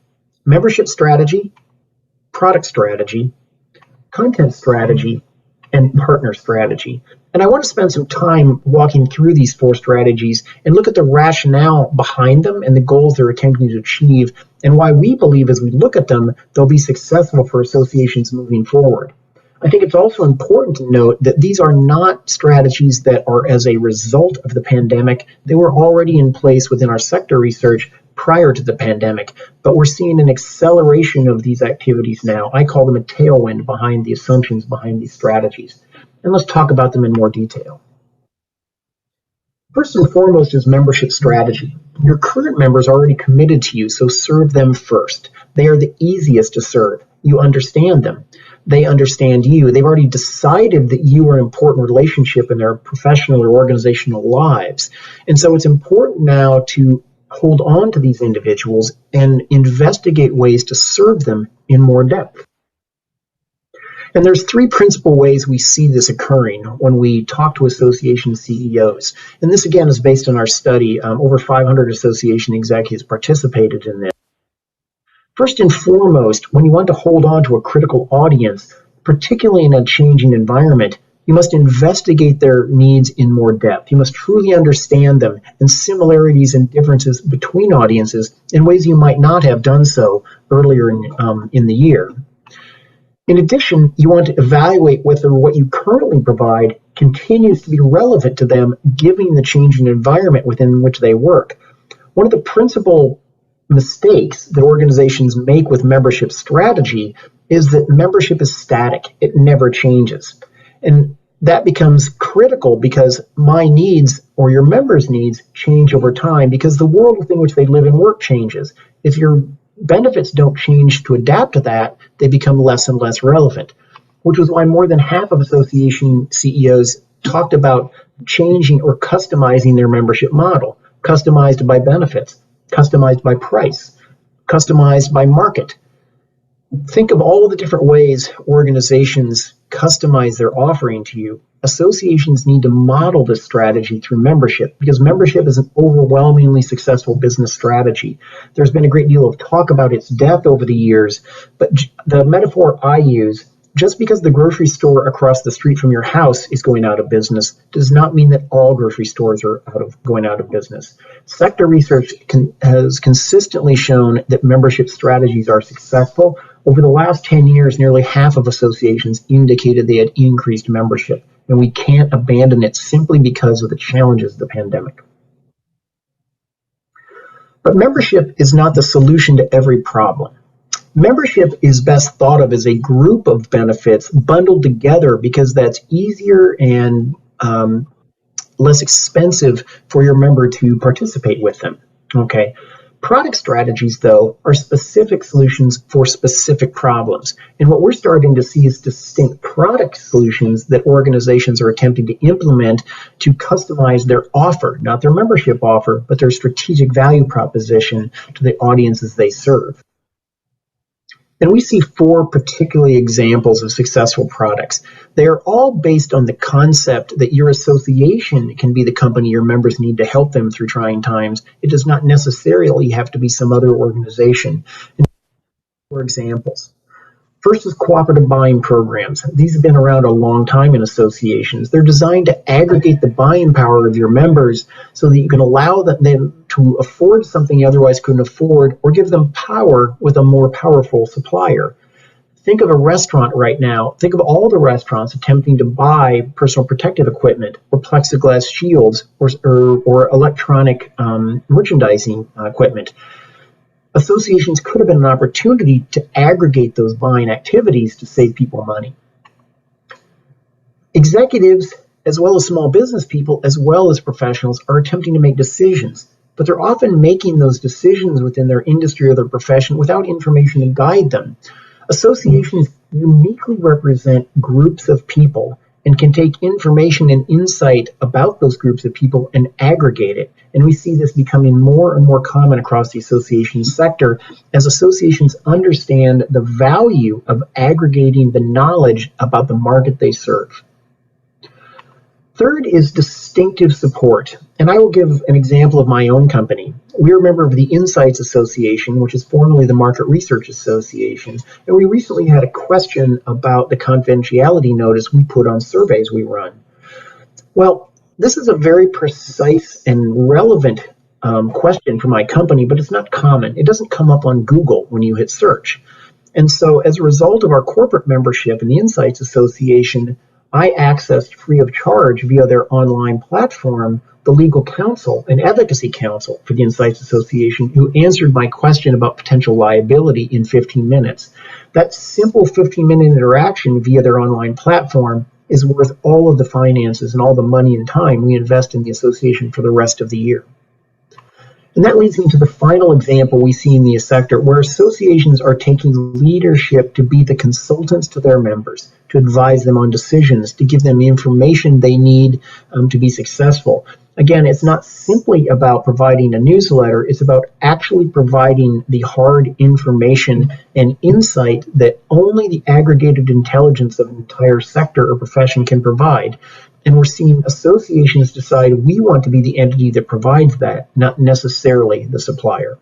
membership strategy, product strategy, content strategy, and partner strategy. And I want to spend some time walking through these 4 strategies and look at the rationale behind them and the goals they're attempting to achieve, and why we believe as we look at them, they'll be successful for associations moving forward. I think it's also important to note that these are not strategies that are as a result of the pandemic. They were already in place within our sector research prior to the pandemic, but we're seeing an acceleration of these activities now. I call them a tailwind behind the assumptions behind these strategies. And let's talk about them in more detail. First and foremost is membership strategy. Your current members are already committed to you, so serve them first. They are the easiest to serve. You understand them. They understand you. They've already decided that you are an important relationship in their professional or organizational lives. And so it's important now to hold on to these individuals and investigate ways to serve them in more depth. And there's 3 principal ways we see this occurring when we talk to association CEOs. And this, again, is based on our study. Over 500 association executives participated in this. First and foremost, when you want to hold on to a critical audience, particularly in a changing environment, you must investigate their needs in more depth. You must truly understand them and similarities and differences between audiences in ways you might not have done so earlier in the year. In addition, you want to evaluate whether what you currently provide continues to be relevant to them given the changing environment within which they work. One of the principal mistakes that organizations make with membership strategy is that membership is static. It never changes. And that becomes critical because my needs or your members' needs change over time because the world within which they live and work changes. If your benefits don't change to adapt to that, they become less and less relevant, which was why more than half of association CEOs talked about changing or customizing their membership model, customized by benefits, customized by price, customized by market. Think of all the different ways organizations customize their offering to you associations need to model this strategy through membership, because membership is an overwhelmingly successful business strategy. There's been a great deal of talk about its death over the years, but the metaphor I use, just because the grocery store across the street from your house is going out of business does not mean that all grocery stores are going out of business. Sector research has consistently shown that membership strategies are successful. Over the last 10 years, nearly half of associations indicated they had increased membership, and we can't abandon it simply because of the challenges of the pandemic. But membership is not the solution to every problem. Membership is best thought of as a group of benefits bundled together because that's easier and less expensive for your member to participate with them. Okay. Product strategies, though, are specific solutions for specific problems. And what we're starting to see is distinct product solutions that organizations are attempting to implement to customize their offer, not their membership offer, but their strategic value proposition to the audiences they serve. And we see 4 particularly examples of successful products. They are all based on the concept that your association can be the company your members need to help them through trying times. It does not necessarily have to be some other organization. And 4 examples. First is cooperative buying programs. These have been around a long time in associations. They're designed to aggregate the buying power of your members so that you can allow them to afford something you otherwise couldn't afford, or give them power with a more powerful supplier. Think of a restaurant right now. Think of all the restaurants attempting to buy personal protective equipment or plexiglass shields or electronic merchandising equipment. Associations could have been an opportunity to aggregate those buying activities to save people money. Executives, as well as small business people, as well as professionals, are attempting to make decisions, but they're often making those decisions within their industry or their profession without information to guide them. Associations uniquely represent groups of people and can take information and insight about those groups of people and aggregate it. And we see this becoming more and more common across the association sector as associations understand the value of aggregating the knowledge about the market they serve. Third is distinctive support. And I will give an example of my own company. We're a member of the Insights Association, which is formerly the Market Research Association. And we recently had a question about the confidentiality notice we put on surveys we run. Well, this is a very precise and relevant question for my company, but it's not common. It doesn't come up on Google when you hit search. And so as a result of our corporate membership in the Insights Association, I accessed free of charge via their online platform the legal counsel and advocacy counsel for the Insights Association, who answered my question about potential liability in 15 minutes. That simple 15-minute interaction via their online platform is worth all of the finances and all the money and time we invest in the association for the rest of the year. And that leads me to the final example we see in the sector, where associations are taking leadership to be the consultants to their members, to advise them on decisions, to give them the information they need to be successful. Again, it's not simply about providing a newsletter, it's about actually providing the hard information and insight that only the aggregated intelligence of an entire sector or profession can provide. And we're seeing associations decide we want to be the entity that provides that, not necessarily the supplier.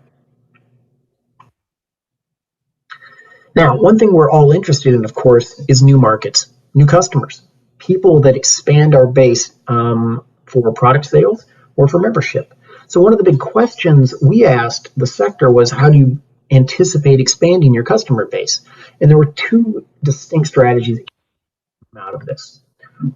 Now, one thing we're all interested in, of course, is new markets, new customers, people that expand our base for product sales or for membership. So one of the big questions we asked the sector was, how do you anticipate expanding your customer base? And there were 2 distinct strategies that came out of this.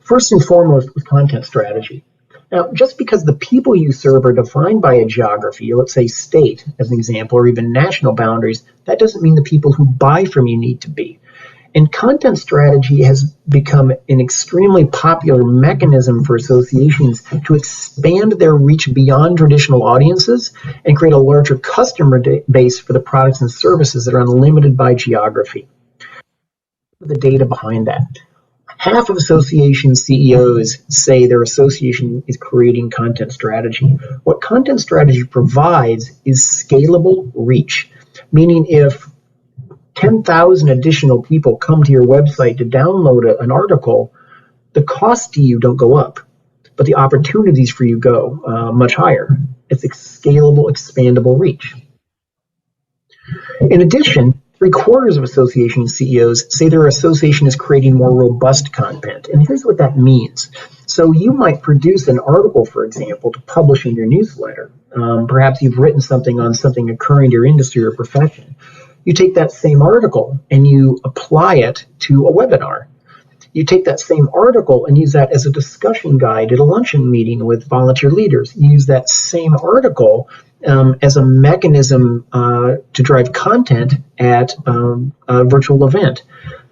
First and foremost was content strategy. Now, just because the people you serve are defined by a geography, let's say state as an example, or even national boundaries, that doesn't mean the people who buy from you need to be. And content strategy has become an extremely popular mechanism for associations to expand their reach beyond traditional audiences and create a larger customer base for the products and services that are unlimited by geography. The data behind that. Half of association CEOs say their association is creating content strategy. What content strategy provides is scalable reach, meaning if 10,000 additional people come to your website to download an article, the costs to you don't go up, but the opportunities for you go much higher. It's a scalable, expandable reach. In addition, 3/4 of association CEOs say their association is creating more robust content. And here's what that means. So you might produce an article, for example, to publish in your newsletter. Perhaps you've written something on something occurring to your industry or profession. You take that same article and you apply it to a webinar. You take that same article and use that as a discussion guide at a luncheon meeting with volunteer leaders. You use that same article as a mechanism to drive content at a virtual event.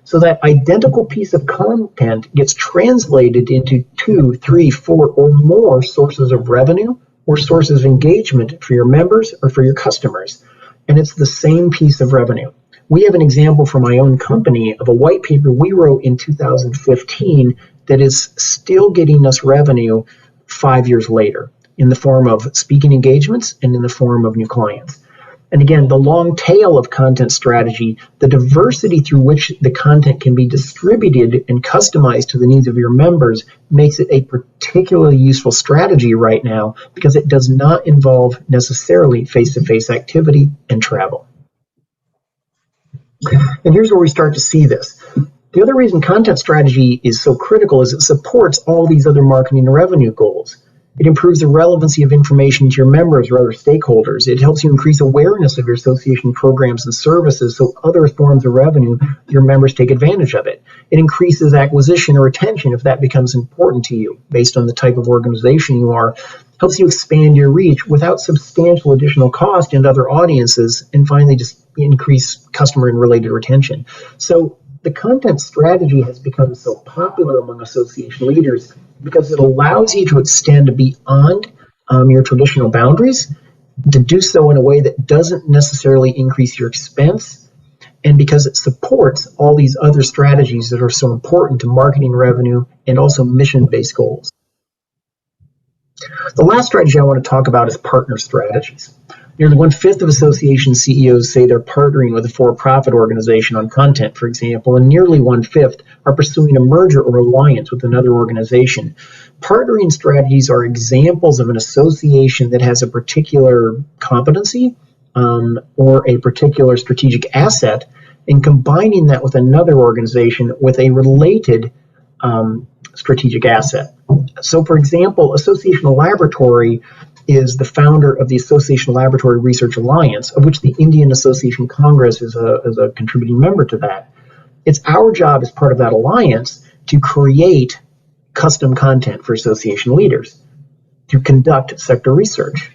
So that identical piece of content gets translated into 2, 3, 4, or more sources of revenue or sources of engagement for your members or for your customers. And it's the same piece of revenue. We have an example from my own company of a white paper we wrote in 2015 that is still getting us revenue 5 years later in the form of speaking engagements and in the form of new clients. And again, the long tail of content strategy, the diversity through which the content can be distributed and customized to the needs of your members makes it a particularly useful strategy right now because it does not involve necessarily face-to-face activity and travel. And here's where we start to see this. The other reason content strategy is so critical is it supports all these other marketing and revenue goals. It improves the relevancy of information to your members or other stakeholders. It helps you increase awareness of your association programs and services so other forms of revenue, your members take advantage of it. It increases acquisition or retention if that becomes important to you based on the type of organization you are. Helps you expand your reach without substantial additional cost and other audiences, and finally just increase customer and related retention. So the content strategy has become so popular among association leaders because it allows you to extend beyond your traditional boundaries, to do so in a way that doesn't necessarily increase your expense, and because it supports all these other strategies that are so important to marketing revenue and also mission-based goals. The last strategy I want to talk about is partner strategies. Nearly 1/5 of association CEOs say they're partnering with a for-profit organization on content, for example, and nearly 1/5 are pursuing a merger or alliance with another organization. Partnering strategies are examples of an association that has a particular competency or a particular strategic asset, and combining that with another organization with a related strategic asset. So, for example, Associational Laboratory is the founder of the Association Laboratory Research Alliance, of which the Indian Association Congress is a contributing member to that. It's our job as part of that alliance to create custom content for association leaders, to conduct sector research.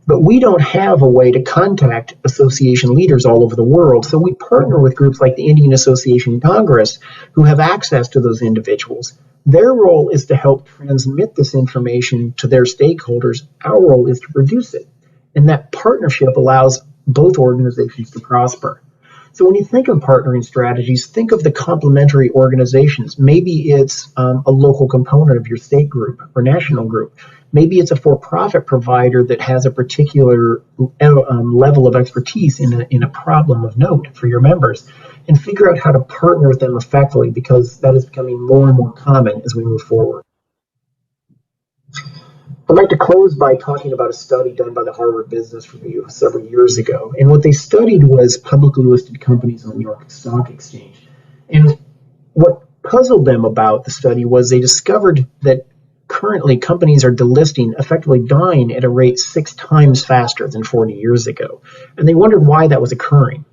But we don't have a way to contact association leaders all over the world, so we partner with groups like the Indian Association Congress who have access to those individuals. Their role is to help transmit this information to their stakeholders. Our role is to produce it. And that partnership allows both organizations to prosper. So when you think of partnering strategies, think of the complementary organizations. Maybe it's a local component of your state group or national group. Maybe it's a for-profit provider that has a particular level of expertise in a problem of note for your members, and figure out how to partner with them effectively, because that is becoming more and more common as we move forward. I'd like to close by talking about a study done by the Harvard Business Review several years ago. And what they studied was publicly listed companies on the New York Stock Exchange. And what puzzled them about the study was they discovered that currently companies are delisting, effectively dying at a rate 6 times faster than 40 years ago. And they wondered why that was occurring.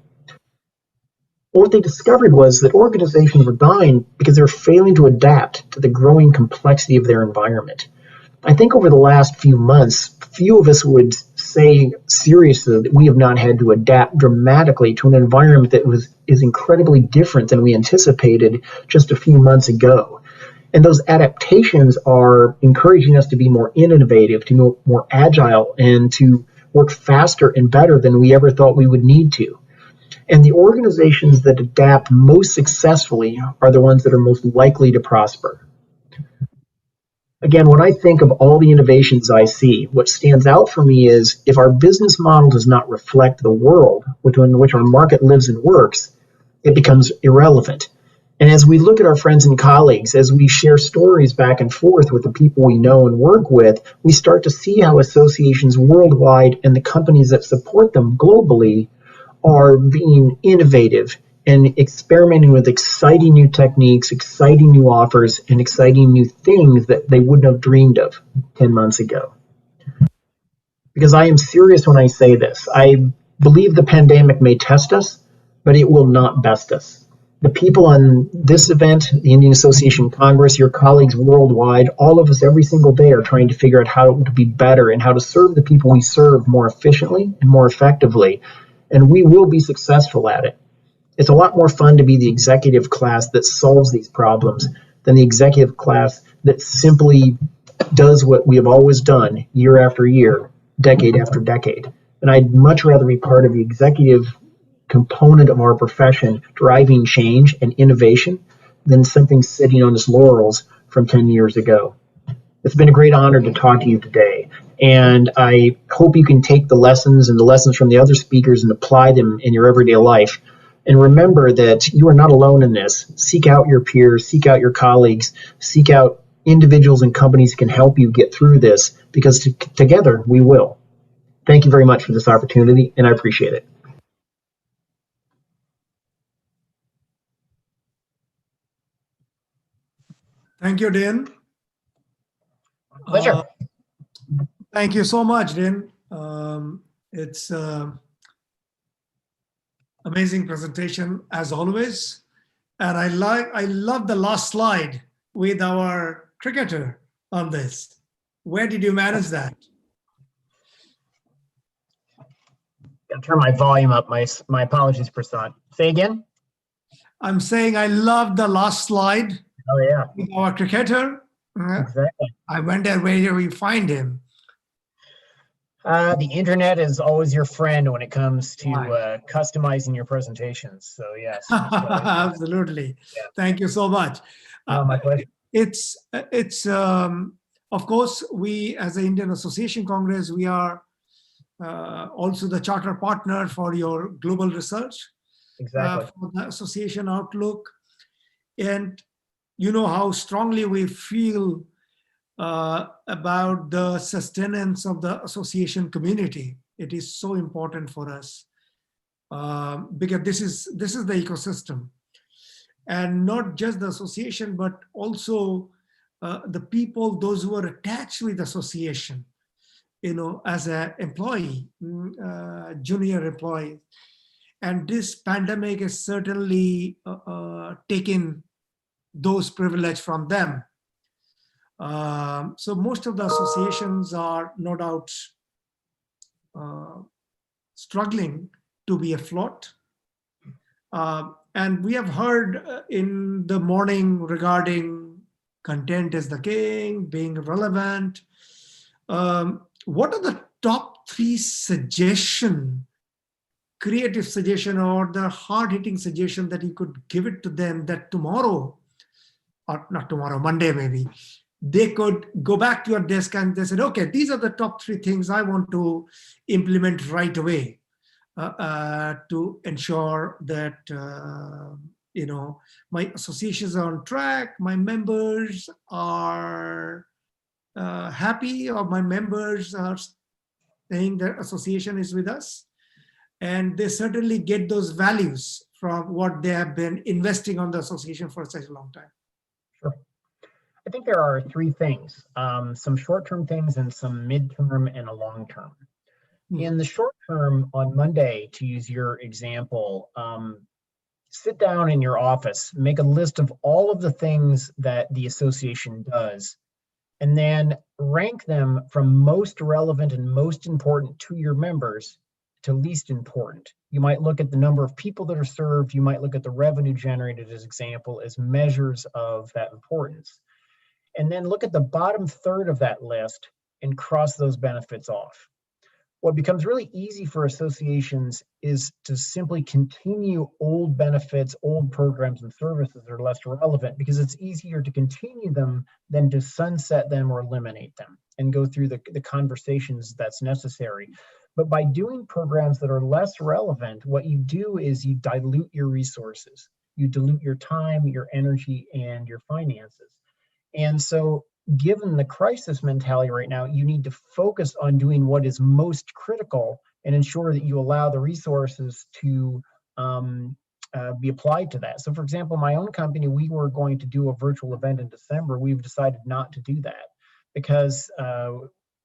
What they discovered was that organizations were dying because they were failing to adapt to the growing complexity of their environment. I think over the last few months, few of us would say seriously that we have not had to adapt dramatically to an environment that is incredibly different than we anticipated just a few months ago. And those adaptations are encouraging us to be more innovative, to be more agile, and to work faster and better than we ever thought we would need to. And the organizations that adapt most successfully are the ones that are most likely to prosper. Again, when I think of all the innovations I see, what stands out for me is if our business model does not reflect the world in which our market lives and works, it becomes irrelevant. And as we look at our friends and colleagues, as we share stories back and forth with the people we know and work with, we start to see how associations worldwide and the companies that support them globally are being innovative and experimenting with exciting new techniques, exciting new offers, and exciting new things that they wouldn't have dreamed of 10 months ago. Because I am serious when I say this. I believe the pandemic may test us, but it will not best us. The people on this event, the Indian Association Congress, your colleagues worldwide, all of us every single day are trying to figure out how to be better and how to serve the people we serve more efficiently and more effectively. And we will be successful at it. It's a lot more fun to be the executive class that solves these problems than the executive class that simply does what we have always done year after year, decade after decade. And I'd much rather be part of the executive component of our profession driving change and innovation than something sitting on its laurels from 10 years ago. It's been a great honor to talk to you today. And I hope you can take the lessons and the lessons from the other speakers and apply them in your everyday life. And remember that you are not alone in this. Seek out your peers, seek out your colleagues, seek out individuals and companies that can help you get through this, because together we will. Thank you very much for this opportunity, and I appreciate it. Thank you, Din. Pleasure. Thank you so much, Din. It's amazing presentation as always, and I love the last slide with our cricketer on this. Where did you manage that? I'll turn my volume up. My apologies, Prasad. Say again? I'm saying I love the last slide. Oh yeah. With our cricketer. Exactly. I wonder where we find him. The internet is always your friend when it comes to customizing your presentations. So yes. Absolutely. Yeah. Thank you so much. My pleasure. It's of course, we as the Indian Association Congress, we are also the charter partner for your global research. Exactly. For the association outlook. And you know how strongly we feel about the sustenance of the association community. It is so important for us because this is the ecosystem, and not just the association, but also the people, those who are attached with the association, you know, as an employee, junior employee. And this pandemic has certainly taken those privileges from them. So most of the associations are no doubt struggling to be afloat. And we have heard in the morning regarding content is the king, being relevant. What are the top 3 suggestions, creative suggestion, or the hard-hitting suggestion that you could give it to them that tomorrow, or not tomorrow, Monday maybe, they could go back to your desk and they said, okay, these are the top 3 things I want to implement right away to ensure that, you know, my associations are on track, my members are happy, or my members are saying their association is with us. And they certainly get those values from what they have been investing on the association for such a long time. Sure. I think there are 3 things, some short-term things and some mid-term and a long-term. In the short term, on Monday, to use your example, sit down in your office, make a list of all of the things that the association does, and then rank them from most relevant and most important to your members to least important. You might look at the number of people that are served. You might look at the revenue generated as example as measures of that importance. And then look at the bottom third of that list and cross those benefits off. What becomes really easy for associations is to simply continue old benefits, old programs and services that are less relevant, because it's easier to continue them than to sunset them or eliminate them and go through the conversations that's necessary. But by doing programs that are less relevant, what you do is you dilute your resources. you dilute your time, your energy, and your finances. And so, given the crisis mentality right now, you need to focus on doing what is most critical and ensure that you allow the resources to be applied to that. So, for example, my own company, we were going to do a virtual event in December. We've decided not to do that because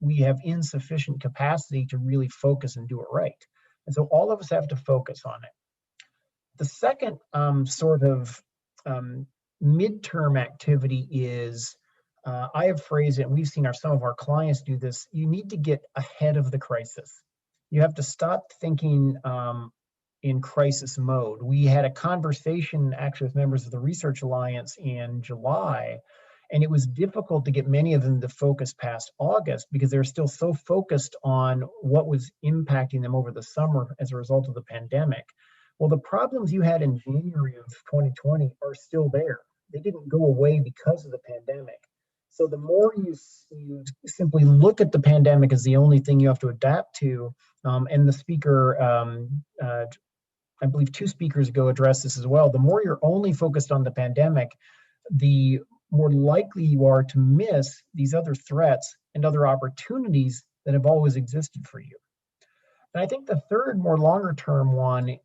we have insufficient capacity to really focus and do it right. And so all of us have to focus on it. The second sort of midterm activity is, I have phrased it, and we've seen some of our clients do this, you need to get ahead of the crisis. You have to stop thinking in crisis mode. We had a conversation actually with members of the Research Alliance in July, and it was difficult to get many of them to focus past August because they're still so focused on what was impacting them over the summer as a result of the pandemic. Well, the problems you had in January of 2020 are still there. They didn't go away because of the pandemic. So the more you simply look at the pandemic as the only thing you have to adapt to, and the speaker, I believe 2 speakers ago addressed this as well, the more you're only focused on the pandemic, the more likely you are to miss these other threats and other opportunities that have always existed for you. And I think the third, more longer term one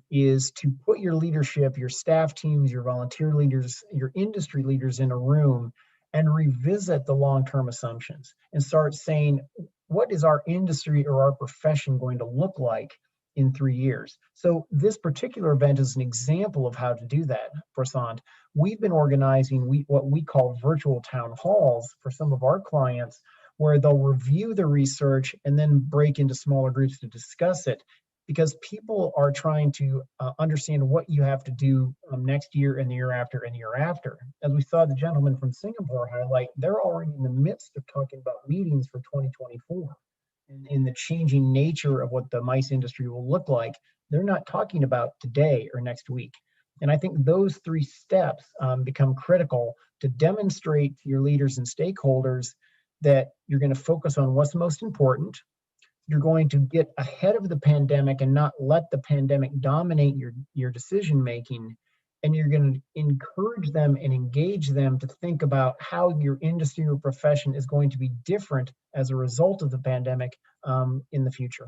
is to put your leadership, your staff teams, your volunteer leaders, your industry leaders in a room and revisit the long-term assumptions and start saying, what is our industry or our profession going to look like in 3 years? So this particular event is an example of how to do that, Prasant. We've been organizing what we call virtual town halls for some of our clients, where they'll review the research and then break into smaller groups to discuss it, because people are trying to understand what you have to do next year and the year after and the year after. As we saw the gentleman from Singapore highlight, they're already in the midst of talking about meetings for 2024. And in the changing nature of what the MICE industry will look like, they're not talking about today or next week. And I think those 3 steps become critical to demonstrate to your leaders and stakeholders that you're going to focus on what's most important. You're going to get ahead of the pandemic and not let the pandemic dominate your decision making. And you're going to encourage them and engage them to think about how your industry or profession is going to be different as a result of the pandemic in the future.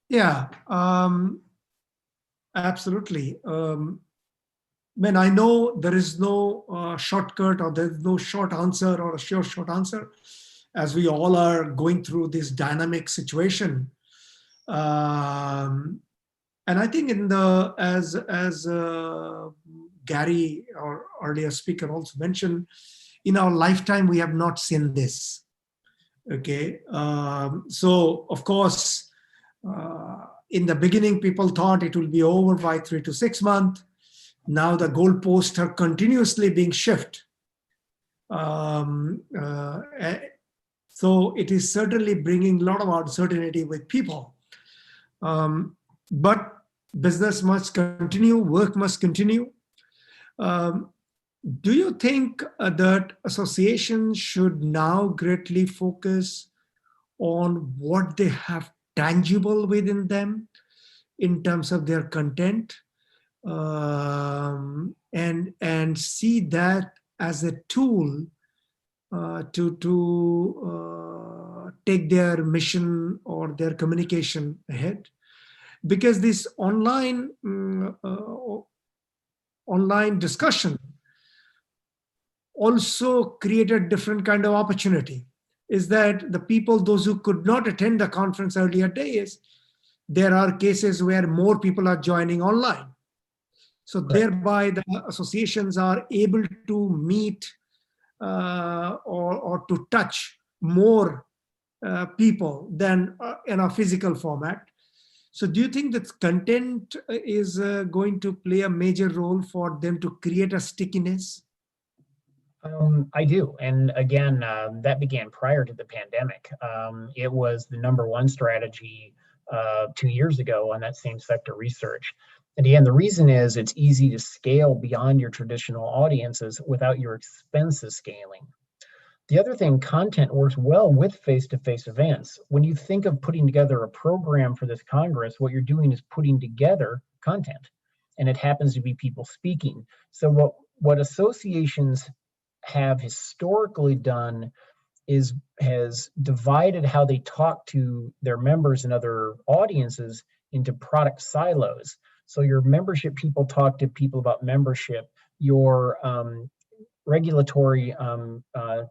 Yeah, absolutely. Man, I know there is no shortcut, or there's no short answer or a short answer, as we all are going through this dynamic situation. And I think as Gary, our earlier speaker, also mentioned, in our lifetime we have not seen this. Okay, so of course, in the beginning people thought it will be over by 3 to 6 months. Now the goalposts are continuously being shifted. So it is certainly bringing a lot of uncertainty with people. But business must continue, work must continue. Do you think that associations should now greatly focus on what they have tangible within them in terms of their content, and see that as a tool to take their mission or their communication ahead? Because this online discussion also created different kind of opportunity. Is that the people, those who could not attend the conference earlier days, there are cases where more people are joining online. So thereby the associations are able to meet or to touch more people than in a physical format. So do you think that content is going to play a major role for them to create a stickiness? I do. And again, that began prior to the pandemic. It was the #1 strategy 2 years ago on that same sector research. And again, the reason is it's easy to scale beyond your traditional audiences without your expenses scaling. The other thing, content works well with face-to-face events. When you think of putting together a program for this Congress, what you're doing is putting together content, and it happens to be people speaking. So what associations have historically done is has divided how they talk to their members and other audiences into product silos. So your membership people talk to people about membership. Your regulatory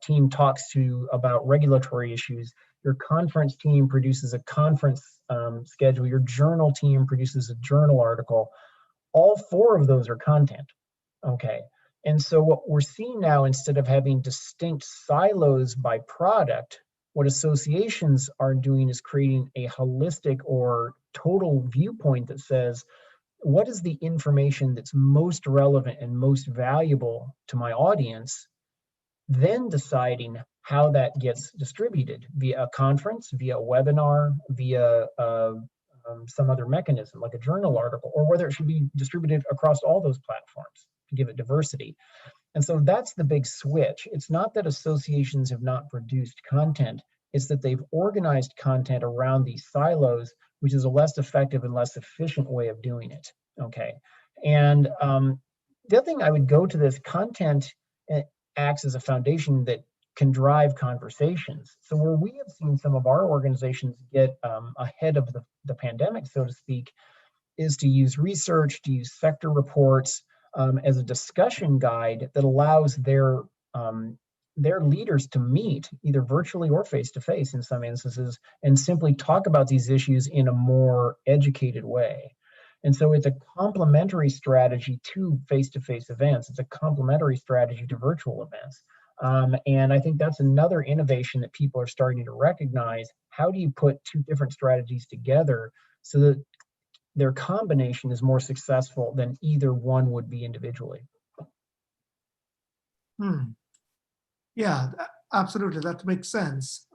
team talks to about regulatory issues. Your conference team produces a conference schedule. Your journal team produces a journal article. All four of those are content. Okay. And so what we're seeing now, instead of having distinct silos by product, what associations are doing is creating a holistic or total viewpoint that says, what is the information that's most relevant and most valuable to my audience, then deciding how that gets distributed via a conference, via a webinar, via some other mechanism like a journal article, or whether it should be distributed across all those platforms to give it diversity. And so that's the big switch. It's not that associations have not produced content, it's that they've organized content around these silos, which is a less effective and less efficient way of doing it. Okay. And the other thing I would go to this, content acts as a foundation that can drive conversations. So where we have seen some of our organizations get ahead of the pandemic, so to speak, is to use research, to use sector reports as a discussion guide that allows their leaders to meet either virtually or face-to-face in some instances and simply talk about these issues in a more educated way. And so it's a complementary strategy to face-to-face events. It's a complementary strategy to virtual events. And I think that's another innovation that people are starting to recognize. How do you put two different strategies together so that their combination is more successful than either one would be individually? Yeah, absolutely. That makes sense.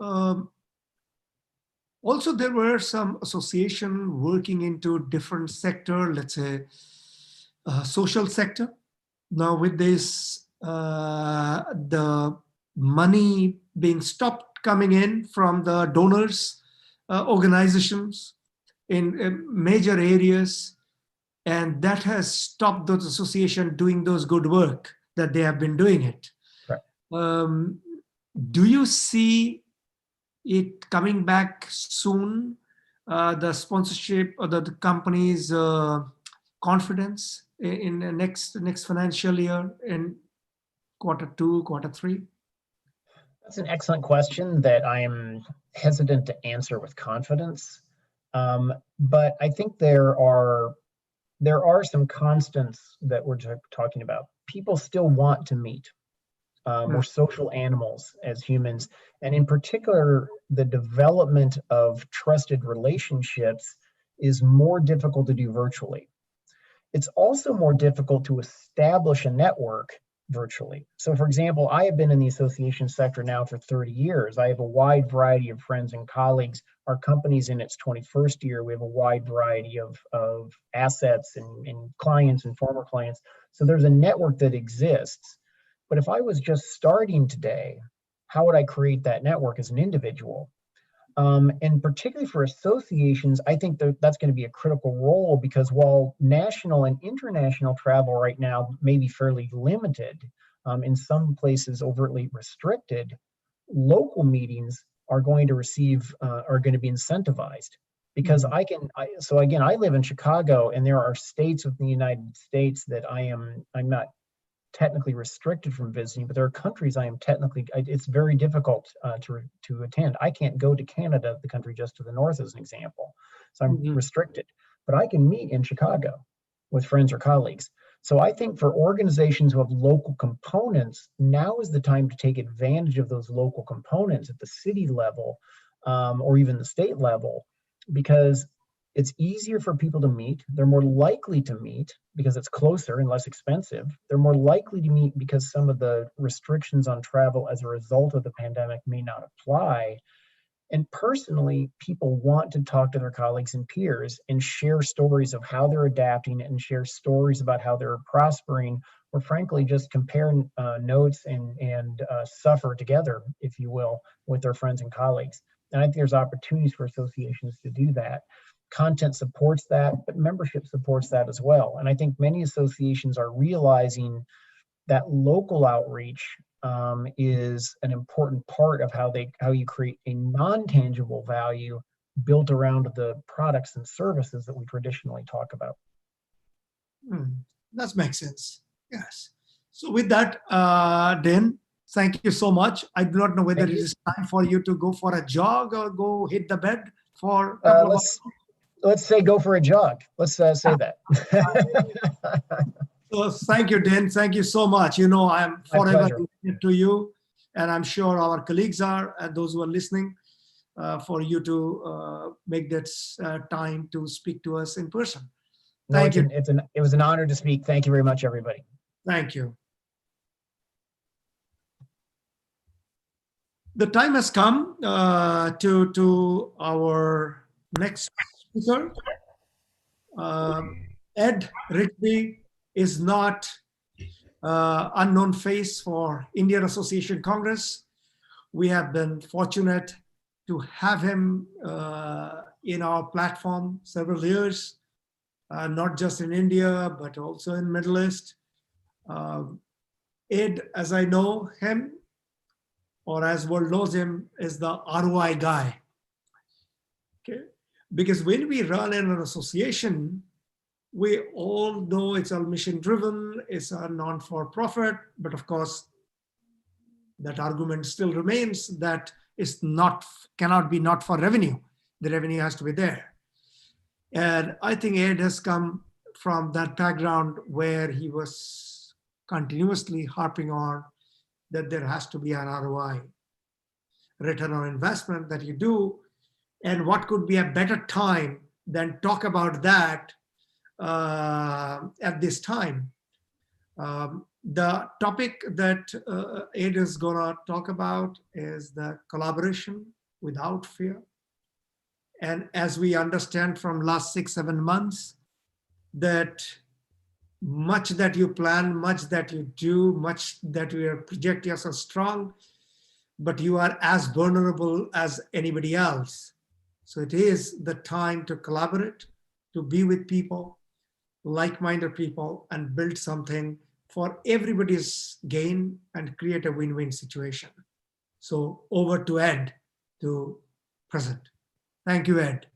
Also, there were some association working into different sector, let's say social sector. Now with this, the money being stopped coming in from the donors, organizations in major areas, and that has stopped those associations doing those good work that they have been doing it. Right. Do you see it coming back soon, the sponsorship or the company's confidence in the next financial year, in Q2, Q3? That's an excellent question that I am hesitant to answer with confidence. But I think there are some constants that we're talking about. People still want to meet. We're social animals as humans. And in particular, the development of trusted relationships is more difficult to do virtually. It's also more difficult to establish a network virtually. So for example, I have been in the association sector now for 30 years. I have a wide variety of friends and colleagues. Our company's in its 21st year. We have a wide variety of assets and clients and former clients. So there's a network that exists. But if I was just starting today, how would I create that network as an individual? And particularly for associations, I think that's going to be a critical role, because while national and international travel right now may be fairly limited, in some places overtly restricted, local meetings are going to are going to be incentivized. Because so again, I live in Chicago, and there are states within the United States that I'm not technically restricted from visiting, but there are countries I am technically, it's very difficult to attend. I can't go to Canada, the country just to the north, as an example. So I'm restricted, but I can meet in Chicago with friends or colleagues. So I think for organizations who have local components, now is the time to take advantage of those local components at the city level or even the state level, because it's easier for people to meet. They're more likely to meet because it's closer and less expensive. They're more likely to meet because some of the restrictions on travel as a result of the pandemic may not apply. And personally, people want to talk to their colleagues and peers and share stories of how they're adapting and share stories about how they're prospering, or frankly, just compare notes and suffer together, if you will, with their friends and colleagues. And I think there's opportunities for associations to do that. Content supports that, but membership supports that as well. And I think many associations are realizing that local outreach is an important part of how you create a non-tangible value built around the products and services that we traditionally talk about. That makes sense. Yes. So with that, Dan, thank you so much. I do not know whether it is time for you to go for a jog or go hit the bed for a couple of hours. Let's say go for a jog. Let's say that. So thank you, Dan. Thank you so much. You know, I am forever indebted to you, and I'm sure our colleagues are, and those who are listening, for you to make that time to speak to us in person. Thank you. It was an honor to speak. Thank you very much, everybody. Thank you. The time has come to our next speaker. Ed Rigby is not unknown face for Indian Association Congress. We have been fortunate to have him in our platform several years, not just in India, but also in Middle East. Ed, as I know him, or as world knows him, is the ROI guy. Okay, because when we run an association, we all know it's all mission driven, it's a non-for-profit, but of course, that argument still remains that it's cannot be not for revenue. The revenue has to be there. And I think Ed has come from that background where he was continuously harping on that there has to be an ROI, return on investment that you do. And what could be a better time than talk about that at this time. The topic that Ed is going to talk about is the collaboration without fear. And as we understand from last 6-7 months, that much that you plan, much that you do, much that you project yourself strong, but you are as vulnerable as anybody else. So it is the time to collaborate, to be with people, like-minded people, and build something for everybody's gain and create a win-win situation. So over to Ed to present. Thank you, Ed.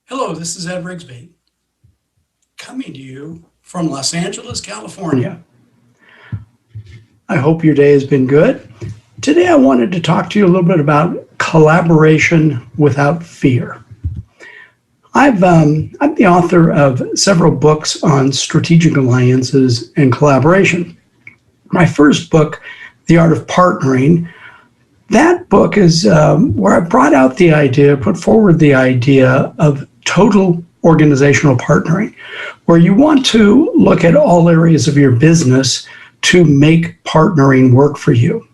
Hello, this is Ed Rigsby, coming to you from Los Angeles, California. I hope your day has been good. Today I wanted to talk to you a little bit about collaboration without fear. I'm the author of several books on strategic alliances and collaboration. My first book, The Art of Partnering, that book is where I brought out the idea, put forward the idea of total organizational partnering, where you want to look at all areas of your business to make partnering work for you.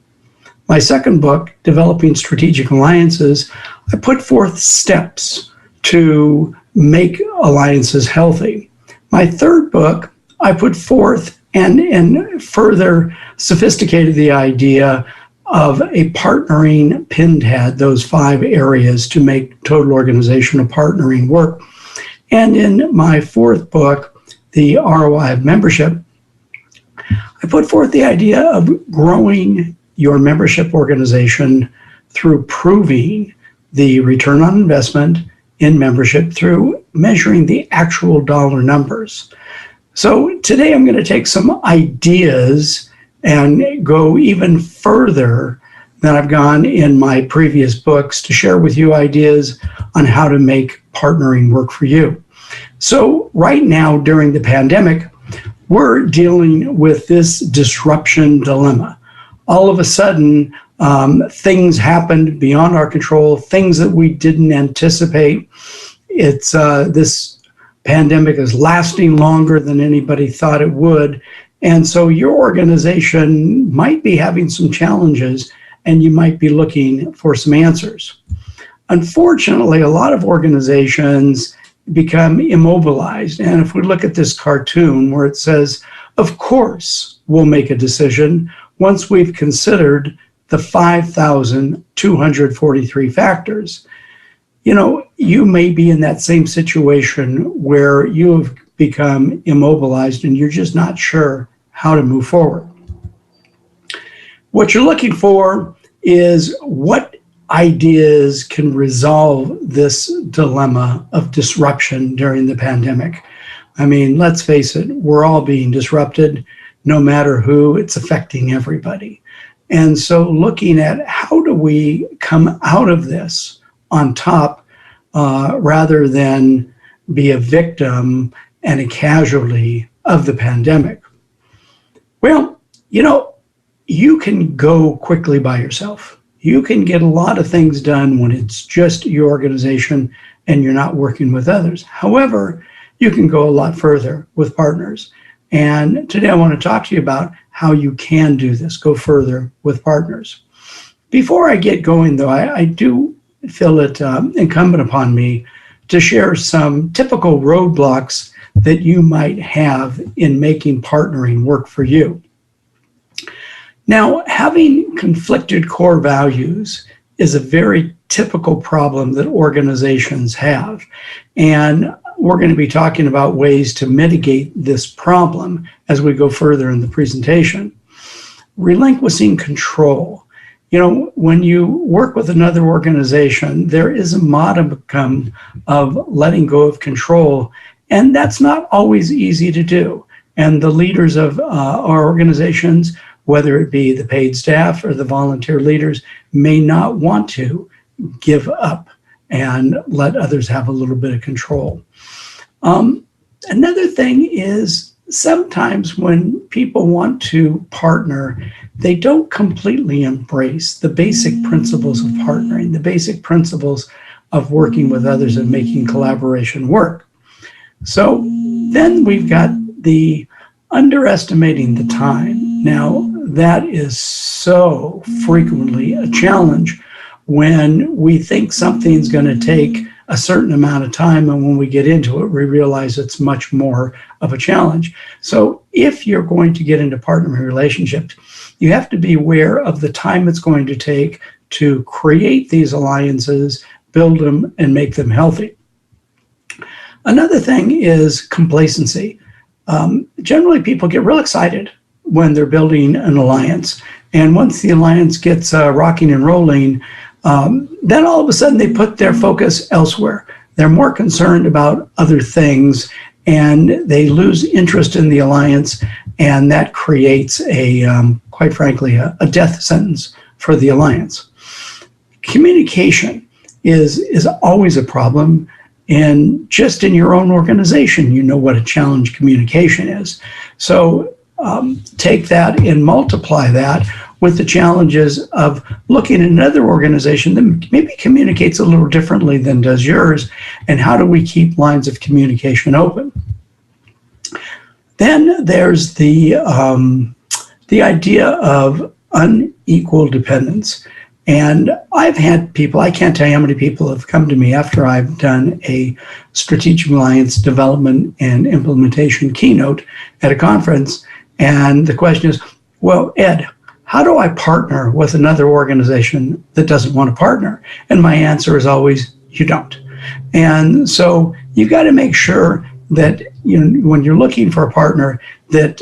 My second book, Developing Strategic Alliances, I put forth steps to make alliances healthy. My third book, I put forth and further sophisticated the idea of a partnering pin pad, those 5 areas to make total organizational partnering work. And in my fourth book, The ROI of Membership, I put forth the idea of growing your membership organization through proving the return on investment in membership through measuring the actual dollar numbers. So today I'm going to take some ideas and go even further than I've gone in my previous books to share with you ideas on how to make partnering work for you. So right now during the pandemic, we're dealing with this disruption dilemma. All of a sudden, things happened beyond our control, things that we didn't anticipate. It's this pandemic is lasting longer than anybody thought it would. And so your organization might be having some challenges and you might be looking for some answers. Unfortunately, a lot of organizations become immobilized. And if we look at this cartoon where it says, of course, we'll make a decision once we've considered the 5,243 factors. You know, you may be in that same situation where you've become immobilized and you're just not sure how to move forward. What you're looking for is what ideas can resolve this dilemma of disruption during the pandemic. I mean, let's face it, we're all being disrupted, no matter who, it's affecting everybody. And so looking at how do we come out of this on top rather than be a victim and a casualty of the pandemic. Well, you know, you can go quickly by yourself. You can get a lot of things done when it's just your organization and you're not working with others. However, you can go a lot further with partners. And today I want to talk to you about how you can do this, go further with partners. Before I get going, though, I do feel it incumbent upon me to share some typical roadblocks that you might have in making partnering work for you. Now, having conflicted core values is a very typical problem that organizations have. And we're going to be talking about ways to mitigate this problem as we go further in the presentation. Relinquishing control. You know, when you work with another organization, there is a modicum of letting go of control, and that's not always easy to do. And the leaders of our organizations, whether it be the paid staff or the volunteer leaders, may not want to give up and let others have a little bit of control. Another thing is sometimes when people want to partner, they don't completely embrace the basic principles of partnering, the basic principles of working with others and making collaboration work. So then we've got the underestimating the time. Now, that is so frequently a challenge when we think something's going to take a certain amount of time, and when we get into it, we realize it's much more of a challenge. So if you're going to get into partnering relationships, you have to be aware of the time it's going to take to create these alliances, build them, and make them healthy. Another thing is complacency. Generally, people get real excited when they're building an alliance. And once the alliance gets rocking and rolling, then all of a sudden they put their focus elsewhere. They're more concerned about other things and they lose interest in the alliance, and that creates a, quite frankly, a death sentence for the alliance. Communication is always a problem, and just in your own organization, you know what a challenge communication is. So take that and multiply that with the challenges of looking at another organization that maybe communicates a little differently than does yours, and how do we keep lines of communication open? Then there's the idea of unequal dependence. And I've had people, I can't tell you how many people have come to me after I've done a strategic alliance development and implementation keynote at a conference. And the question is, well, Ed, how do I partner with another organization that doesn't want to partner? And my answer is always, you don't. And so you've got to make sure that, you know, when you're looking for a partner, that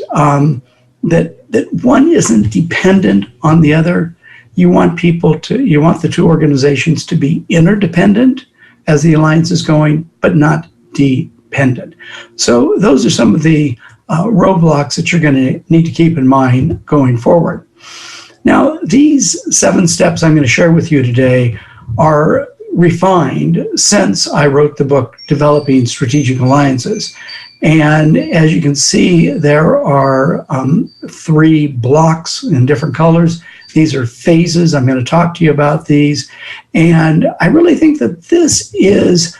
that one isn't dependent on the other. You want the two organizations to be interdependent as the alliance is going, but not dependent. So those are some of the roadblocks that you're going to need to keep in mind going forward. Now, these 7 steps I'm going to share with you today are refined since I wrote the book, Developing Strategic Alliances. And as you can see, there are 3 blocks in different colors. These are phases. I'm going to talk to you about these. And I really think that this is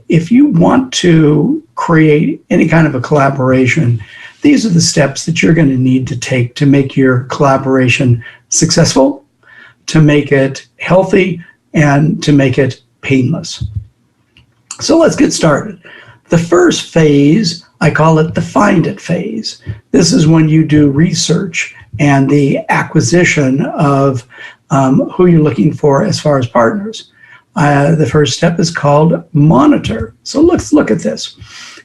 if you want to create any kind of a collaboration, these are the steps that you're going to need to take to make your collaboration successful, to make it healthy, and to make it painless. So let's get started. The first phase, I call it the find it phase. This is when you do research and the acquisition of who you're looking for as far as partners. The first step is called monitor. So let's look at this.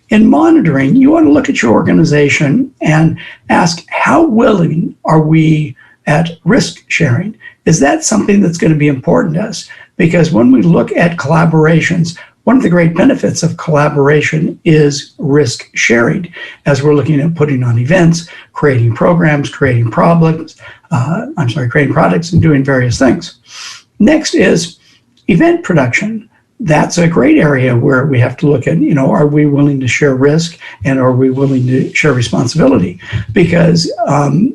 In monitoring, you want to look at your organization and ask, how willing are we at risk sharing? Is that something that's going to be important to us? Because when we look at collaborations, one of the great benefits of collaboration is risk sharing, as we're looking at putting on events, creating programs, creating products, and doing various things. Next is event production. That's a great area where we have to look at, are we willing to share risk and are we willing to share responsibility? Because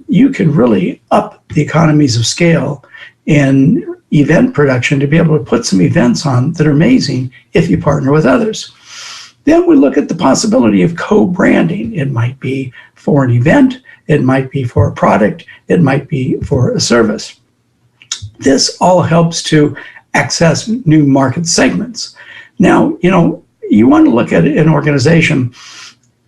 you can really up the economies of scale in event production to be able to put some events on that are amazing if you partner with others. Then we look at the possibility of co-branding. It might be for an event, it might be for a product, it might be for a service. This all helps to access new market segments. Now, you want to look at an organization.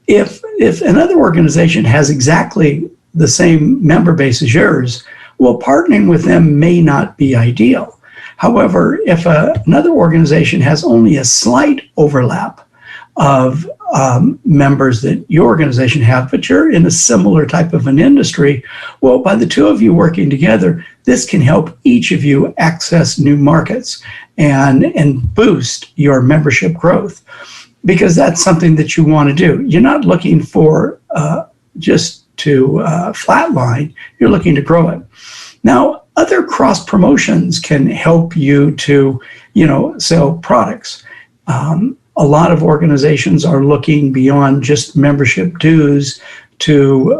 If another organization has exactly the same member base as yours, well, partnering with them may not be ideal. However, if another organization has only a slight overlap of members that your organization have, but you're in a similar type of an industry, well, by the two of you working together, this can help each of you access new markets and boost your membership growth, because that's something that you want to do. You're not looking for just to flatline, you're looking to grow it. Now, other cross promotions can help you to, sell products. A lot of organizations are looking beyond just membership dues to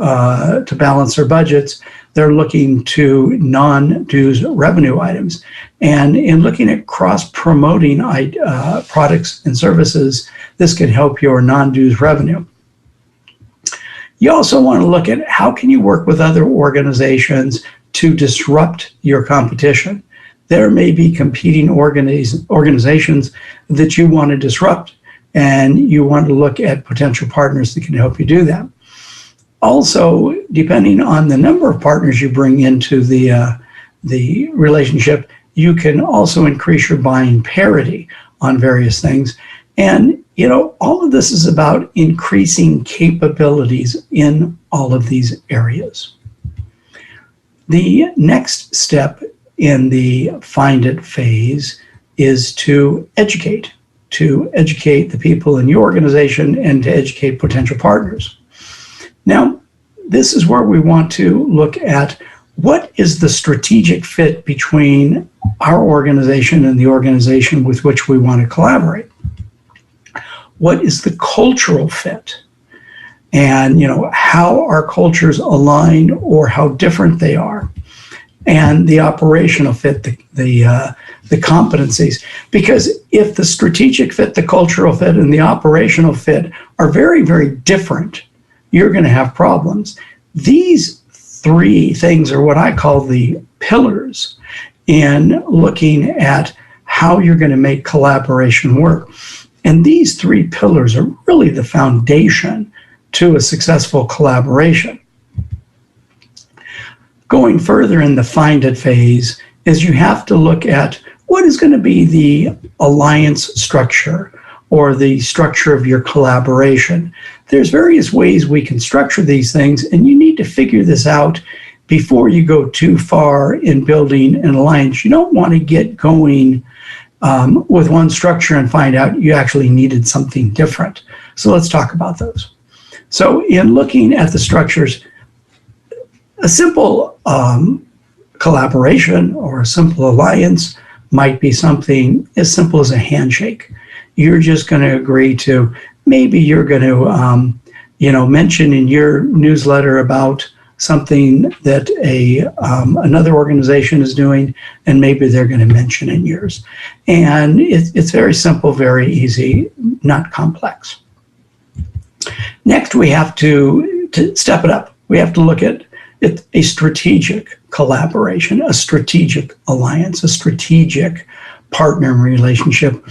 balance their budgets. They're looking to non-dues revenue items. And in looking at cross-promoting products and services, this can help your non-dues revenue. You also want to look at how can you work with other organizations to disrupt your competition. There may be competing organizations that you want to disrupt, and you want to look at potential partners that can help you do that. Also, depending on the number of partners you bring into the relationship, you can also increase your buying parity on various things. And all of this is about increasing capabilities in all of these areas. The next step in the find it phase is to educate the people in your organization and to educate potential partners. Now, this is where we want to look at what is the strategic fit between our organization and the organization with which we want to collaborate. What is the cultural fit? And how our cultures align or how different they are, and the operational fit, the competencies. Because if the strategic fit, the cultural fit, and the operational fit are very, very different, you're going to have problems. These 3 things are what I call the pillars in looking at how you're going to make collaboration work. And these 3 pillars are really the foundation to a successful collaboration. Going further in the find it phase is you have to look at what is going to be the alliance structure or the structure of your collaboration. There's various ways we can structure these things, and you need to figure this out before you go too far in building an alliance. You don't want to get going with one structure and find out you actually needed something different. So let's talk about those. So in looking at the structures, a simple collaboration or a simple alliance might be something as simple as a handshake. You're just going to agree to maybe you're going to, mention in your newsletter about something that another organization is doing, and maybe they're going to mention in yours. And it's very simple, very easy, not complex. Next, we have to step it up. We have to look at a strategic collaboration, a strategic alliance, a strategic partner relationship,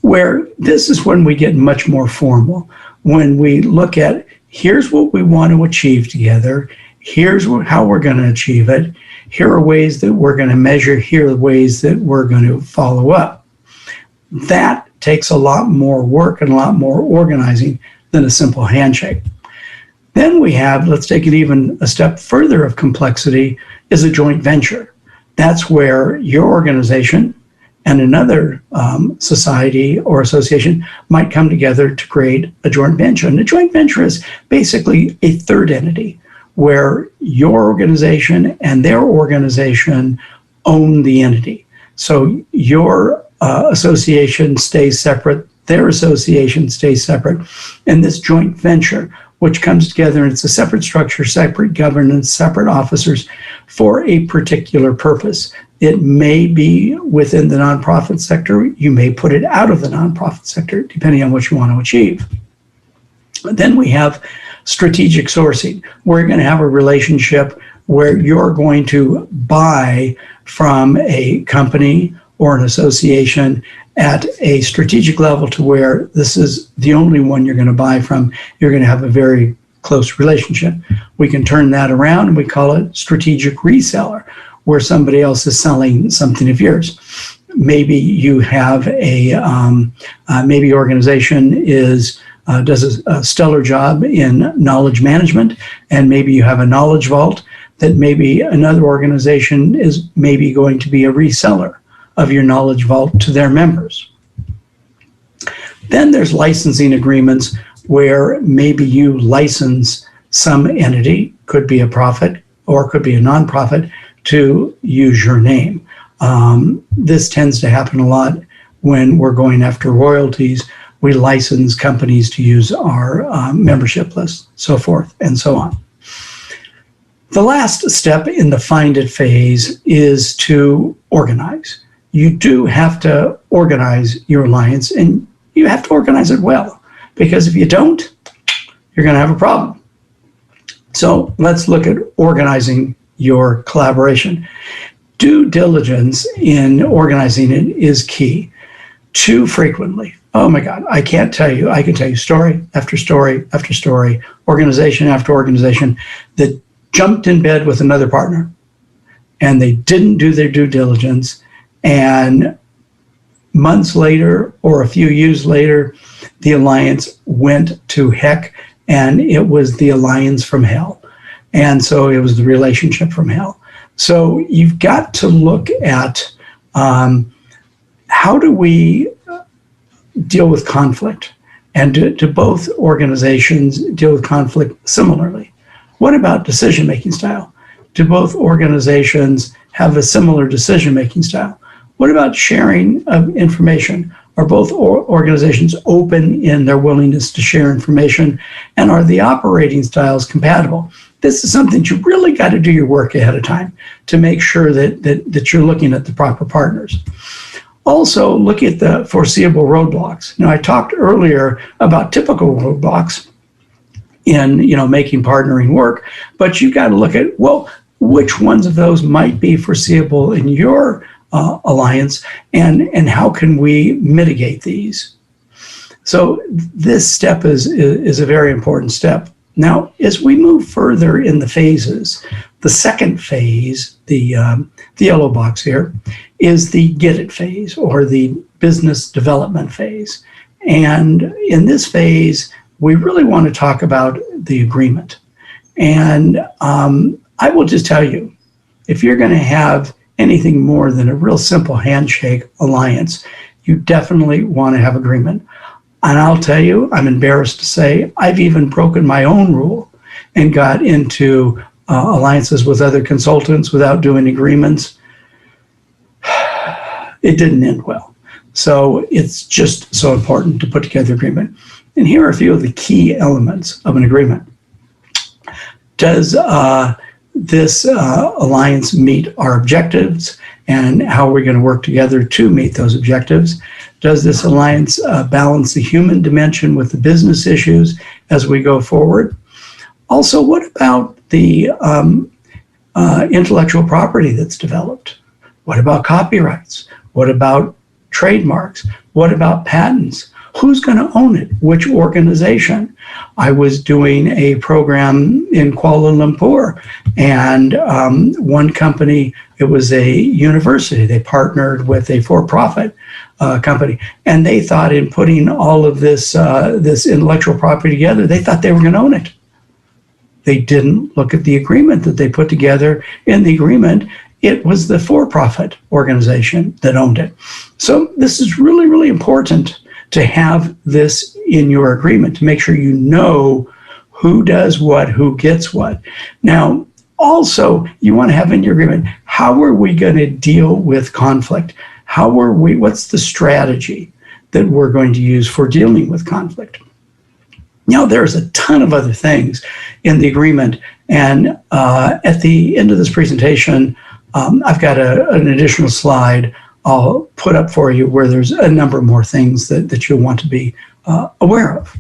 where this is when we get much more formal, when we look at here's what we want to achieve together, here's how we're going to achieve it, here are ways that we're going to measure, here are ways that we're going to follow up. That takes a lot more work and a lot more organizing than a simple handshake. Then we have, let's take it even a step further of complexity, is a joint venture. That's where your organization and another society or association might come together to create a joint venture. And a joint venture is basically a third entity where your organization and their organization own the entity. So your association stays separate, their association stays separate, and this joint venture, which comes together and it's a separate structure, separate governance, separate officers for a particular purpose. It may be within the nonprofit sector. You may put it out of the nonprofit sector, depending on what you want to achieve. Then we have strategic sourcing. We're going to have a relationship where you're going to buy from a company or an association at a strategic level to where this is the only one you're going to buy from. You're going to have a very close relationship. We can turn that around and we call it strategic reseller, where somebody else is selling something of yours. Maybe you have maybe your organization does a stellar job in knowledge management, and maybe you have a knowledge vault that maybe another organization is maybe going to be a reseller of your knowledge vault to their members. Then there's licensing agreements where maybe you license some entity, could be a profit or could be a nonprofit, to use your name. This tends to happen a lot when we're going after royalties. We license companies to use our membership list, so forth and so on. The last step in the find it phase is to organize. You do have to organize your alliance, and you have to organize it well, because if you don't, you're going to have a problem. So let's look at organizing your collaboration. Due diligence in organizing it is key. Too frequently, oh my God, I can tell you story after story after story, organization after organization that jumped in bed with another partner and they didn't do their due diligence, and months later or a few years later, the alliance went to heck, and it was the alliance from hell. And so it was the relationship from hell. So you've got to look at how do we deal with conflict, and do both organizations deal with conflict similarly? What about decision-making style? Do both organizations have a similar decision-making style? What about sharing of information? Are both organizations open in their willingness to share information? And are the operating styles compatible? This is something you really got to do your work ahead of time to make sure that you're looking at the proper partners. Also, look at the foreseeable roadblocks. Now, I talked earlier about typical roadblocks in making partnering work, but you've got to look at, well, which ones of those might be foreseeable in your alliance, and how can we mitigate these? So this step is a very important step. Now, as we move further in the phases, the second phase, the yellow box here, is the get it phase, or the business development phase. And in this phase, we really want to talk about the agreement. And I will just tell you, if you're going to have anything more than a real simple handshake alliance, you definitely want to have agreement. And I'll tell you, I'm embarrassed to say, I've even broken my own rule and got into alliances with other consultants without doing agreements. It didn't end well. So it's just so important to put together agreement. And here are a few of the key elements of an agreement. Does this alliance meet our objectives, and how are we going to work together to meet those objectives? Does this alliance balance the human dimension with the business issues as we go forward? Also, what about the intellectual property that's developed? What about copyrights? What about trademarks? What about patents? Who's going to own it? Which organization? I was doing a program in Kuala Lumpur, and one company, it was a university, they partnered with a for-profit company, and they thought in putting all of this intellectual property together, they thought they were going to own it. They didn't look at the agreement that they put together. In the agreement, it was the for-profit organization that owned it. So this is really, really important to have this in your agreement, to make sure you know who does what, who gets what. Now, also, you want to have in your agreement, how are we going to deal with conflict? What's the strategy that we're going to use for dealing with conflict? Now, there's a ton of other things in the agreement, and at the end of this presentation, I've got an additional slide I'll put up for you where there's a number more things that you'll want to be aware of.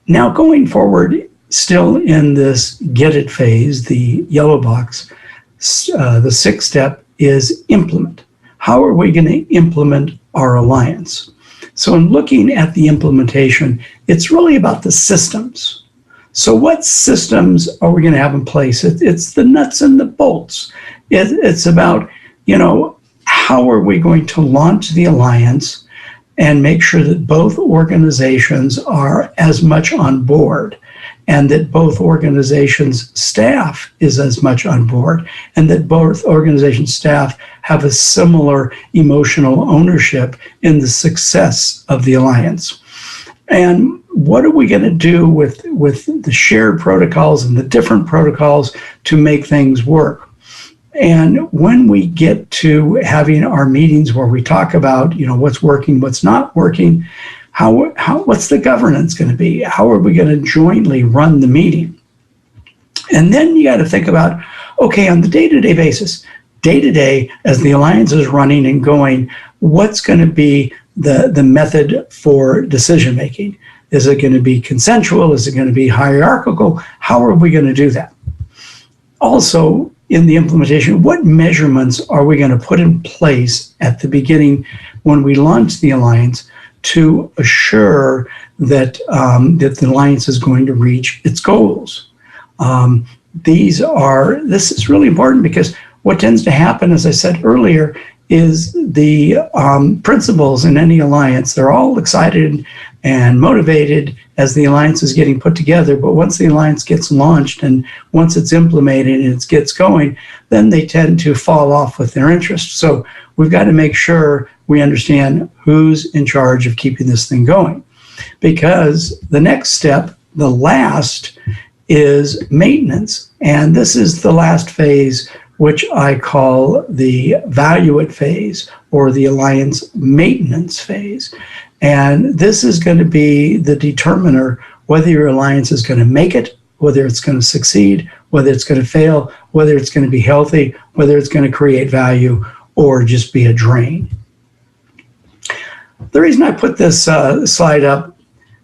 Now, going forward, still in this get it phase, the yellow box, the sixth step is implement. How are we going to implement our alliance? So in looking at the implementation, it's really about the systems. So what systems are we going to have in place? It's the nuts and the bolts. It's about, how are we going to launch the alliance and make sure that both organizations are as much on board, and that both organizations' staff is as much on board, and that both organizations' staff have a similar emotional ownership in the success of the alliance. And what are we going to do with the shared protocols and the different protocols to make things work? And when we get to having our meetings where we talk about, what's working, what's not working, what's the governance going to be? How are we going to jointly run the meeting? And then you got to think about, okay, on the day-to-day basis, day-to-day, as the alliance is running and going, what's going to be the method for decision-making? Is it going to be consensual? Is it going to be hierarchical? How are we going to do that? Also, in the implementation, what measurements are we going to put in place at the beginning when we launch the alliance to assure that the alliance is going to reach its goals? This is really important, because what tends to happen, as I said earlier, is the principals in any alliance, they're all excited and motivated as the alliance is getting put together. But once the alliance gets launched and once it's implemented and it gets going, then they tend to fall off with their interest. So we've got to make sure we understand who's in charge of keeping this thing going. Because the next step, the last, is maintenance. And this is the last phase, which I call the valuate phase, or the alliance maintenance phase. And this is going to be the determiner whether your alliance is going to make it, whether it's going to succeed, whether it's going to fail, whether it's going to be healthy, whether it's going to create value, or just be a drain. The reason I put this slide up,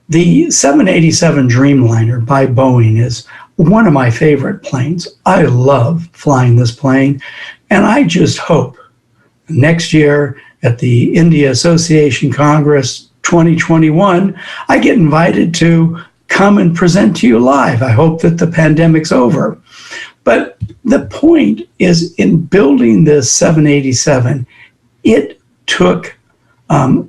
the 787 Dreamliner by Boeing is one of my favorite planes. I love flying this plane, and I just hope next year at the India Association Congress 2021, I get invited to come and present to you live. I hope that the pandemic's over. But the point is, in building this 787, it took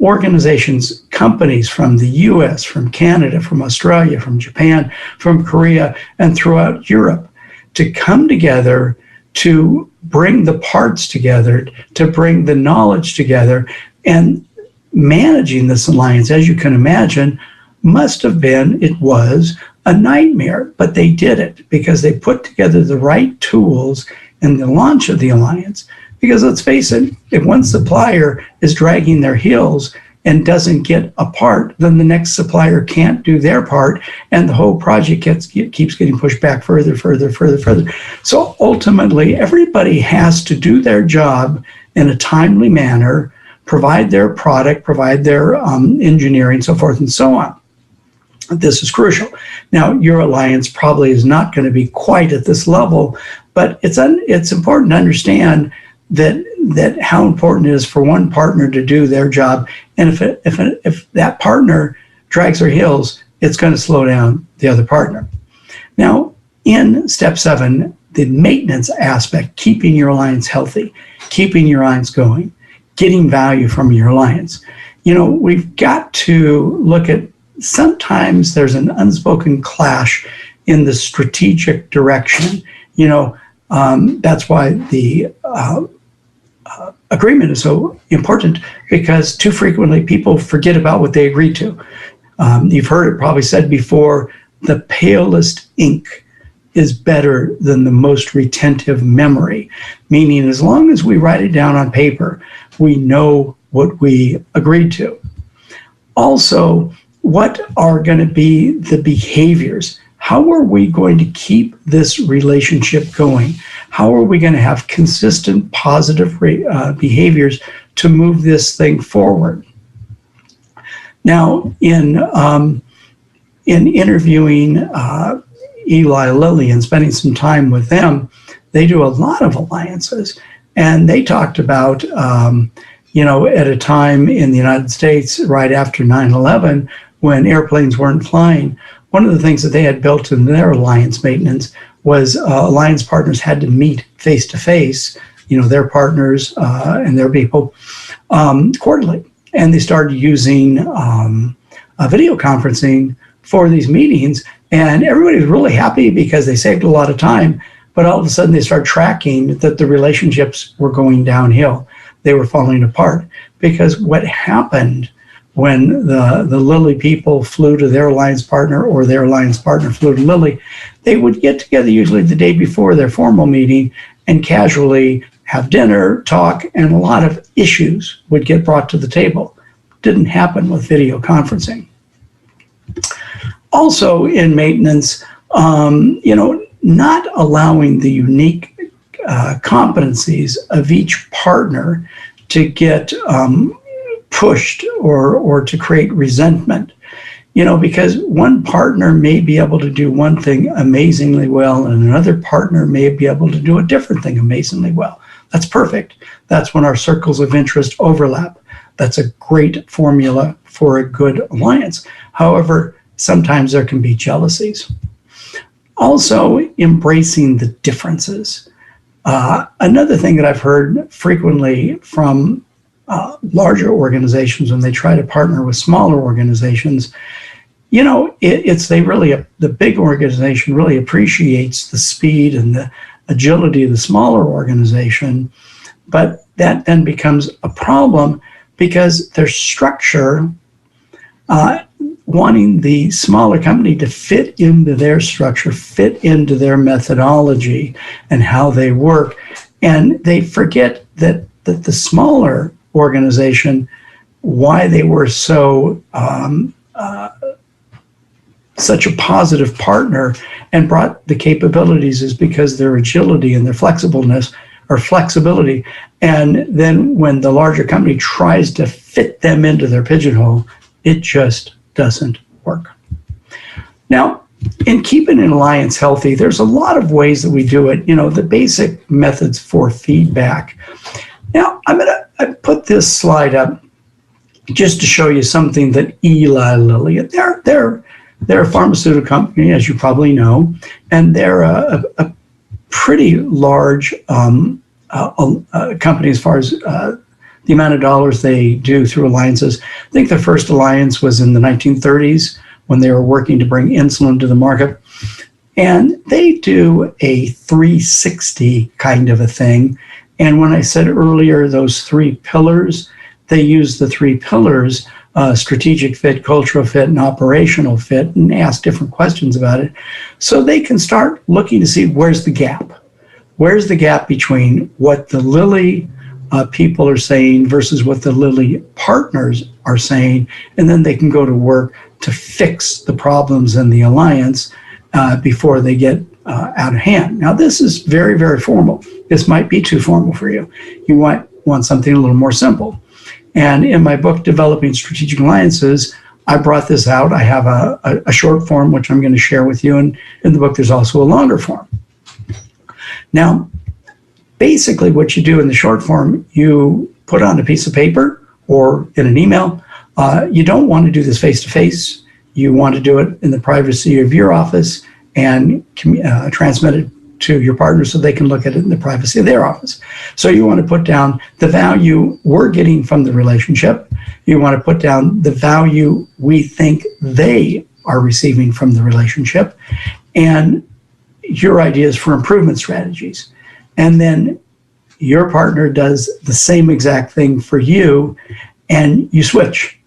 organizations, companies from the US, from Canada, from Australia, from Japan, from Korea, and throughout Europe to come together to bring the parts together, to bring the knowledge together. And managing this alliance, as you can imagine, was a nightmare, but they did it because they put together the right tools in the launch of the alliance. Because let's face it, if one supplier is dragging their heels, and doesn't get a part, then the next supplier can't do their part, and the whole project keeps getting pushed back further. So ultimately, everybody has to do their job in a timely manner, provide their product, provide their engineering, so forth and so on. This is crucial. Now, your alliance probably is not going to be quite at this level, but it's important to understand that how important it is for one partner to do their job, and if that partner drags their heels, it's going to slow down the other partner. Now, in step 7, the maintenance aspect, keeping your alliance healthy, keeping your alliance going, getting value from your alliance. We've got to look at, sometimes there's an unspoken clash in the strategic direction. That's why the agreement is so important, because too frequently people forget about what they agreed to. You've heard it probably said before, the palest ink is better than the most retentive memory, meaning as long as we write it down on paper, we know what we agreed to. Also, what are going to be the behaviors? How are we going to keep this relationship going? How are we going to have consistent positive behaviors to move this thing forward? Now, in interviewing Eli Lilly and spending some time with them, they do a lot of alliances, and they talked about, at a time in the United States right after 9/11, when airplanes weren't flying, one of the things that they had built in their alliance maintenance was alliance partners had to meet face to face, their partners and their people quarterly. And they started using video conferencing for these meetings. And everybody was really happy because they saved a lot of time. But all of a sudden they started tracking that the relationships were going downhill. They were falling apart, because what happened when the Lilly people flew to their alliance partner, or their alliance partner flew to Lilly, they would get together usually the day before their formal meeting and casually have dinner, talk, and a lot of issues would get brought to the table. Didn't happen with video conferencing. Also in maintenance, not allowing the unique competencies of each partner to get pushed or to create resentment, because one partner may be able to do one thing amazingly well and another partner may be able to do a different thing amazingly well. That's perfect. That's when our circles of interest overlap. That's a great formula for a good alliance. However, sometimes there can be jealousies. Also, embracing the differences. Another thing that I've heard frequently from larger organizations when they try to partner with smaller organizations, the big organization really appreciates the speed and the agility of the smaller organization, but that then becomes a problem because their structure, wanting the smaller company to fit into their structure, fit into their methodology and how they work. And they forget that the smaller organization, why they were so such a positive partner and brought the capabilities, is because their agility and their flexibility. And then when the larger company tries to fit them into their pigeonhole, it just doesn't work. Now, in keeping an alliance healthy, there's a lot of ways that we do it. The basic methods for feedback. Now, I put this slide up just to show you something that Eli Lilly, they're a pharmaceutical company, as you probably know, and they're a pretty large company as far as the amount of dollars they do through alliances. I think their first alliance was in the 1930s when they were working to bring insulin to the market. And they do a 360 kind of a thing. And when I said earlier, those 3 pillars, they use the 3 pillars, strategic fit, cultural fit, and operational fit, and ask different questions about it. So they can start looking to see where's the gap. Where's the gap between what the Lilly people are saying versus what the Lilly partners are saying, and then they can go to work to fix the problems in the alliance before they get out of hand. Now, this is very, very formal. This might be too formal for you. You might want something a little more simple. And in my book, Developing Strategic Alliances, I brought this out. I have a short form, which I'm going to share with you. And in the book, there's also a longer form. Now, basically what you do in the short form, you put on a piece of paper or in an email. You don't want to do this face-to-face. You want to do it in the privacy of your office and transmit it to your partner so they can look at it in the privacy of their office. So you want to put down the value we're getting from the relationship. You want to put down the value we think they are receiving from the relationship and your ideas for improvement strategies. And then your partner does the same exact thing for you, and you switch.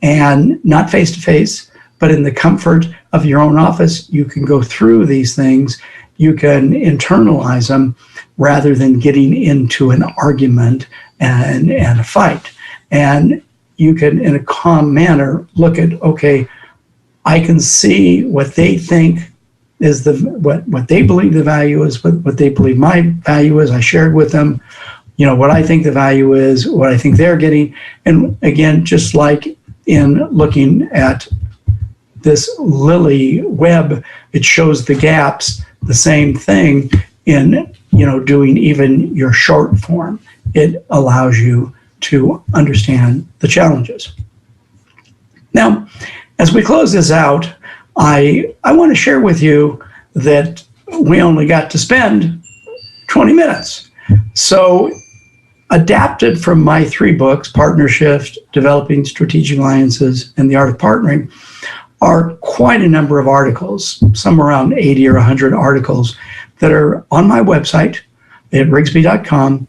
And not face-to-face, but in the comfort of your own office, you can go through these things. You can internalize them rather than getting into an argument and a fight. And you can, in a calm manner, look at, okay, I can see what they think is what they believe the value is, what they believe my value is. I shared with them, what I think the value is, what I think they're getting. And again, just like in looking at this Lilly web, it shows the gaps, the same thing in, doing even your short form. It allows you to understand the challenges. Now, as we close this out, I want to share with you that we only got to spend 20 minutes. So adapted from my 3 books, Partnerships, Developing Strategic Alliances, and The Art of Partnering, are quite a number of articles, some around 80 or 100 articles that are on my website at rigsby.com,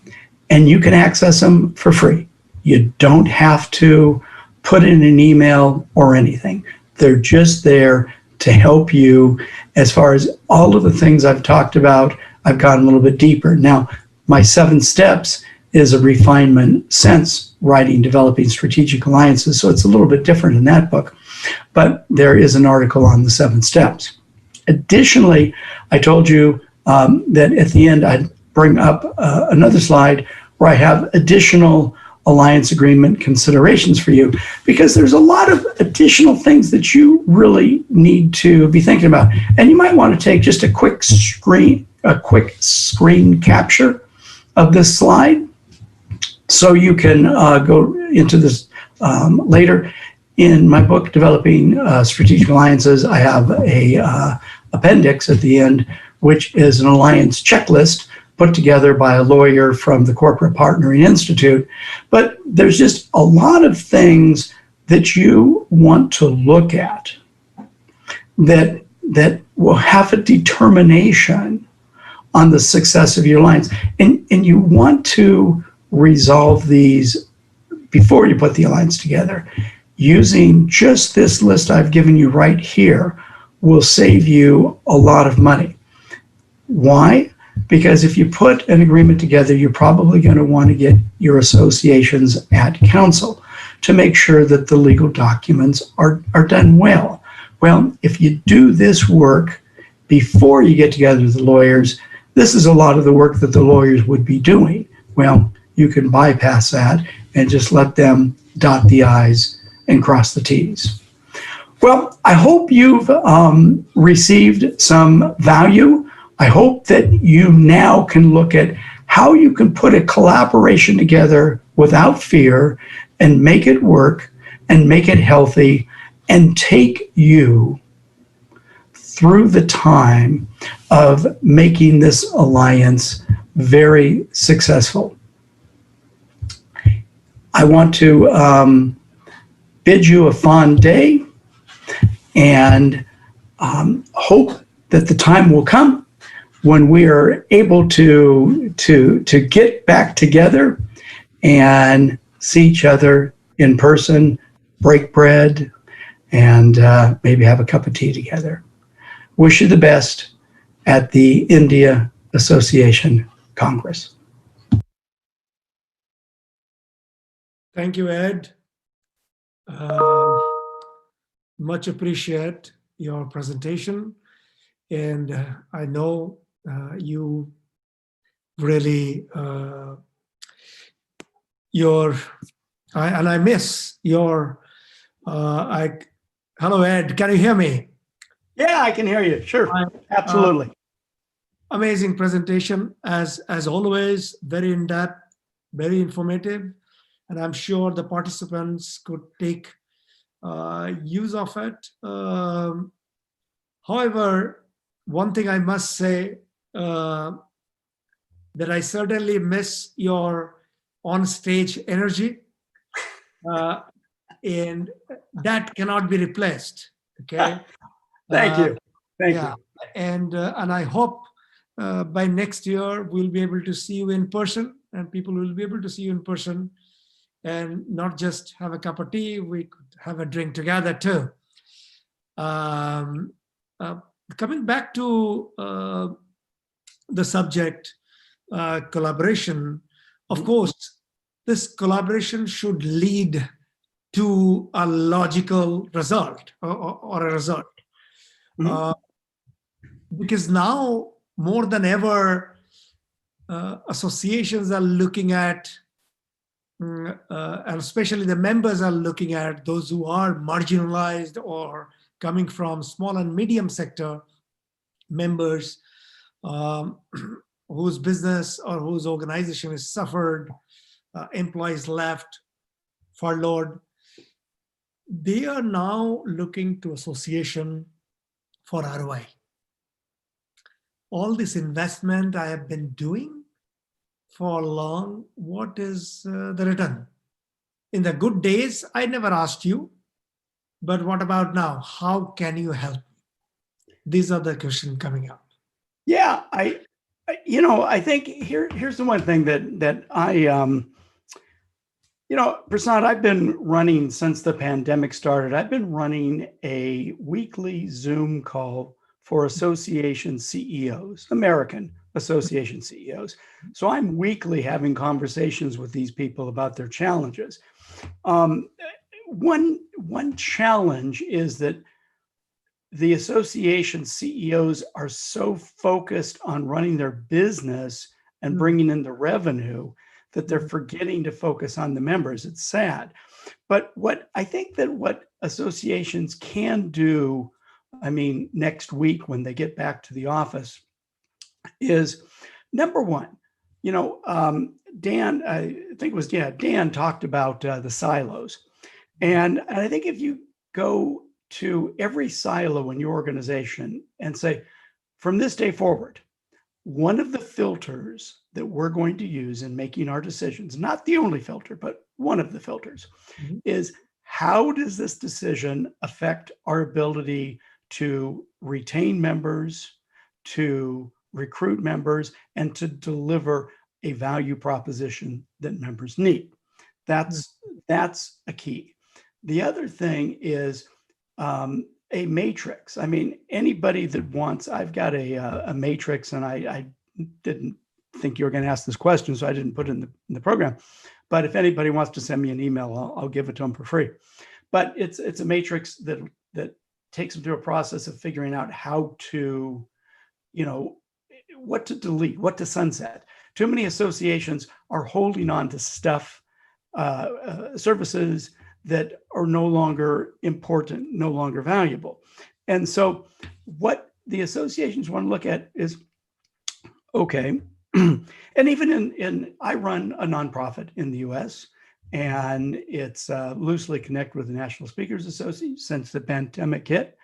and you can access them for free. You don't have to put in an email or anything. They're just there to help you. As far as all of the things I've talked about, I've gone a little bit deeper. Now, my 7 steps is a refinement since writing Developing Strategic Alliances, so it's a little bit different in that book. But there is an article on the 7 steps. Additionally, I told you that at the end I'd bring up another slide where I have additional alliance agreement considerations for you, because there's a lot of additional things that you really need to be thinking about. And you might want to take just a quick screen capture of this slide so you can go into this later. In my book, Developing Strategic Alliances, I have a appendix at the end, which is an alliance checklist put together by a lawyer from the Corporate Partnering Institute. But there's just a lot of things that you want to look at that will have a determination on the success of your alliance. And you want to resolve these before you put the alliance together. Using just this list I've given you right here will save you a lot of money. Why? Because if you put an agreement together, you're probably going to want to get your associations at counsel to make sure that the legal documents are done well. Well, if you do this work before you get together with the lawyers, this is a lot of the work that the lawyers would be doing. Well, you can bypass that and just let them dot the I's and cross the T's. Well, I hope you've received some value. I hope that you now can look at how you can put a collaboration together without fear and make it work and make it healthy and take you through the time of making this alliance very successful. I want to bid you a fond day and hope that the time will come when we are able to get back together and see each other in person, break bread, and maybe have a cup of tea together. Wish you the best at the India Association Congress. Thank you, Ed. Much appreciate your presentation. And I know you really, and I miss your, hello, Ed, can you hear me? Yeah, I can hear you. Sure. Absolutely. Amazing presentation, as always, very in-depth, very informative, and I'm sure the participants could take use of it. However, one thing I must say, that I certainly miss your on-stage energy, and that cannot be replaced. Okay. Thank you. Thank you. And I hope by next year we'll be able to see you in person, and people will be able to see you in person, and not just have a cup of tea. We could have a drink together too. Coming back to the subject, collaboration, of course, this collaboration should lead to a logical result or a result. Because now, more than ever, associations are looking at, and especially the members are looking at those who are marginalized or coming from small and medium sector members, whose business or whose organization has suffered, employees left, furloughed. They are now looking to association for ROI. All this investment I have been doing for long, what is the return? In the good days, I never asked you, but what about now? How can you help? These are the questions coming up. Yeah, I think here's the one thing that I, Prasad, I've been running since the pandemic started. I've been running a weekly Zoom call for association CEOs, American association CEOs. So I'm weekly having conversations with these people about their challenges. One challenge is that the association CEOs are so focused on running their business and bringing in the revenue that they're forgetting to focus on the members. It's sad. But what I think that what associations can do, I mean, next week when they get back to the office, is number one, Dan, I think it was, Dan talked about the silos. And I think if you go to every silo in your organization and say, from this day forward, one of the filters that we're going to use in making our decisions, not the only filter, but one of the filters, is how does this decision affect our ability to retain members, to recruit members, and to deliver a value proposition that members need? That's a key. The other thing is a matrix. I mean, anybody that wants, I've got a matrix, and I didn't think you were going to ask this question, so I didn't put it in the program. But if anybody wants to send me an email, I'll give it to them for free. But it's a matrix that takes them through a process of figuring out how to, what to delete, what to sunset. Too many associations are holding on to stuff, services that are no longer important, no longer valuable. And so what the associations want to look at is, okay, and even I run a nonprofit in the US, and it's loosely connected with the National Speakers Association. Since the pandemic hit,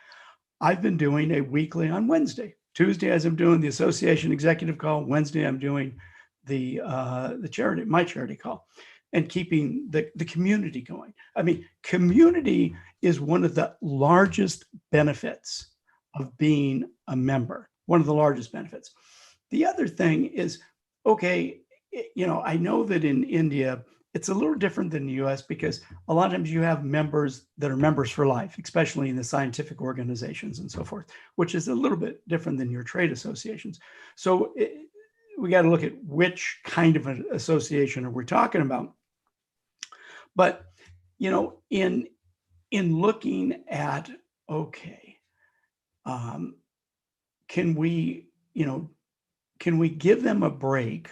I've been doing a weekly on Wednesday. Tuesdays I'm doing the association executive call. Wednesday I'm doing my charity call, and keeping the community going. I mean, community is one of the largest benefits of being a member, one of the largest benefits. The other thing is, okay, I know that in India, it's a little different than the US, because a lot of times you have members that are members for life, especially in the scientific organizations and so forth, which is a little bit different than your trade associations. So we got to look at which kind of an association are we talking about. But, in looking at, okay, can we give them a break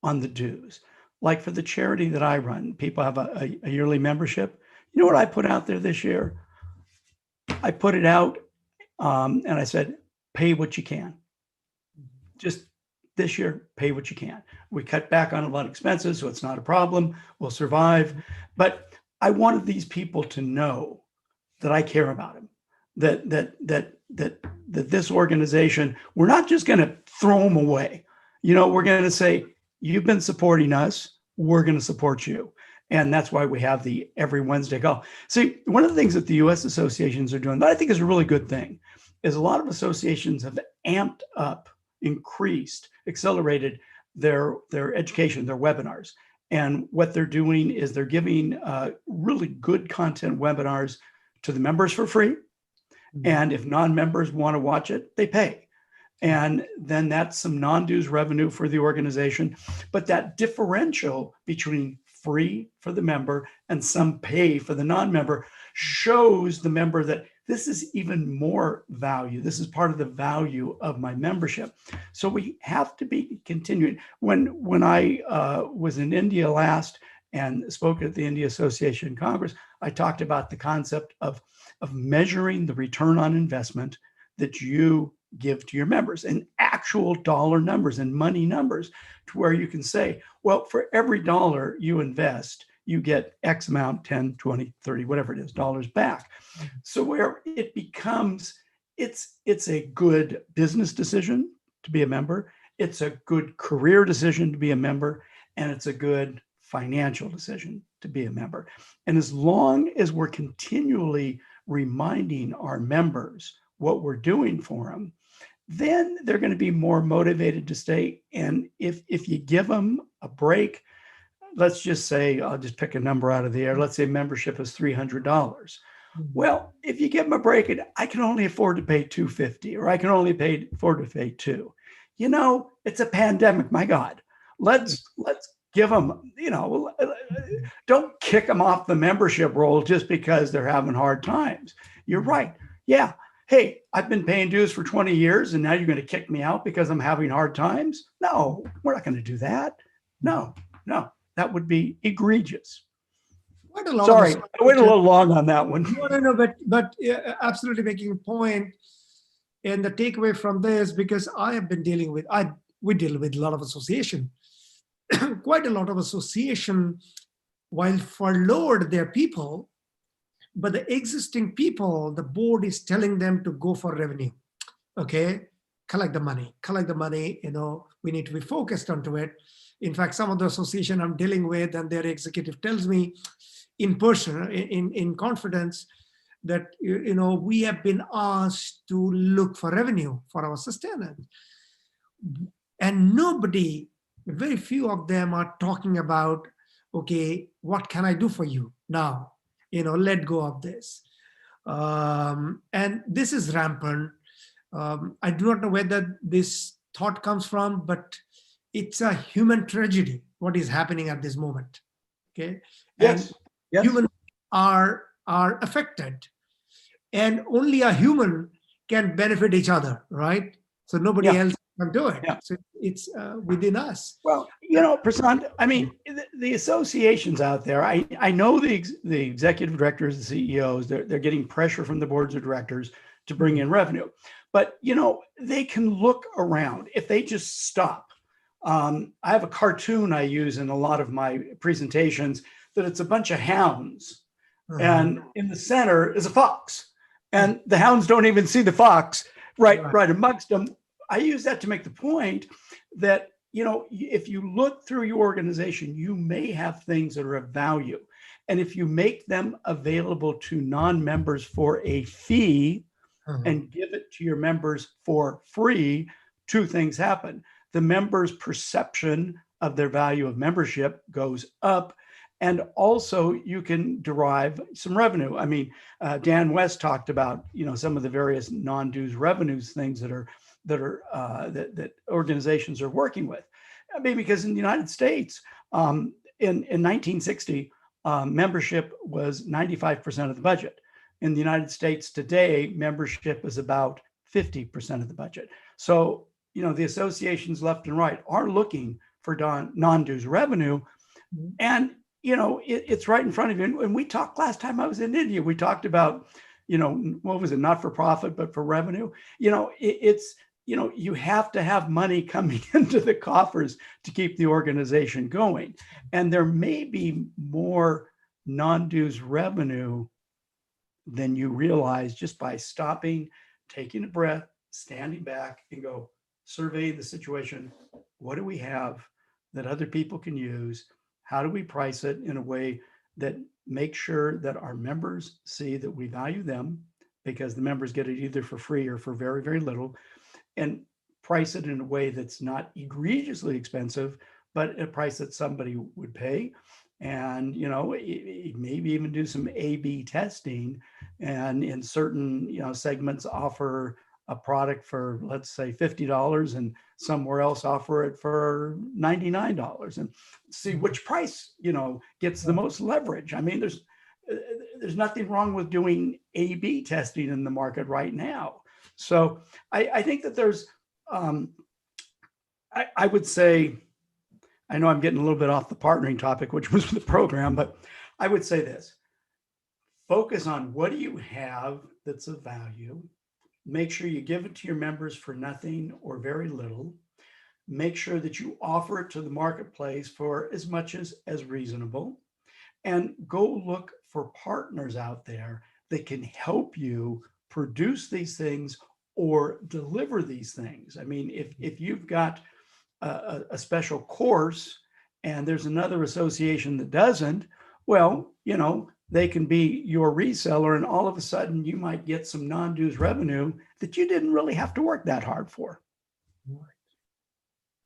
on the dues? Like for the charity that I run, people have a yearly membership. You know what I put out there this year? I put it out and I said, pay what you can. Just this year, pay what you can. We cut back on a lot of expenses, so it's not a problem. We'll survive. But I wanted these people to know that I care about them, that this organization, we're not just going to throw them away. We're going to say, you've been supporting us, we're going to support you. And that's why we have the every Wednesday call. See, one of the things that the US associations are doing that I think is a really good thing is a lot of associations have amped up, increased, accelerated their education, their webinars. And what they're doing is they're giving really good content webinars to the members for free. And if non-members want to watch it, they pay. And then that's some non-dues revenue for the organization. But that differential between free for the member and some pay for the non-member shows the member that this is even more value. This is part of the value of my membership. So we have to be continuing. When I was in India last and spoke at the India Association Congress, I talked about the concept of measuring the return on investment that you give to your members and actual dollar numbers and money numbers to where you can say, well, for every dollar you invest, you get X amount, 10, 20, 30, whatever it is, dollars back. So where it becomes, it's a good business decision to be a member, it's a good career decision to be a member, and it's a good financial decision to be a member. And as long as we're continually reminding our members what we're doing for them, then they're going to be more motivated to stay. And if you give them a break, let's just say, I'll just pick a number out of the air. Let's say membership is $300. Well, if you give them a break, and I can only afford to pay $250, or I can only afford to pay $2. It's a pandemic. My God, let's give them. Don't kick them off the membership roll just because they're having hard times. You're right. Yeah. Hey, I've been paying dues for 20 years, and now you're going to kick me out because I'm having hard times? No, we're not going to do that. No, that would be egregious. Sorry, I went a little long on that one. No, but absolutely making a point. And the takeaway from this, because I have been we deal with a lot of association, quite a lot of association, while furloughed their people, but the existing people, the board is telling them to go for revenue. Okay, collect the money, we need to be focused onto it. In fact, some of the association I'm dealing with and their executive tells me in person, in confidence, that we have been asked to look for revenue for our sustenance. And very few of them are talking about, okay, what can I do for you now? Let go of this. And this is rampant. I do not know whether this thought comes from, but it's a human tragedy, what is happening at this moment. Okay. Yes. And humans are affected, and only a human can benefit each other, right? So nobody else can do it. Yeah. So it's within us. Well, Prasant, I mean, the associations out there, I know the executive directors, the CEOs, they're getting pressure from the boards of directors to bring in revenue. But, they can look around if they just stop. I have a cartoon I use in a lot of my presentations that it's a bunch of hounds. And in the center is a fox. And the hounds don't even see the fox right amongst them. I use that to make the point that, if you look through your organization, you may have things that are of value. And if you make them available to non-members for a fee and give it to your members for free, two things happen. The members' perception of their value of membership goes up. And also you can derive some revenue. I mean, Dan West talked about, some of the various non-dues revenues things that organizations are working with. I mean, because in the United States, in 1960, membership was 95% of the budget. In the United States today, membership is about 50% of the budget. So, the associations left and right are looking for non-dues revenue. And, it's right in front of you. And we talked last time I was in India, we talked about, what was it, not for profit, but for revenue. You have to have money coming into the coffers to keep the organization going. And there may be more non-dues revenue than you realize just by stopping, taking a breath, standing back and go survey the situation. What do we have that other people can use? How do we price it in a way that makes sure that our members see that we value them, because the members get it either for free or for very, very little, and price it in a way that's not egregiously expensive, but a price that somebody would pay. And, maybe even do some A/B testing, and in certain, segments offer a product for, let's say, $50 and somewhere else offer it for $99, and see which price, gets the most leverage. I mean, there's nothing wrong with doing A/B testing in the market right now. So I think that there's, I would say, I know I'm getting a little bit off the partnering topic, which was the program, but I would say this: focus on what do you have that's of value. Make sure you give it to your members for nothing or very little. Make sure that you offer it to the marketplace for as much as reasonable, and go look for partners out there that can help you produce these things or deliver these things. I mean, if you've got a special course and there's another association that doesn't, well, they can be your reseller, and all of a sudden you might get some non-dues revenue that you didn't really have to work that hard for.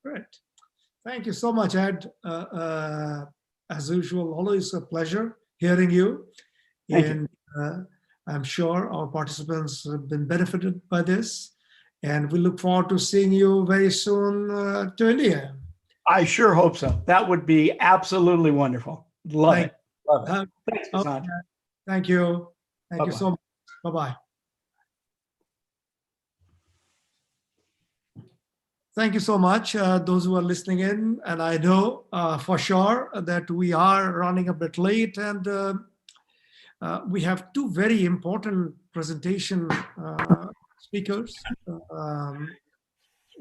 Great. Thank you so much, Ed. As usual, always a pleasure hearing you. And I'm sure our participants have been benefited by this. And we look forward to seeing you very soon to India. I sure hope so. That would be absolutely wonderful. Love it. Love it. Thanks, Prasad. Thank you. Thank you Bye-bye. so much. Bye-bye. Thank you so much, those who are listening in. And I know for sure that we are running a bit late, and we have two very important presentation speakers.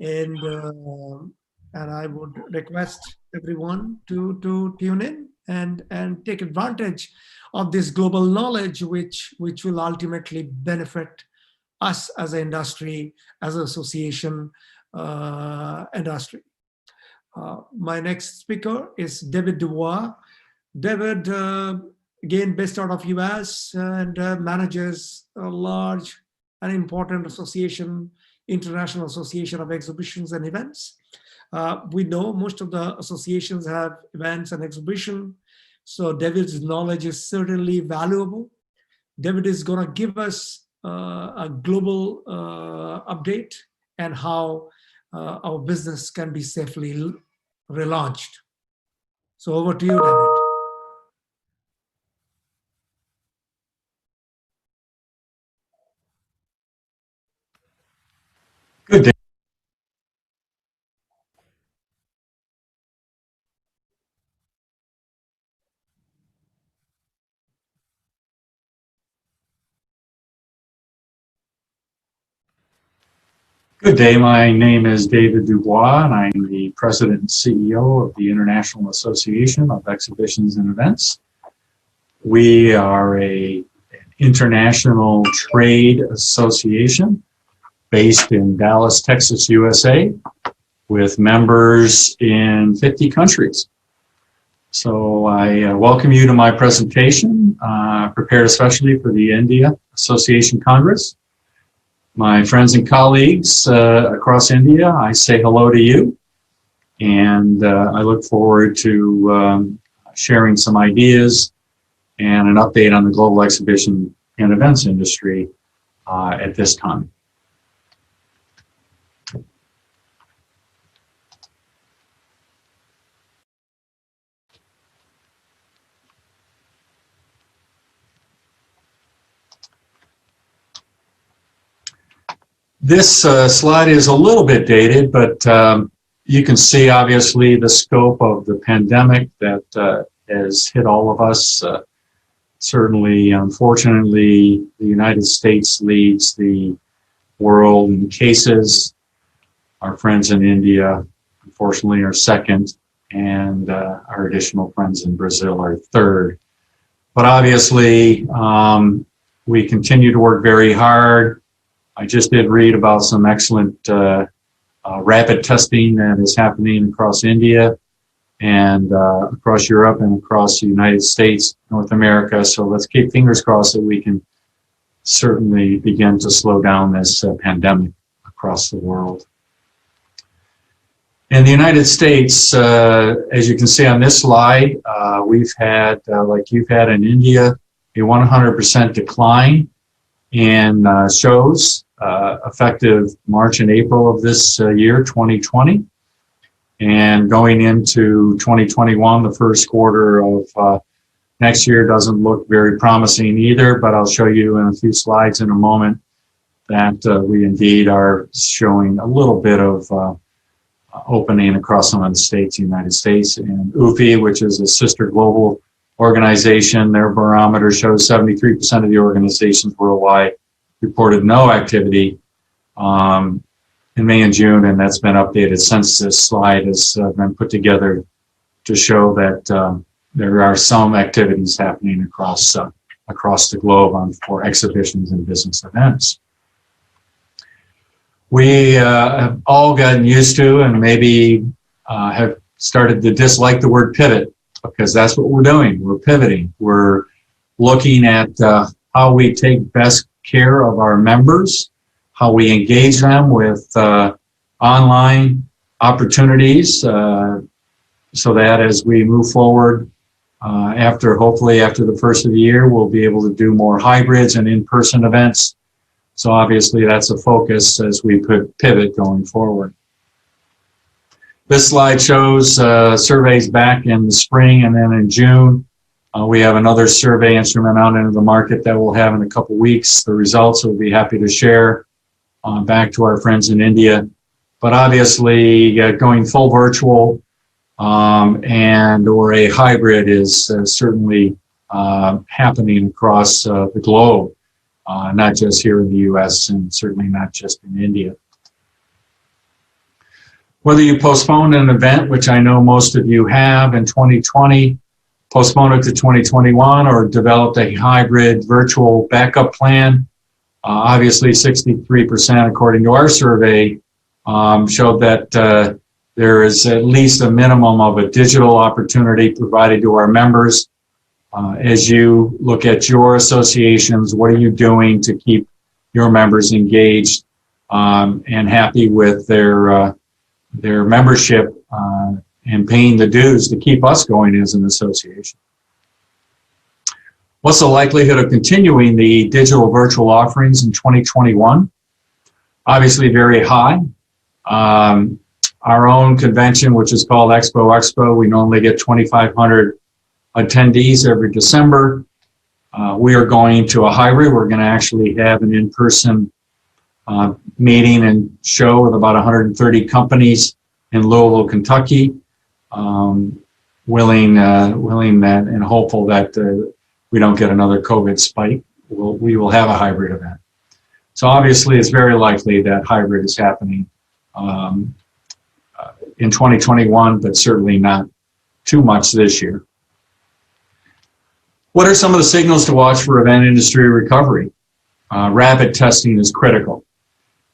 And I would request everyone to tune in and take advantage of this global knowledge, which will ultimately benefit us as an industry, as an association industry. My next speaker is David Dubois. David, again, based out of US, and manages a large and important association, International Association of Exhibitions and Events. We know most of the associations have events and exhibition, so David's knowledge is certainly valuable. David is going to give us a global update and how our business can be safely relaunched. So over to you, David. Good day. Good day. My name is David Dubois, and I'm the President and CEO of the International Association of Exhibitions and Events. We are an international trade association based in Dallas, Texas, USA, with members in 50 countries. So I welcome you to my presentation, prepared especially for the India Association Congress. My friends and colleagues across India, I say hello to you, and I look forward to sharing some ideas and an update on the global exhibition and events industry at this time. This slide is a little bit dated, but you can see obviously the scope of the pandemic that has hit all of us. Certainly, unfortunately, the United States leads the world in cases. Our friends in India, unfortunately, are second, and our additional friends in Brazil are third. But obviously, we continue to work very hard. I just did read about some excellent rapid testing that is happening across India and across Europe and across the United States, North America. So let's keep fingers crossed that we can certainly begin to slow down this pandemic across the world. In the United States, as you can see on this slide, we've had, like you've had in India, a 100% decline in shows effective March and April of this year, 2020. And going into 2021, the first quarter of next year doesn't look very promising either, but I'll show you in a few slides in a moment that we indeed are showing a little bit of opening across some of the states in the United States. And UFI, which is a sister global organization, their barometer shows 73% of the organizations worldwide reported no activity in May and June, and that's been updated since this slide has been put together to show that there are some activities happening across the globe for exhibitions and business events. We have all gotten used to and maybe have started to dislike the word pivot, because that's what we're doing. We're pivoting. We're looking at how we take best care of our members, how we engage them with online opportunities, so that as we move forward, hopefully after the first of the year, we'll be able to do more hybrids and in-person events. So obviously that's a focus as we pivot going forward. This slide shows surveys back in the spring, and then in June, we have another survey instrument out into the market that we'll have in a couple weeks. The results we'll be happy to share back to our friends in India. But obviously going full virtual and or a hybrid is certainly happening across the globe, not just here in the US and certainly not just in India. Whether you postponed an event, which I know most of you have in 2020, postponed it to 2021, or developed a hybrid virtual backup plan, obviously 63%, according to our survey, showed that there is at least a minimum of a digital opportunity provided to our members. As you look at your associations, what are you doing to keep your members engaged and happy with their membership and paying the dues to keep us going as an association? What's the likelihood of continuing the digital virtual offerings in 2021? Obviously very high. Our own convention, which is called Expo, we normally get 2,500 attendees every December. We are going to a hybrid. We're going to actually have an in-person meeting and show with about 130 companies in Louisville, Kentucky. Willing that and hopeful that we don't get another COVID spike. We will have a hybrid event. So obviously it's very likely that hybrid is happening in 2021, but certainly not too much this year. What are some of the signals to watch for event industry recovery? Rapid testing is critical.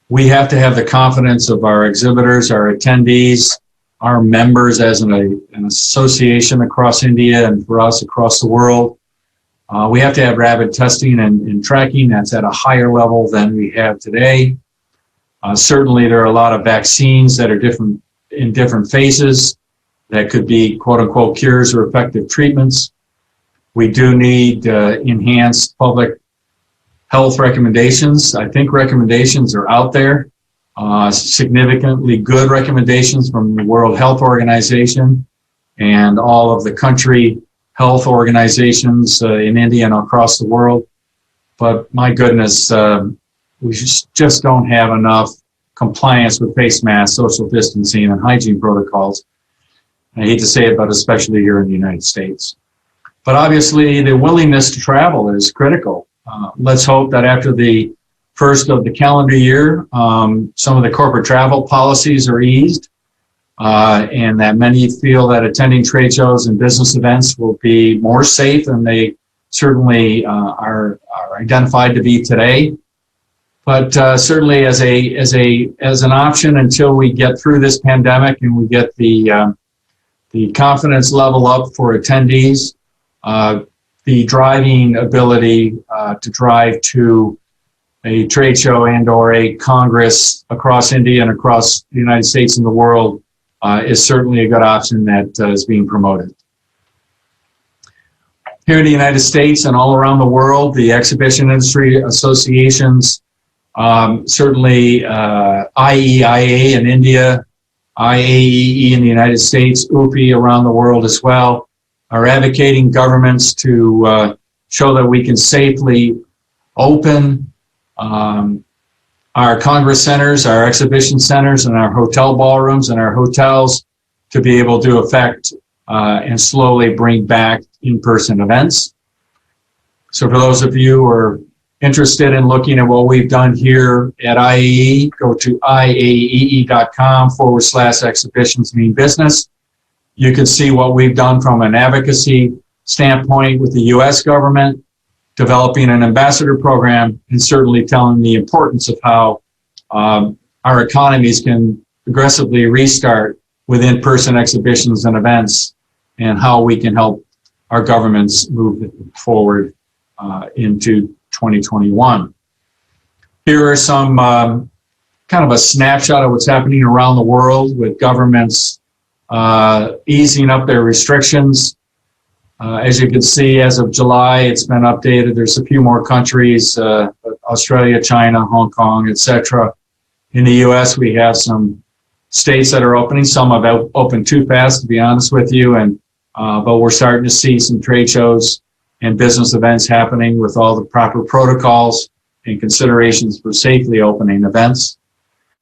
We have to have the confidence of our exhibitors, our attendees, our members as an association across India and for us across the world. We have to have rapid testing and tracking that's at a higher level than we have today. Certainly there are a lot of vaccines that are in different phases that could be quote unquote cures or effective treatments. We do need enhanced public health recommendations. I think recommendations are out there, significantly good recommendations from the World Health Organization and all of the country health organizations in India and across the world. But my goodness, we just don't have enough compliance with face masks, social distancing, and hygiene protocols. I hate to say it, but especially here in the United States. But obviously, the willingness to travel is critical. Let's hope that after the first of the calendar year, some of the corporate travel policies are eased, and that many feel that attending trade shows and business events will be more safe than they certainly are identified to be today. But certainly as an option until we get through this pandemic and we get the confidence level up for attendees, the driving ability to drive to a trade show and or a Congress across India and across the United States and the world is certainly a good option that is being promoted. Here in the United States and all around the world, the exhibition industry associations, certainly IEIA in India, IAEE in the United States, UPI around the world as well, are advocating governments to show that we can safely open our Congress centers, our exhibition centers, and our hotel ballrooms and our hotels to be able to affect and slowly bring back in-person events. So for those of you who are interested in looking at what we've done here at IAEE, go to iaee.com/exhibitions mean business. You can see what we've done from an advocacy standpoint with the U.S. government, developing an ambassador program, and certainly telling the importance of how our economies can aggressively restart with in-person exhibitions and events, and how we can help our governments move forward into 2021. Here are some kind of a snapshot of what's happening around the world with governments easing up their restrictions. As you can see, as of July, it's been updated. There's a few more countries, Australia, China, Hong Kong, etc. In the US, we have some states that are opening. Some have opened too fast, to be honest with you, and but we're starting to see some trade shows and business events happening with all the proper protocols and considerations for safely opening events.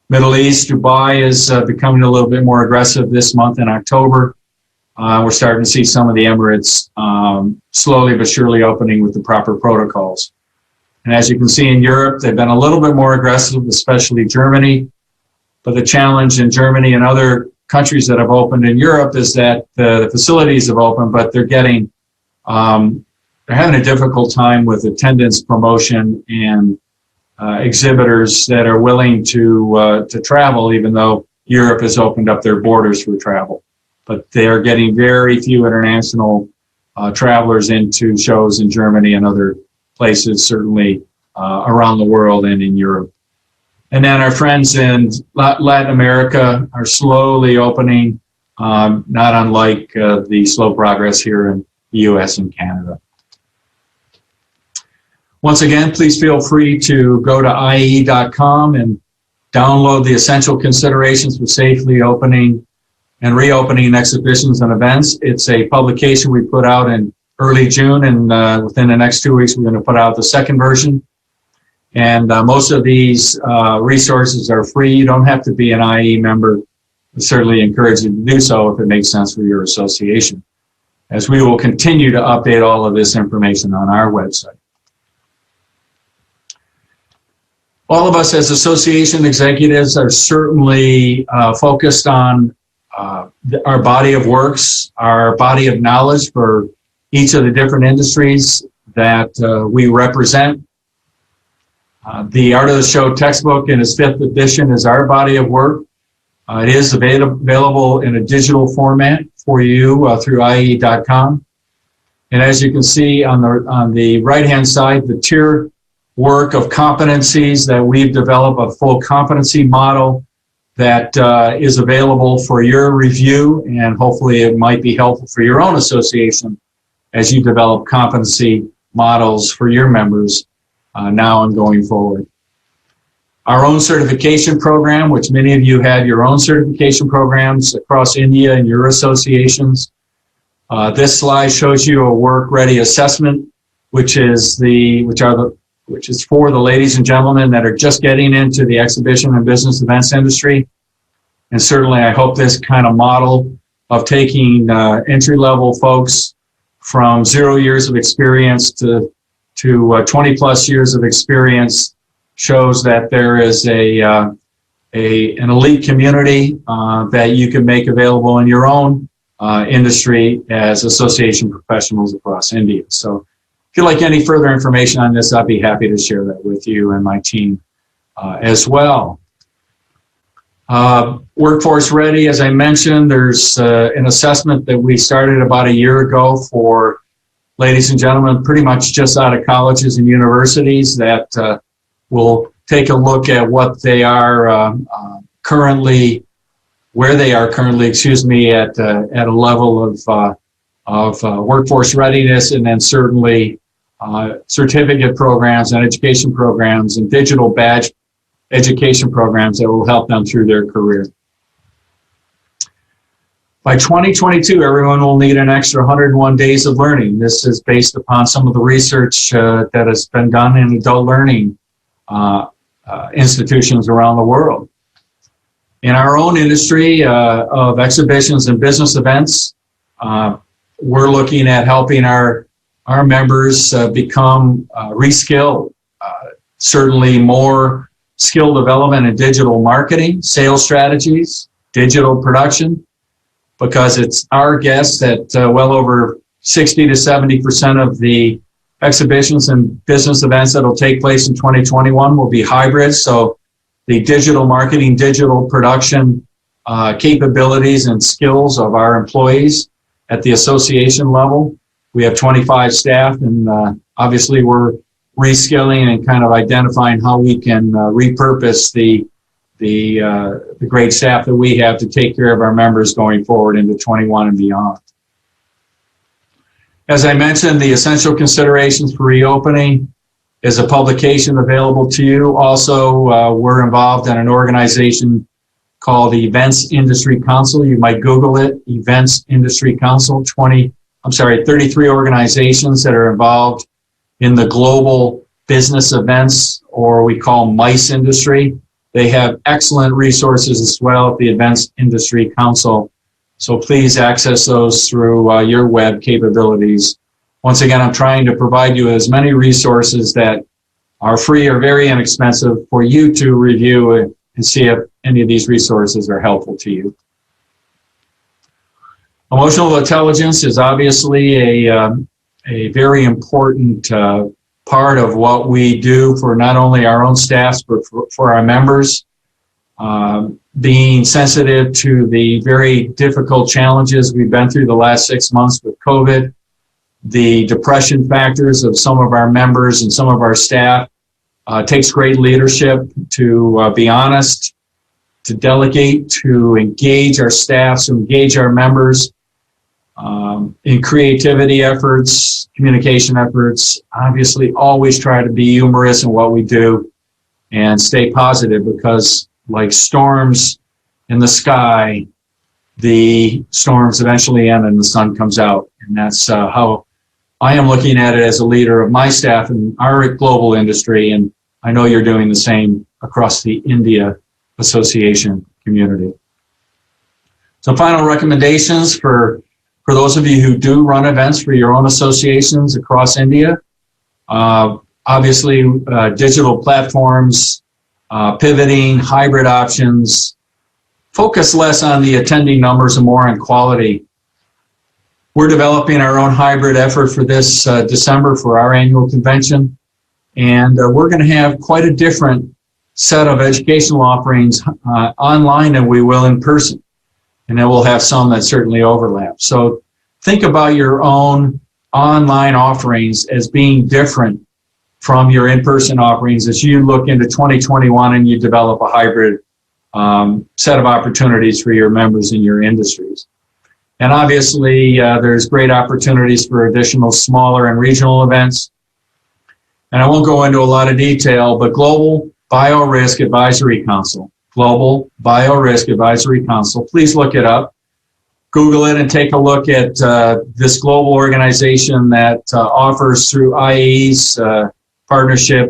Middle East, Dubai is becoming a little bit more aggressive this month in October. We're starting to see some of the Emirates slowly but surely opening with the proper protocols. And as you can see in Europe, they've been a little bit more aggressive, especially Germany. But the challenge in Germany and other countries that have opened in Europe is that the facilities have opened, but they're getting, they're having a difficult time with attendance promotion and exhibitors that are willing to travel, even though Europe has opened up their borders for travel. But they're getting very few international travelers into shows in Germany and other places, certainly around the world and in Europe. And then our friends in Latin America are slowly opening, not unlike the slow progress here in the US and Canada. Once again, please feel free to go to IAEE.com and download the essential considerations for safely opening and reopening exhibitions and events. It's a publication we put out in early June, and within the next 2 weeks, we're going to put out the second version. And most of these resources are free. You don't have to be an IAEE member. I certainly encourage you to do so if it makes sense for your association, as we will continue to update all of this information on our website. All of us as association executives are certainly focused on our body of works, our body of knowledge for each of the different industries that we represent. The Art of the Show textbook in its 5th edition is our body of work. It is available in a digital format for you through IAEE.com. And as you can see on the right-hand side, the tier work of competencies that we've developed, a full competency model that is available for your review, and hopefully it might be helpful for your own association as you develop competency models for your members now and going forward. Our own certification program, which many of you have your own certification programs across India and your associations. This slide shows you a work-ready assessment, which are the which is for the ladies and gentlemen that are just getting into the exhibition and business events industry. And certainly I hope this kind of model of taking entry-level folks from 0 years of experience to 20 plus years of experience shows that there is an elite community that you can make available in your own industry as association professionals across India. So if you'd like any further information on this, I'd be happy to share that with you and my team as well. Workforce Ready, as I mentioned, there's an assessment that we started about a year ago for ladies and gentlemen pretty much just out of colleges and universities that will take a look at what they are currently, where they are currently, at a level of workforce readiness, and then certainly certificate programs and education programs and digital badge education programs that will help them through their career. By 2022, everyone will need an extra 101 days of learning. This is based upon some of the research that has been done in adult learning institutions around the world. In our own industry of exhibitions and business events, we're looking at helping our members become reskilled, certainly more skill development in digital marketing, sales strategies, digital production, because it's our guess that well over 60 to 70% of the exhibitions and business events that will take place in 2021 will be hybrid. So the digital marketing, digital production capabilities and skills of our employees at the association level. We have 25 staff, and obviously we're reskilling and kind of identifying how we can repurpose the great staff that we have to take care of our members going forward into 21 and beyond. As I mentioned, the essential considerations for reopening is a publication available to you. Also, we're involved in an organization called Events Industry Council. You might Google it, Events Industry Council. 33 organizations that are involved in the global business events, or we call MICE industry. They have excellent resources as well at the Events Industry Council. So please access those through your web capabilities. Once again, I'm trying to provide you as many resources that are free or very inexpensive for you to review and see if any of these resources are helpful to you. Emotional intelligence is obviously a very important part of what we do for not only our own staffs, but for our members. Being sensitive to the very difficult challenges we've been through the last 6 months with COVID, the depression factors of some of our members and some of our staff. Takes great leadership to be honest, to delegate, to engage our staff, to engage our members in creativity efforts, communication efforts. Obviously, always try to be humorous in what we do and stay positive, because like storms in the sky, the storms eventually end and the sun comes out. And that's how I am looking at it as a leader of my staff in our global industry, and I know you're doing the same across the India Association community. Some final recommendations for those of you who do run events for your own associations across India. Obviously, digital platforms, pivoting, hybrid options, focus less on the attending numbers and more on quality. We're developing our own hybrid effort for this December for our annual convention. And we're going to have quite a different set of educational offerings online than we will in person. And then we'll have some that certainly overlap. So think about your own online offerings as being different from your in-person offerings as you look into 2021 and you develop a hybrid set of opportunities for your members in your industries. And obviously, there's great opportunities for additional smaller and regional events. And I won't go into a lot of detail, but Global Biorisk Advisory Council, Global Biorisk Advisory Council, please look it up. Google it and take a look at this global organization that offers through IAEA's partnership,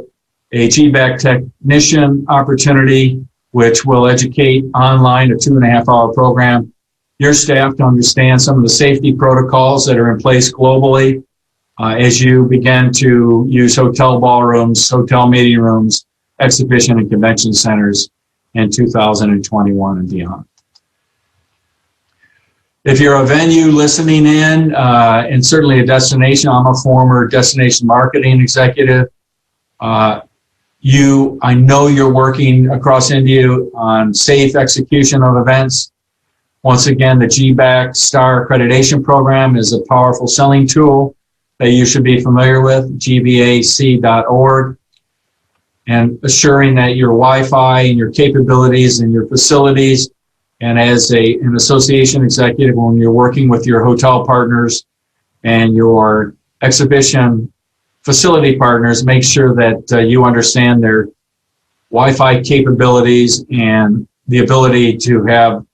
a GBAC technician opportunity, which will educate online, a 2.5-hour program, your staff to understand some of the safety protocols that are in place globally as you begin to use hotel ballrooms, hotel meeting rooms, exhibition and convention centers in 2021 and beyond. If you're a venue listening in, and certainly a destination, I'm a former destination marketing executive. I know you're working across India on safe execution of events. Once again, the GBAC Star Accreditation Program is a powerful selling tool that you should be familiar with, gbac.org, and assuring that your Wi-Fi and your capabilities and your facilities, and as an association executive, when you're working with your hotel partners and your exhibition facility partners, make sure that you understand their Wi-Fi capabilities and the ability to have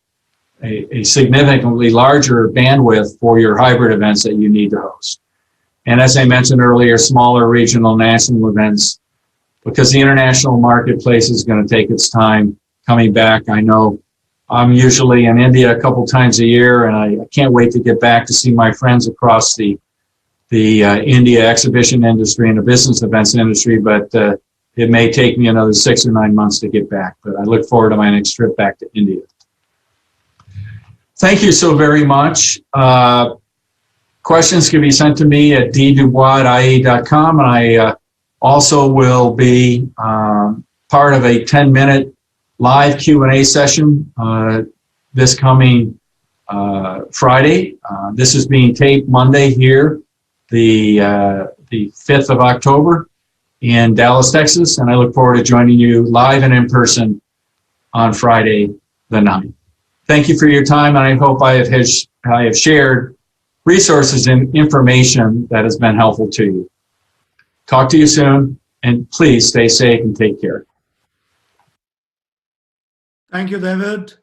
a significantly larger bandwidth for your hybrid events that you need to host. And as I mentioned earlier, smaller regional national events, because the international marketplace is going to take its time coming back. I know I'm usually in India a couple times a year, and I can't wait to get back to see my friends across the India exhibition industry and the business events industry, but it may take me another 6 or 9 months to get back. But I look forward to my next trip back to India. Thank you so very much. Questions can be sent to me at ddubois@ie.com, and I also will be part of a 10-minute live Q&A session this coming Friday. This is being taped Monday here, the 5th of October in Dallas, Texas, and I look forward to joining you live and in person on Friday the 9th. Thank you for your time, and I hope I have shared resources and information that has been helpful to you. Talk to you soon, and please stay safe and take care. Thank you, David.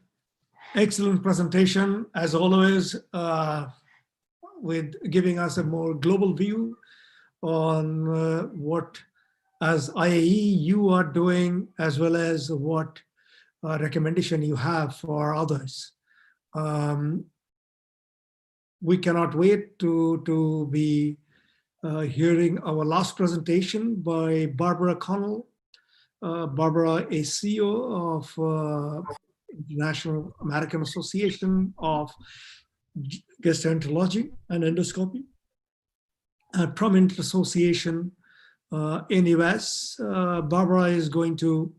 Excellent presentation, as always, with giving us a more global view on what, as IAE, you are doing, as well as what recommendation you have for others. We cannot wait to be hearing our last presentation by Barbara Connell. Barbara is CEO of International American Association of Gastroenterology and Endoscopy, a prominent association in the US. Barbara is going to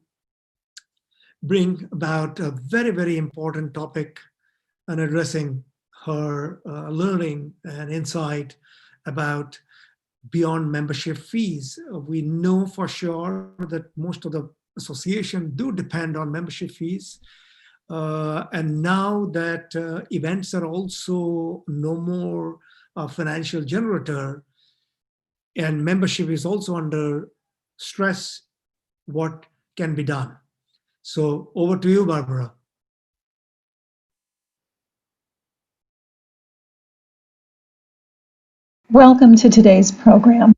bring about a very, very important topic and addressing her learning and insight about beyond membership fees. We know for sure that most of the association do depend on membership fees. And now that events are also no more a financial generator and membership is also under stress, what can be done? So over to you, Barbara. Welcome to today's program.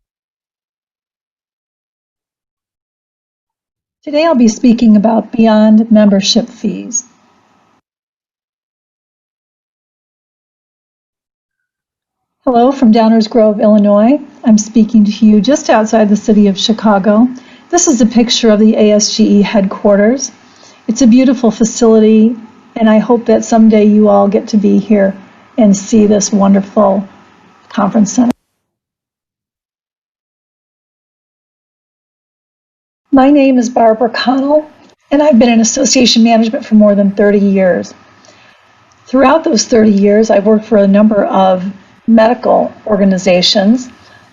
Today I'll be speaking about beyond membership fees. Hello from Downers Grove, Illinois. I'm speaking to you just outside the city of Chicago. This is a picture of the ASGE headquarters. It's a beautiful facility, and I hope that someday you all get to be here and see this wonderful conference center. My name is Barbara Connell, and I've been in association management for more than 30 years. Throughout those 30 years, I've worked for a number of medical organizations,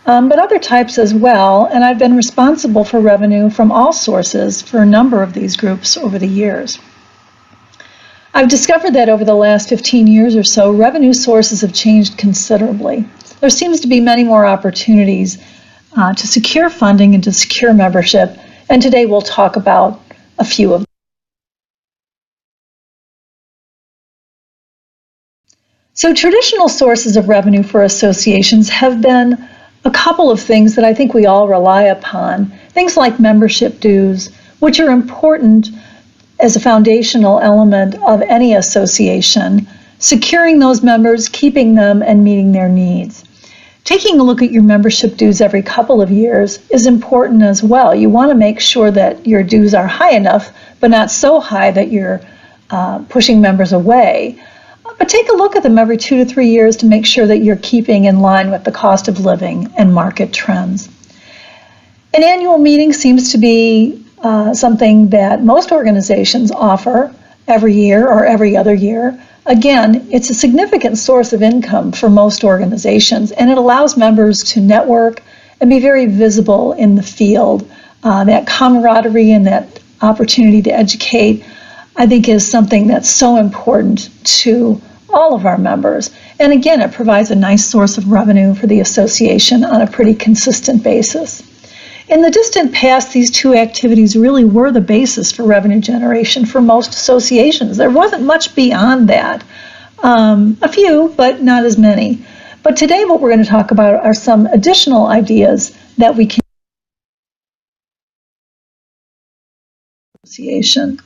but other types as well, and I've been responsible for revenue from all sources for a number of these groups over the years. I've discovered that over the last 15 years or so, revenue sources have changed considerably. There seems to be many more opportunities to secure funding and to secure membership, and today we'll talk about a few of them. So traditional sources of revenue for associations have been a couple of things that I think we all rely upon. Things like membership dues, which are important as a foundational element of any association, securing those members, keeping them, and meeting their needs. Taking a look at your membership dues every couple of years is important as well. You want to make sure that your dues are high enough, but not so high that you're pushing members away. But take a look at them every 2 to 3 years to make sure that you're keeping in line with the cost of living and market trends. An annual meeting seems to be something that most organizations offer every year or every other year. Again, it's a significant source of income for most organizations, and it allows members to network and be very visible in the field. That camaraderie and that opportunity to educate, I think, is something that's so important to all of our members. And again, it provides a nice source of revenue for the association on a pretty consistent basis. In the distant past, these two activities really were the basis for revenue generation for most associations. There wasn't much beyond that. A few, but not as many. But today what we're going to talk about are some additional ideas that we can association.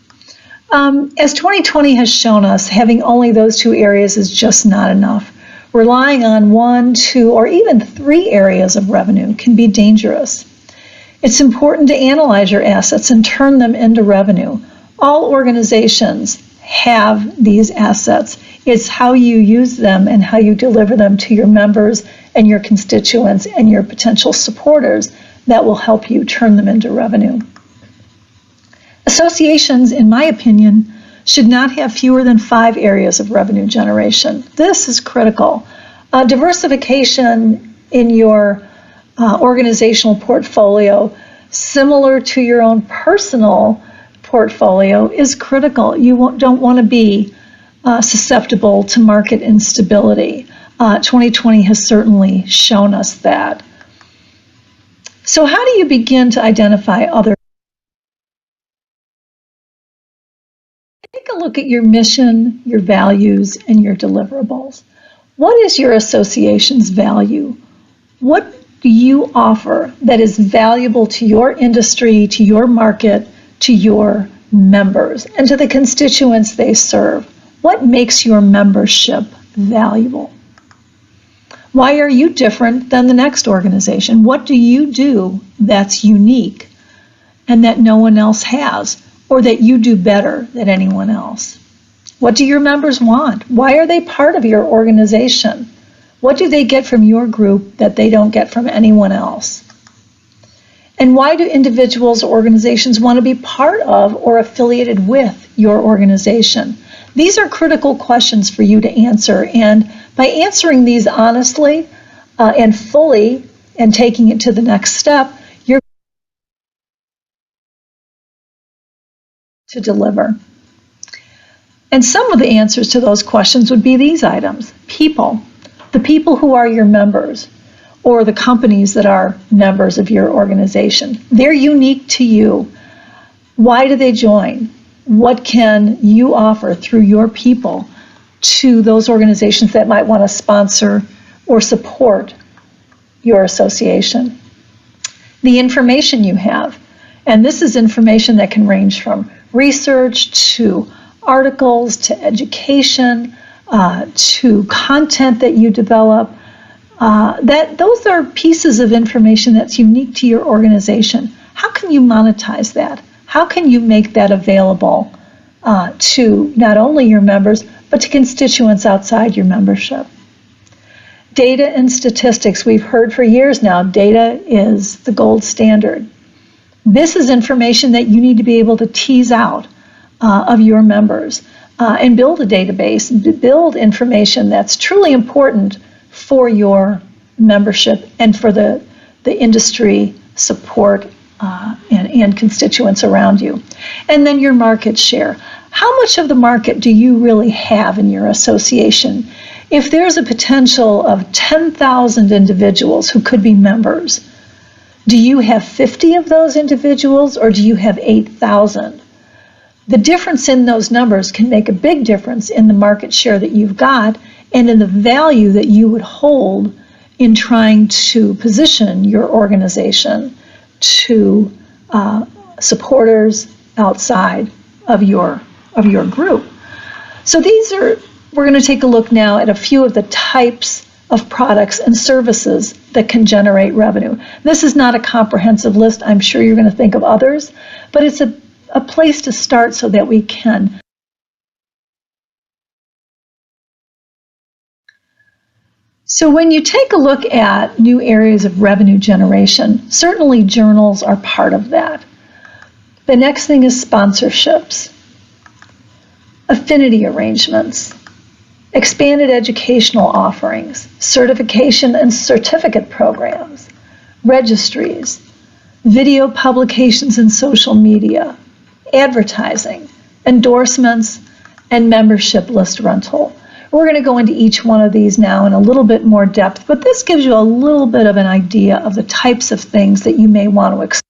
As 2020 has shown us, having only those two areas is just not enough. Relying on 1, 2, or even 3 areas of revenue can be dangerous. It's important to analyze your assets and turn them into revenue. All organizations have these assets. It's how you use them and how you deliver them to your members and your constituents and your potential supporters that will help you turn them into revenue. Associations, in my opinion, should not have fewer than 5 areas of revenue generation. This is critical. Diversification in your organizational portfolio, similar to your own personal portfolio, is critical. You don't want to be susceptible to market instability. 2020 has certainly shown us that. So how do you begin to identify other? Take a look at your mission, your values, and your deliverables. What is your association's value? What do you offer that is valuable to your industry, to your market, to your members, and to the constituents they serve? What makes your membership valuable? Why are you different than the next organization? What do you do that's unique and that no one else has, or that you do better than anyone else? What do your members want? Why are they part of your organization? What do they get from your group that they don't get from anyone else? And why do individuals or organizations want to be part of or affiliated with your organization? These are critical questions for you to answer, and by answering these honestly and fully and taking it to the next step, you're to deliver. And some of the answers to those questions would be these items. People. The people who are your members, or the companies that are members of your organization. They're unique to you. Why do they join? What can you offer through your people to those organizations that might want to sponsor or support your association? The information you have, and this is information that can range from research to articles to education, to content that you develop, those are pieces of information that's unique to your organization. How can you monetize that? How can you make that available to not only your members, but to constituents outside your membership? Data and statistics, we've heard for years now, data is the gold standard. This is information that you need to be able to tease out of your members. And build a database, build information that's truly important for your membership and for the industry support and constituents around you. And then your market share. How much of the market do you really have in your association? If there's a potential of 10,000 individuals who could be members, do you have 50 of those individuals or do you have 8,000? The difference in those numbers can make a big difference in the market share that you've got and in the value that you would hold in trying to position your organization to supporters outside of your group. So we're going to take a look now at a few of the types of products and services that can generate revenue. This is not a comprehensive list. I'm sure you're going to think of others, but it's a place to start so that we can. So when you take a look at new areas of revenue generation, certainly journals are part of that. The next thing is sponsorships, affinity arrangements, expanded educational offerings, certification and certificate programs, registries, video publications and social media, advertising, endorsements, and membership list rental. We're going to go into each one of these now in a little bit more depth, but this gives you a little bit of an idea of the types of things that you may want to explore.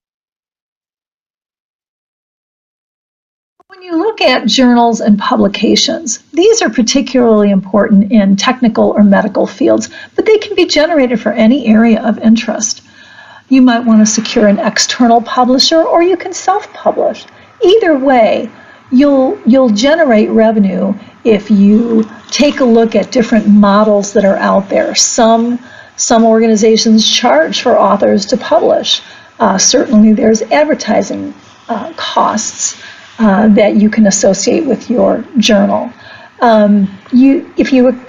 When you look at journals and publications, these are particularly important in technical or medical fields, but they can be generated for any area of interest. You might want to secure an external publisher, or you can self-publish. Either way, you'll generate revenue if you take a look at different models that are out there. Some organizations charge for authors to publish. Certainly there's advertising costs that you can associate with your journal. If you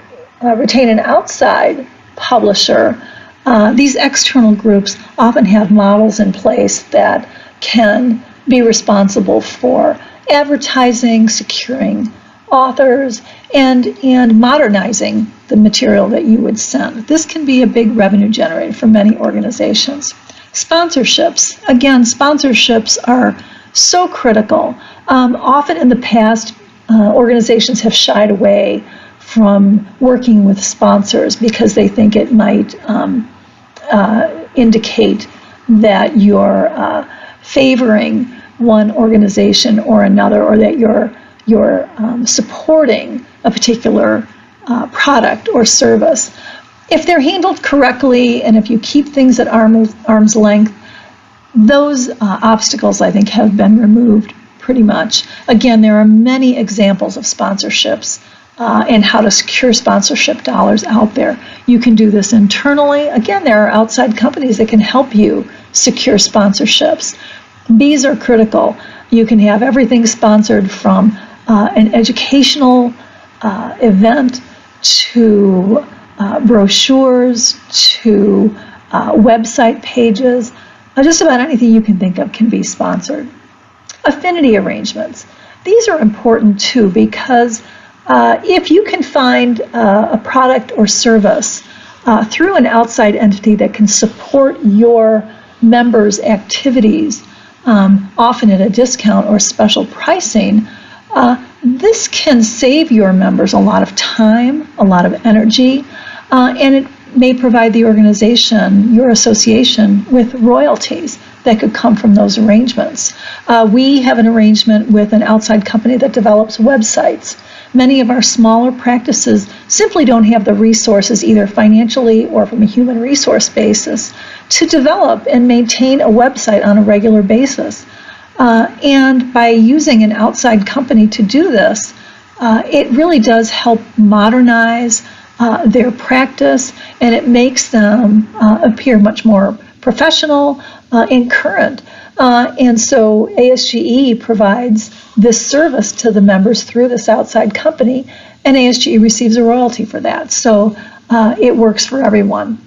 retain an outside publisher, these external groups often have models in place that can be responsible for advertising, securing authors, and modernizing the material that you would send. This can be a big revenue generator for many organizations. Sponsorships. Again, sponsorships are so critical. Often in the past, organizations have shied away from working with sponsors because they think it might indicate that you're favoring one organization or another, or that you're supporting a particular product or service. If they're handled correctly, and if you keep things at arm's length, those obstacles, I think, have been removed pretty much. Again, there are many examples of sponsorships and how to secure sponsorship dollars out there. You can do this internally. Again, there are outside companies that can help you secure sponsorships. These are critical. You can have everything sponsored from an educational event to brochures to website pages. Just about anything you can think of can be sponsored. Affinity arrangements. These are important too, because if you can find a product or service through an outside entity that can support your members' activities, often at a discount or special pricing, this can save your members a lot of time, a lot of energy, and it may provide the organization, your association, with royalties that could come from those arrangements. We have an arrangement with an outside company that develops websites. Many of our smaller practices simply don't have the resources, either financially or from a human resource basis, to develop and maintain a website on a regular basis. And by using an outside company to do this, it really does help modernize their practice, and it makes them appear much more professional and current. And so ASGE provides this service to the members through this outside company, and ASGE receives a royalty for that. So it works for everyone.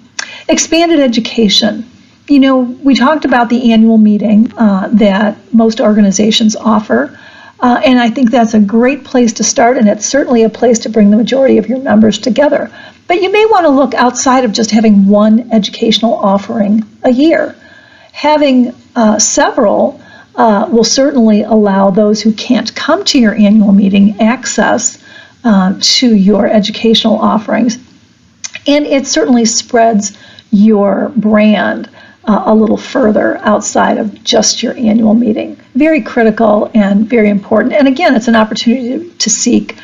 Expanded education. You know, we talked about the annual meeting that most organizations offer, and I think that's a great place to start, and it's certainly a place to bring the majority of your members together. But you may want to look outside of just having one educational offering a year. Having several will certainly allow those who can't come to your annual meeting access to your educational offerings, and it certainly spreads your brand a little further outside of just your annual meeting. Very critical and very important. And again, it's an opportunity to seek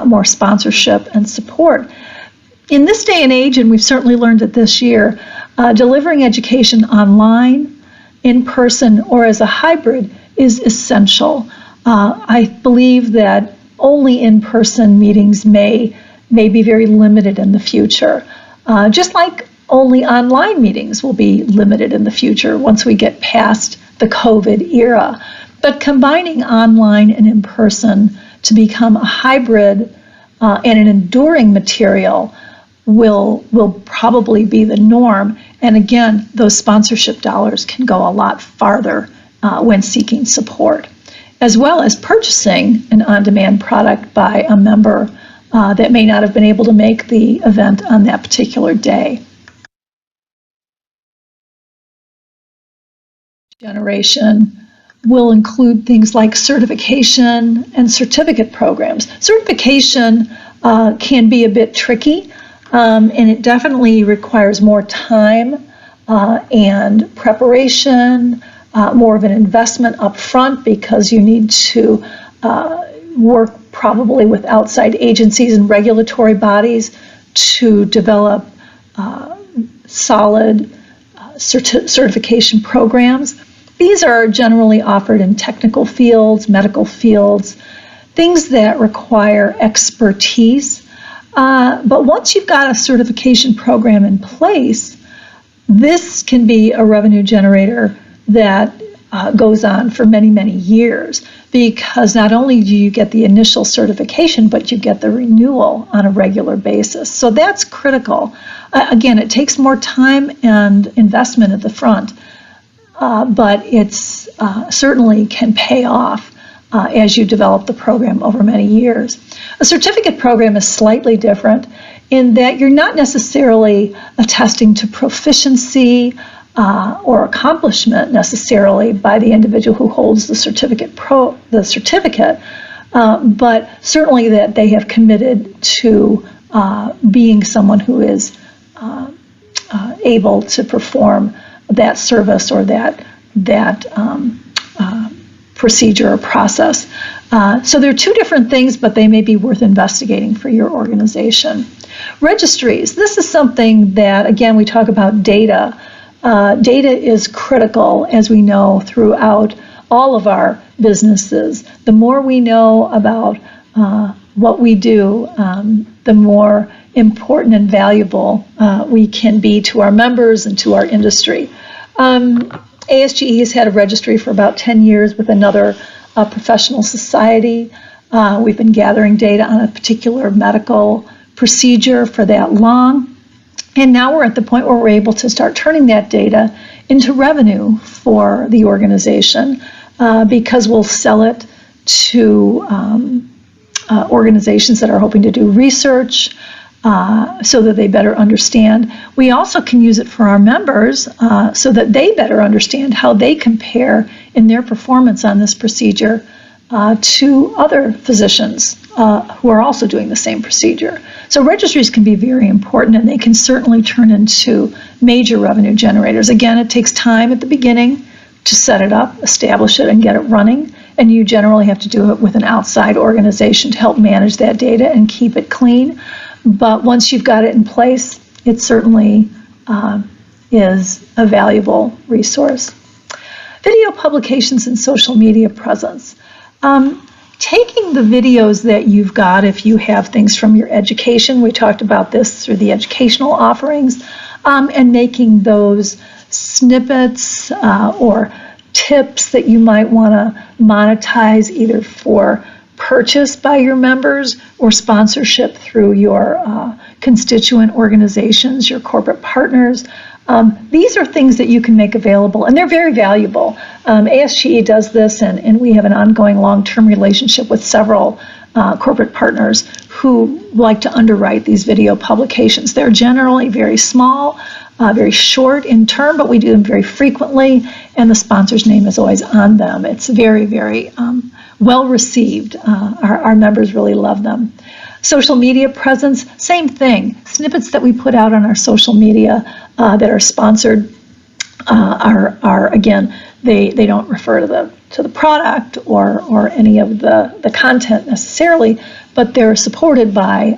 more sponsorship and support. In this day and age, and we've certainly learned it this year, delivering education online, in person, or as a hybrid is essential. I believe that only in-person meetings may be very limited in the future, just like only online meetings will be limited in the future once we get past the COVID era. But combining online and in-person to become a hybrid and an enduring material will probably be the norm. And again, those sponsorship dollars can go a lot farther when seeking support, as well as purchasing an on-demand product by a member that may not have been able to make the event on that particular day. Generation will include things like certification and certificate programs. Certification can be a bit tricky, and it definitely requires more time and preparation, more of an investment up front, because you need to work probably with outside agencies and regulatory bodies to develop solid certification programs. These are generally offered in technical fields, medical fields, things that require expertise. But once you've got a certification program in place, this can be a revenue generator that goes on for many, many years, because not only do you get the initial certification, but you get the renewal on a regular basis. So that's critical. Again, it takes more time and investment at the front, but it's certainly can pay off as you develop the program over many years. A certificate program is slightly different in that you're not necessarily attesting to proficiency or accomplishment necessarily by the individual who holds the certificate, but certainly that they have committed to being someone who is able to perform that service or that procedure or process. So there are two different things, but they may be worth investigating for your organization. Registries. This is something that, again, we talk about data. Data is critical, as we know, throughout all of our businesses. The more we know about what we do, the more important and valuable we can be to our members and to our industry. ASGE has had a registry for about 10 years with another professional society. We've been gathering data on a particular medical procedure for that long. And now we're at the point where we're able to start turning that data into revenue for the organization, because we'll sell it to organizations that are hoping to do research so that they better understand. We also can use it for our members so that they better understand how they compare in their performance on this procedure to other physicians who are also doing the same procedure. So registries can be very important, and they can certainly turn into major revenue generators. Again, it takes time at the beginning to set it up, establish it, and get it running. And you generally have to do it with an outside organization to help manage that data and keep it clean. But once you've got it in place, it certainly is a valuable resource. Video publications and social media presence. Taking the videos that you've got, if you have things from your education, we talked about this through the educational offerings, and making those snippets or tips that you might want to monetize either for purchase by your members or sponsorship through your constituent organizations, your corporate partners. These are things that you can make available, and they're very valuable. ASGE does this, and we have an ongoing long-term relationship with several corporate partners who like to underwrite these video publications. They're generally very small, very short in term, but we do them very frequently, and the sponsor's name is always on them. It's very, very well received. Our members really love them. Social media presence, same thing. Snippets that we put out on our social media that are sponsored are again, they don't refer to the product or any of the content necessarily, but they're supported by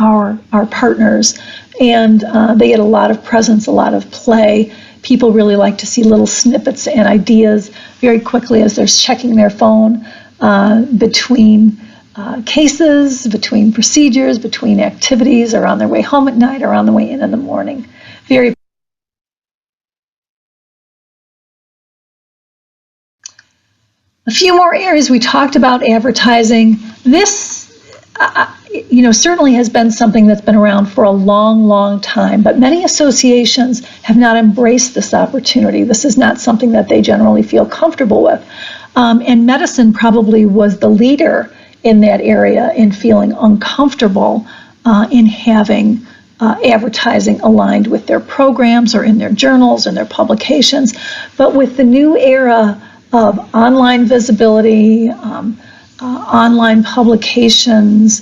our partners, and they get a lot of presence, a lot of play. People really like to see little snippets and ideas very quickly as they're checking their phone between cases, between procedures, between activities, or on their way home at night, or on the way in the morning. Very A few more areas we talked about advertising. This, certainly has been something that's been around for a long, long time, but many associations have not embraced this opportunity. This is not something that they generally feel comfortable with. And medicine probably was the leader in that area in feeling uncomfortable in having advertising aligned with their programs or in their journals and their publications. But with the new era of online visibility, online publications,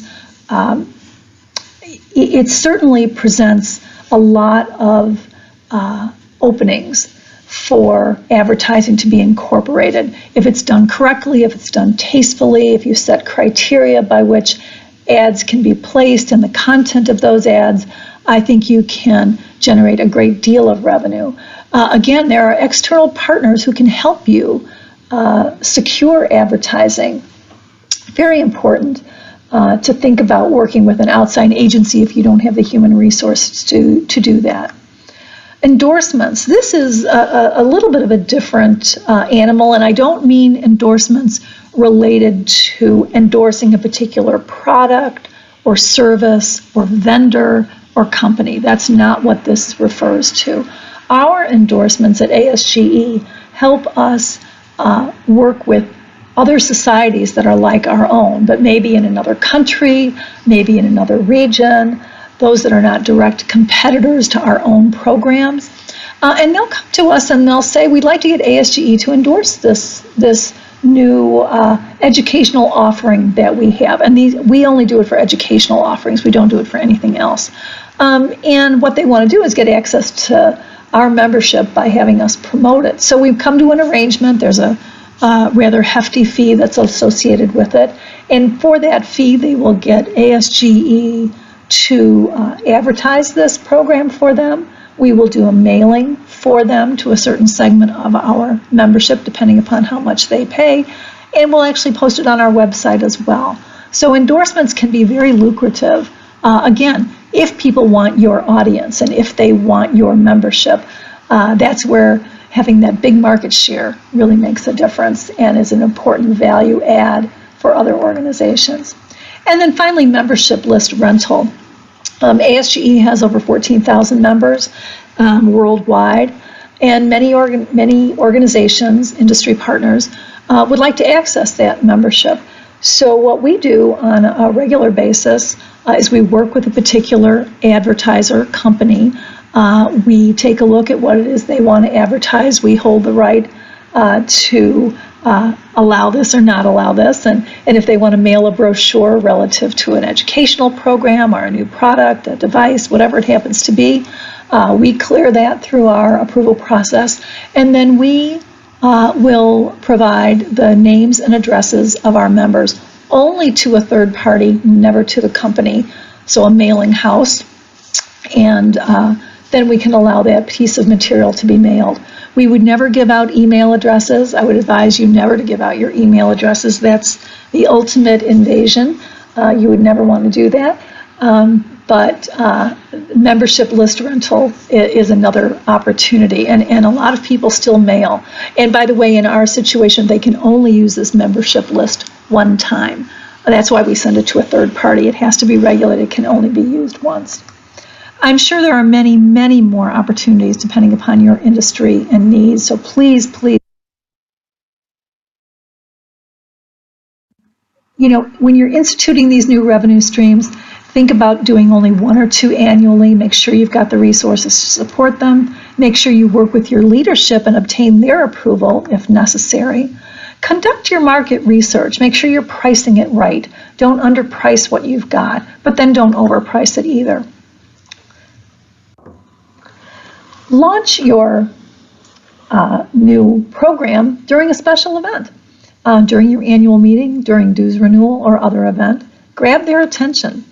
it certainly presents a lot of openings for advertising to be incorporated. If it's done correctly, if it's done tastefully, if you set criteria by which ads can be placed and the content of those ads, I think you can generate a great deal of revenue. Again, there are external partners who can help you secure advertising. Very important to think about working with an outside agency if you don't have the human resources to do that. Endorsements. This is a little bit of a different animal, and I don't mean endorsements related to endorsing a particular product or service or vendor or company. That's not what this refers to. Our endorsements at ASGE help us work with other societies that are like our own, but maybe in another country, maybe in another region, those that are not direct competitors to our own programs. And they'll come to us and they'll say, we'd like to get ASGE to endorse this new educational offering that we have. And we only do it for educational offerings. We don't do it for anything else. And what they want to do is get access to our membership by having us promote it. So we've come to an arrangement. There's a rather hefty fee that's associated with it. And for that fee, they will get ASGE to advertise this program for them. We will do a mailing for them to a certain segment of our membership, depending upon how much they pay. And we'll actually post it on our website as well. So endorsements can be very lucrative. Again, if people want your audience and if they want your membership, that's where having that big market share really makes a difference and is an important value add for other organizations. And then finally, membership list rental. ASGE has over 14,000 members worldwide, and many organizations, industry partners, would like to access that membership. So what we do on a regular basis is we work with a particular advertiser company. We take a look at what it is they want to advertise. We hold the right to allow this or not allow this. And if they want to mail a brochure relative to an educational program or a new product, a device, whatever it happens to be, we clear that through our approval process. And then we will provide the names and addresses of our members only to a third party, never to the company, so a mailing house. And then we can allow that piece of material to be mailed. We would never give out email addresses. I would advise you never to give out your email addresses. That's the ultimate invasion. You would never want to do that. But membership list rental is another opportunity, and a lot of people still mail. And by the way, in our situation, they can only use this membership list one time. That's why we send it to a third party. It has to be regulated. It can only be used once. I'm sure there are many, many more opportunities depending upon your industry and needs. So please, please, when you're instituting these new revenue streams, think about doing only 1 or 2 annually. Make sure you've got the resources to support them. Make sure you work with your leadership and obtain their approval if necessary. Conduct your market research. Make sure you're pricing it right. Don't underprice what you've got, but then don't overprice it either. Launch your new program during a special event, during your annual meeting, during dues renewal or other event. Grab their attention.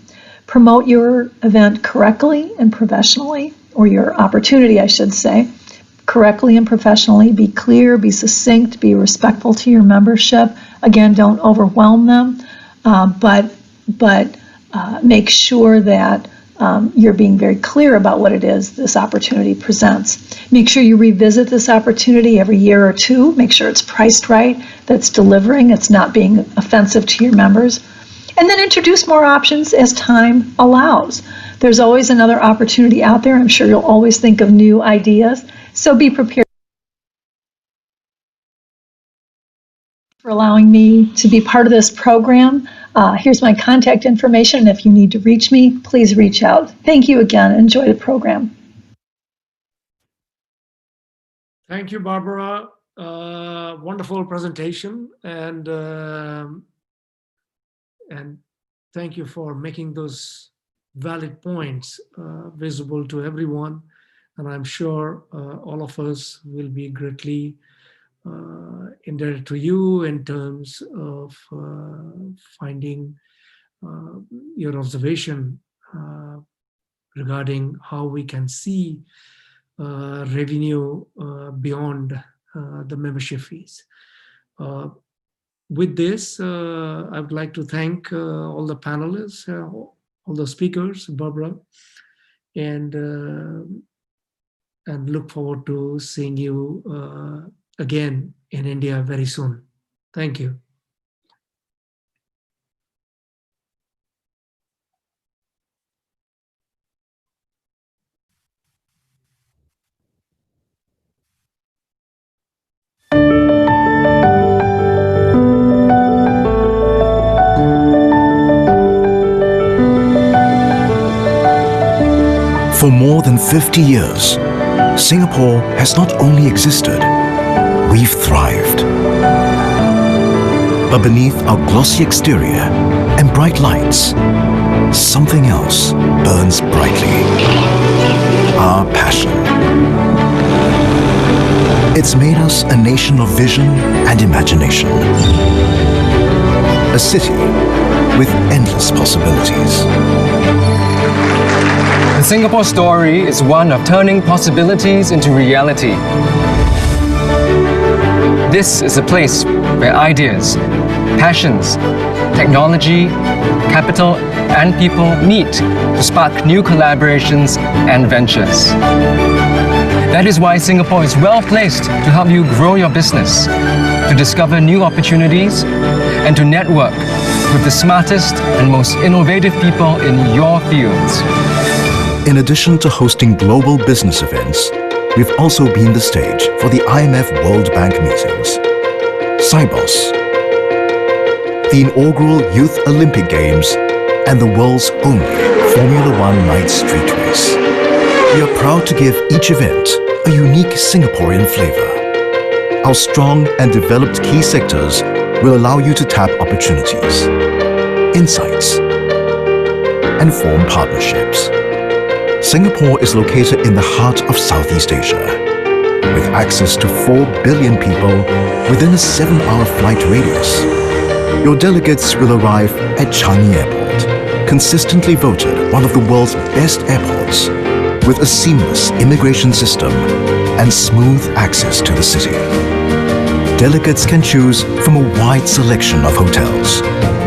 Promote your event correctly and professionally, or your opportunity, I should say, correctly and professionally. Be clear, be succinct, be respectful to your membership. Again, don't overwhelm them, but make sure that you're being very clear about what it is this opportunity presents. Make sure you revisit this opportunity every year or two. Make sure it's priced right, that it's delivering, it's not being offensive to your members. And then introduce more options as time allows. There's always another opportunity out there. I'm sure you'll always think of new ideas. So be prepared. For allowing me to be part of this program. Here's my contact information, and if you need to reach me, please reach out. Thank you again. Enjoy the program. Thank you, Barbara. Wonderful presentation, and thank you for making those valid points visible to everyone. And I'm sure all of us will be greatly indebted to you in terms of finding your observation regarding how we can see revenue beyond the membership fees. With this, I would like to thank all the panelists, all the speakers, Barbara, and look forward to seeing you again in India very soon. Thank you. For more than 50 years, Singapore has not only existed, we've thrived. But beneath our glossy exterior and bright lights, something else burns brightly. Our passion. It's made us a nation of vision and imagination. A city with endless possibilities. The Singapore story is one of turning possibilities into reality. This is a place where ideas, passions, technology, capital, and people meet to spark new collaborations and ventures. That is why Singapore is well placed to help you grow your business, to discover new opportunities, and to network with the smartest and most innovative people in your fields. In addition to hosting global business events, we've also been the stage for the IMF World Bank meetings, Sibos, the inaugural Youth Olympic Games, and the world's only Formula One night street race. We are proud to give each event a unique Singaporean flavor. Our strong and developed key sectors will allow you to tap opportunities, insights, and form partnerships. Singapore is located in the heart of Southeast Asia, with access to 4 billion people within a 7-hour flight radius. Your delegates will arrive at Changi Airport, consistently voted one of the world's best airports, with a seamless immigration system and smooth access to the city. Delegates can choose from a wide selection of hotels,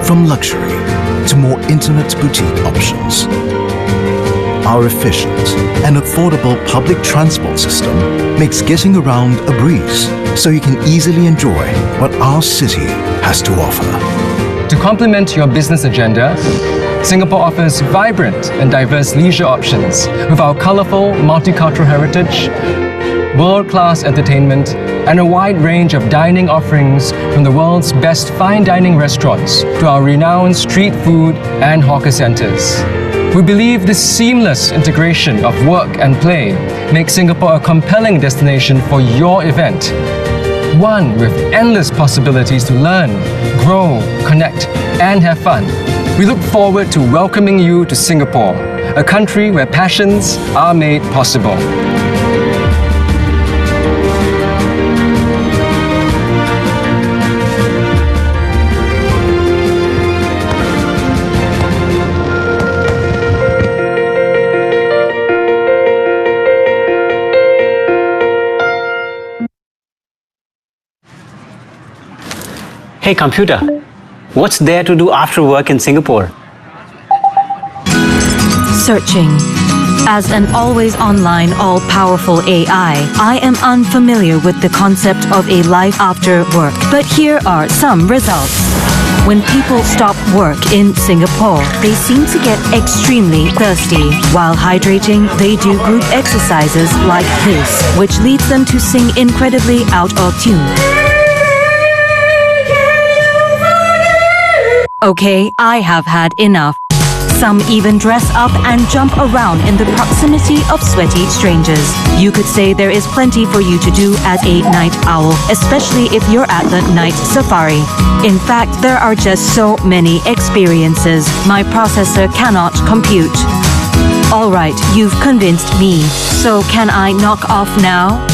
from luxury to more intimate boutique options. Our efficient and affordable public transport system makes getting around a breeze, so you can easily enjoy what our city has to offer. To complement your business agenda, Singapore offers vibrant and diverse leisure options with our colorful multicultural heritage, world-class entertainment, and a wide range of dining offerings from the world's best fine dining restaurants to our renowned street food and hawker centers. We believe this seamless integration of work and play makes Singapore a compelling destination for your event. One with endless possibilities to learn, grow, connect, and have fun. We look forward to welcoming you to Singapore, a country where passions are made possible. Hey computer, what's there to do after work in Singapore? Searching. As an always online, all-powerful AI, I am unfamiliar with the concept of a life after work. But here are some results. When people stop work in Singapore, they seem to get extremely thirsty. While hydrating, they do group exercises like this, which leads them to sing incredibly out of tune. Okay, I have had enough. Some even dress up and jump around in the proximity of sweaty strangers. You could say there is plenty for you to do as a night owl, especially if you're at the night safari. In fact, there are just so many experiences my processor cannot compute. All right, you've convinced me. So can I knock off now?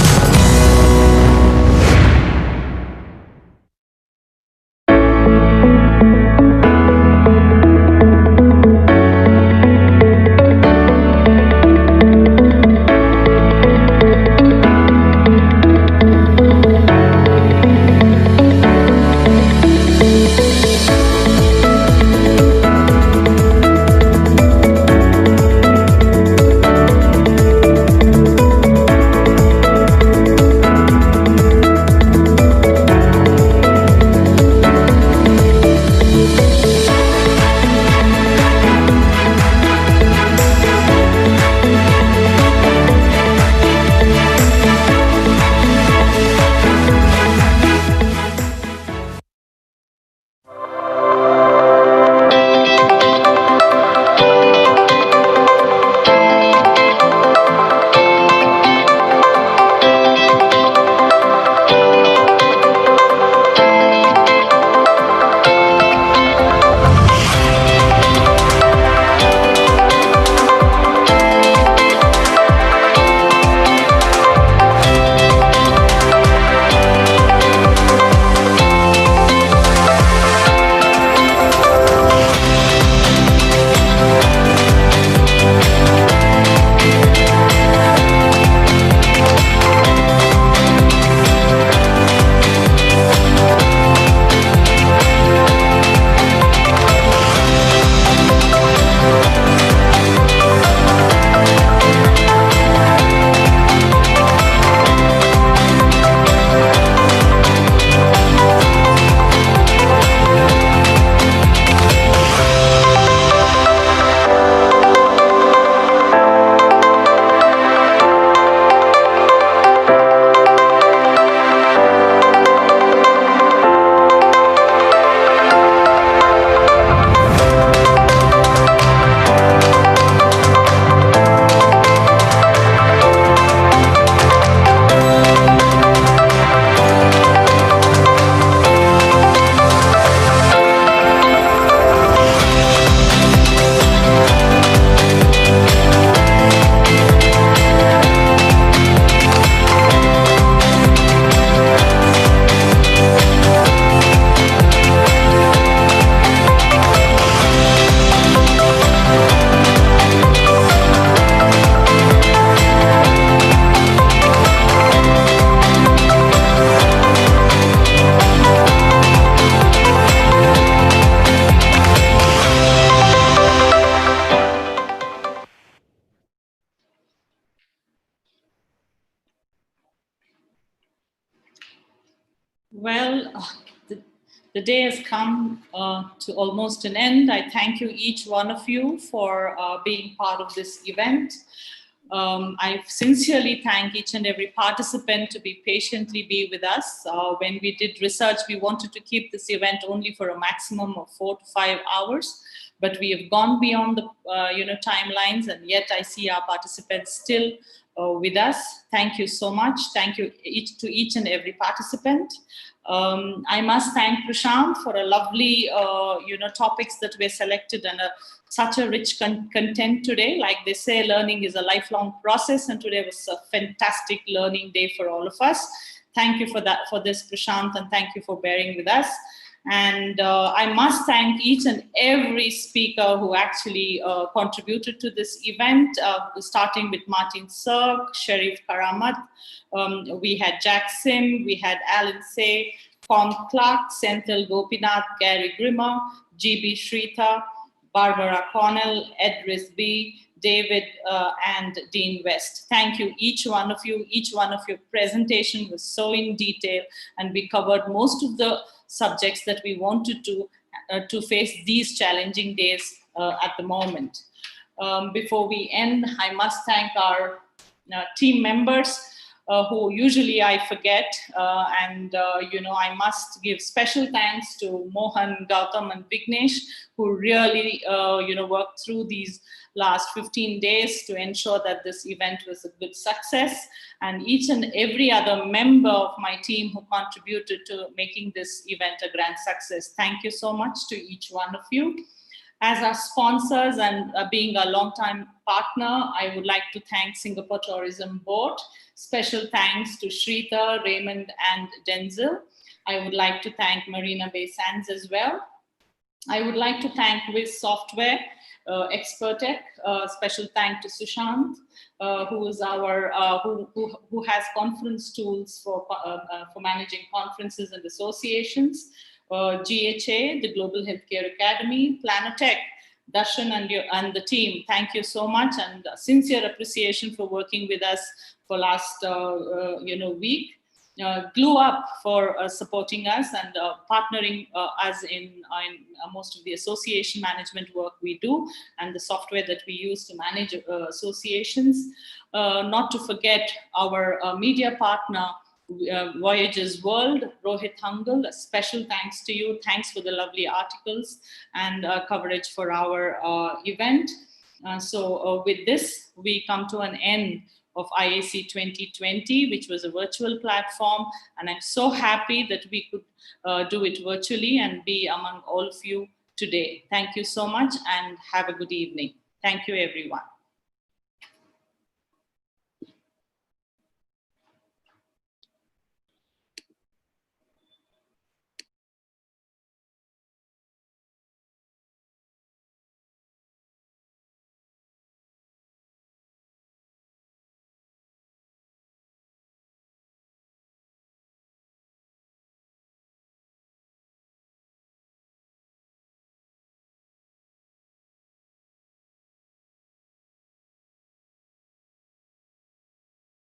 Well, the day has come to almost an end. I thank you, each one of you, for being part of this event. I sincerely thank each and every participant to be patiently with us. When we did research, we wanted to keep this event only for a maximum of 4 to 5 hours, but we have gone beyond the timelines, and yet I see our participants still with us. Thank you so much. Thank you to each and every participant. I must thank Prashant for a lovely, topics that were selected and such a rich content today. Like they say, learning is a lifelong process, and today was a fantastic learning day for all of us. Thank you for this, Prashant, and thank you for bearing with us. And I must thank each and every speaker who actually contributed to this event, starting with Martin Sirk, Sharif Karamat, we had Jack Sim, we had Alan Say, Com Clark, Senthil Gopinath, Gary Grimmer, GB Shrita, Barbara Connell, Ed Risby, David and Dean West. Thank you, each one of you. Each one of your presentation was so in detail, and we covered most of the subjects that we wanted to face these challenging days at the moment. Before we end, I must thank our team members who usually I forget, I must give special thanks to Mohan, Gautam and Vignesh, who really worked through these last 15 days to ensure that this event was a good success, and each and every other member of my team who contributed to making this event a grand success. Thank you so much to each one of you. As our sponsors and being a long-time partner, I would like to thank Singapore Tourism Board. Special thanks to Shrita, Raymond and Denzel. I would like to thank Marina Bay Sands as well. I would like to thank Wiz Software, Expertech. Special thank to Sushant, who is our who has conference tools for managing conferences and associations. GHA, the Global Healthcare Academy, Planetech, Darshan and the team. Thank you so much, and sincere appreciation for working with us for last week. Glue Up for supporting us and partnering us in most of the association management work we do, and the software that we use to manage associations. Not to forget our media partner, Voyages World, Rohit Hangal. A special thanks to you. Thanks for the lovely articles and coverage for our event. With this, we come to an end of IAC 2020, which was a virtual platform, and I'm so happy that we could do it virtually and be among all of you today. Thank you so much and have a good evening. Thank you, everyone.